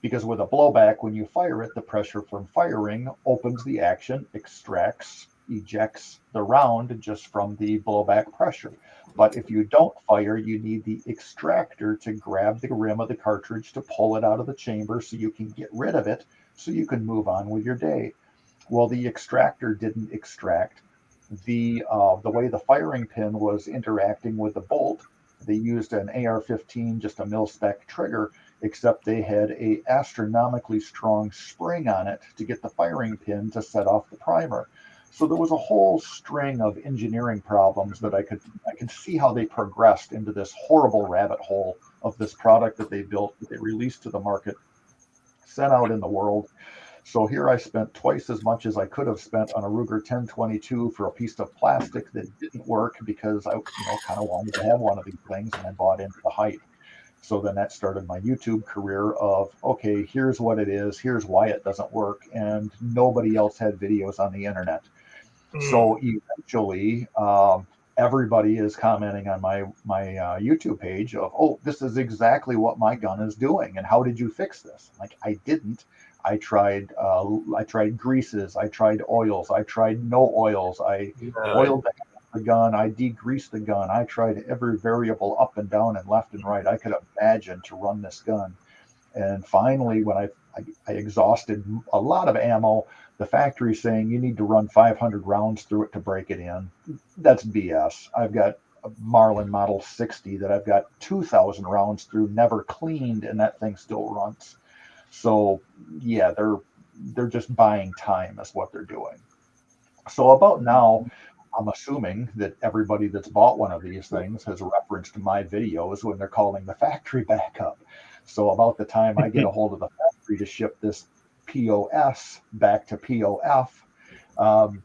Because with a blowback, when you fire it, the pressure from firing opens the action, ejects the round just from the blowback pressure. But if you don't fire, you need the extractor to grab the rim of the cartridge to pull it out of the chamber so you can get rid of it, so you can move on with your day. Well, the extractor didn't extract. The way the firing pin was interacting with the bolt, they used an AR-15, just a mil-spec trigger, except they had a astronomically strong spring on it to get the firing pin to set off the primer. So there was a whole string of engineering problems that I could see how they progressed into this horrible rabbit hole of this product that they built, that they released to the market, sent out in the world. So here I spent twice as much as I could have spent on a Ruger 1022 for a piece of plastic that didn't work because I kind of wanted to have one of these things, and I bought into the hype. So then that started my YouTube career of, okay, here's what it is, here's why it doesn't work, and nobody else had videos on the internet. So eventually, everybody is commenting on my YouTube page of, oh, this is exactly what my gun is doing, and how did you fix this? Like, I didn't. I tried greases, I tried oils, I tried no oils, I oiled the gun, I degreased the gun, I tried every variable up and down and left and right I could imagine to run this gun. And finally, when I exhausted a lot of ammo, the factory saying you need to run 500 rounds through it to break it in. That's BS. I've got a Marlin Model 60 that I've got 2,000 rounds through, never cleaned, and that thing still runs. So yeah, they're just buying time is what they're doing. So about now, I'm assuming that everybody that's bought one of these things has referenced my videos when they're calling the factory back up. So about the time I get a hold of the factory to ship this POS back to POF,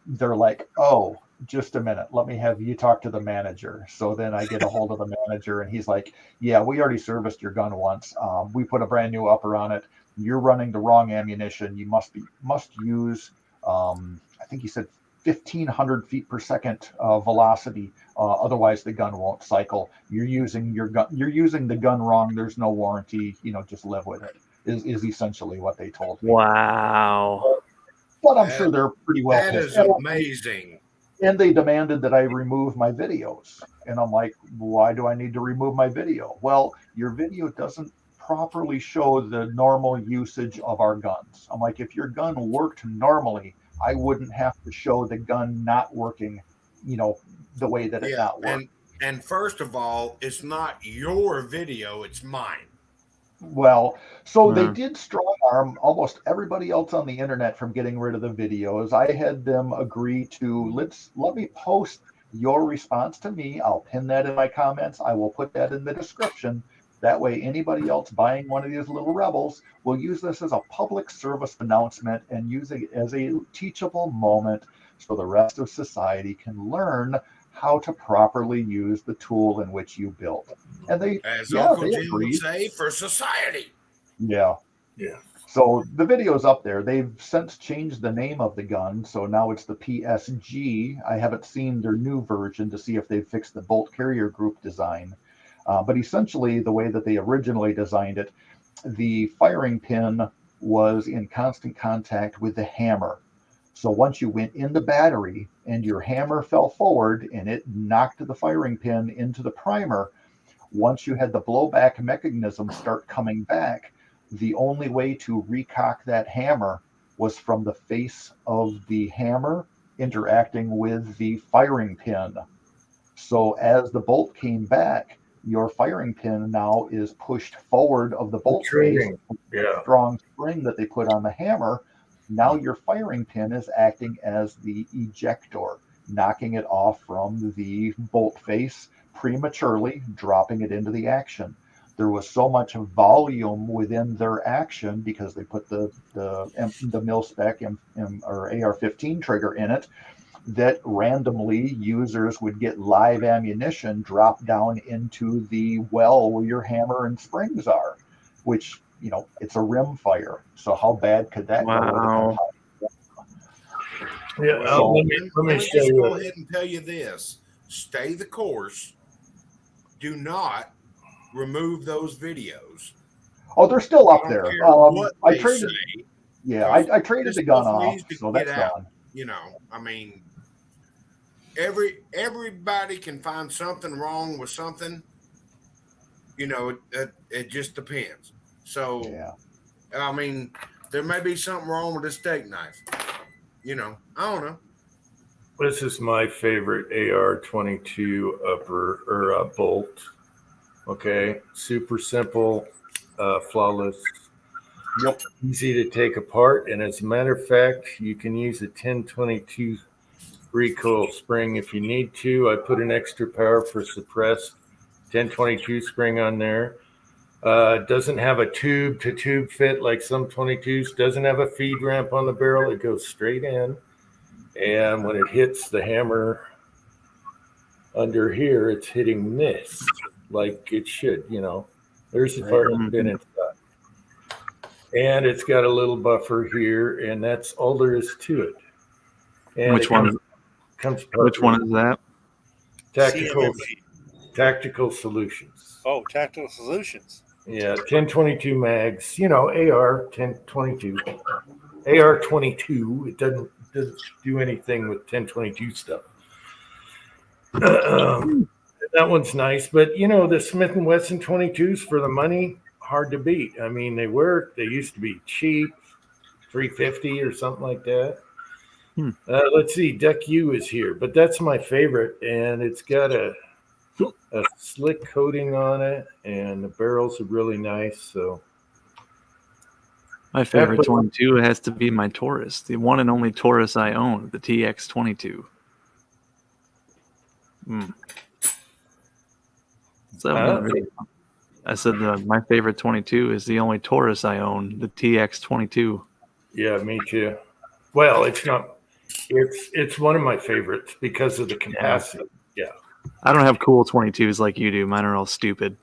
they're like, oh, just a minute, let me have you talk to the manager. So then I get a hold of the manager, and he's like, yeah, we already serviced your gun once. We put a brand new upper on it. You're running the wrong ammunition. You must use, I think he said 1,500 feet per second velocity. Otherwise, the gun won't cycle. You're using your gun. You're using the gun wrong. There's no warranty. Just live with it. Is essentially what they told me. Wow. But I'm sure they're pretty well. That is pissed. amazing. And they demanded that I remove my videos. And I'm like, why do I need to remove my video? Well, your video doesn't properly show the normal usage of our guns. I'm like, if your gun worked normally, I wouldn't have to show the gun not working, the way that it not working. And first of all, it's not your video, it's mine. Well, so they did strong arm almost everybody else on the internet from getting rid of the videos. I had them agree to let me post your response to me. I'll pin that in my comments. I will put that in the description. That way, anybody else buying one of these little rebels will use this as a public service announcement and use it as a teachable moment so the rest of society can learn how to properly use the tool in which you built. And they, as yeah, Uncle they Jim would agreed. say, for society. Yeah. Yeah. So the video's up there. They've since changed the name of the gun, so now it's the PSG. I haven't seen their new version to see if they've fixed the bolt carrier group design. But essentially, the way that they originally designed it, the firing pin was in constant contact with the hammer. So once you went in the battery and your hammer fell forward and it knocked the firing pin into the primer, once you had the blowback mechanism start coming back, the only way to recock that hammer was from the face of the hammer interacting with the firing pin. So as the bolt came back, your firing pin now is pushed forward of the bolt face. Trading. Yeah. Strong spring that they put on the hammer. Now your firing pin is acting as the ejector, knocking it off from the bolt face prematurely, dropping it into the action. There was so much volume within their action because they put the mil-spec or AR-15 trigger in it, that randomly users would get live ammunition drop down into the well where your hammer and springs are, which, you know, it's a rim fire. So how bad could that Wow. go? Yeah. So- let me just show you. go ahead and tell you this: stay the course. Do not remove those videos. Oh, they're still up I there. don't care what I they traded. say. Yeah, I traded This the gun stuff off, needs to so get that's out. gone. You know, I mean, everybody can find something wrong with something. You know, it just depends. So, Yeah. I mean, there may be something wrong with this steak knife. You know, I don't know. This is my favorite AR-22 upper or bolt. Okay, super simple, flawless, Yep. easy to take apart, and as a matter of fact, you can use a 1022 recoil spring if you need to. I put an extra power for suppressed 1022 spring on there. Doesn't have a tube to tube fit like some 22s. Doesn't have a feed ramp on the barrel. It goes straight in. And when it hits the hammer under here, it's hitting this like it should, you know. There's the part that's been inside. And it's got a little buffer here, and that's all there is to it. And Which it one? comes Which one is that? Tactical Solutions. Oh, Tactical Solutions. Yeah, 1022 mags, you know, AR 1022. AR 22, it doesn't do anything with 1022 stuff. That one's nice, but you know, the Smith & Wesson 22s for the money, hard to beat. I mean, they used to be cheap, $350 or something like that. Let's see, Duck U is here, but that's my favorite, and it's got a slick coating on it, and the barrels are really nice. So My favorite 22 has to be my Taurus, the one and only Taurus I own, the TX22. So I said my favorite 22 is the only Taurus I own, the TX22. yeah, me too. Well, it's not. It's one of my favorites because of the capacity. Yeah. I don't have cool 22s like you do. Mine are all stupid.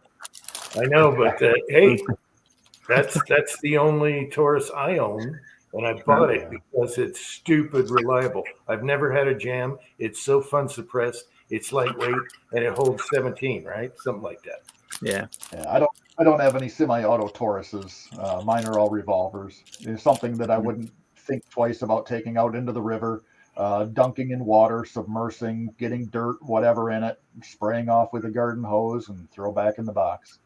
I know, but hey, that's the only Taurus I own, and I bought it because it's stupid reliable. I've never had a jam. It's so fun suppressed. It's lightweight, and it holds 17, right? Something like that. Yeah. Yeah, I don't have any semi-auto Tauruses. Mine are all revolvers. It's something that I wouldn't think twice about taking out into the river, dunking in water, submersing, getting dirt, whatever in it, spraying off with a garden hose, and throw back in the box.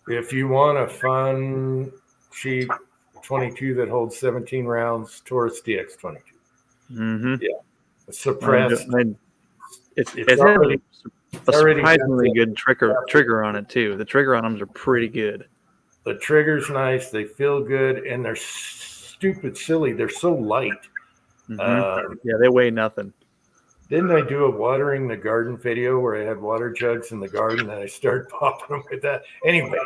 If you want a fun, cheap 22 that holds 17 rounds, Taurus TX22. Mm-hmm. Yeah, suppressed. It already has a surprisingly good trigger on it too. The trigger on them are pretty good. The trigger's nice. They feel good, and they're stupid silly. They're so light. Yeah, they weigh nothing. Didn't I do a watering the garden video where I had water jugs in the garden and I started popping them with that? Anyway.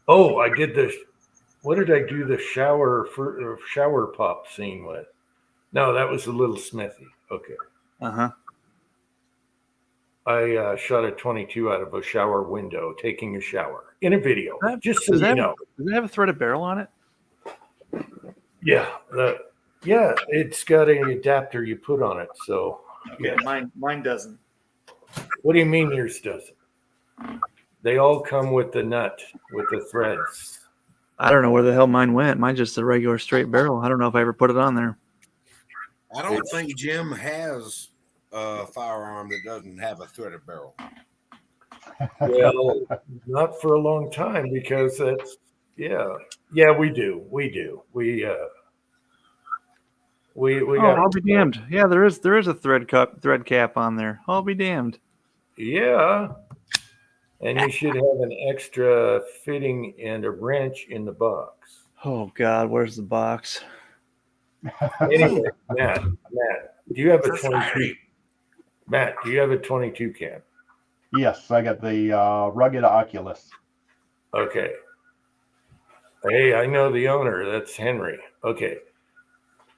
Oh, I did this. What did I do the shower pop scene with? No, that was a little Smithy. Okay. I shot a 22 out of a shower window taking a shower in a video. Just so you know. Does it have a threaded barrel on it? Yeah. Yeah, it's got an adapter you put on it. So yeah. Mine doesn't. What do you mean yours doesn't? They all come with the nut, with the threads. I don't know where the hell mine went. Mine's just a regular straight barrel. I don't know if I ever put it on there. I don't think Jim has a firearm that doesn't have a threaded barrel. Well, not for a long time because that's yeah, we do. We we Oh, got I'll be damned. Yeah, there is a thread cap on there. I'll be damned. yeah, and you should have an extra fitting and a wrench in the box. Oh God, where's the box? Anyway, Matt, do you have a 22? Matt, do you have a 22 can? Yes, I got the rugged Oculus. Okay. Hey, I know the owner. That's Henry. Okay.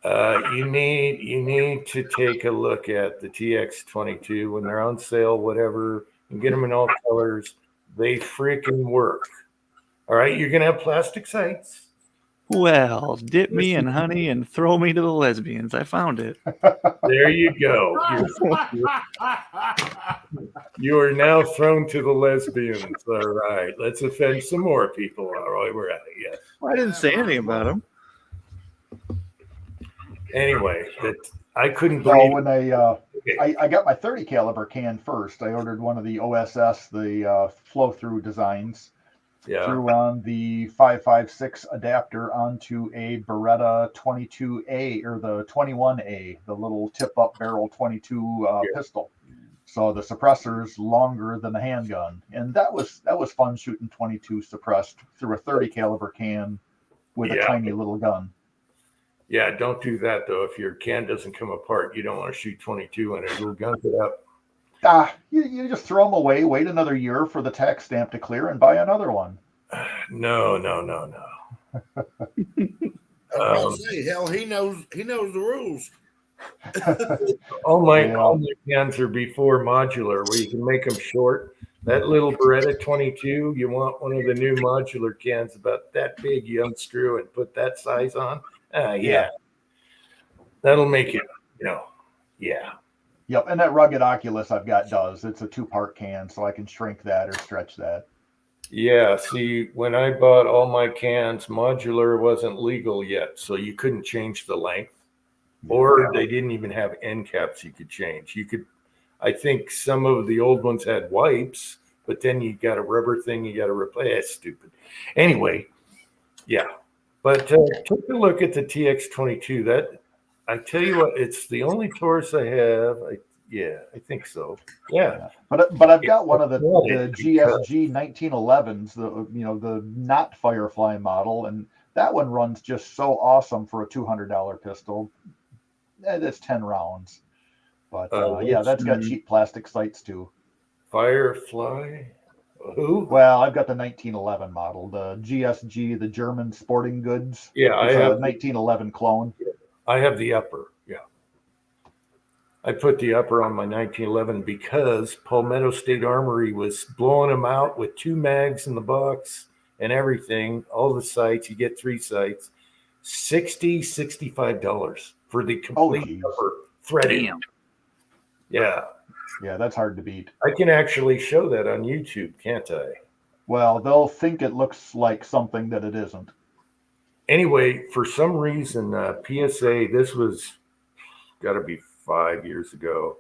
You need to take a look at the TX22 when they're on sale, whatever, and get them in all colors. They freaking work. All right, you're gonna have plastic sights. Well, dip me in honey and throw me to the lesbians. I found it. There you go. You are now thrown to the lesbians. All right, let's offend some more people. All right, we're at it. Yes. Well, I didn't say anything about him. Anyway, that I couldn't So believe. when I got my 30 caliber can first, I ordered one of the OSS, the flow through designs. Yeah. Threw on the 556 adapter onto a Beretta 22A or the 21A, the little tip up barrel 22 pistol. So the suppressor's longer than the handgun, and that was fun shooting 22 suppressed through a 30 caliber can with a tiny little gun. Yeah, don't do that though. If your can doesn't come apart, you don't want to shoot 22 and it will gunk it up. You just throw them away, wait another year for the tax stamp to clear, and buy another one. No. Hell, he knows the rules. All my cans are before modular, where you can make them short. That little Beretta 22, you want one of the new modular cans about that big. You unscrew and put that size on. Yeah, that'll make it. Yeah. Yep, and that rugged Oculus I've got does. It's a 2-part can, so I can shrink that or stretch that. Yeah, see, when I bought all my cans, modular wasn't legal yet, so you couldn't change the length, or they didn't even have end caps you could change. I think some of the old ones had wipes, but then you got a rubber thing you got to replace. That's stupid. Anyway, yeah, but take a look at the TX22. That I tell you what, it's the only Taurus I have. I think so. Yeah. But I've got one of the GSG 1911s, the not Firefly model, and that one runs just so awesome for a $200 pistol. That's 10 rounds. But that's got cheap plastic sights too. Firefly? Who? Well, I've got the 1911 model, the GSG, the German sporting goods. Yeah, I have a 1911 clone. I have the upper. Yeah. I put the upper on my 1911 because Palmetto State Armory was blowing them out with 2 mags in the box and everything. All the sights, you get 3 sights, $65 for the complete upper threaded. Damn. Yeah. Yeah, that's hard to beat. I can actually show that on YouTube, can't I? Well, they'll think it looks like something that it isn't. Anyway, for some reason, PSA, this was got to be 5 years ago.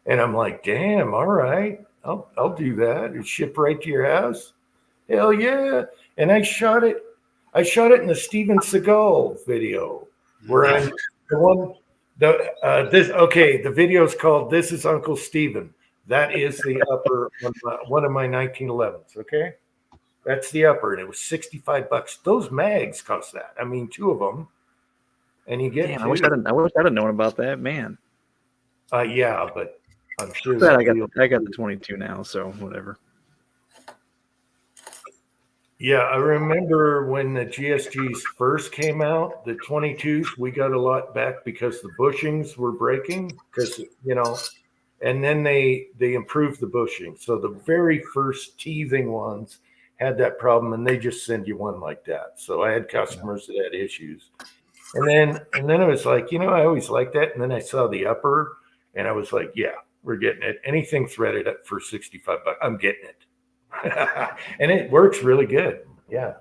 And I'm like, damn, all right, I'll do that. It ship right to your house. Hell yeah. And I shot it in the Steven Seagal video where I'm the one, the video is called This is Uncle Steven. That is the upper on one of my 1911s. Okay. That's the upper. And it was $65. Those mags cost that. I mean, 2 of them. And you get, I wish I'd have known about that, man. Yeah, but I'm sure that I got the 22 now, so whatever. Yeah, I remember when the GSGs first came out, the 22s, we got a lot back because the bushings were breaking and then they improved the bushing. So the very first teething ones had that problem and they just send you one like that. So I had customers that had issues. And then I was like, I always liked that. And then I saw the upper and I was like, yeah, we're getting it. Anything threaded up for $65, I'm getting it. And it works really good. Yeah.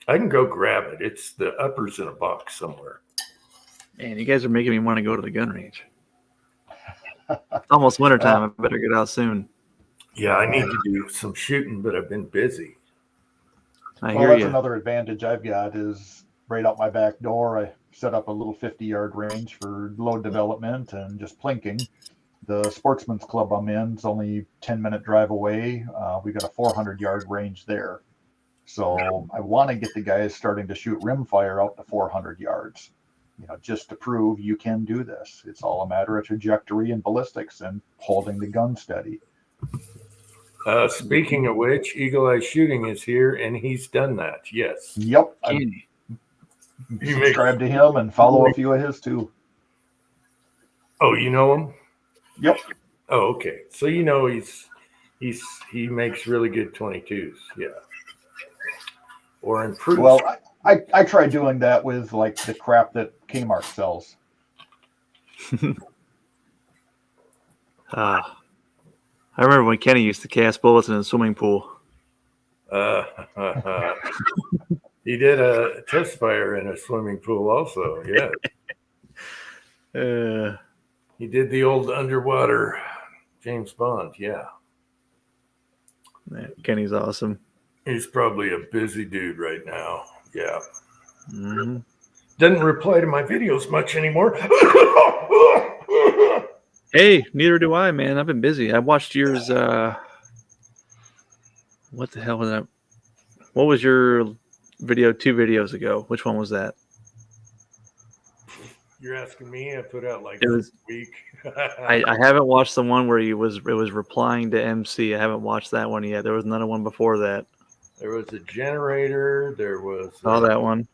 I can go grab it. It's the uppers in a box somewhere. Man, you guys are making me want to go to the gun range. almost wintertime. I better get out soon. Yeah, I need to do some shooting, but I've been busy. I Well, hear that's you. another advantage I've got is right out my back door. I set up a little 50-yard range for load development and just plinking. The Sportsman's Club I'm in is only 10-minute drive away. We got a 400-yard range there. So I want to get the guys starting to shoot rimfire out to 400 yards, just to prove you can do this. It's all a matter of trajectory and ballistics and holding the gun steady. Speaking of which, Eagle Eye Shooting is here, and he's done that. Yes. Yep. I Kenny. subscribe to him and follow a few of his too. Oh, you know him? Yep. Oh, okay. So he makes really good 22s. Yeah. Or improves. Well, I try doing that with like the crap that Kmart sells. I remember when Kenny used to cast bullets in a swimming pool. He did a test fire in a swimming pool also. Yeah. He did the old underwater James Bond. Yeah. Man, Kenny's awesome. He's probably a busy dude right now. Yeah. Mm-hmm. Doesn't reply to my videos much anymore. Hey, neither do I, man. I've been busy. I watched yours. What the hell was that? What was your video 2 videos ago? Which one was that? You're asking me? I put out like It was- this week. I haven't watched the one where it was replying to MC. I haven't watched that one yet. There was another one before that. There was a generator. There was. Saw that one.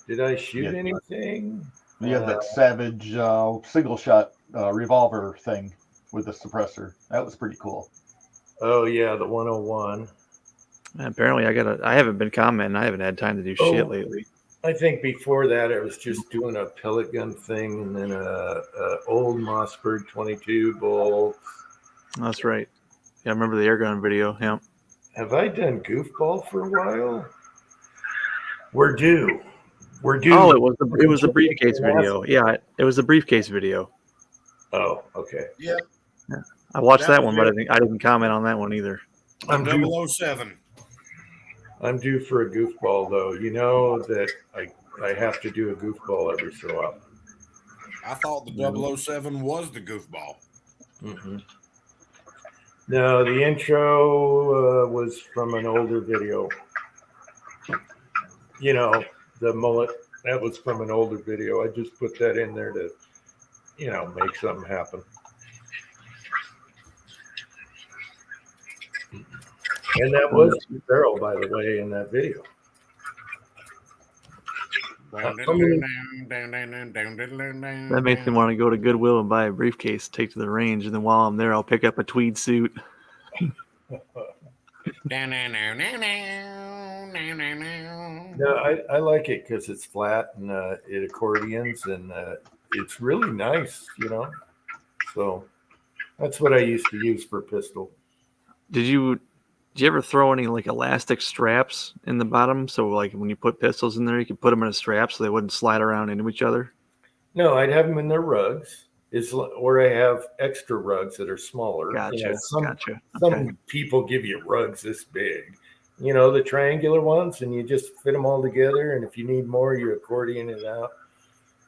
Did I shoot Yeah. anything? You have that Savage single shot revolver thing with the suppressor. That was pretty cool. Oh yeah, the 101. Apparently, I haven't been commenting. I haven't had time to do shit lately. I think before that I was just doing a pellet gun thing, and then a old Mossberg 22 bolt. That's right. Yeah, I remember the air gun video. Yeah. Have I done goofball for a while? We're due. We're due. Oh, it was the briefcase video. Yeah, it was the briefcase video. Oh, okay. Yeah. I watched That that was one, but I didn't comment on that one either. I'm due. 007. I'm due for a goofball though. You know that I have to do a goofball every so often. I thought the 007 was the goofball. Mm-hmm. No, the intro was from an older video. The mullet, that was from an older video. I just put that in there to, make something happen. And that was barrel, by the way, in that video. That makes me want to go to Goodwill and buy a briefcase, take to the range, and then while I'm there, I'll pick up a tweed suit. No, I like it because it's flat and it accordions and it's really nice, So that's what I used to use for pistol. Did you ever throw any like elastic straps in the bottom? So like when you put pistols in there, you could put them in a strap so they wouldn't slide around into each other? No, I'd have them in their rugs. Or I have extra rugs that are smaller. Gotcha. Some Okay. people give you rugs this big, the triangular ones, and you just fit them all together. And if you need more, you accordion it out,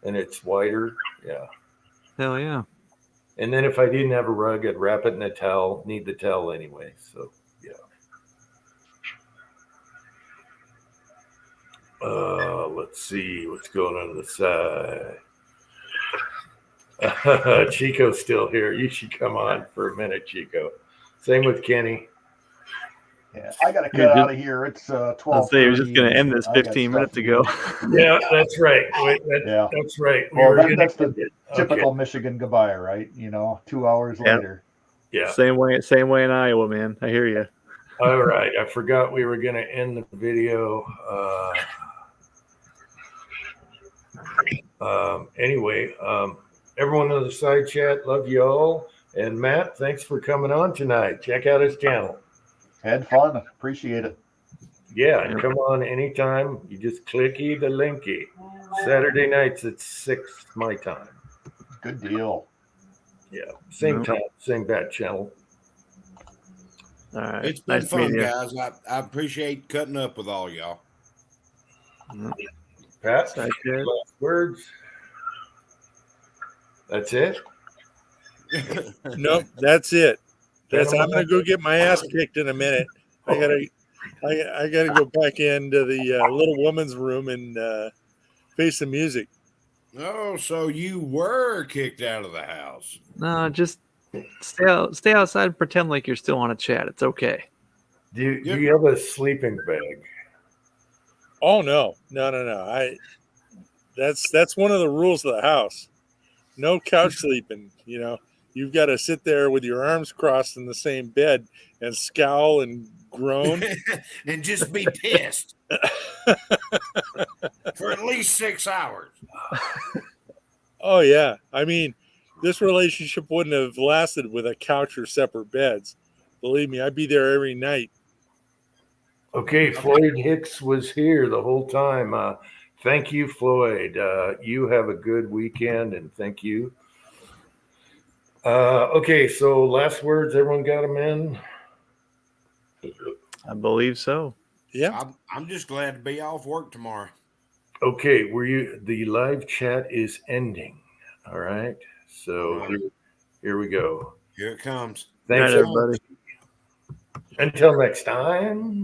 and it's wider. Yeah. Hell yeah. And then if I didn't have a rug, I'd wrap it in a towel. Need the towel anyway. So yeah. Let's see what's going on the side. Chico's still here. You should come on for a minute, Chico. Same with Kenny. Yeah, I got to cut out of here. It's 12. I'll say you're just going to end this 15 minutes ago. Yeah, that's right. Yeah. That's right. That's the typical Michigan goodbye, right? 2 hours Yeah. later. Yeah. Same way in Iowa, man. I hear you. All right. I forgot we were going to end the video. Anyway, everyone on the side chat, love you all. And Matt, thanks for coming on tonight. Check out his channel. Had fun. Appreciate it. Yeah, and come on anytime. You just clicky the linky. Saturday nights at 6 my time. Good deal. Yeah, same No. time, same bat channel. All right. It's been Nice meeting fun, you. guys. I appreciate cutting up with all y'all. Pat, Side chat. last words. That's it. Nope, that's it. I'm Gentlemen, gonna go get my ass kicked in a minute. I gotta go back into the little woman's room and face the music. Oh, so you were kicked out of the house. No, just stay outside and pretend like you're still on a chat. It's okay. do you have a sleeping bag? Oh no. That's one of the rules of the house. No couch sleeping. You know, you've got to sit there with your arms crossed in the same bed and scowl and groan. And just be pissed for at least 6 hours. Oh yeah. I mean, this relationship wouldn't have lasted with a couch or separate beds. Believe me, I'd be there every night. Okay, Floyd Hicks was here the whole time. Thank you, Floyd. You have a good weekend, and thank you. Okay, so last words. Everyone got them in. I believe so. Yeah. I'm just glad to be off work tomorrow. Okay, the live chat is ending. All right, so here we go. Here it comes. Good Thanks, night, everybody. Until next time.